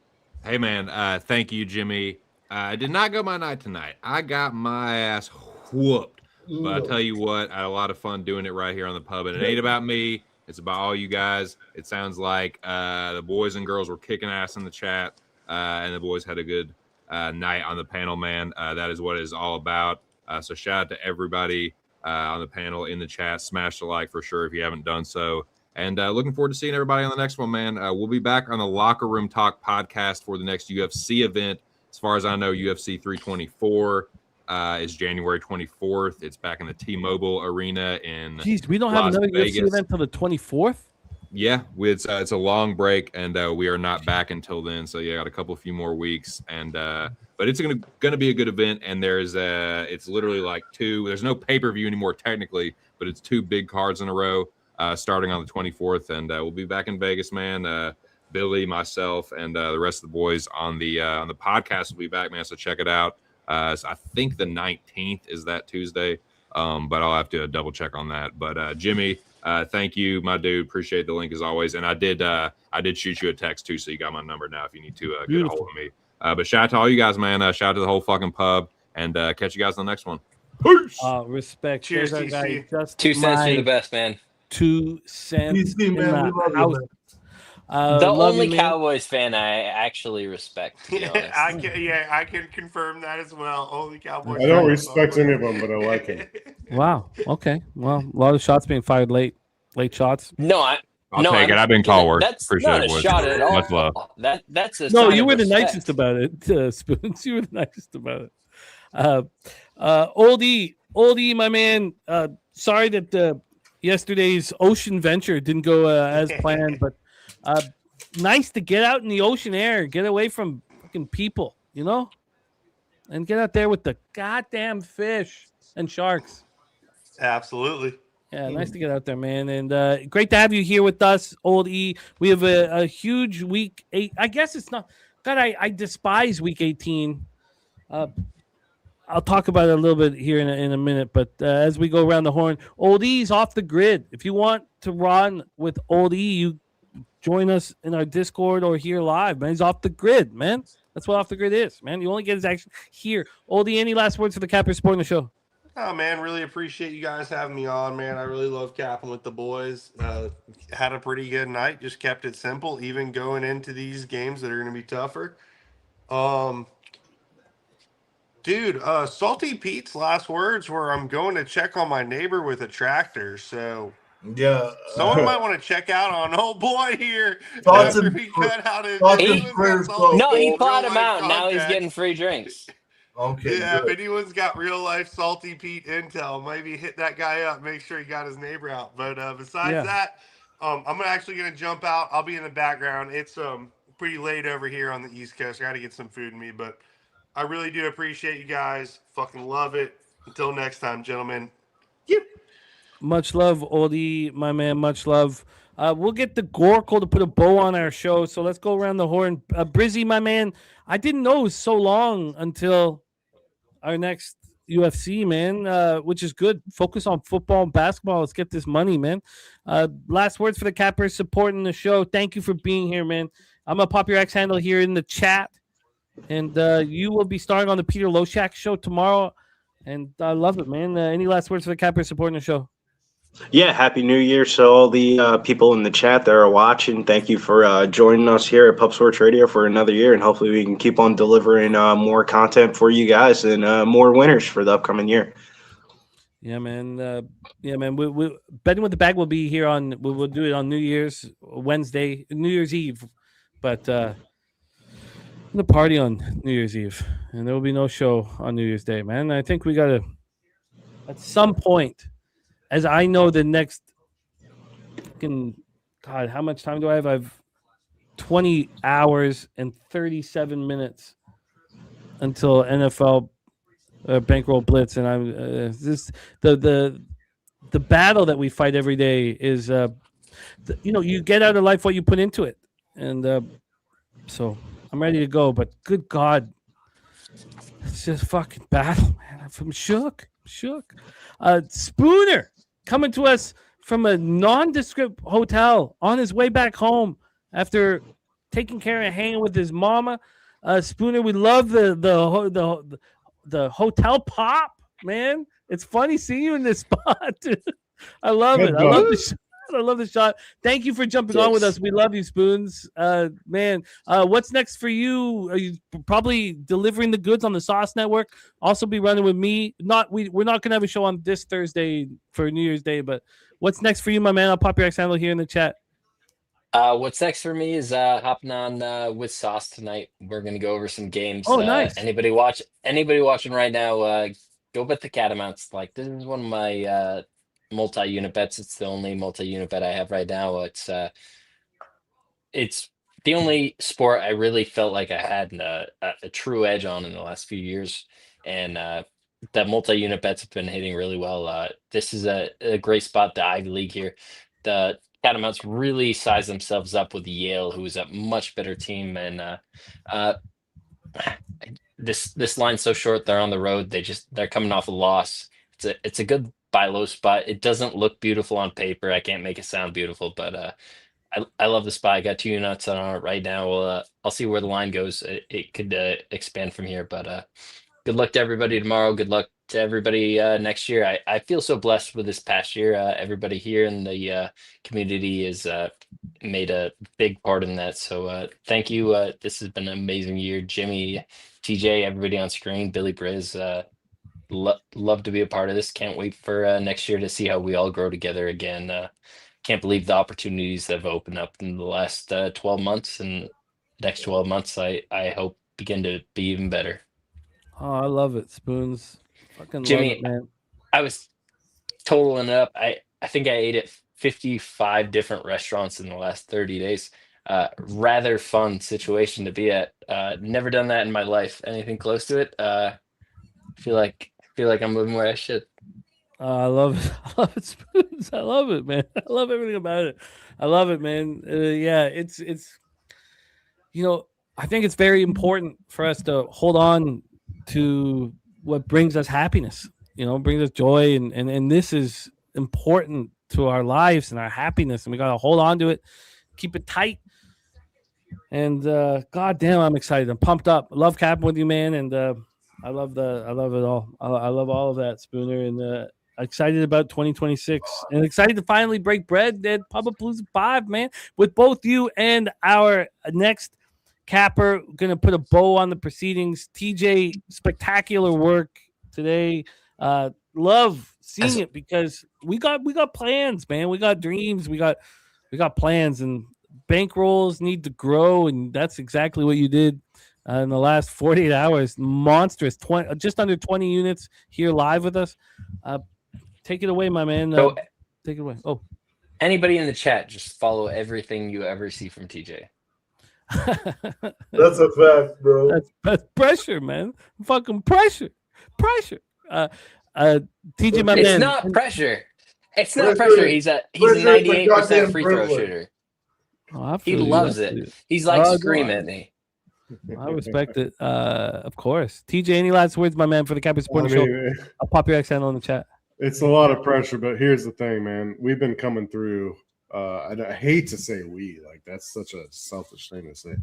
Speaker 9: Hey man, thank you, Jimmy. I did not go my night tonight. I got my ass whooped. But I'll tell you what, I had a lot of fun doing it right here on the pub. And it ain't about me. It's about all you guys. It sounds like the boys and girls were kicking ass in the chat. And the boys had a good night on the panel, man. That is what it's all about. So shout out to everybody on the panel in the chat. Smash the like for sure if you haven't done so. And looking forward to seeing everybody on the next one, man. We'll be back on the Locker Room Talk podcast for the next UFC event. As far as I know, UFC 324 is January 24th. It's back in the T-Mobile Arena in
Speaker 1: Jeez, we don't
Speaker 9: Las
Speaker 1: have another
Speaker 9: Vegas.
Speaker 1: UFC event until the 24th?
Speaker 9: Yeah, it's a long break, and we are not back until then. So yeah, got a few more weeks, and but it's gonna be a good event. And it's literally like there's no pay-per-view anymore technically, but it's 2 big cards in a row starting on the 24th, and we'll be back in Vegas, man. Billy, myself, and the rest of the boys on the podcast will be back, man. So check it out. So I think the 19th is that Tuesday, but I'll have to double check on that. But Jimmy, thank you, my dude. Appreciate the link as always. And I did shoot you a text too, so you got my number now if you need to get a hold of me. But shout out to all you guys, man. Shout out to the whole fucking pub, and catch you guys on the next one. Peace.
Speaker 1: Respect.
Speaker 10: Cheers,
Speaker 1: There's our
Speaker 10: TC.
Speaker 1: guy, Just
Speaker 13: 2 cents,
Speaker 1: My
Speaker 13: you're the best, man.
Speaker 1: 2 cents.
Speaker 3: TC,
Speaker 1: in
Speaker 3: man,
Speaker 1: the
Speaker 3: we love you,
Speaker 1: house.
Speaker 3: man.
Speaker 13: The
Speaker 1: love
Speaker 13: only
Speaker 1: you, man.
Speaker 13: Cowboys fan I actually respect, to be honest.
Speaker 10: I can confirm that as well. Only Cowboys.
Speaker 15: I don't
Speaker 10: fans.
Speaker 15: respect any of them, but I like him.
Speaker 1: Wow. Okay. Well, a lot of shots being fired late shots.
Speaker 13: No,
Speaker 9: I'll take it. I've been call worse.
Speaker 13: That's
Speaker 9: Appreciate
Speaker 13: not
Speaker 9: it,
Speaker 13: a
Speaker 9: boys.
Speaker 13: shot at all.
Speaker 9: Much love.
Speaker 13: That's a
Speaker 1: No,
Speaker 13: sign
Speaker 1: you
Speaker 13: of
Speaker 1: were the
Speaker 13: respect.
Speaker 1: nicest about it, Spoons. You were the nicest about it. Oldie, my man. Sorry that yesterday's ocean venture didn't go as planned, but nice to get out in the ocean air, get away from fucking people, and get out there with the goddamn fish and sharks.
Speaker 10: Absolutely.
Speaker 1: Yeah, nice to get out there, man, and great to have you here with us, Old E. We have a huge week 8. I guess it's not. God, I despise week 18. I'll talk about it a little bit here in a minute, but as we go around the horn, Old E's off the grid. If you want to run with Old E, you join us in our Discord or here live, man. He's off the grid, man. That's what off the grid is, man. You only get his action here. Old E, any last words for the Capper supporting the show?
Speaker 10: Oh man, really appreciate you guys having me on, man. I really love capping with the boys. Had a pretty good night. Just kept it simple, even going into these games that are going to be tougher. Dude, Salty Pete's last words were, "I'm going to check on my neighbor with a tractor." So
Speaker 3: yeah,
Speaker 10: someone might want to check out on old boy here.
Speaker 3: Thoughts
Speaker 10: after
Speaker 3: and
Speaker 10: we cut out his
Speaker 3: prayers, bro.
Speaker 13: No, he
Speaker 10: real
Speaker 13: plowed him
Speaker 10: life
Speaker 13: out. Now he's
Speaker 10: contacts.
Speaker 13: getting free drinks.
Speaker 3: Okay.
Speaker 10: Yeah,
Speaker 3: good.
Speaker 10: if anyone's got real life Salty Pete intel, maybe hit that guy up. Make sure he got his neighbor out. But besides that, I'm actually gonna jump out. I'll be in the background. It's pretty late over here on the East Coast. I got to get some food in me, but I really do appreciate you guys. Fucking love it. Until next time, gentlemen.
Speaker 1: Much love, Oldie, my man. Much love. We'll get the Goracle to put a bow on our show. So let's go around the horn. Brizzy, my man. I didn't know it was so long until our next UFC, man, which is good. Focus on football and basketball. Let's get this money, man. Last words for the Cappers supporting the show. Thank you for being here, man. I'm going to pop your X handle here in the chat. And you will be starting on the Peter Loshak show tomorrow. And I love it, man. Any last words for the Cappers supporting the show?
Speaker 12: Yeah, Happy New Year. So all the people in the chat that are watching, thank you for joining us here at Pub Sports Radio for another year, and hopefully we can keep on delivering more content for you guys and more winners for the upcoming year.
Speaker 1: Yeah, man. We betting with the bag will be here on. We'll do it on New Year's Wednesday, New Year's Eve, but I'm gonna party on New Year's Eve, and there will be no show on New Year's Day, man. I think we gotta at some point, as I know the next fucking God, how much time do I have? I've 20 hours and 37 minutes until NFL bankroll blitz, and I'm this the battle that we fight every day is you get out of life what you put into it, and so I'm ready to go. But good God, it's just fucking battle, man. I'm shook. Spooner coming to us from a nondescript hotel on his way back home after taking care of hanging with his mama. Spooner, we love the hotel pop, man. It's funny seeing you in this spot. I love it. I love the shot. I love the shot. Thank you for jumping on with us. We love you, Spoons. Man, what's next for you? Are you probably delivering the goods on the Sauce Network? Also be running with me. We're not gonna have a show on this Thursday for New Year's Day, but what's next for you, my man? I'll pop your X handle here in the chat.
Speaker 13: What's next for me is hopping on with Sauce tonight. We're gonna go over some games.
Speaker 1: Oh, nice.
Speaker 13: Anybody watching right now, go bet the Catamounts. Like, this is one of my multi-unit bets. It's the only multi-unit bet I have right now. It's the only sport I really felt like I had a true edge on in the last few years, and that multi-unit bets have been hitting really well. This is a great spot, the Ivy League here. The Catamounts really size themselves up with Yale, who is a much better team, and this line's so short. They're on the road. They're coming off a loss. It's a good buy low spot. It doesn't look beautiful on paper. I can't make it sound beautiful, but I love the spot. I got 2 units on it right now. I'll see where the line goes. It could expand from here, but good luck to everybody tomorrow. Good luck to everybody next year. I feel so blessed with this past year. Everybody here in the community has made a big part in that. So thank you. This has been an amazing year. Jimmy, TJ, everybody on screen, Billy Briz. Love to be a part of this. Can't wait for next year to see how we all grow together again. Can't believe the opportunities that have opened up in the last 12 months, and next 12 months I hope begin to be even better.
Speaker 1: Oh, I love it, Spoons. Fucking
Speaker 13: Jimmy,
Speaker 1: love it, man.
Speaker 13: I was totaling it up. I think I ate at 55 different restaurants in the last 30 days. Rather fun situation to be at. Never done that in my life. Anything close to it. Feel like I'm moving where I should.
Speaker 1: I love it. I love it, Spoons. I love it, man. I love everything about it. I love it, man. Yeah, it's I think it's very important for us to hold on to what brings us happiness, brings us joy, and this is important to our lives and our happiness, and we got to hold on to it, keep it tight. And God damn, I'm excited. I'm pumped up. I love capping with you, man, and I love it all. I love all of that, Spooner, and excited about 2026, and excited to finally break bread at Pubapalooza 5, man, with both you and our next capper. Gonna put a bow on the proceedings. TJ, spectacular work today. Love seeing it because we got plans, man. We got dreams. We got plans, and bankrolls need to grow, and that's exactly what you did. In the last 48 hours, monstrous, just under 20 units here live with us. Take it away, my man. Take it away. Oh,
Speaker 13: anybody in the chat, just follow everything you ever see from TJ.
Speaker 3: That's a fact, bro.
Speaker 1: That's pressure, man. Fucking pressure. TJ, my man.
Speaker 13: It's not pressure. It's not pressure. He's a 98% free throw shooter.
Speaker 1: Oh,
Speaker 13: he loves it. He's like screaming at me.
Speaker 1: I respect it. Of course. TJ, any last words, my man, for the Captain Sporting Show? I'll pop your X handle in the chat.
Speaker 15: It's a lot of pressure, but here's the thing, man. We've been coming through. I hate to say we, like, that's such a selfish thing to say,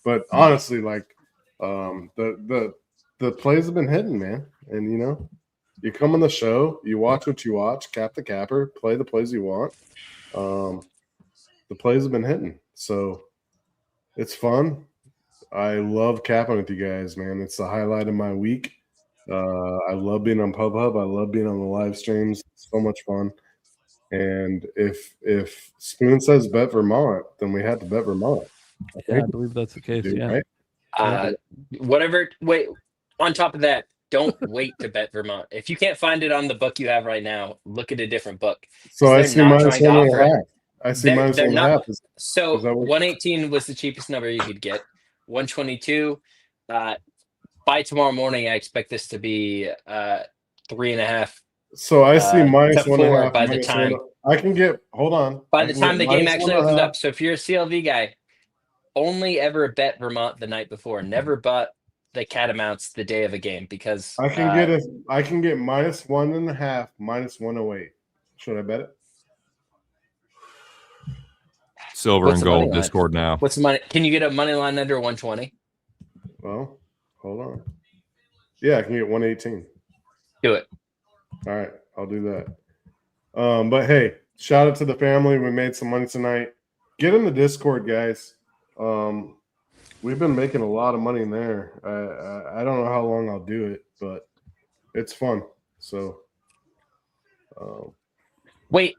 Speaker 15: but honestly, like, the plays have been hitting, man, and You come on the show, you watch what you watch, cap the capper, play the plays you want. The plays have been hitting, so it's fun. I love capping with you guys, man. It's the highlight of my week. I love being on PubHub. I love being on the live streams. It's so much fun. And if Spoon says bet Vermont, then we have to bet Vermont.
Speaker 1: I believe that's the case. Yeah.
Speaker 15: Right?
Speaker 13: Wait, on top of that, don't wait to bet Vermont. If you can't find it on the book you have right now, look at a different book.
Speaker 15: So I see minus 1.5. I see
Speaker 13: They're-
Speaker 15: minus
Speaker 13: they're
Speaker 15: 1.5.
Speaker 13: not- So 118 was the cheapest number you could get. 122. By tomorrow morning, I expect this to be 3.5.
Speaker 15: So I see minus
Speaker 13: to
Speaker 15: 1.5
Speaker 13: 4 by the
Speaker 15: minus
Speaker 13: time.
Speaker 15: 1. I can get. Hold on.
Speaker 13: By
Speaker 15: I
Speaker 13: the
Speaker 15: can
Speaker 13: time
Speaker 15: get
Speaker 13: the game
Speaker 15: minus
Speaker 13: actually opens
Speaker 15: 1.5.
Speaker 13: up. So if you're a CLV guy, only ever bet Vermont the night before. Never bet the Catamounts the day of a game because
Speaker 15: I can get minus 1.5, minus 108. Should I bet it?
Speaker 9: Silver
Speaker 13: What's
Speaker 9: and
Speaker 13: the money
Speaker 9: gold
Speaker 13: line?
Speaker 9: Discord now.
Speaker 13: What's the money? Can you get a money line under 120?
Speaker 15: Well, hold on. Yeah, I can get 118.
Speaker 13: Do it.
Speaker 15: All right, I'll do that. But hey, shout out to the family. We made some money tonight. Get in the Discord, guys. We've been making a lot of money in there. I don't know how long I'll do it, but it's fun. So,
Speaker 13: Wait,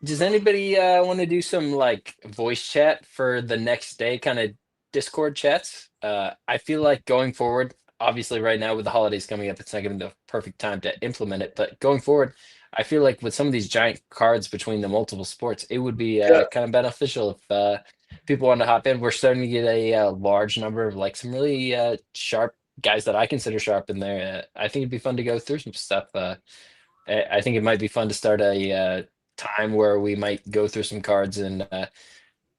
Speaker 13: does anybody want to do some like voice chat for the next day kind of Discord chats? I feel like going forward, obviously right now with the holidays coming up, it's not going to be the perfect time to implement it, but going forward, I feel like with some of these giant cards between the multiple sports, it would be kind of beneficial if people want to hop in. We're starting to get a large number of like some really sharp guys that I consider sharp in there. I think it'd be fun to go through some stuff. I think it might be fun to start a time where we might go through some cards, and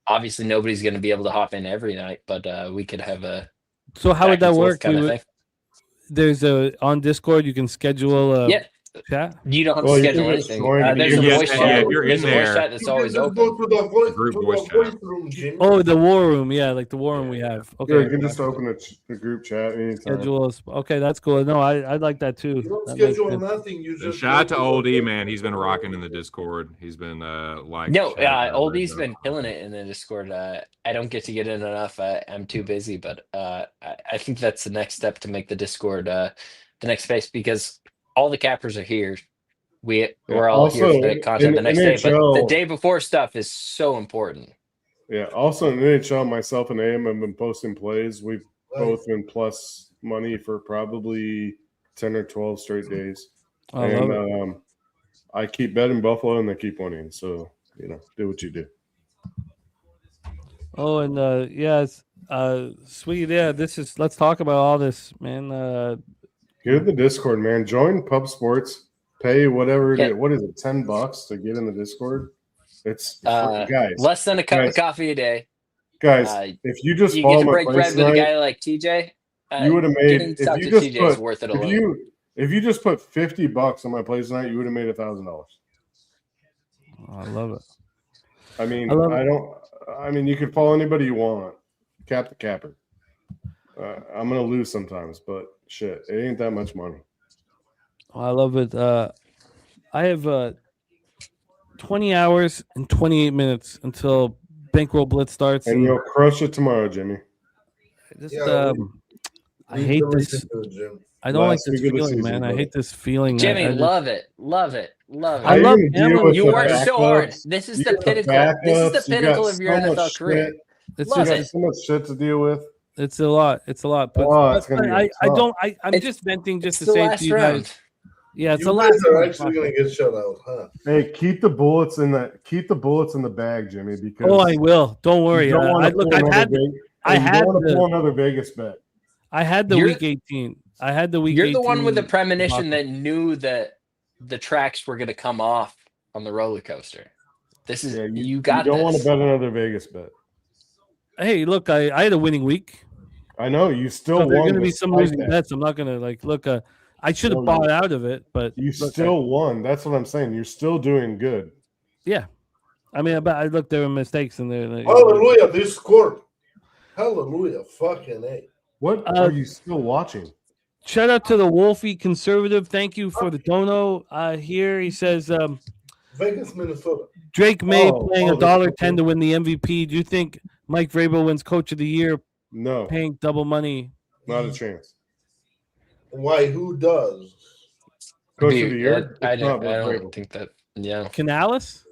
Speaker 13: obviously nobody's going to be able to hop in every night, but we could have a.
Speaker 1: So how would that work?
Speaker 13: Kind of thing.
Speaker 1: There's on Discord you can schedule a chat.
Speaker 13: You don't have to schedule anything. There's a voice chat. There's a voice chat that's always open.
Speaker 3: Go to the
Speaker 9: Group voice
Speaker 3: voice room, Jimmy.
Speaker 1: Oh, the war room, yeah, like the war room we have. Okay,
Speaker 15: yeah, you can just open the group chat anytime.
Speaker 1: schedule. Okay, that's cool. No, I like that too.
Speaker 3: You don't
Speaker 1: That makes
Speaker 3: schedule
Speaker 1: sense.
Speaker 3: nothing. You just
Speaker 9: Shout out to
Speaker 3: go
Speaker 9: Old E,
Speaker 3: the-
Speaker 9: man. He's been rocking in the Discord. He's been like.
Speaker 13: No,
Speaker 9: chatting
Speaker 13: Oldie's
Speaker 9: about
Speaker 13: been killing it in the Discord. I don't get to get in enough. I'm too busy, but I think that's the next step to make the Discord the next space, because all the cappers are here. We're all here
Speaker 15: Also,
Speaker 13: for the content
Speaker 15: in
Speaker 13: the next day, but the
Speaker 15: NHL
Speaker 13: day before stuff is so important.
Speaker 15: Yeah. Also in NHL, myself and AM have been posting plays. We've both been plus money for probably 10 or 12 straight days.
Speaker 1: I love it.
Speaker 15: I keep betting Buffalo and they keep winning. So, do what you do.
Speaker 1: Oh, and yes, sweet. Yeah, let's talk about all this, man.
Speaker 15: Get in the Discord, man. Join Pub Sports. Pay whatever it is. What is it? $10 to get in the Discord? It's guys.
Speaker 13: Less than a cup of coffee a day.
Speaker 15: Guys, if you just
Speaker 13: you
Speaker 15: follow
Speaker 13: get to
Speaker 15: my
Speaker 13: break
Speaker 15: plays
Speaker 13: bread with a
Speaker 15: tonight,
Speaker 13: guy like TJ.
Speaker 15: you would have made
Speaker 13: getting
Speaker 15: if
Speaker 13: stuck
Speaker 15: you
Speaker 13: to
Speaker 15: just
Speaker 13: TJ
Speaker 15: put
Speaker 13: is worth it alone.
Speaker 15: if you just put $50 on my plays tonight, you would have made $1,000.
Speaker 1: I love it.
Speaker 15: I mean,
Speaker 1: I love
Speaker 15: I mean, you could follow anybody you want. Cap the capper. I'm gonna lose sometimes, but shit, it ain't that much money.
Speaker 1: I love it. I have 20 hours and 28 minutes until Bankroll Blitz starts,
Speaker 15: And you'll crush it tomorrow, Jimmy.
Speaker 1: just
Speaker 3: Yeah,
Speaker 1: I hate this. I don't like
Speaker 15: Last
Speaker 1: this
Speaker 15: week of the
Speaker 1: feeling,
Speaker 15: season,
Speaker 1: man. I
Speaker 15: buddy.
Speaker 1: hate this feeling.
Speaker 13: Jimmy,
Speaker 1: I just-
Speaker 13: love it. Love it.
Speaker 1: I love
Speaker 15: even deal
Speaker 1: gambling.
Speaker 15: with
Speaker 13: You
Speaker 15: the
Speaker 13: work so hard.
Speaker 15: backups.
Speaker 13: This is
Speaker 15: You
Speaker 13: the
Speaker 15: got
Speaker 13: pinnacle.
Speaker 15: backups.
Speaker 13: This is the
Speaker 15: You
Speaker 13: pinnacle
Speaker 15: got
Speaker 13: of your
Speaker 15: so much
Speaker 13: NFL career.
Speaker 15: shit.
Speaker 1: It's
Speaker 13: Love
Speaker 15: You got
Speaker 13: it.
Speaker 15: so much shit to deal with.
Speaker 1: It's a lot. It's a lot. But,
Speaker 15: Oh, it's gonna be
Speaker 1: I
Speaker 15: tough.
Speaker 1: don't. I'm
Speaker 13: It's-
Speaker 1: just venting just to
Speaker 13: It's the
Speaker 1: say
Speaker 13: last
Speaker 1: to you
Speaker 13: round.
Speaker 1: guys. Yeah, it's
Speaker 3: You
Speaker 1: the
Speaker 3: guys
Speaker 1: last
Speaker 3: are
Speaker 1: round.
Speaker 3: actually gonna get shut out, huh?
Speaker 15: Hey, keep the bullets in the bag, Jimmy. Because
Speaker 1: Oh, I will. Don't worry.
Speaker 15: you don't wanna
Speaker 1: Look,
Speaker 15: pull
Speaker 1: I've
Speaker 15: another
Speaker 1: had.
Speaker 15: Ve-
Speaker 1: I
Speaker 15: you
Speaker 1: had
Speaker 15: don't want to
Speaker 1: the-
Speaker 15: pull another Vegas bet.
Speaker 1: I had the
Speaker 13: You're-
Speaker 1: week 18. I had the week.
Speaker 13: You're the one with the
Speaker 1: 18
Speaker 13: premonition
Speaker 1: debacle.
Speaker 13: that knew that the tracks were going to come off on the roller coaster. This is
Speaker 15: Yeah,
Speaker 13: you got
Speaker 15: You don't want
Speaker 13: this.
Speaker 15: to bet another Vegas bet.
Speaker 1: Hey, look, I had a winning week.
Speaker 15: I know you still
Speaker 1: So there are
Speaker 15: won.
Speaker 1: going to be some
Speaker 15: despite
Speaker 1: losing
Speaker 15: that.
Speaker 1: bets. I'm not going to look. I should have
Speaker 15: No,
Speaker 1: bought out of it, but
Speaker 15: You
Speaker 1: look,
Speaker 15: still won. That's what I'm saying. You're still doing good.
Speaker 1: yeah. I mean, but I look, there were mistakes in there.
Speaker 3: Hallelujah! They scored. Hallelujah! Fucking A.
Speaker 15: What are you still watching?
Speaker 1: Shout out to the Wolfie Conservative. Thank you for the dono. Here he says,
Speaker 3: Vegas, Minnesota.
Speaker 1: Drake May
Speaker 15: Oh,
Speaker 1: playing
Speaker 15: oh,
Speaker 1: $1.10 to win the MVP. Do you think Mike Vrabel wins Coach of the Year?
Speaker 15: No,
Speaker 1: Paying double money.
Speaker 15: not a chance.
Speaker 3: Why? Who does?
Speaker 15: Coach of the Year?
Speaker 13: I
Speaker 15: It's not
Speaker 13: don't
Speaker 15: Vrabel.
Speaker 13: think that. Yeah.
Speaker 1: Canales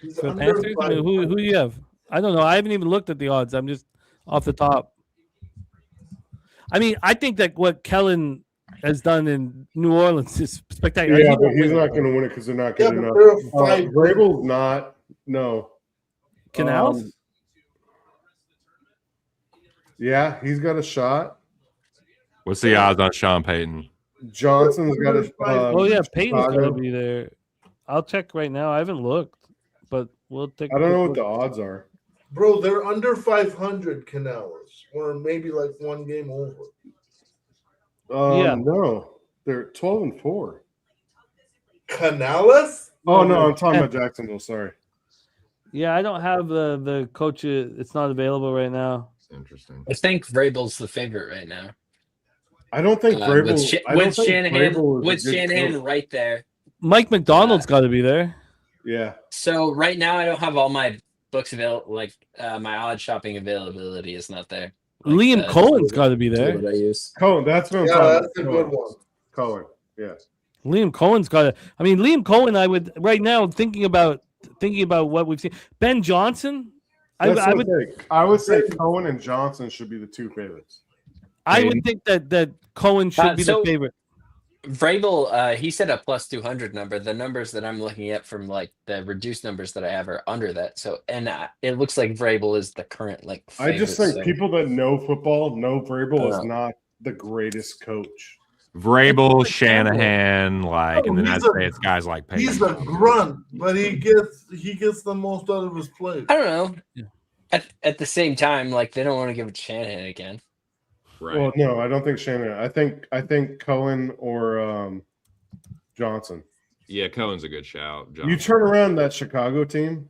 Speaker 3: He's
Speaker 1: for the
Speaker 3: under
Speaker 1: Panthers. I mean, who do you have? I don't know. I haven't even looked at the odds. I'm just off the top. I mean, I think that what Kellen has done in New Orleans is spectacular.
Speaker 15: Yeah,
Speaker 1: He
Speaker 15: but
Speaker 1: won't
Speaker 15: he's
Speaker 1: win
Speaker 15: not
Speaker 1: it.
Speaker 15: going to win it because they're not
Speaker 3: Yeah,
Speaker 15: good
Speaker 3: but
Speaker 15: enough.
Speaker 3: they're a five-
Speaker 15: Vrabel's not. No.
Speaker 1: Canales?
Speaker 15: Yeah, he's got a shot.
Speaker 9: What's the odds on Sean Payton?
Speaker 15: Johnson's got a.
Speaker 1: Oh yeah, Peyton's got to
Speaker 15: Chicago.
Speaker 1: be there. I'll check right now. I haven't looked, but we'll take.
Speaker 15: I don't know what
Speaker 1: the
Speaker 15: the odds are.
Speaker 3: Bro, they're under 500 Canales, or maybe like one game over.
Speaker 1: Yeah.
Speaker 15: No, they're 12-4.
Speaker 3: Canales?
Speaker 15: Oh no, I'm talking about Jacksonville. Sorry.
Speaker 1: Yeah, I don't have the coach. It's not available right now.
Speaker 9: Interesting.
Speaker 13: I think Vrabel's the favorite right now.
Speaker 15: I don't think Vrabel.
Speaker 13: With Shanahan right there.
Speaker 1: Mike McDonald's got to be there.
Speaker 15: Yeah.
Speaker 13: So right now I don't have all my books available. Like my odd shopping availability is not there.
Speaker 1: Liam Cohen's got to be there.
Speaker 13: What I use.
Speaker 15: Cohen, that's what I'm
Speaker 3: Yeah,
Speaker 15: talking
Speaker 3: that's a
Speaker 15: about.
Speaker 3: good one.
Speaker 15: Cohen, yeah.
Speaker 1: Liam Cohen's got to. I mean, Liam Cohen. I would right now thinking about what we've seen. Ben Johnson. I
Speaker 15: would say Cohen and Johnson should be the two favorites.
Speaker 1: I would think that Cohen should be the favorite.
Speaker 13: Vrabel, he said a plus 200 number. The numbers that I'm looking at from like the reduced numbers that I have are under that. So, and it looks like Vrabel is the current like.
Speaker 15: I just think
Speaker 13: favorite, so-
Speaker 15: people that know football know Vrabel is not the greatest coach.
Speaker 9: Vrabel, Shanahan, like, and then I'd
Speaker 3: he's
Speaker 9: say it's guys like Payton.
Speaker 3: He's a grunt, but he gets the most out of his play.
Speaker 13: I don't know. At the same time, like they don't want to give it to Shanahan again.
Speaker 9: Right.
Speaker 15: Well, no, I don't think Shanahan. I think Cohen or Johnson.
Speaker 9: Yeah, Cohen's a good shout.
Speaker 15: You
Speaker 9: Johnson.
Speaker 15: turn around that Chicago team,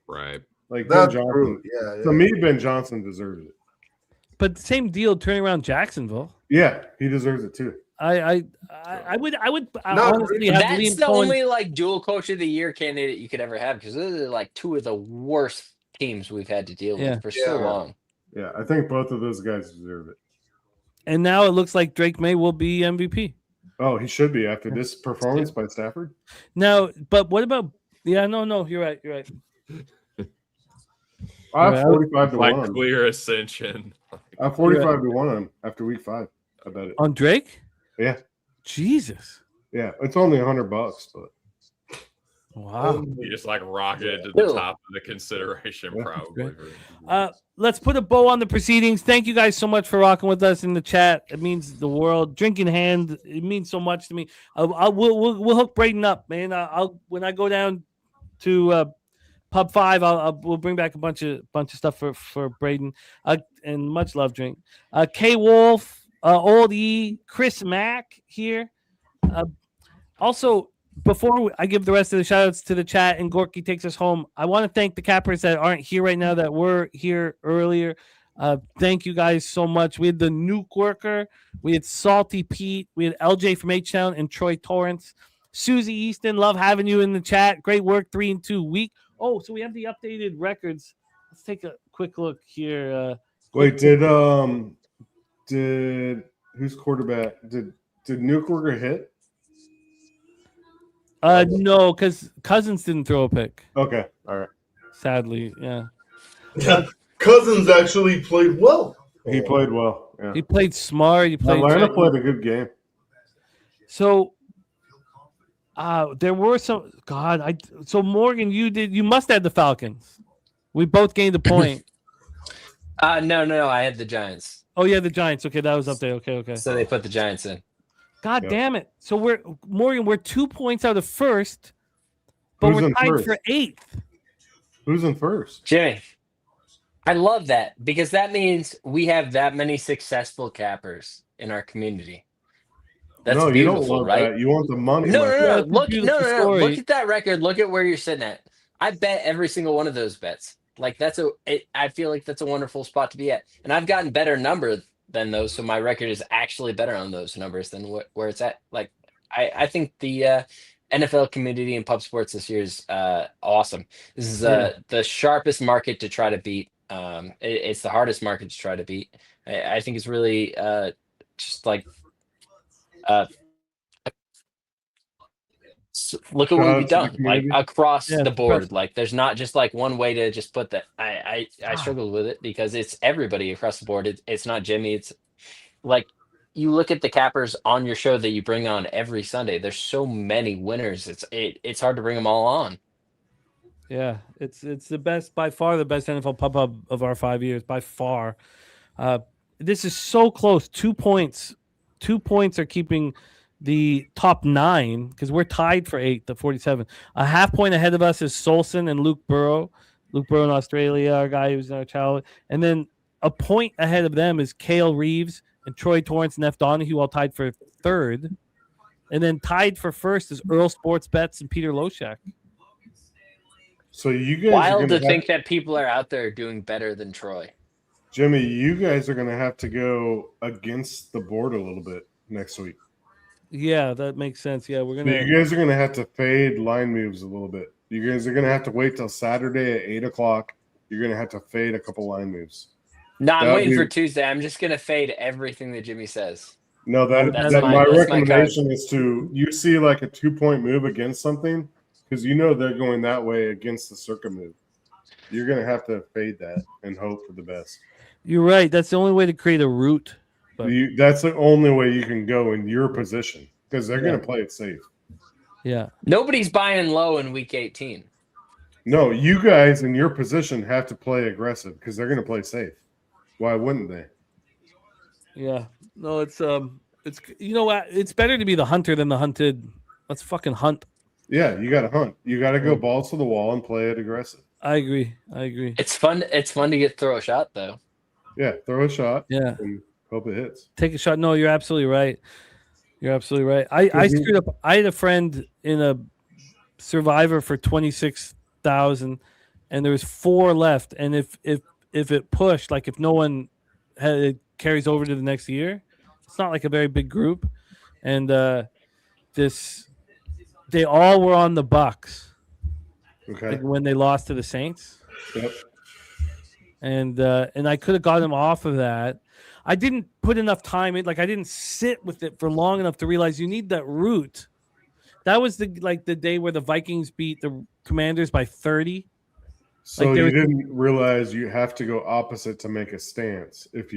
Speaker 9: Right.
Speaker 15: like
Speaker 3: That's
Speaker 15: Ben Johnson.
Speaker 3: true. Yeah,
Speaker 15: To me, Ben Johnson deserves it.
Speaker 1: But same deal turning around Jacksonville.
Speaker 15: Yeah, he deserves it too.
Speaker 1: I would
Speaker 3: Not
Speaker 1: honestly have
Speaker 13: That's
Speaker 1: Liam
Speaker 13: the
Speaker 1: Cohen.
Speaker 13: only like dual coach of the year candidate you could ever have because those are like two of the worst teams we've had to deal with for so long.
Speaker 15: Yeah, I think both of those guys deserve it.
Speaker 1: And now it looks like Drake May will be MVP.
Speaker 15: Oh, he should be after this performance by Stafford.
Speaker 1: Now, but what about? Yeah, no, you're right. You're right.
Speaker 15: I have 45 to
Speaker 9: Like
Speaker 15: 1.
Speaker 9: clear ascension.
Speaker 15: I have 45 to 1 on him after week 5. I bet it.
Speaker 1: On Drake?
Speaker 15: Yeah.
Speaker 1: Jesus.
Speaker 15: Yeah, it's only $100, but
Speaker 1: Wow.
Speaker 9: You just like rocket to the top of the consideration, probably.
Speaker 1: Let's put a bow on the proceedings. Thank you guys so much for rocking with us in the chat. It means the world. Drinking hand, it means so much to me. We'll hook Braden up, man. When I go down to Pub 5, we'll bring back a bunch of stuff for Braden. And much love, drink. K Wolf, Old E, Chris Mack here. Also, before I give the rest of the shout outs to the chat and Gorky takes us home, I want to thank the cappers that aren't here right now that were here earlier. Thank you guys so much. We had the Nuke Worker, we had Salty Pete, we had LJ from H-Town and Troy Torrance. Susie Easton, love having you in the chat. Great work, 3-2 week. Oh, so we have the updated records. Let's take a quick look here.
Speaker 15: wait, did who's quarterback? Did Nuke Worker hit?
Speaker 1: No, because Cousins didn't throw a pick.
Speaker 15: Okay, all right.
Speaker 1: Sadly, yeah.
Speaker 3: Cousins actually played well.
Speaker 15: He played well. Yeah.
Speaker 1: He played smart. He played.
Speaker 15: Atlanta played a good game.
Speaker 1: So, there were some. So Morgan, you must have the Falcons. We both gained a point.
Speaker 13: No, I had the Giants.
Speaker 1: Oh yeah, the Giants. Okay, that was up there. Okay.
Speaker 13: So they put the Giants in.
Speaker 1: God damn it! So we're 2 points out of first, but
Speaker 15: Who's
Speaker 1: we're
Speaker 15: in
Speaker 1: tied
Speaker 15: first?
Speaker 1: for 8th.
Speaker 15: Who's in first?
Speaker 13: Jimmy, I love that because that means we have that many successful cappers in our community. That's
Speaker 15: no,
Speaker 13: beautiful,
Speaker 15: you don't want
Speaker 13: right?
Speaker 15: that. You want the money.
Speaker 13: No.
Speaker 1: That's a
Speaker 13: Look,
Speaker 1: beautiful
Speaker 13: no.
Speaker 1: story.
Speaker 13: Look at that record. Look at where you're sitting at. I bet every single one of those bets. Like I feel like that's a wonderful spot to be at, and I've gotten better number than those, so my record is actually better on those numbers than where it's at. Like I think the NFL community and pub sports this year is awesome. This is the sharpest market to try to beat. It's the hardest market to try to beat. I think it's really just like look at what we've done like across the board. Like there's not just like one way to just put that. I struggled with it because it's everybody across the board. It's not Jimmy. It's like you look at the cappers on your show that you bring on every Sunday. There's so many winners. It's hard to bring them all on.
Speaker 1: Yeah, it's the best, by far the best NFL pub of our 5 years, by far. This is so close. 2 points. 2 points are keeping the top 9 because we're tied for 8 to 47. A half point ahead of us is Solson and Luke Burrow. Luke Burrow in Australia, our guy who's in our childhood. And then a point ahead of them is Cale Reeves and Troy Torrance and F. Donahue, all tied for 3rd. And then tied for 1st is Earl Sports Bets and Peter Loshak.
Speaker 15: So you guys
Speaker 13: wild to think that people are out there doing better than Troy.
Speaker 15: Jimmy, you guys are going to have to go against the board a little bit next week.
Speaker 1: Yeah, that makes sense. Yeah, we're gonna.
Speaker 15: You guys are going to have to fade line moves a little bit. You guys are going to have to wait till Saturday at 8:00. You're going to have to fade a couple line moves.
Speaker 13: No, I'm waiting for Tuesday. I'm just going to fade everything that Jimmy says.
Speaker 15: No, that's my recommendation is to you see like a 2-point move against something because you know they're going that way against the circuit move. You're going to have to fade that and hope for the best.
Speaker 1: You're right. That's the only way to create a route. But
Speaker 15: that's the only way you can go in your position because they're going to play it safe.
Speaker 1: Yeah.
Speaker 13: Nobody's buying low in week 18.
Speaker 15: No, you guys in your position have to play aggressive because they're going to play safe. Why wouldn't they?
Speaker 1: Yeah. No, it's you know what? It's better to be the hunter than the hunted. Let's fucking hunt.
Speaker 15: Yeah, you got to hunt. You got to go balls to the wall and play it aggressive.
Speaker 1: I agree.
Speaker 13: It's fun. It's fun to throw a shot though.
Speaker 15: Yeah, throw a shot.
Speaker 1: Yeah.
Speaker 15: And hope it hits.
Speaker 1: Take a shot. No, you're absolutely right. You're absolutely right. I screwed up. I had a friend in a Survivor for 26,000, and there was 4 left. And if it pushed, like if no one it carries over to the next year, it's not like a very big group. And they all were on the Bucks.
Speaker 15: Okay.
Speaker 1: Like when they lost to the Saints.
Speaker 15: Yep.
Speaker 1: And I could have got him off of that. I didn't put enough time in. Like I didn't sit with it for long enough to realize you need that route. That was the day where the Vikings beat the Commanders by 30.
Speaker 15: So like you didn't realize you have to go opposite to make a stance.
Speaker 1: If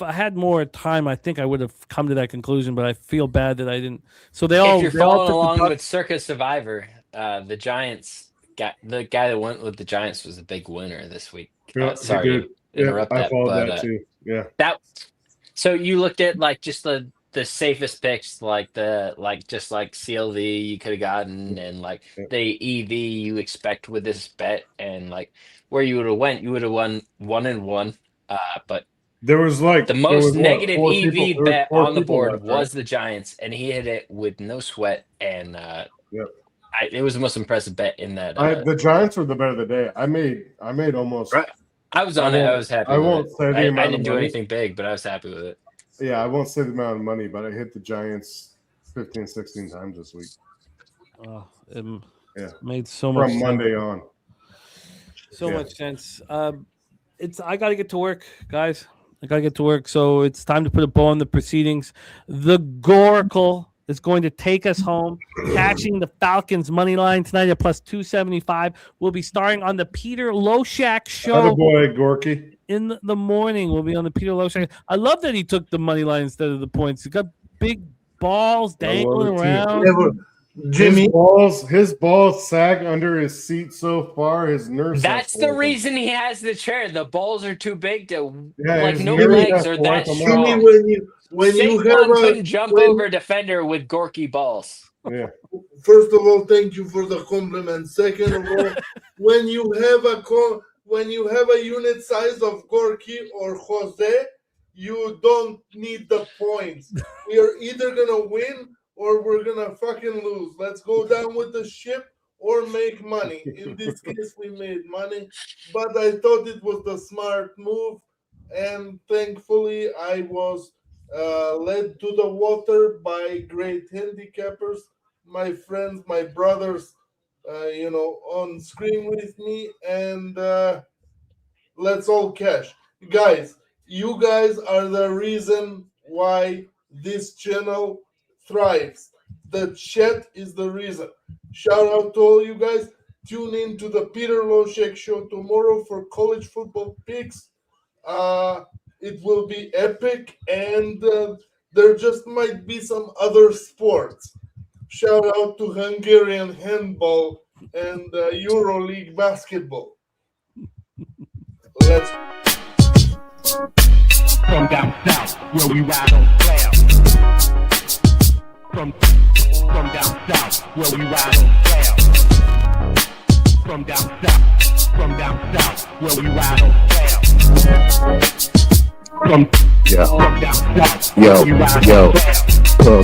Speaker 1: I had more time, I think I would have come to that conclusion. But I feel bad that I didn't. So
Speaker 13: If you're following along with Circus Survivor, the Giants. The guy that went with the Giants was a big winner this week. Sorry to interrupt that, but
Speaker 15: that too. Yeah.
Speaker 13: So you looked at like just the safest picks, like just like CLV you could have gotten, and like the EV you expect with this bet, and like where you would have won 1-1. But
Speaker 15: there was like
Speaker 13: the most negative EV bet on the board was the Giants, and he hit it with no sweat, and it was the most impressive bet in that.
Speaker 15: The Giants were the bet of the day. I made almost.
Speaker 13: Right. I was on it. I was happy.
Speaker 15: I won't say the amount.
Speaker 13: I didn't do anything big, but I was happy with it.
Speaker 15: Yeah, I won't say the amount of money, but I hit the Giants 15, 16 times this week.
Speaker 1: Oh, it made so much
Speaker 15: from Monday on.
Speaker 1: So much sense. I got to get to work, guys. I got to get to work. So it's time to put a bow on the proceedings. The Goracle is going to take us home, catching the Falcons money line tonight at plus 275. We'll be starring on the Peter Loshak show.
Speaker 15: Attaboy, Gorky.
Speaker 1: In the morning, we'll be on the Peter Loshak. I love that he took the money line instead of the points. He got big balls dangling around.
Speaker 15: Jimmy, his balls sag under his seat so far. His nurse.
Speaker 13: That's the reason he has the chair. The balls are too big to no legs are that strong.
Speaker 3: Jimmy, when you
Speaker 13: couldn't jump over a defender with Gorky balls.
Speaker 15: Yeah.
Speaker 3: First of all, thank you for the compliment. Second of all, when you have a unit size of Gorky or Jose, you don't need the points. We are either gonna win or we're gonna fucking lose. Let's go down with the ship or make money. In this case, we made money, but I thought it was the smart move, and thankfully, I was led to the water by great handicappers, my friends, my brothers, on screen with me, and let's all cash. Guys, you guys are the reason why this channel thrives. The chat is the reason. Shout out to all you guys. Tune in to the Peter Loshek show tomorrow for college football picks. It will be epic, and there just might be some other sports. Shout out to Hungarian handball and EuroLeague basketball. Let's
Speaker 4: From down south, where we ride on clouds. From down south, where we ride on clouds. From down south, where we ride on clouds. From down south, where we ride on clouds.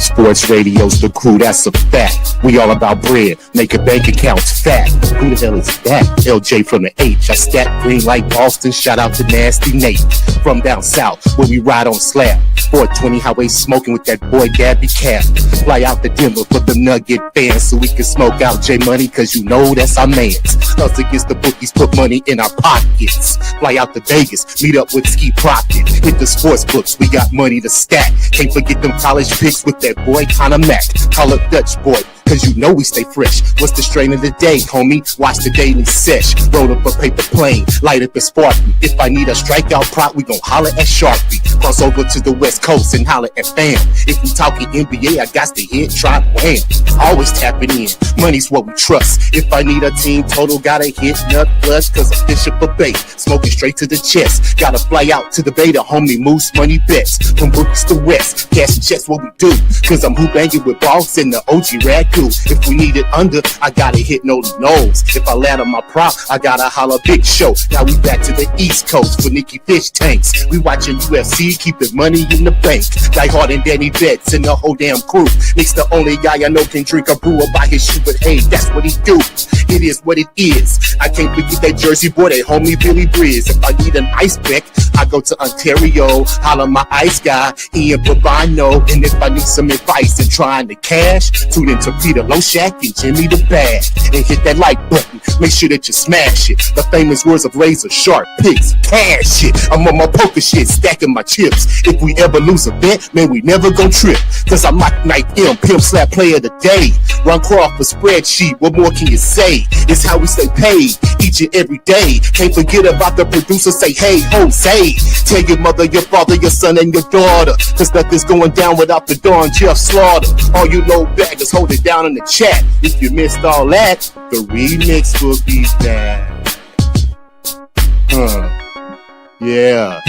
Speaker 16: Sports radio's the crew, that's a fact. We all about bread, making bank accounts fat. Who the hell is that? LJ from the H. I stack green like Boston, shout out to Nasty Nate. From down south, where we ride on slab. 420 highway smoking with that boy Gabby Cap. Fly out to Denver for the Nugget fans so we can smoke out J Money, cause you know that's our mans. Us against the bookies, put money in our pockets. Fly out to Vegas, meet up with Ski Crockett. Hit the sports books, we got money to stack. Can't forget them college picks with that boy Connor Mack. Call up Dutch boy, cause you know we stay fresh. What's the strain of the day, homie? Watch the daily sesh. Roll up a paper plane, light up a sparkly. If I need a strikeout prop, we gon' holler at Sharpie. Cross over to the West Coast and holler at fam. If we talking NBA, I got to hit, try wham. Always tapping in, money's what we trust. If I need a team total, gotta hit nut flush, cause I'm fishing for bait. Smoking straight to the chest. Gotta fly out to the beta, homie, moose money bets. From bookies to west, cash and checks what we do. Cause I'm who banging with balls and the OG Ragu. If we need it under, I gotta hit no nose. If I land on my prop, I gotta holler big show. Now we back to the East Coast for Nicky Fish tanks. We watching UFC, keeping money in the bank. Die Hard and Danny Betts and the whole damn crew. Nick's the only guy I know can drink a brew or buy his shoe, but hey, that's what he do. It is what it is. I can't forget that Jersey boy, that homie Billy Briz. If I need an ice pick, I go to Ontario, holler my ice guy, Ian Bobino. And if I need some advice in trying to cash, tune into Peter Loshak and Jimmy the Bad. And hit that like button, make sure that you smash it. The famous words of razor sharp picks, cash shit. I'm on my poker shit, stacking my chips. If we ever lose a bet, man, we never gon' trip. Cause I'm Mike Knight M, pimp slap player of the day. Ron Crawford spreadsheet, what more can you say? It's how we stay paid each and every day. Can't forget about the producer, say hey Jose. Tell your mother, your father, your son, and your daughter, cause nothing's going down without the Don Jeff Slaughter. All you low baggers, hold it down in the chat. If you missed all that, the remix will be back. Yeah.